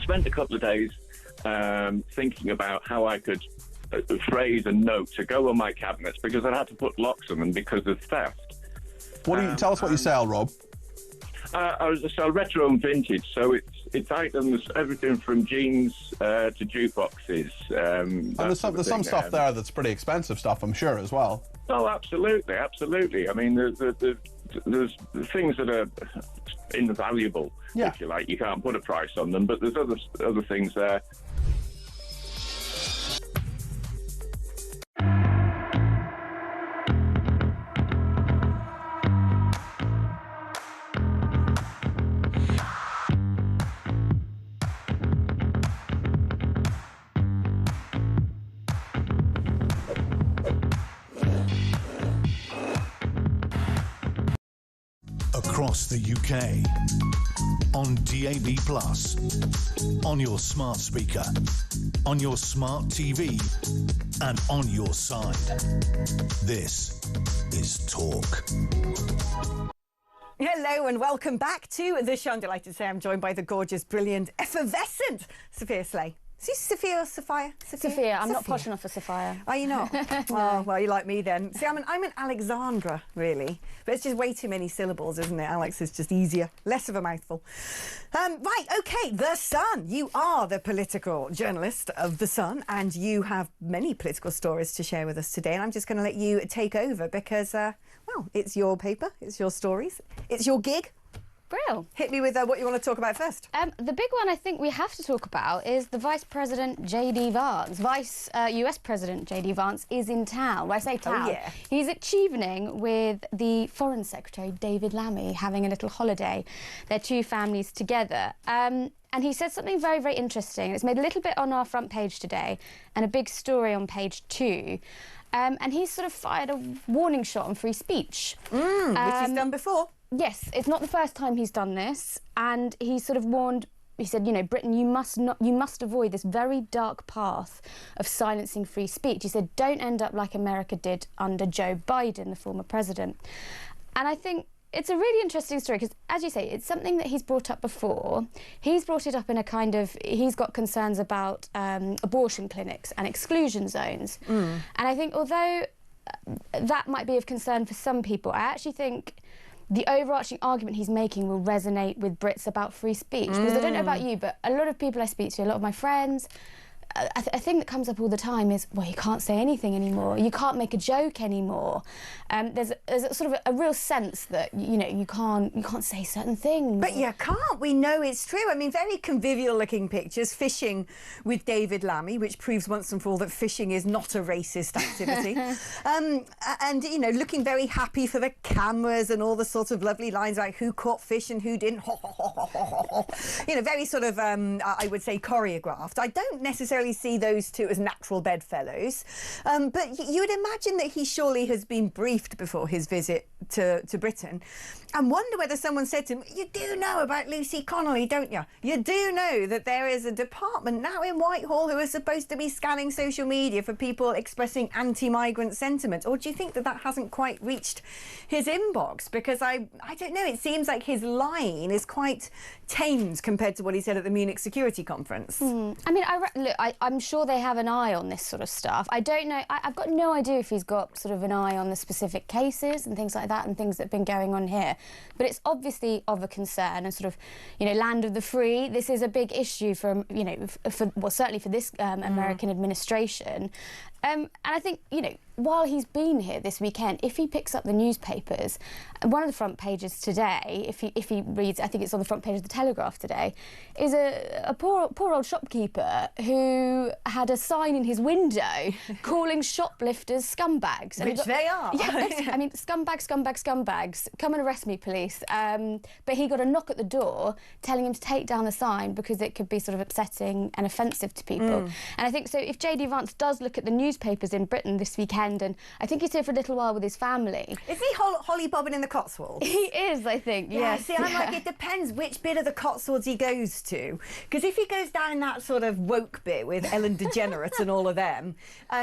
[SPEAKER 18] Spent a couple of days thinking about how I could phrase a note to go on my cabinets, because I had to put locks on them because of theft.
[SPEAKER 6] What do you tell us what you sell, Rob?
[SPEAKER 18] I sell retro and vintage, so it's items, everything from jeans to jukeboxes.
[SPEAKER 6] And there's some stuff there that's pretty expensive stuff, I'm sure, as well.
[SPEAKER 18] Oh, absolutely. I mean, there's things that are invaluable, if you like. You can't put a price on them, but there's other things there.
[SPEAKER 9] Across the UK, on DAB+, on your smart speaker, on your smart TV, and on your side. This is Talk.
[SPEAKER 10] Hello and welcome back to The Show. I'm delighted to say I'm joined by the gorgeous, brilliant, effervescent Sophia Slay.
[SPEAKER 15] Is this Sophia or Sophia?
[SPEAKER 11] Sophia. I'm not posh enough for Sophia.
[SPEAKER 15] Are you not? Oh, well, you're like me then. See, I'm an Alexandra, really. But it's just way too many syllables, isn't it? Alex is just easier. Less of a mouthful. Right, OK, The Sun. You are the political journalist of The Sun, and you have many political stories to share with us today. And I'm just going to let you take over because, well, it's your paper, it's your stories, it's your gig.
[SPEAKER 11] Brill.
[SPEAKER 15] Hit me with what you want to talk about first.
[SPEAKER 11] The big one I think we have to talk about is the Vice President J.D. Vance. US President J.D. Vance is in town. When I say town,
[SPEAKER 15] yeah.
[SPEAKER 11] He's at evening with the Foreign Secretary, David Lammy, having a little holiday. Their two families together. And he said something very, very interesting. It's made a little bit on our front page today and a big story on page 2. And he's sort of fired a warning shot on free speech.
[SPEAKER 15] Which he's done before.
[SPEAKER 11] Yes, it's not the first time he's done this, and he sort of warned. He said, you know, Britain, you must avoid this very dark path of silencing free speech. He said, don't end up like America did under Joe Biden, the former president. And I think it's a really interesting story because, as you say, it's something that he's brought up before. He's brought it up in a kind of, he's got concerns about abortion clinics and exclusion zones. And I think although that might be of concern for some people, I actually think the overarching argument he's making will resonate with Brits about free speech. Because I don't know about you, but a lot of people I speak to, a lot of my friends, a thing that comes up all the time is, well, you can't say anything anymore. You can't make a joke anymore. There's a sort of a real sense that, you know, you can't say certain things.
[SPEAKER 15] But you can't. We know it's true. I mean, very convivial-looking pictures, fishing with David Lammy, which proves once and for all that fishing is not a racist activity. And, you know, looking very happy for the cameras and all the sorts of lovely lines about who caught fish and who didn't. You know, very sort of, I would say, choreographed. I don't necessarily see those two as natural bedfellows. But you would imagine that he surely has been briefed before his visit to Britain and wonder whether someone said to him, you do know about Lucy Connolly, don't you? You do know that there is a department now in Whitehall who are supposed to be scanning social media for people expressing anti-migrant sentiments. Or do you think that that hasn't quite reached his inbox? Because I don't know, it seems like his line is quite tamed compared to what he said at the Munich Security Conference.
[SPEAKER 11] I mean, I'm sure they have an eye on this sort of stuff. I don't know. I've got no idea if he's got sort of an eye on the specific cases and things like that and things that have been going on here. But it's obviously of a concern and sort of, you know, land of the free. This is a big issue for, you know, well, certainly for this American administration. And I think, you know, while he's been here this weekend, if he picks up the newspapers, one of the front pages today, if he reads, I think it's on the front page of the Telegraph today, is a poor old shopkeeper who had a sign in his window calling shoplifters scumbags.
[SPEAKER 15] Which they are.
[SPEAKER 11] Yeah, I mean, scumbags, come and arrest me, police. But he got a knock at the door telling him to take down the sign because it could be sort of upsetting and offensive to people. And I think so if J.D. Vance does look at the newspapers in Britain this weekend, and I think he's here for a little while with his family.
[SPEAKER 15] Is he holly-bobbing in the Cotswolds?
[SPEAKER 11] He is, I think,
[SPEAKER 15] yeah.
[SPEAKER 11] yes.
[SPEAKER 15] See, I'm like, it depends which bit of the Cotswolds he goes to. Because if he goes down that sort of woke bit with Ellen DeGeneres and all of them,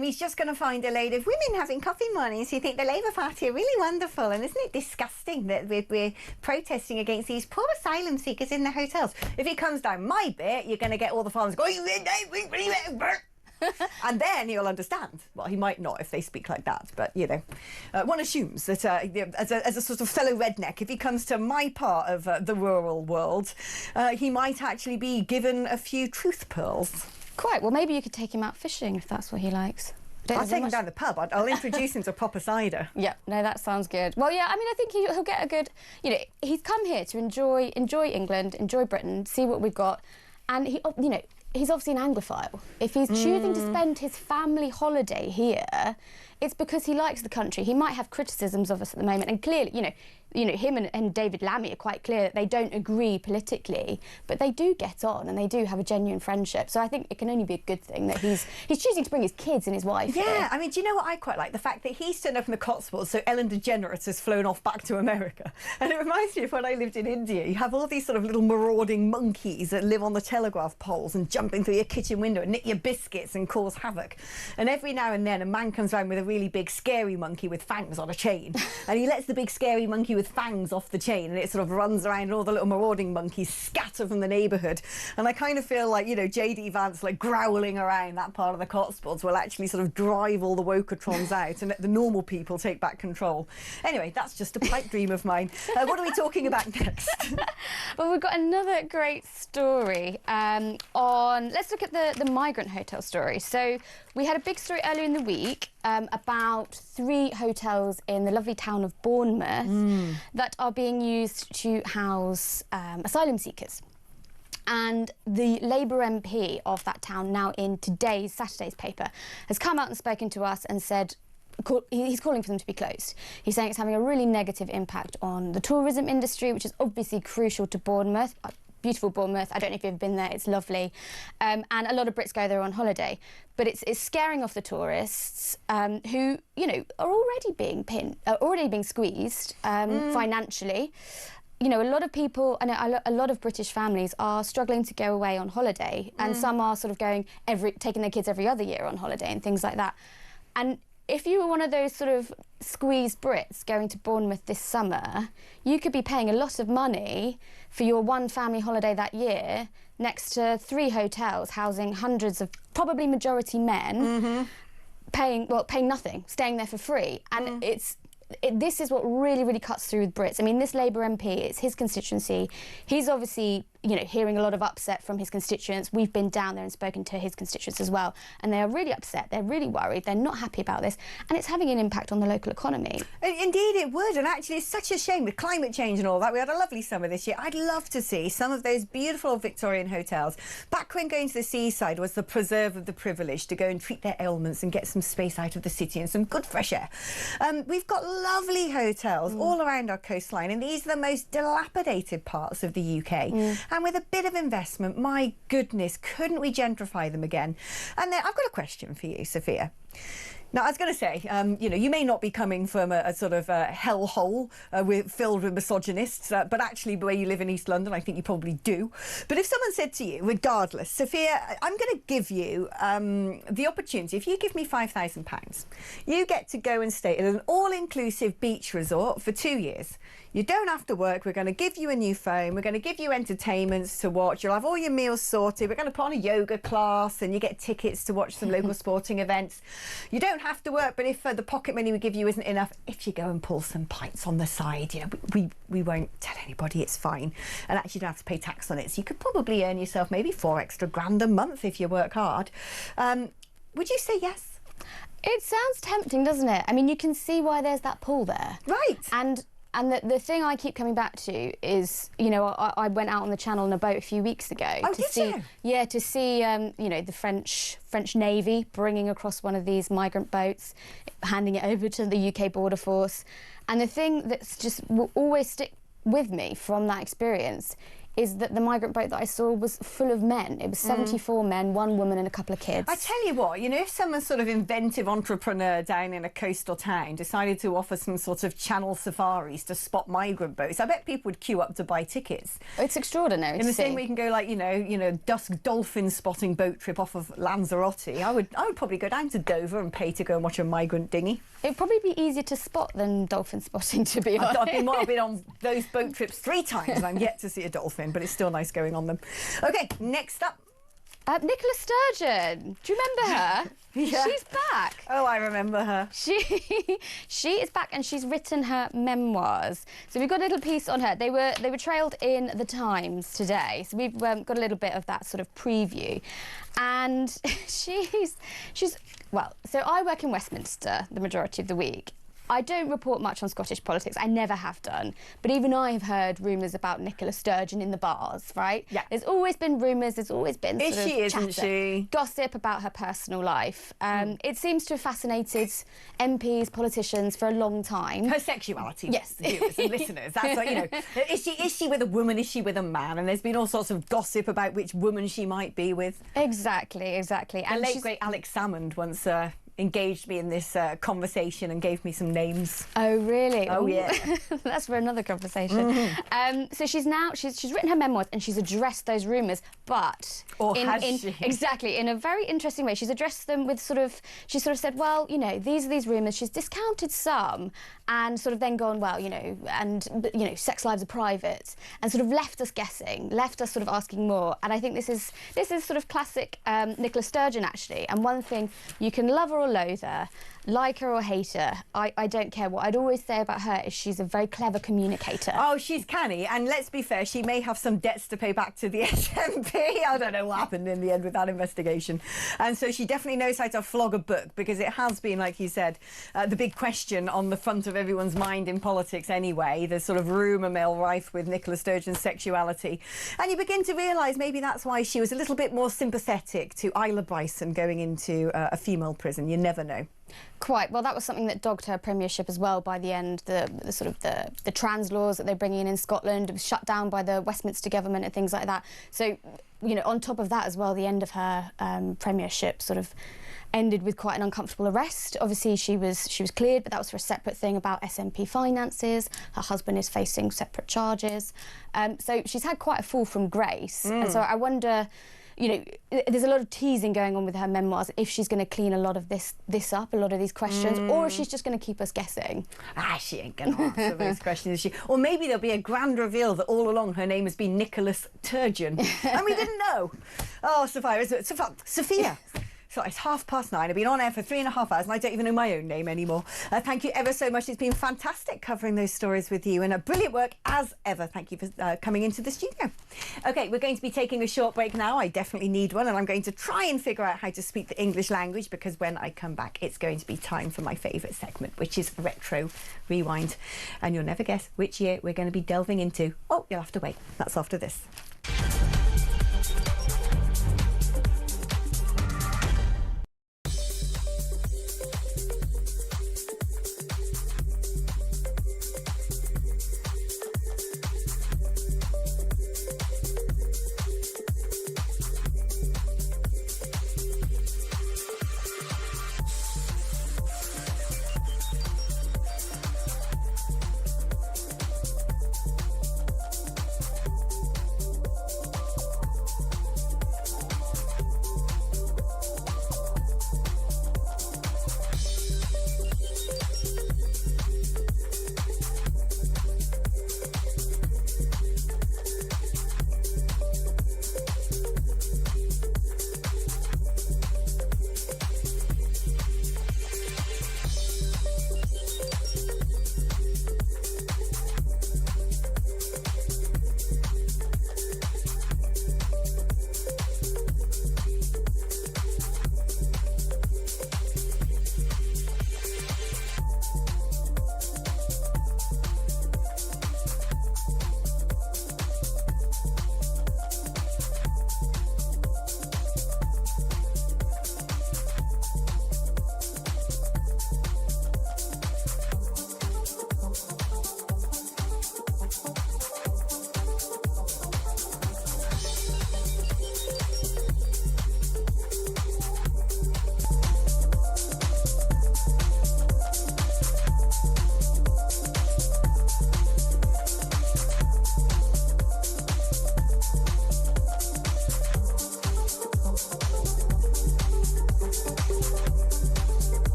[SPEAKER 15] he's just going to find a load of women having coffee mornings who think the Labour Party are really wonderful. And isn't it disgusting that we're protesting against these poor asylum seekers in the hotels? If he comes down my bit, you're going to get all the farmers going, and then he'll understand. Well, he might not if they speak like that, but, you know, one assumes that as a sort of fellow redneck, if he comes to my part of the rural world, he might actually be given a few truth pearls.
[SPEAKER 11] Quite. Well, maybe you could take him out fishing if that's what he likes.
[SPEAKER 15] I'll take him down the pub. I'll introduce him to proper cider.
[SPEAKER 11] Yeah, no, that sounds good. Well, yeah, I mean, I think he'll get a good... You know, he's come here to enjoy England, enjoy Britain, see what we've got, and he, you know, he's obviously an Anglophile. If he's choosing to spend his family holiday here, it's because he likes the country. He might have criticisms of us at the moment, and clearly, you know, him and David Lammy are quite clear that they don't agree politically, but they do get on and they do have a genuine friendship. So I think it can only be a good thing that he's choosing to bring his kids and his wife
[SPEAKER 15] here.
[SPEAKER 11] Yeah,
[SPEAKER 15] I mean, do you know what I quite like? The fact that he's turned up in the Cotswolds, so Ellen DeGeneres has flown off back to America. And it reminds me of when I lived in India. You have all these sort of little marauding monkeys that live on the telegraph poles and jump jumping through your kitchen window and nick your biscuits and cause havoc. And every now and then a man comes around with a really big scary monkey with fangs on a chain, and he lets the big scary monkey with fangs off the chain, and it sort of runs around, and all the little marauding monkeys scatter from the neighbourhood. And I kind of feel like, you know, J.D. Vance, like, growling around that part of the Cotswolds will actually sort of drive all the wokeatrons out and let the normal people take back control. Anyway, that's just a pipe dream of mine. What are we talking about next?
[SPEAKER 17] Well, we've got another great story let's look at the Migrant hotel story. So we had a big story earlier in the week about 3 hotels in the lovely town of Bournemouth that are being used to house asylum seekers. And the Labour MP of that town, now in Saturday's paper, has come out and spoken to us and said he's calling for them to be closed. He's saying it's having a really negative impact on the tourism industry, which is obviously crucial to Bournemouth. Beautiful Bournemouth. I don't know if you've been there. It's lovely. And a lot of Brits go there on holiday. But it's scaring off the tourists who, you know, are already being squeezed financially. You know, a lot of people, and a lot of British families are struggling to go away on holiday, and some are sort of taking their kids every other year on holiday and things like that. And if you were one of those sort of squeezed Brits going to Bournemouth this summer, you could be paying a lot of money for your one family holiday that year next to 3 hotels housing hundreds of, probably majority men, paying nothing, staying there for free. And this is what really, really cuts through with Brits. I mean, this Labour MP, it's his constituency. He's obviously, you know, hearing a lot of upset from his constituents. We've been down there and spoken to his constituents as well, and they are really upset. They're really worried. They're not happy about this, and it's having an impact on the local economy.
[SPEAKER 15] Indeed it would, and actually it's such a shame with climate change and all that. We had a lovely summer this year. I'd love to see some of those beautiful Victorian hotels, back when going to the seaside was the preserve of the privileged, to go and treat their ailments and get some space out of the city and some good fresh air. We've got lovely hotels all around our coastline, and these are the most dilapidated parts of the UK. And with a bit of investment, my goodness, couldn't we gentrify them again? And then I've got a question for you, Sophia. Now, I was going to say, you know, you may not be coming from a sort of hellhole filled with misogynists, but actually, the way you live in East London, I think you probably do. But if someone said to you, regardless, Sophia, I'm going to give you the opportunity, if you give me £5,000, you get to go and stay at an all-inclusive beach resort for 2 years. You don't have to work. We're going to give you a new phone. We're going to give you entertainments to watch. You'll have all your meals sorted. We're going to put on a yoga class, and you get tickets to watch some local sporting events. You don't have to work, but if the pocket money we give you isn't enough, if you go and pull some pints on the side, you know, we won't tell anybody, it's fine. And actually you don't have to pay tax on it. So you could probably earn yourself maybe £4 extra a month if you work hard. Would you say yes?
[SPEAKER 17] It sounds tempting, doesn't it? I mean, you can see why there's that pull there.
[SPEAKER 15] Right.
[SPEAKER 17] And the thing I keep coming back to is, you know, I went out on the Channel in a boat a few weeks ago to see you know, the French Navy bringing across one of these migrant boats, handing it over to the UK Border Force. And the thing that's just will always stick with me from that experience is that the migrant boat that I saw was full of men. It was 74 men, 1 woman and a couple of kids.
[SPEAKER 15] I tell you what, you know, if some sort of inventive entrepreneur down in a coastal town decided to offer some sort of channel safaris to spot migrant boats, I bet people would queue up to buy tickets.
[SPEAKER 17] It's extraordinary.
[SPEAKER 15] In the same way you can go, like, you know, dusk dolphin spotting boat trip off of Lanzarote. I would probably go down to Dover and pay to go and watch a migrant dinghy.
[SPEAKER 17] It'd probably be easier to spot than dolphin spotting, to be honest.
[SPEAKER 15] I've been on those boat trips 3 times and I'm yet to see a dolphin, but it's still nice going on them. OK, next up.
[SPEAKER 17] Nicola Sturgeon. Do you remember her?
[SPEAKER 15] Yeah.
[SPEAKER 17] She's back.
[SPEAKER 15] Oh, I remember her.
[SPEAKER 17] She is back, and she's written her memoirs. So we've got a little piece on her. They were trailed in the Times today. So we've got a little bit of that sort of preview. And she's well, so I work in Westminster the majority of the week. I don't report much on Scottish politics. I never have done. But even I have heard rumours about Nicola Sturgeon in the bars, right?
[SPEAKER 15] Yeah.
[SPEAKER 17] There's always been rumours. There's always been
[SPEAKER 15] Is she, isn't she?
[SPEAKER 17] Gossip about her personal life. It seems to have fascinated MPs, politicians for a long time.
[SPEAKER 15] Her sexuality,
[SPEAKER 17] yes,
[SPEAKER 15] viewers and listeners. That's what, you know. Is she with a woman? Is she with a man? And there's been all sorts of gossip about which woman she might be with.
[SPEAKER 17] Exactly.
[SPEAKER 15] The late great Alex Salmond once engaged me in this conversation and gave me some names.
[SPEAKER 17] Oh, really?
[SPEAKER 15] Oh,
[SPEAKER 17] Ooh.
[SPEAKER 15] yeah.
[SPEAKER 17] That's for another conversation. So she's written her memoirs and she's addressed those rumours, but exactly in a very interesting way. She's addressed them with she sort of said, well, you know, these are these rumours. She's discounted some and sort of then gone, well, you know, but, you know, sex lives are private, and sort of left us guessing, left us sort of asking more. And I think this is sort of classic Nicola Sturgeon, actually. And one thing, you can love her or loathe her, like her or hate her, I don't care. What I'd always say about her is she's a very clever communicator.
[SPEAKER 15] Oh, she's canny, and let's be fair, she may have some debts to pay back to the SNP. I don't know what happened in the end with that investigation. And so she definitely knows how to flog a book, because it has been, like you said, the big question on the front of everyone's mind in politics anyway, the sort of rumour mill rife with Nicola Sturgeon's sexuality. And you begin to realise maybe that's why she was a little bit more sympathetic to Isla Bryson going into a female prison. You never know.
[SPEAKER 17] Quite. Well, that was something that dogged her premiership as well by the end. The trans laws that they're bringing in Scotland was shut down by the Westminster government and things like that. So, you know, on top of that as well, the end of her premiership sort of ended with quite an uncomfortable arrest. Obviously, she was cleared, but that was for a separate thing about SNP finances. Her husband is facing separate charges. So she's had quite a fall from grace. And so I wonder, you know, there's a lot of teasing going on with her memoirs, if she's going to clean a lot of this up, a lot of these questions, or if she's just going to keep us guessing.
[SPEAKER 15] She ain't going to answer those questions, is she? Or maybe there'll be a grand reveal that all along her name has been Nicola Sturgeon, and we didn't know. Oh, Sophia. So it's 9:30. I've been on air for 3.5 hours and I don't even know my own name anymore. Thank you ever so much. It's been fantastic covering those stories with you, and a brilliant work as ever. Thank you for coming into the studio. OK, we're going to be taking a short break now. I definitely need one, and I'm going to try and figure out how to speak the English language, because when I come back, it's going to be time for my favourite segment, which is Retro Rewind. And you'll never guess which year we're going to be delving into. Oh, you'll have to wait. That's after this.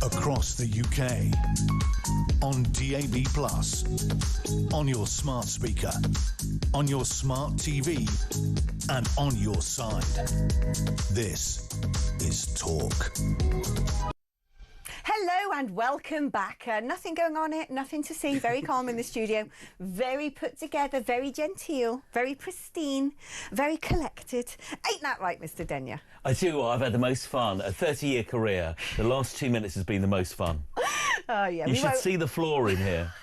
[SPEAKER 9] Across the UK, on DAB+, on your smart speaker, on your smart TV, and on your side. This is Talk.
[SPEAKER 15] Hello and welcome back. Nothing going on here, nothing to see. Very calm in the studio. Very put together, very genteel, very pristine, very collected. Ain't that right, Mr. Denyer?
[SPEAKER 19] I tell you what, I've had the most fun. A 30-year career. The last 2 minutes has been the most fun.
[SPEAKER 15] Oh, yeah.
[SPEAKER 19] You should see the floor in here.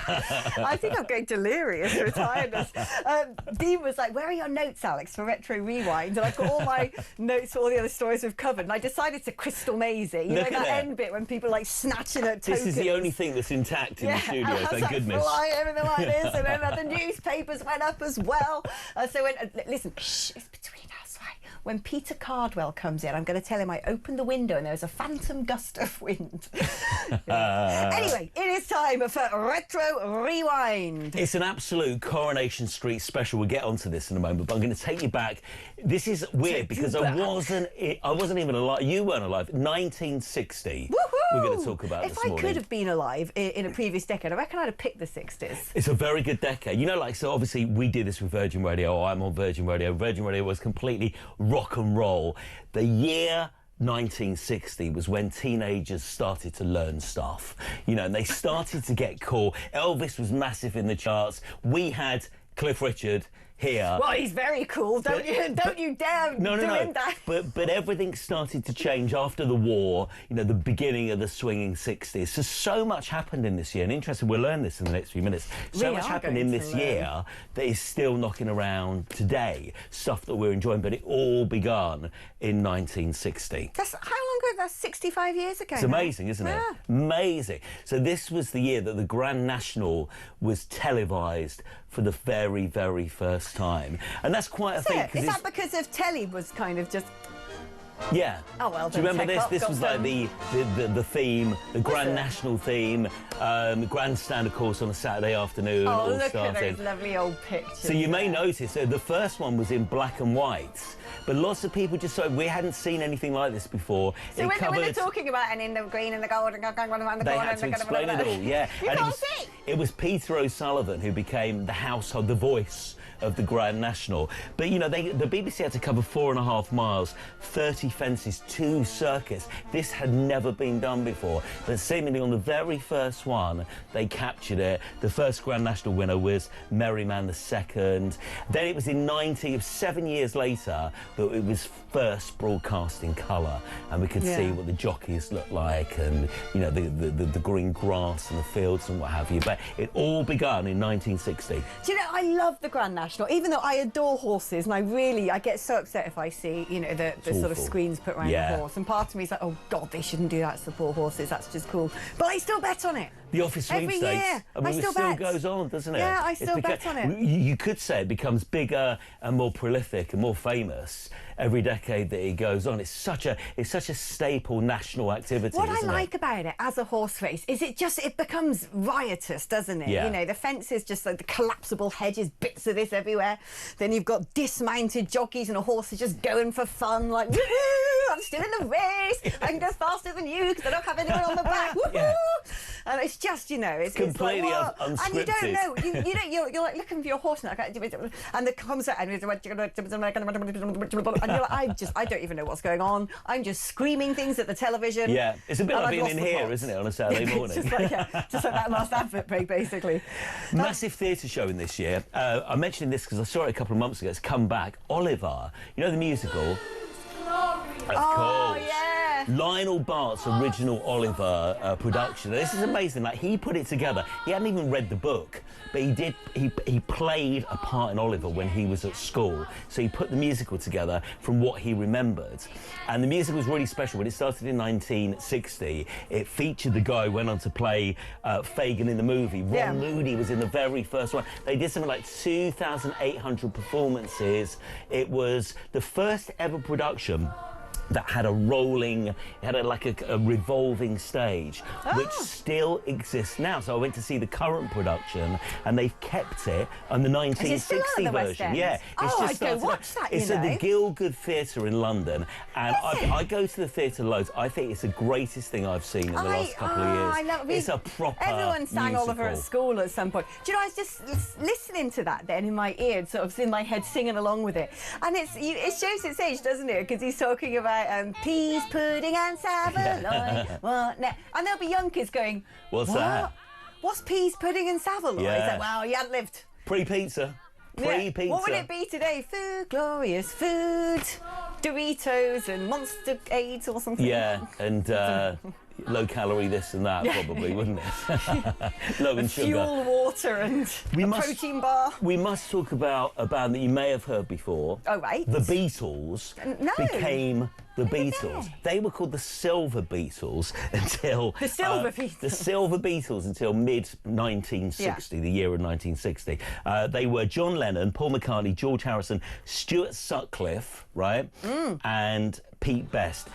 [SPEAKER 15] I think I'm going delirious with tiredness. Dean was like, where are your notes, Alex, for Retro Rewind? And I've got all my notes for all the other stories we've covered. And I decided to Crystal Maisie. You know that end bit when people are like snatching at tokens.
[SPEAKER 19] This is the only thing that's intact in the studio, thank goodness.
[SPEAKER 15] Everything like this. And then the newspapers went up as well. So listen, shh, it's between us, right? When Peter Cardwell comes in, I'm going to tell him I opened the window and there was a phantom gust of wind. Anyway, it is time for Retro Rewind.
[SPEAKER 19] It's an absolute Coronation Street special. We'll get onto this in a moment, but I'm going to take you back. This is weird because I wasn't even alive. You weren't alive. 1960.
[SPEAKER 15] Woohoo!
[SPEAKER 19] We're going to talk about
[SPEAKER 15] this
[SPEAKER 19] morning.
[SPEAKER 15] If I could have been alive in a previous decade, I reckon I'd have picked the 60s.
[SPEAKER 19] It's a very good decade. You know, like, so obviously we did this with Virgin Radio. Oh, I'm on Virgin Radio. Virgin Radio was completely rock and roll. The year 1960 was when teenagers started to learn stuff, you know, and they started to get cool. Elvis was massive in the charts. We had Cliff Richard here.
[SPEAKER 15] Well, he's very cool. Don't you dare do him that.
[SPEAKER 19] But everything started to change after the war, you know, the beginning of the swinging 60s. So much happened in this year, and interesting, we'll learn this in the next few minutes. So much happened in this year that is still knocking around today, stuff that we're enjoying, but it all began in 1960.
[SPEAKER 15] That's how long ago? That's 65 years ago.
[SPEAKER 19] It's amazing, isn't it? Amazing. So this was the year that the Grand National was televised for the very, very first time. And that's quite a thing.
[SPEAKER 15] Is that because of telly was kind of just...
[SPEAKER 19] Yeah.
[SPEAKER 15] Oh, well,
[SPEAKER 19] do you remember this? This was like the theme, the Grand National theme, grandstand, of course, on a Saturday afternoon.
[SPEAKER 15] Oh,
[SPEAKER 19] all
[SPEAKER 15] look
[SPEAKER 19] started.
[SPEAKER 15] at those lovely old pictures.
[SPEAKER 19] So you may notice the first one was in black and white, but lots of people just we hadn't seen anything like this before.
[SPEAKER 15] So when they're talking about and in the green and the gold and the
[SPEAKER 19] they had to explain it all. Yeah,
[SPEAKER 15] and
[SPEAKER 19] it was Peter O'Sullivan who became the voice of the Grand National. But you know, the BBC had to cover 4.5 miles, 30 fences, 2 circuits. This had never been done before. But seemingly on the very first one, they captured it. The first Grand National winner was Merryman II. Then it was in 7 years later that it was first broadcast in colour, and we could see what the jockeys looked like, and you know, the green grass and the fields and what have you. But it all began in 1960.
[SPEAKER 15] Do you know, I love the Grand National, even though I adore horses, and I get so upset if I see, you know, the sort of screens put around the horse, and part of me is like, oh God, they shouldn't do that to the poor horses, that's just cool. But I still bet on it.
[SPEAKER 19] The office sweepstakes.
[SPEAKER 15] Every year.
[SPEAKER 19] I mean,
[SPEAKER 15] still
[SPEAKER 19] it still
[SPEAKER 15] bet.
[SPEAKER 19] goes on, doesn't it?
[SPEAKER 15] Yeah, I still bet on it.
[SPEAKER 19] You could say it becomes bigger and more prolific and more famous every decade that it goes on. It's such a staple national activity.
[SPEAKER 15] What I like about it as a horse race is it becomes riotous, doesn't it?
[SPEAKER 19] Yeah.
[SPEAKER 15] You know, the fences, just like the collapsible hedges, bits of this everywhere. Then you've got dismounted jockeys and a horse is just going for fun, like, woohoo, I'm still in the race. I can go faster than you because I don't have anyone on the back. Woohoo! Yeah. And it's just, you know, it's
[SPEAKER 19] completely
[SPEAKER 15] like,
[SPEAKER 19] unscripted.
[SPEAKER 15] And you don't know. You're like looking for your horse now, and the comes out and you're like, I don't even know what's going on. I'm just screaming things at the television.
[SPEAKER 19] Yeah, it's a bit like being in here, isn't it, on a Saturday morning?
[SPEAKER 15] just like that last advert break, basically.
[SPEAKER 19] Massive theatre showing this year. I'm mentioning this because I saw it a couple of months ago. It's come back. Oliver, you know the musical? Of course.
[SPEAKER 15] Yeah.
[SPEAKER 19] Lionel Bart's original Oliver production. This is amazing. Like, he put it together. He hadn't even read the book, but he played a part in Oliver when he was at school. So he put the musical together from what he remembered. And the musical was really special. When it started in 1960, it featured the guy who went on to play Fagin in the movie. Ron Moody was in the very first one. They did something like 2,800 performances. It was the first ever production that had a revolving stage, which still exists now. So I went to see the current production, and they've kept it on the 1960 version. Yeah, it's
[SPEAKER 15] I'd go watch that.
[SPEAKER 19] It's at the Gielgud Theatre in London, and I go to the theatre loads. I think it's the greatest thing I've seen in the last couple of years.
[SPEAKER 15] I love it.
[SPEAKER 19] It's a proper
[SPEAKER 15] Everyone sang
[SPEAKER 19] musical.
[SPEAKER 15] Oliver at school at some point. Do you know, I was just listening to that then in my ear, sort of in my head, singing along with it, and it shows its age, doesn't it? Because he's talking about peas, pudding and saveloy. What now? And there'll be young kids going,
[SPEAKER 19] What's
[SPEAKER 15] what?
[SPEAKER 19] that?
[SPEAKER 15] What's peas, pudding and saveloy?
[SPEAKER 19] Yeah.
[SPEAKER 15] It's like, well, you hadn't lived.
[SPEAKER 19] Pre-pizza. Pre-pizza.
[SPEAKER 15] What would it be today? Food, glorious food, Doritos and Monster Aids or something.
[SPEAKER 19] Yeah, and low calorie this and that, probably, wouldn't it? Low in sugar.
[SPEAKER 15] Fuel, water and protein bar.
[SPEAKER 19] We must talk about a band that you may have heard before.
[SPEAKER 15] Oh, right.
[SPEAKER 19] The Beatles
[SPEAKER 15] No.
[SPEAKER 19] became the Beatles. They were called the Silver Beatles until...
[SPEAKER 15] The Silver Beatles.
[SPEAKER 19] The Silver Beatles until mid-1960, the year of 1960. They were John Lennon, Paul McCartney, George Harrison, Stuart Sutcliffe, right? And Pete Best.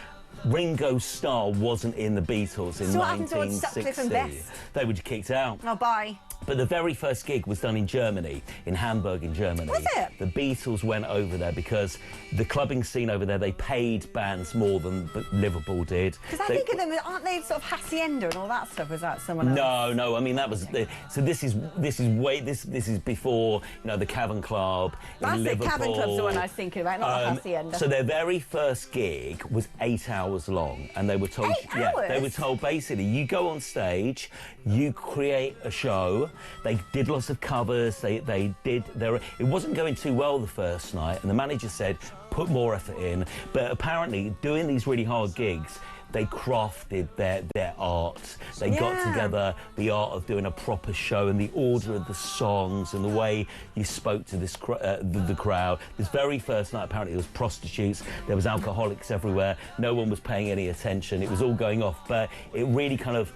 [SPEAKER 19] Ringo Starr wasn't in the Beatles in
[SPEAKER 15] So what happened
[SPEAKER 19] 1960.
[SPEAKER 15] to Sutcliffe and Best?
[SPEAKER 19] They were kicked out.
[SPEAKER 15] Oh, bye.
[SPEAKER 19] But the very first gig was done in Germany, in Hamburg in Germany.
[SPEAKER 15] Was it?
[SPEAKER 19] The Beatles went over there because the clubbing scene over there, they paid bands more than Liverpool did.
[SPEAKER 15] Because I think of them, aren't they sort of Hacienda and all that stuff? Was that someone else?
[SPEAKER 19] No. I mean, that was so. This is before, you know, the Cavern Club in Liverpool.
[SPEAKER 15] Cavern Club's the one I was thinking about, not the Hacienda.
[SPEAKER 19] So their very first gig was 8 hours long, and they were told,
[SPEAKER 15] 8 hours?
[SPEAKER 19] they were told basically, you go on stage, you create a show. They did lots of covers. They did it wasn't going too well the first night, and the manager said, put more effort in. But apparently, doing these really hard gigs, they crafted their art. They got together the art of doing a proper show and the order of the songs and the way you spoke to this the crowd. This very first night, apparently, there was prostitutes, there was alcoholics everywhere. No one was paying any attention. It was all going off, but it really kind of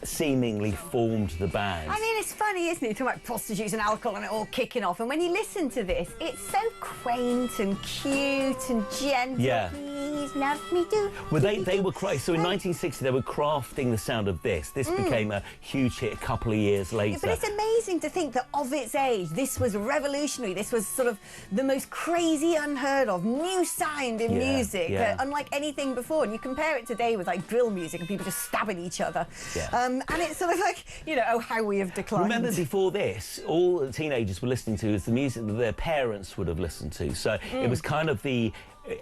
[SPEAKER 19] seemingly formed the band.
[SPEAKER 15] I mean, it's funny, isn't it? Talking about prostitutes and alcohol and it all kicking off. And when you listen to this, it's so quaint and cute and gentle.
[SPEAKER 19] Yeah.
[SPEAKER 15] Please love me do.
[SPEAKER 19] Well, they were crazy. So in 1960, they were crafting the sound of this. This became a huge hit a couple of years later.
[SPEAKER 15] Yeah, but it's amazing to think that of its age, this was revolutionary. This was sort of the most crazy, unheard of, new sound in music, unlike anything before. And you compare it today with like drill music and people just stabbing each other.
[SPEAKER 19] Yeah.
[SPEAKER 15] And it's sort of like, you know, oh, how we have declined.
[SPEAKER 19] Remember before this, all the teenagers were listening to is the music that their parents would have listened to. So it was kind of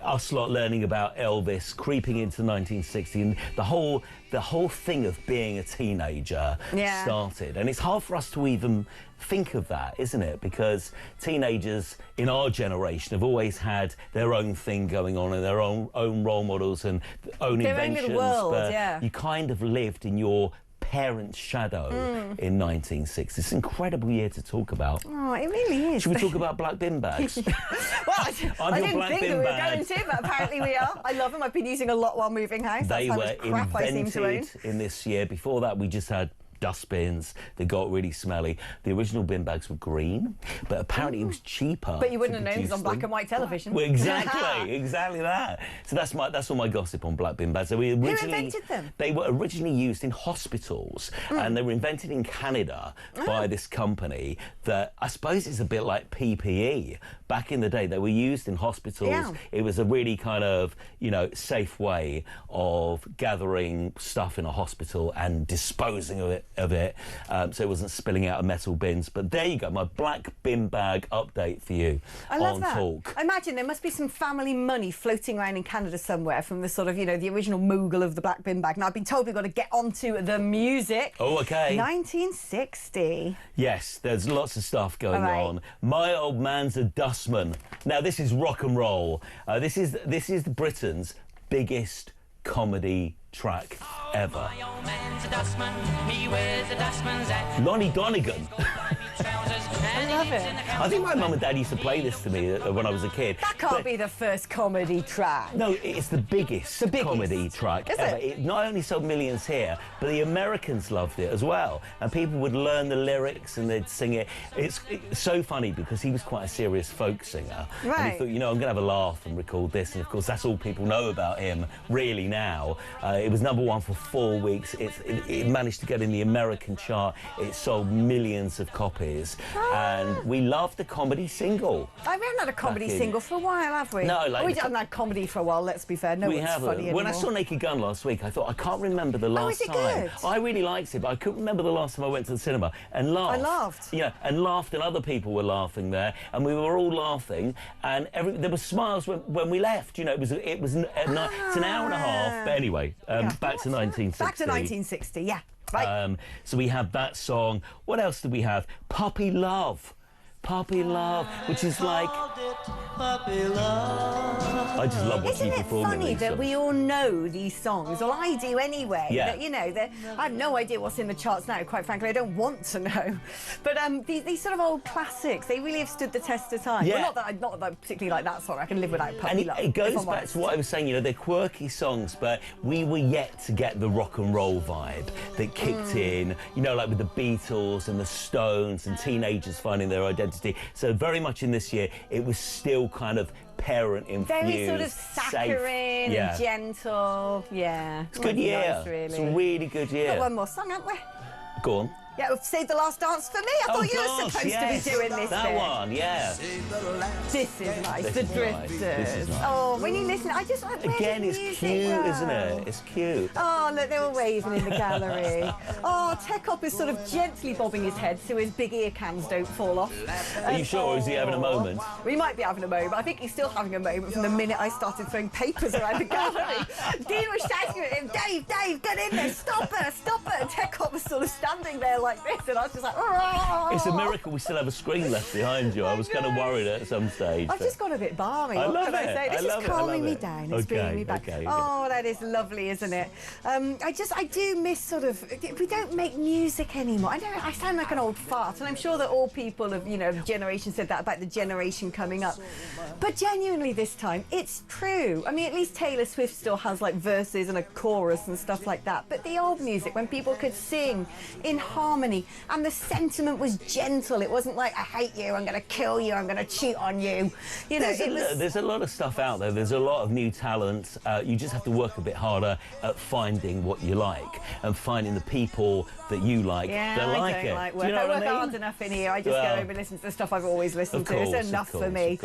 [SPEAKER 19] us lot learning about Elvis, creeping into 1960, and the whole thing of being a teenager started. And it's hard for us to even think of that, isn't it? Because teenagers in our generation have always had their own thing going on and their own role models and own inventions.
[SPEAKER 15] Own little world,
[SPEAKER 19] but you kind of lived in your parents' shadow in 1960. It's an incredible year to talk about.
[SPEAKER 15] Oh, it really is.
[SPEAKER 19] Should we talk about black bin bags?
[SPEAKER 15] Well, I didn't think that we were going to, but apparently we are. I love them. I've been using a lot while moving house.
[SPEAKER 19] They
[SPEAKER 15] That's
[SPEAKER 19] were
[SPEAKER 15] how much crap I seem to own.
[SPEAKER 19] invented in this year. Before that, we just had dustbins that got really smelly. The original bin bags were green, but apparently it was cheaper.
[SPEAKER 15] But you wouldn't have known
[SPEAKER 19] produce
[SPEAKER 15] because on black
[SPEAKER 19] them.
[SPEAKER 15] and white television.
[SPEAKER 19] Well, exactly that. So that's all my gossip on black bin bags. So
[SPEAKER 15] Who invented them?
[SPEAKER 19] They were originally used in hospitals, and they were invented in Canada by this company that I suppose is a bit like PPE. Back in the day, they were used in hospitals.
[SPEAKER 15] Yeah.
[SPEAKER 19] It was a really kind of, you know, safe way of gathering stuff in a hospital and disposing of it, so it wasn't spilling out of metal bins. But there you go, my black bin bag update for you
[SPEAKER 15] I love
[SPEAKER 19] on
[SPEAKER 15] that.
[SPEAKER 19] Talk.
[SPEAKER 15] I imagine there must be some family money floating around in Canada somewhere from the sort of, you know, the original mogul of the black bin bag. Now, I've been told we've got to get onto the music.
[SPEAKER 19] Oh, OK.
[SPEAKER 15] 1960.
[SPEAKER 19] Yes, there's lots of stuff going on. My Old Man's a Dustman. Now, this is rock and roll. This is Britain's biggest comedy track ever. Lonnie Donegan.
[SPEAKER 15] I love it.
[SPEAKER 19] I think my mum and dad used to play this to me when I was a kid.
[SPEAKER 15] That can't be the first comedy track.
[SPEAKER 19] No, it's the biggest comedy track ever. It not only sold millions here, but the Americans loved it as well. And people would learn the lyrics and they'd sing it. It's so funny because he was quite a serious folk singer.
[SPEAKER 15] Right.
[SPEAKER 19] And he thought, you know, I'm going to have a laugh and record this. And of course, that's all people know about him, really, now. It was #1 for 4 weeks. It managed to get in the American chart. It sold millions of copies. And we loved the comedy single.
[SPEAKER 15] I haven't had a comedy single for a while, have we?
[SPEAKER 19] No, like...
[SPEAKER 15] we haven't had comedy for a while, let's be fair. No
[SPEAKER 19] we
[SPEAKER 15] one's
[SPEAKER 19] haven't.
[SPEAKER 15] funny anymore.
[SPEAKER 19] When I saw Naked Gun last week, I thought, I can't remember the last
[SPEAKER 15] is it
[SPEAKER 19] time.
[SPEAKER 15] good?
[SPEAKER 19] I really liked it, but I couldn't remember the last time I went to the cinema and laughed.
[SPEAKER 15] I laughed.
[SPEAKER 19] Yeah, and laughed, and other people were laughing there, and we were all laughing, and there were smiles when we left. You know, it's an hour and a half. But anyway, back to 1960.
[SPEAKER 15] Back to 1960, yeah. Right.
[SPEAKER 19] So we have that song. What else did we have? Puppy Love. Puppy Love, which is like... I just love watching you perform.
[SPEAKER 15] Isn't it funny that we all know these songs? Well, I do anyway.
[SPEAKER 19] Yeah.
[SPEAKER 15] That, you know, I have no idea what's in the charts now, quite frankly. I don't want to know. But these sort of old classics, they really have stood the test of time.
[SPEAKER 19] Yeah.
[SPEAKER 15] Well, not that I particularly like that song. I can live without Puppy
[SPEAKER 19] And
[SPEAKER 15] Love.
[SPEAKER 19] it goes back to what I was saying, you know, they're quirky songs, but we were yet to get the rock and roll vibe that kicked in, you know, like with the Beatles and the Stones and teenagers finding their identity. So very much in this year, it was still kind of parent-infused,
[SPEAKER 15] very sort of saccharine and gentle. Yeah.
[SPEAKER 19] It's a good year.
[SPEAKER 15] Nice, really.
[SPEAKER 19] It's a really good year.
[SPEAKER 15] We've got one more song, haven't we?
[SPEAKER 19] Go on.
[SPEAKER 15] Yeah, we've saved the last dance for me. I thought you were supposed to be doing this
[SPEAKER 19] that
[SPEAKER 15] bit.
[SPEAKER 19] one, yeah.
[SPEAKER 15] This is nice.
[SPEAKER 19] This
[SPEAKER 15] the
[SPEAKER 19] is
[SPEAKER 15] Drifters.
[SPEAKER 19] Nice. This is nice.
[SPEAKER 15] Oh, when you listen, I just like
[SPEAKER 19] again, it's
[SPEAKER 15] music
[SPEAKER 19] cute,
[SPEAKER 15] well.
[SPEAKER 19] isn't it? It's cute.
[SPEAKER 15] Oh, look, they were waving in the gallery. Oh, Tekop is sort of gently bobbing his head so his big ear cans don't fall off.
[SPEAKER 19] Are you sure, or is he having a moment?
[SPEAKER 15] Well, he might be having a moment. I think he's still having a moment from the minute I started throwing papers around the gallery. Dean was shouting at him, Dave, get in there, stop her. And Tekop was sort of standing there like this, and I was just like, oh.
[SPEAKER 19] It's a miracle we still have a screen left behind you. I was kind of worried at some stage.
[SPEAKER 15] I've just got a bit balmy.
[SPEAKER 19] I
[SPEAKER 15] What
[SPEAKER 19] love
[SPEAKER 15] can I say?
[SPEAKER 19] it.
[SPEAKER 15] This
[SPEAKER 19] I love
[SPEAKER 15] is
[SPEAKER 19] it. I
[SPEAKER 15] calming
[SPEAKER 19] love
[SPEAKER 15] me
[SPEAKER 19] it.
[SPEAKER 15] down. It's bringing me back.
[SPEAKER 19] Okay.
[SPEAKER 15] Oh, that is lovely, isn't it? I do miss sort of. We don't make music anymore. I sound like an old fart, and I'm sure that all people of generation said that about the generation coming up. But genuinely, this time it's true. I mean, at least Taylor Swift still has like verses and a chorus and stuff like that. But the old music, when people could sing in harmony and the sentiment was gentle, it wasn't like I hate you, I'm going to kill you, I'm going to cheat on you. You know,
[SPEAKER 19] there's a lot of stuff out there. There's a lot of new talent. You just have to work a bit harder at finding what you like and finding the people that you like that like it.
[SPEAKER 15] Like work.
[SPEAKER 19] Do you know
[SPEAKER 15] I
[SPEAKER 19] what
[SPEAKER 15] work
[SPEAKER 19] I mean?
[SPEAKER 15] hard enough in here. I just go home and listen to the stuff I've always listened to. It's enough for me.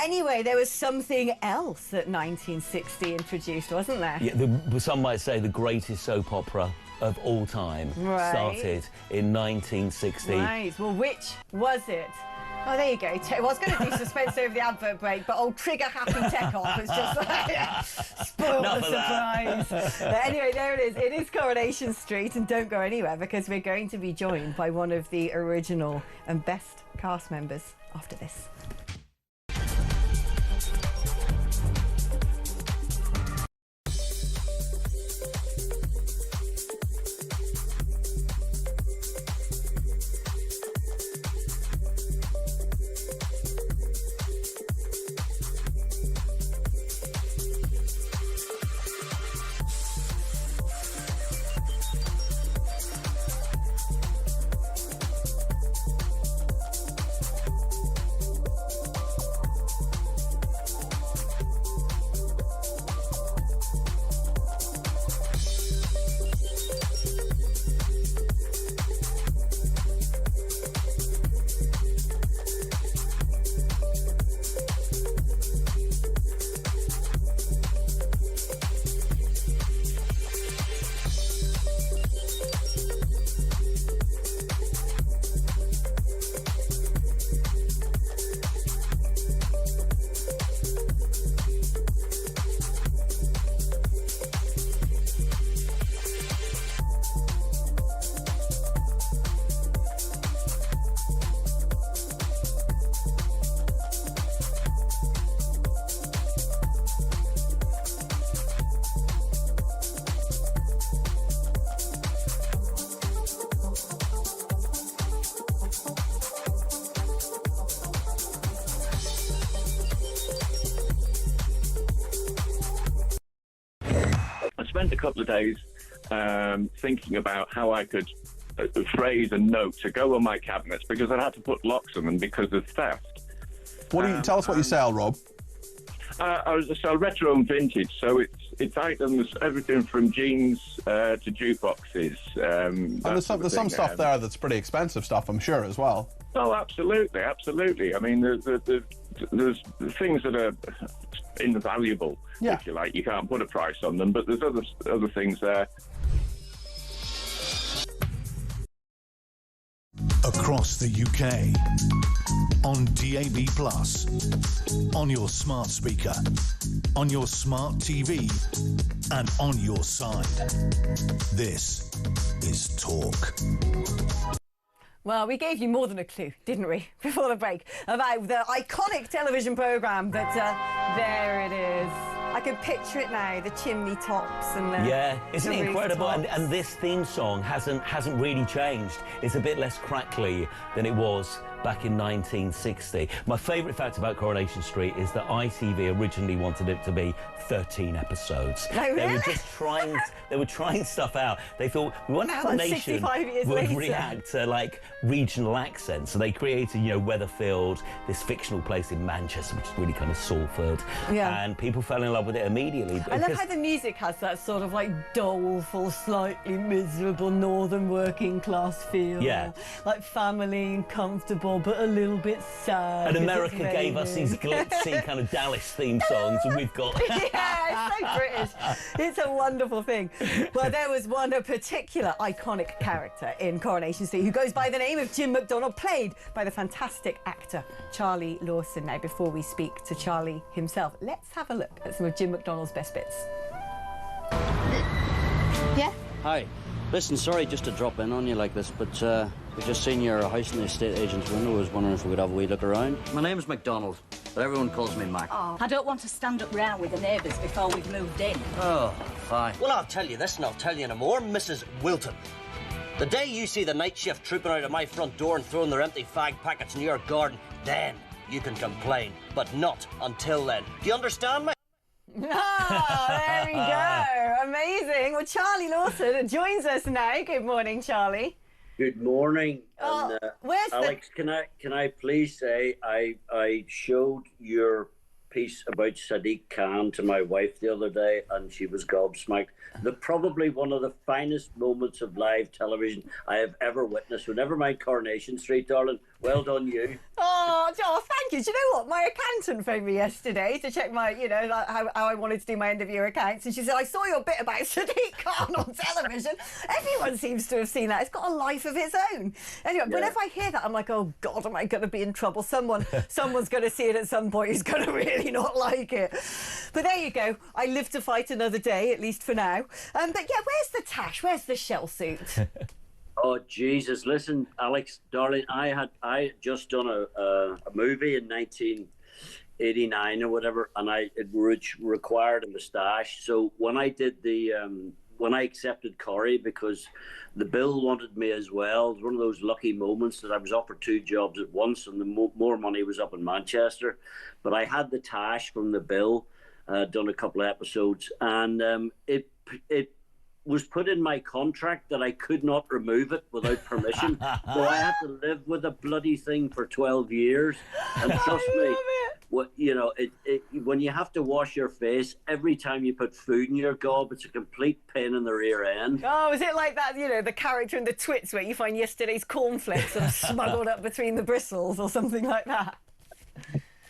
[SPEAKER 15] Anyway, there was something else that 1960 introduced, wasn't there?
[SPEAKER 19] Yeah, some might say the greatest soap opera of all time started in 1960.
[SPEAKER 15] Right, well, which was it? Oh, there you go. I was going to do suspense over the advert break, but old trigger-happy Tekop was just like, spoiled the surprise. But anyway, there it is. It is Coronation Street, and don't go anywhere because we're going to be joined by one of the original and best cast members after this.
[SPEAKER 18] spent a couple of days thinking about how I could phrase a note to go on my cabinets because I had to put locks on them because of theft.
[SPEAKER 6] What do you tell us what you sell, Rob?
[SPEAKER 18] I sell retro and vintage, so it's items, everything from jeans to jukeboxes.
[SPEAKER 6] And there's some stuff there that's pretty expensive stuff, I'm sure, as well.
[SPEAKER 18] Oh, absolutely, absolutely. I mean, there's things that are invaluable, if you like. You can't put a price on them, but there's other things there.
[SPEAKER 9] Across the UK, on DAB+, on your smart speaker, on your smart TV, and on your side. This is Talk.
[SPEAKER 15] Well, we gave you more than a clue, didn't we, before the break, about the iconic television programme, but there it is. I can picture it now, the chimney tops and the...
[SPEAKER 19] Yeah, isn't
[SPEAKER 15] the
[SPEAKER 19] it incredible?
[SPEAKER 15] rooftops.
[SPEAKER 19] And this theme song hasn't really changed. It's a bit less crackly than it was back in 1960. My favourite fact about Coronation Street is that ITV originally wanted it to be 13 episodes.
[SPEAKER 15] No, really?
[SPEAKER 19] They were trying stuff out. They thought, we wonder how the nation
[SPEAKER 15] 65 years
[SPEAKER 19] would
[SPEAKER 15] later.
[SPEAKER 19] react to like regional accents. So they created, you know, Weatherfield, this fictional place in Manchester, which is really kind of Salford.
[SPEAKER 15] Yeah.
[SPEAKER 19] And people fell in love with it immediately.
[SPEAKER 15] I love how the music has that sort of like doleful, slightly miserable northern working class feel.
[SPEAKER 19] Yeah.
[SPEAKER 15] Like family and comfortable, but a little bit sad.
[SPEAKER 19] And
[SPEAKER 15] 'cause
[SPEAKER 19] America
[SPEAKER 15] it's
[SPEAKER 19] gave us these
[SPEAKER 15] raining.
[SPEAKER 19] glitzy kind of Dallas theme songs, and we've got...
[SPEAKER 15] Yeah, it's so British. It's a wonderful thing. Well, there was a particular iconic character in Coronation Street who goes by the name of Jim McDonald, played by the fantastic actor Charlie Lawson. Now, before we speak to Charlie himself, let's have a look at some of Jim McDonald's best bits.
[SPEAKER 12] Yeah? Hi. Listen, sorry just to drop in on you like this, but we've just seen your house in the estate agent's window. I was wondering if we could have a wee look around. My name's McDonald, but everyone calls me Mac.
[SPEAKER 20] Oh, I don't want to stand up row with the neighbours before we've moved in.
[SPEAKER 12] Oh, fine.
[SPEAKER 21] Well, I'll tell you this and I'll tell you no more, Mrs. Wilton. The day you see the night shift trooping out of my front door and throwing their empty fag packets in your garden, then you can complain, but not until then. Do you understand me?
[SPEAKER 15] Ah, there we go. Amazing. Well, Charlie Lawson joins us now. Good morning, Charlie.
[SPEAKER 12] Good morning.
[SPEAKER 15] Oh,
[SPEAKER 12] and,
[SPEAKER 15] where's
[SPEAKER 12] Alex, can I please say I showed your piece about Sadiq Khan to my wife the other day, and she was gobsmacked. Probably one of the finest moments of live television I have ever witnessed. So never mind Coronation Street, darling. Well done, you.
[SPEAKER 15] Oh, thank you. Do you know what? My accountant phoned me yesterday to check my, you know, how I wanted to do my end of year accounts. And she said, I saw your bit about Sadiq Khan on television. Everyone seems to have seen that. It's got a life of its own. Anyway, whenever I hear that, I'm like, oh, God, am I going to be in trouble? Someone's going to see it at some point who's going to really not like it. But there you go. I live to fight another day, at least for now. But yeah, where's the tash? Where's the shell suit?
[SPEAKER 12] Oh, Jesus. Listen, Alex, darling, I had just done a movie in 1989 or whatever, and it required a moustache. So when I did when I accepted Corrie, because the bill wanted me as well, it was one of those lucky moments that I was offered 2 jobs at once, and the more money was up in Manchester. But I had the tash from the bill, done a couple of episodes, and it was put in my contract that I could not remove it without permission. So I had to live with a bloody thing for 12 years. And trust me, when you have to wash your face every time you put food in your gob, it's a complete pain in the rear end.
[SPEAKER 15] Oh, is it like that, you know, the character in the Twits where you find yesterday's cornflakes sort of smuggled up between the bristles or something like that?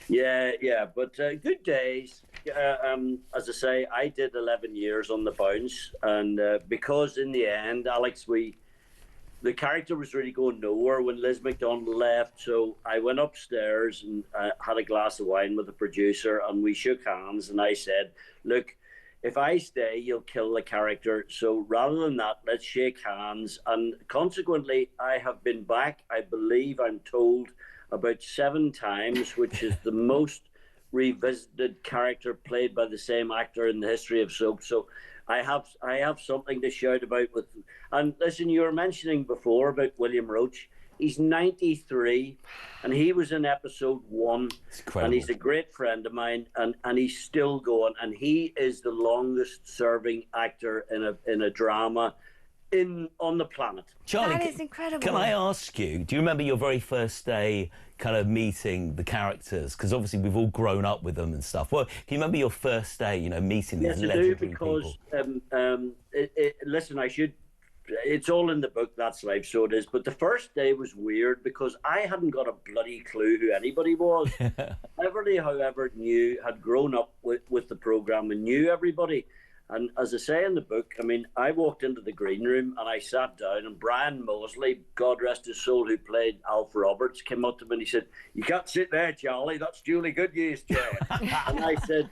[SPEAKER 12] Yeah, but good days. As I say, I did 11 years on the bounce, and because in the end, Alex, the character was really going nowhere when Liz McDonald left, so I went upstairs and had a glass of wine with the producer, and we shook hands, and I said, look, if I stay, you'll kill the character, so rather than that, let's shake hands. And consequently, I have been back, I believe, I'm told, about 7 times, which is the most revisited character played by the same actor in the history of soap. So I have something to shout about with. And listen, you were mentioning before about William Roach. He's 93, and he was in episode 1, and he's a great friend of mine, and he's still going, and he is the longest serving actor in a drama on the planet.
[SPEAKER 19] Charlie,
[SPEAKER 15] that is incredible.
[SPEAKER 19] Can I ask you, do you remember your very first day kind of meeting the characters? Because obviously we've all grown up with them and stuff. Well, can you remember your first day, you know, meeting these legendary people?
[SPEAKER 12] Yes, I do, because listen, I should it's all in the book, That's Life, so it is. But the first day was weird because I hadn't got a bloody clue who anybody was. Everybody, however, had grown up with the programme and knew everybody. And as I say in the book, I mean, I walked into the green room and I sat down, and Brian Mosley, God rest his soul, who played Alf Roberts, came up to me and he said, "You can't sit there, Charlie, that's Julie Goodyear's chair." And I said,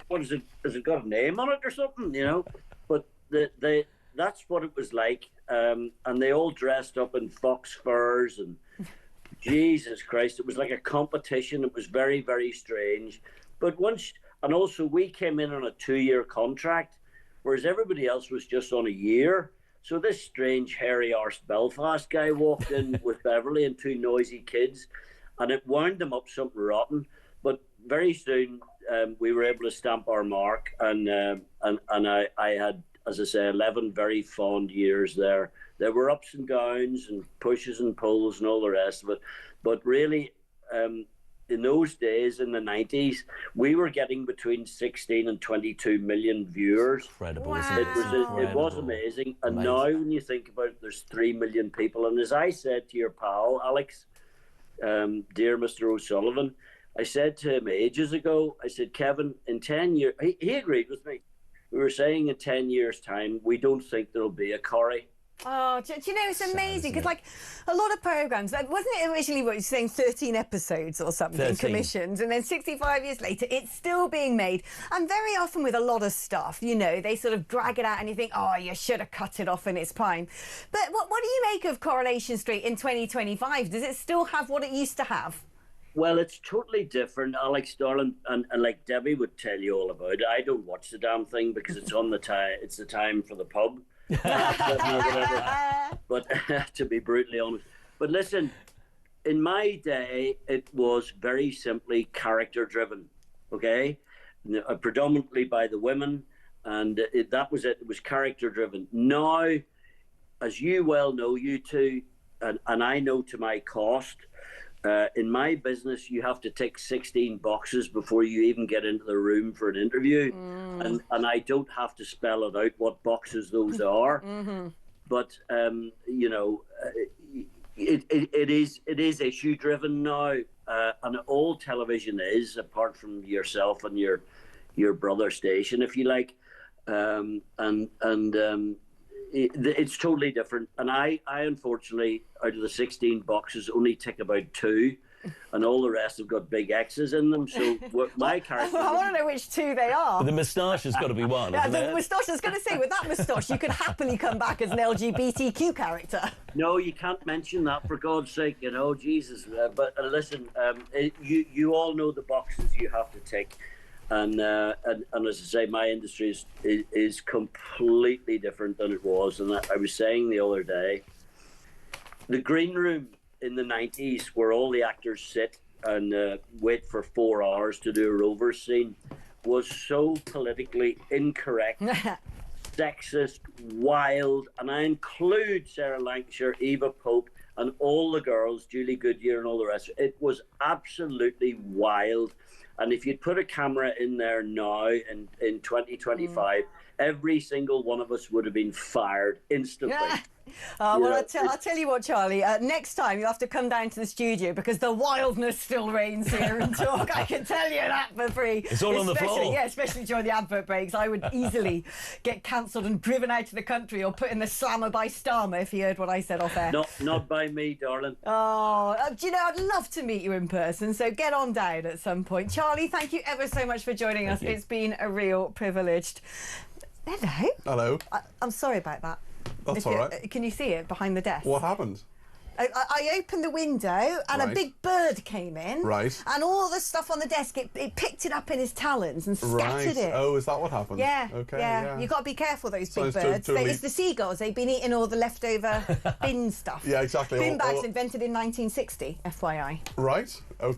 [SPEAKER 12] "What is it? Has it got a name on it or something?" You know? But that's what it was like. And they all dressed up in fox furs, and Jesus Christ, it was like a competition. It was very, very strange. But and also we came in on a 2-year contract, whereas everybody else was just on a year. So this strange hairy-arsed Belfast guy walked in with Beverly and 2 noisy kids, and it wound them up something rotten. But very soon we were able to stamp our mark, and I had, as I say, 11 very fond years there. There were ups and downs and pushes and pulls and all the rest of it. But really, in those days, in the 90s, we were getting between 16 and 22 million viewers.
[SPEAKER 19] Incredible,
[SPEAKER 12] Wow.
[SPEAKER 19] isn't it?
[SPEAKER 12] It was amazing. And now when you think about it, there's 3 million people. And as I said to your pal, Alex, dear Mr. O'Sullivan, I said to him ages ago, I said, Kevin, in 10 years, he agreed with me. We were saying in 10 years' time, we don't think there'll be a Corrie.
[SPEAKER 15] Oh, do you know, it's amazing because, like, a lot of programmes, wasn't it originally what you're saying, 13 episodes or something,
[SPEAKER 19] 13.
[SPEAKER 15] commissioned, and then 65 years later, it's still being made. And very often with a lot of stuff, you know, they sort of drag it out and you think, oh, you should have cut it off in its prime. But what do you make of Coronation Street in 2025? Does it still have what it used to have?
[SPEAKER 12] Well, it's totally different, Alex, darling, and like Debbie would tell you all about it. I don't watch the damn thing because it's on the time. It's the time for the pub. But to be brutally honest, but listen, in my day, it was very simply character driven. Okay, predominantly by the women, and that was it. It was character driven. Now, as you well know, you two, and I know to my cost. In my business, you have to tick 16 boxes before you even get into the room for an interview. And I don't have to spell it out what boxes those are. But, you know, it is issue driven now. And all television is, apart from yourself and your brother station, if you like. It's totally different. And I unfortunately, out of the 16 boxes, only tick about 2, and all the rest have got big X's in them. So my character...
[SPEAKER 15] I want to know which 2 they are.
[SPEAKER 19] But the moustache has got to be one,
[SPEAKER 15] Yeah,
[SPEAKER 19] hasn't
[SPEAKER 15] the
[SPEAKER 19] it?
[SPEAKER 15] moustache, I was going to say, with that moustache, you could happily come back as an LGBTQ character.
[SPEAKER 12] No, you can't mention that, for God's sake, you know, Jesus. But listen, you all know the boxes you have to tick. And as I say, my industry is completely different than it was. And I was saying the other day, the green room in the 90s, where all the actors sit and wait for 4 hours to do a Rovers scene, was so politically incorrect, sexist, wild, and I include Sarah Lancashire, Eva Pope, and all the girls, Julie Goodyear and all the rest. It was absolutely wild. And if you'd put a camera in there now in 2025, every single one of us would have been fired instantly.
[SPEAKER 15] Well, I'll tell you what, Charlie, next time you have to come down to the studio because the wildness still reigns here and talk. I can tell you that for free.
[SPEAKER 19] It's all on the floor.
[SPEAKER 15] Yeah, especially during the advert breaks. I would easily get cancelled and driven out of the country or put in the slammer by Starmer if you heard what I said off air.
[SPEAKER 12] Not by me, darling.
[SPEAKER 15] Oh, do you know, I'd love to meet you in person, so get on down at some point. Charlie, thank you ever so much for joining us. It's been a real privilege. Hello.
[SPEAKER 6] Hello.
[SPEAKER 15] I'm sorry about that.
[SPEAKER 6] That's all right.
[SPEAKER 15] Can you see it behind the desk?
[SPEAKER 6] What happened?
[SPEAKER 15] I opened the window and a big bird came in.
[SPEAKER 6] Right.
[SPEAKER 15] And all the stuff on the desk, it picked it up in his talons and scattered it.
[SPEAKER 6] Oh, is that what happened?
[SPEAKER 15] Yeah.
[SPEAKER 6] Okay.
[SPEAKER 15] Yeah. You've got to be careful, those big
[SPEAKER 6] Sounds
[SPEAKER 15] birds.
[SPEAKER 6] totally...
[SPEAKER 15] It's the seagulls. They've been eating all the leftover bin stuff.
[SPEAKER 6] Yeah, exactly.
[SPEAKER 15] Bin bags invented in 1960, FYI.
[SPEAKER 6] Right. Okay.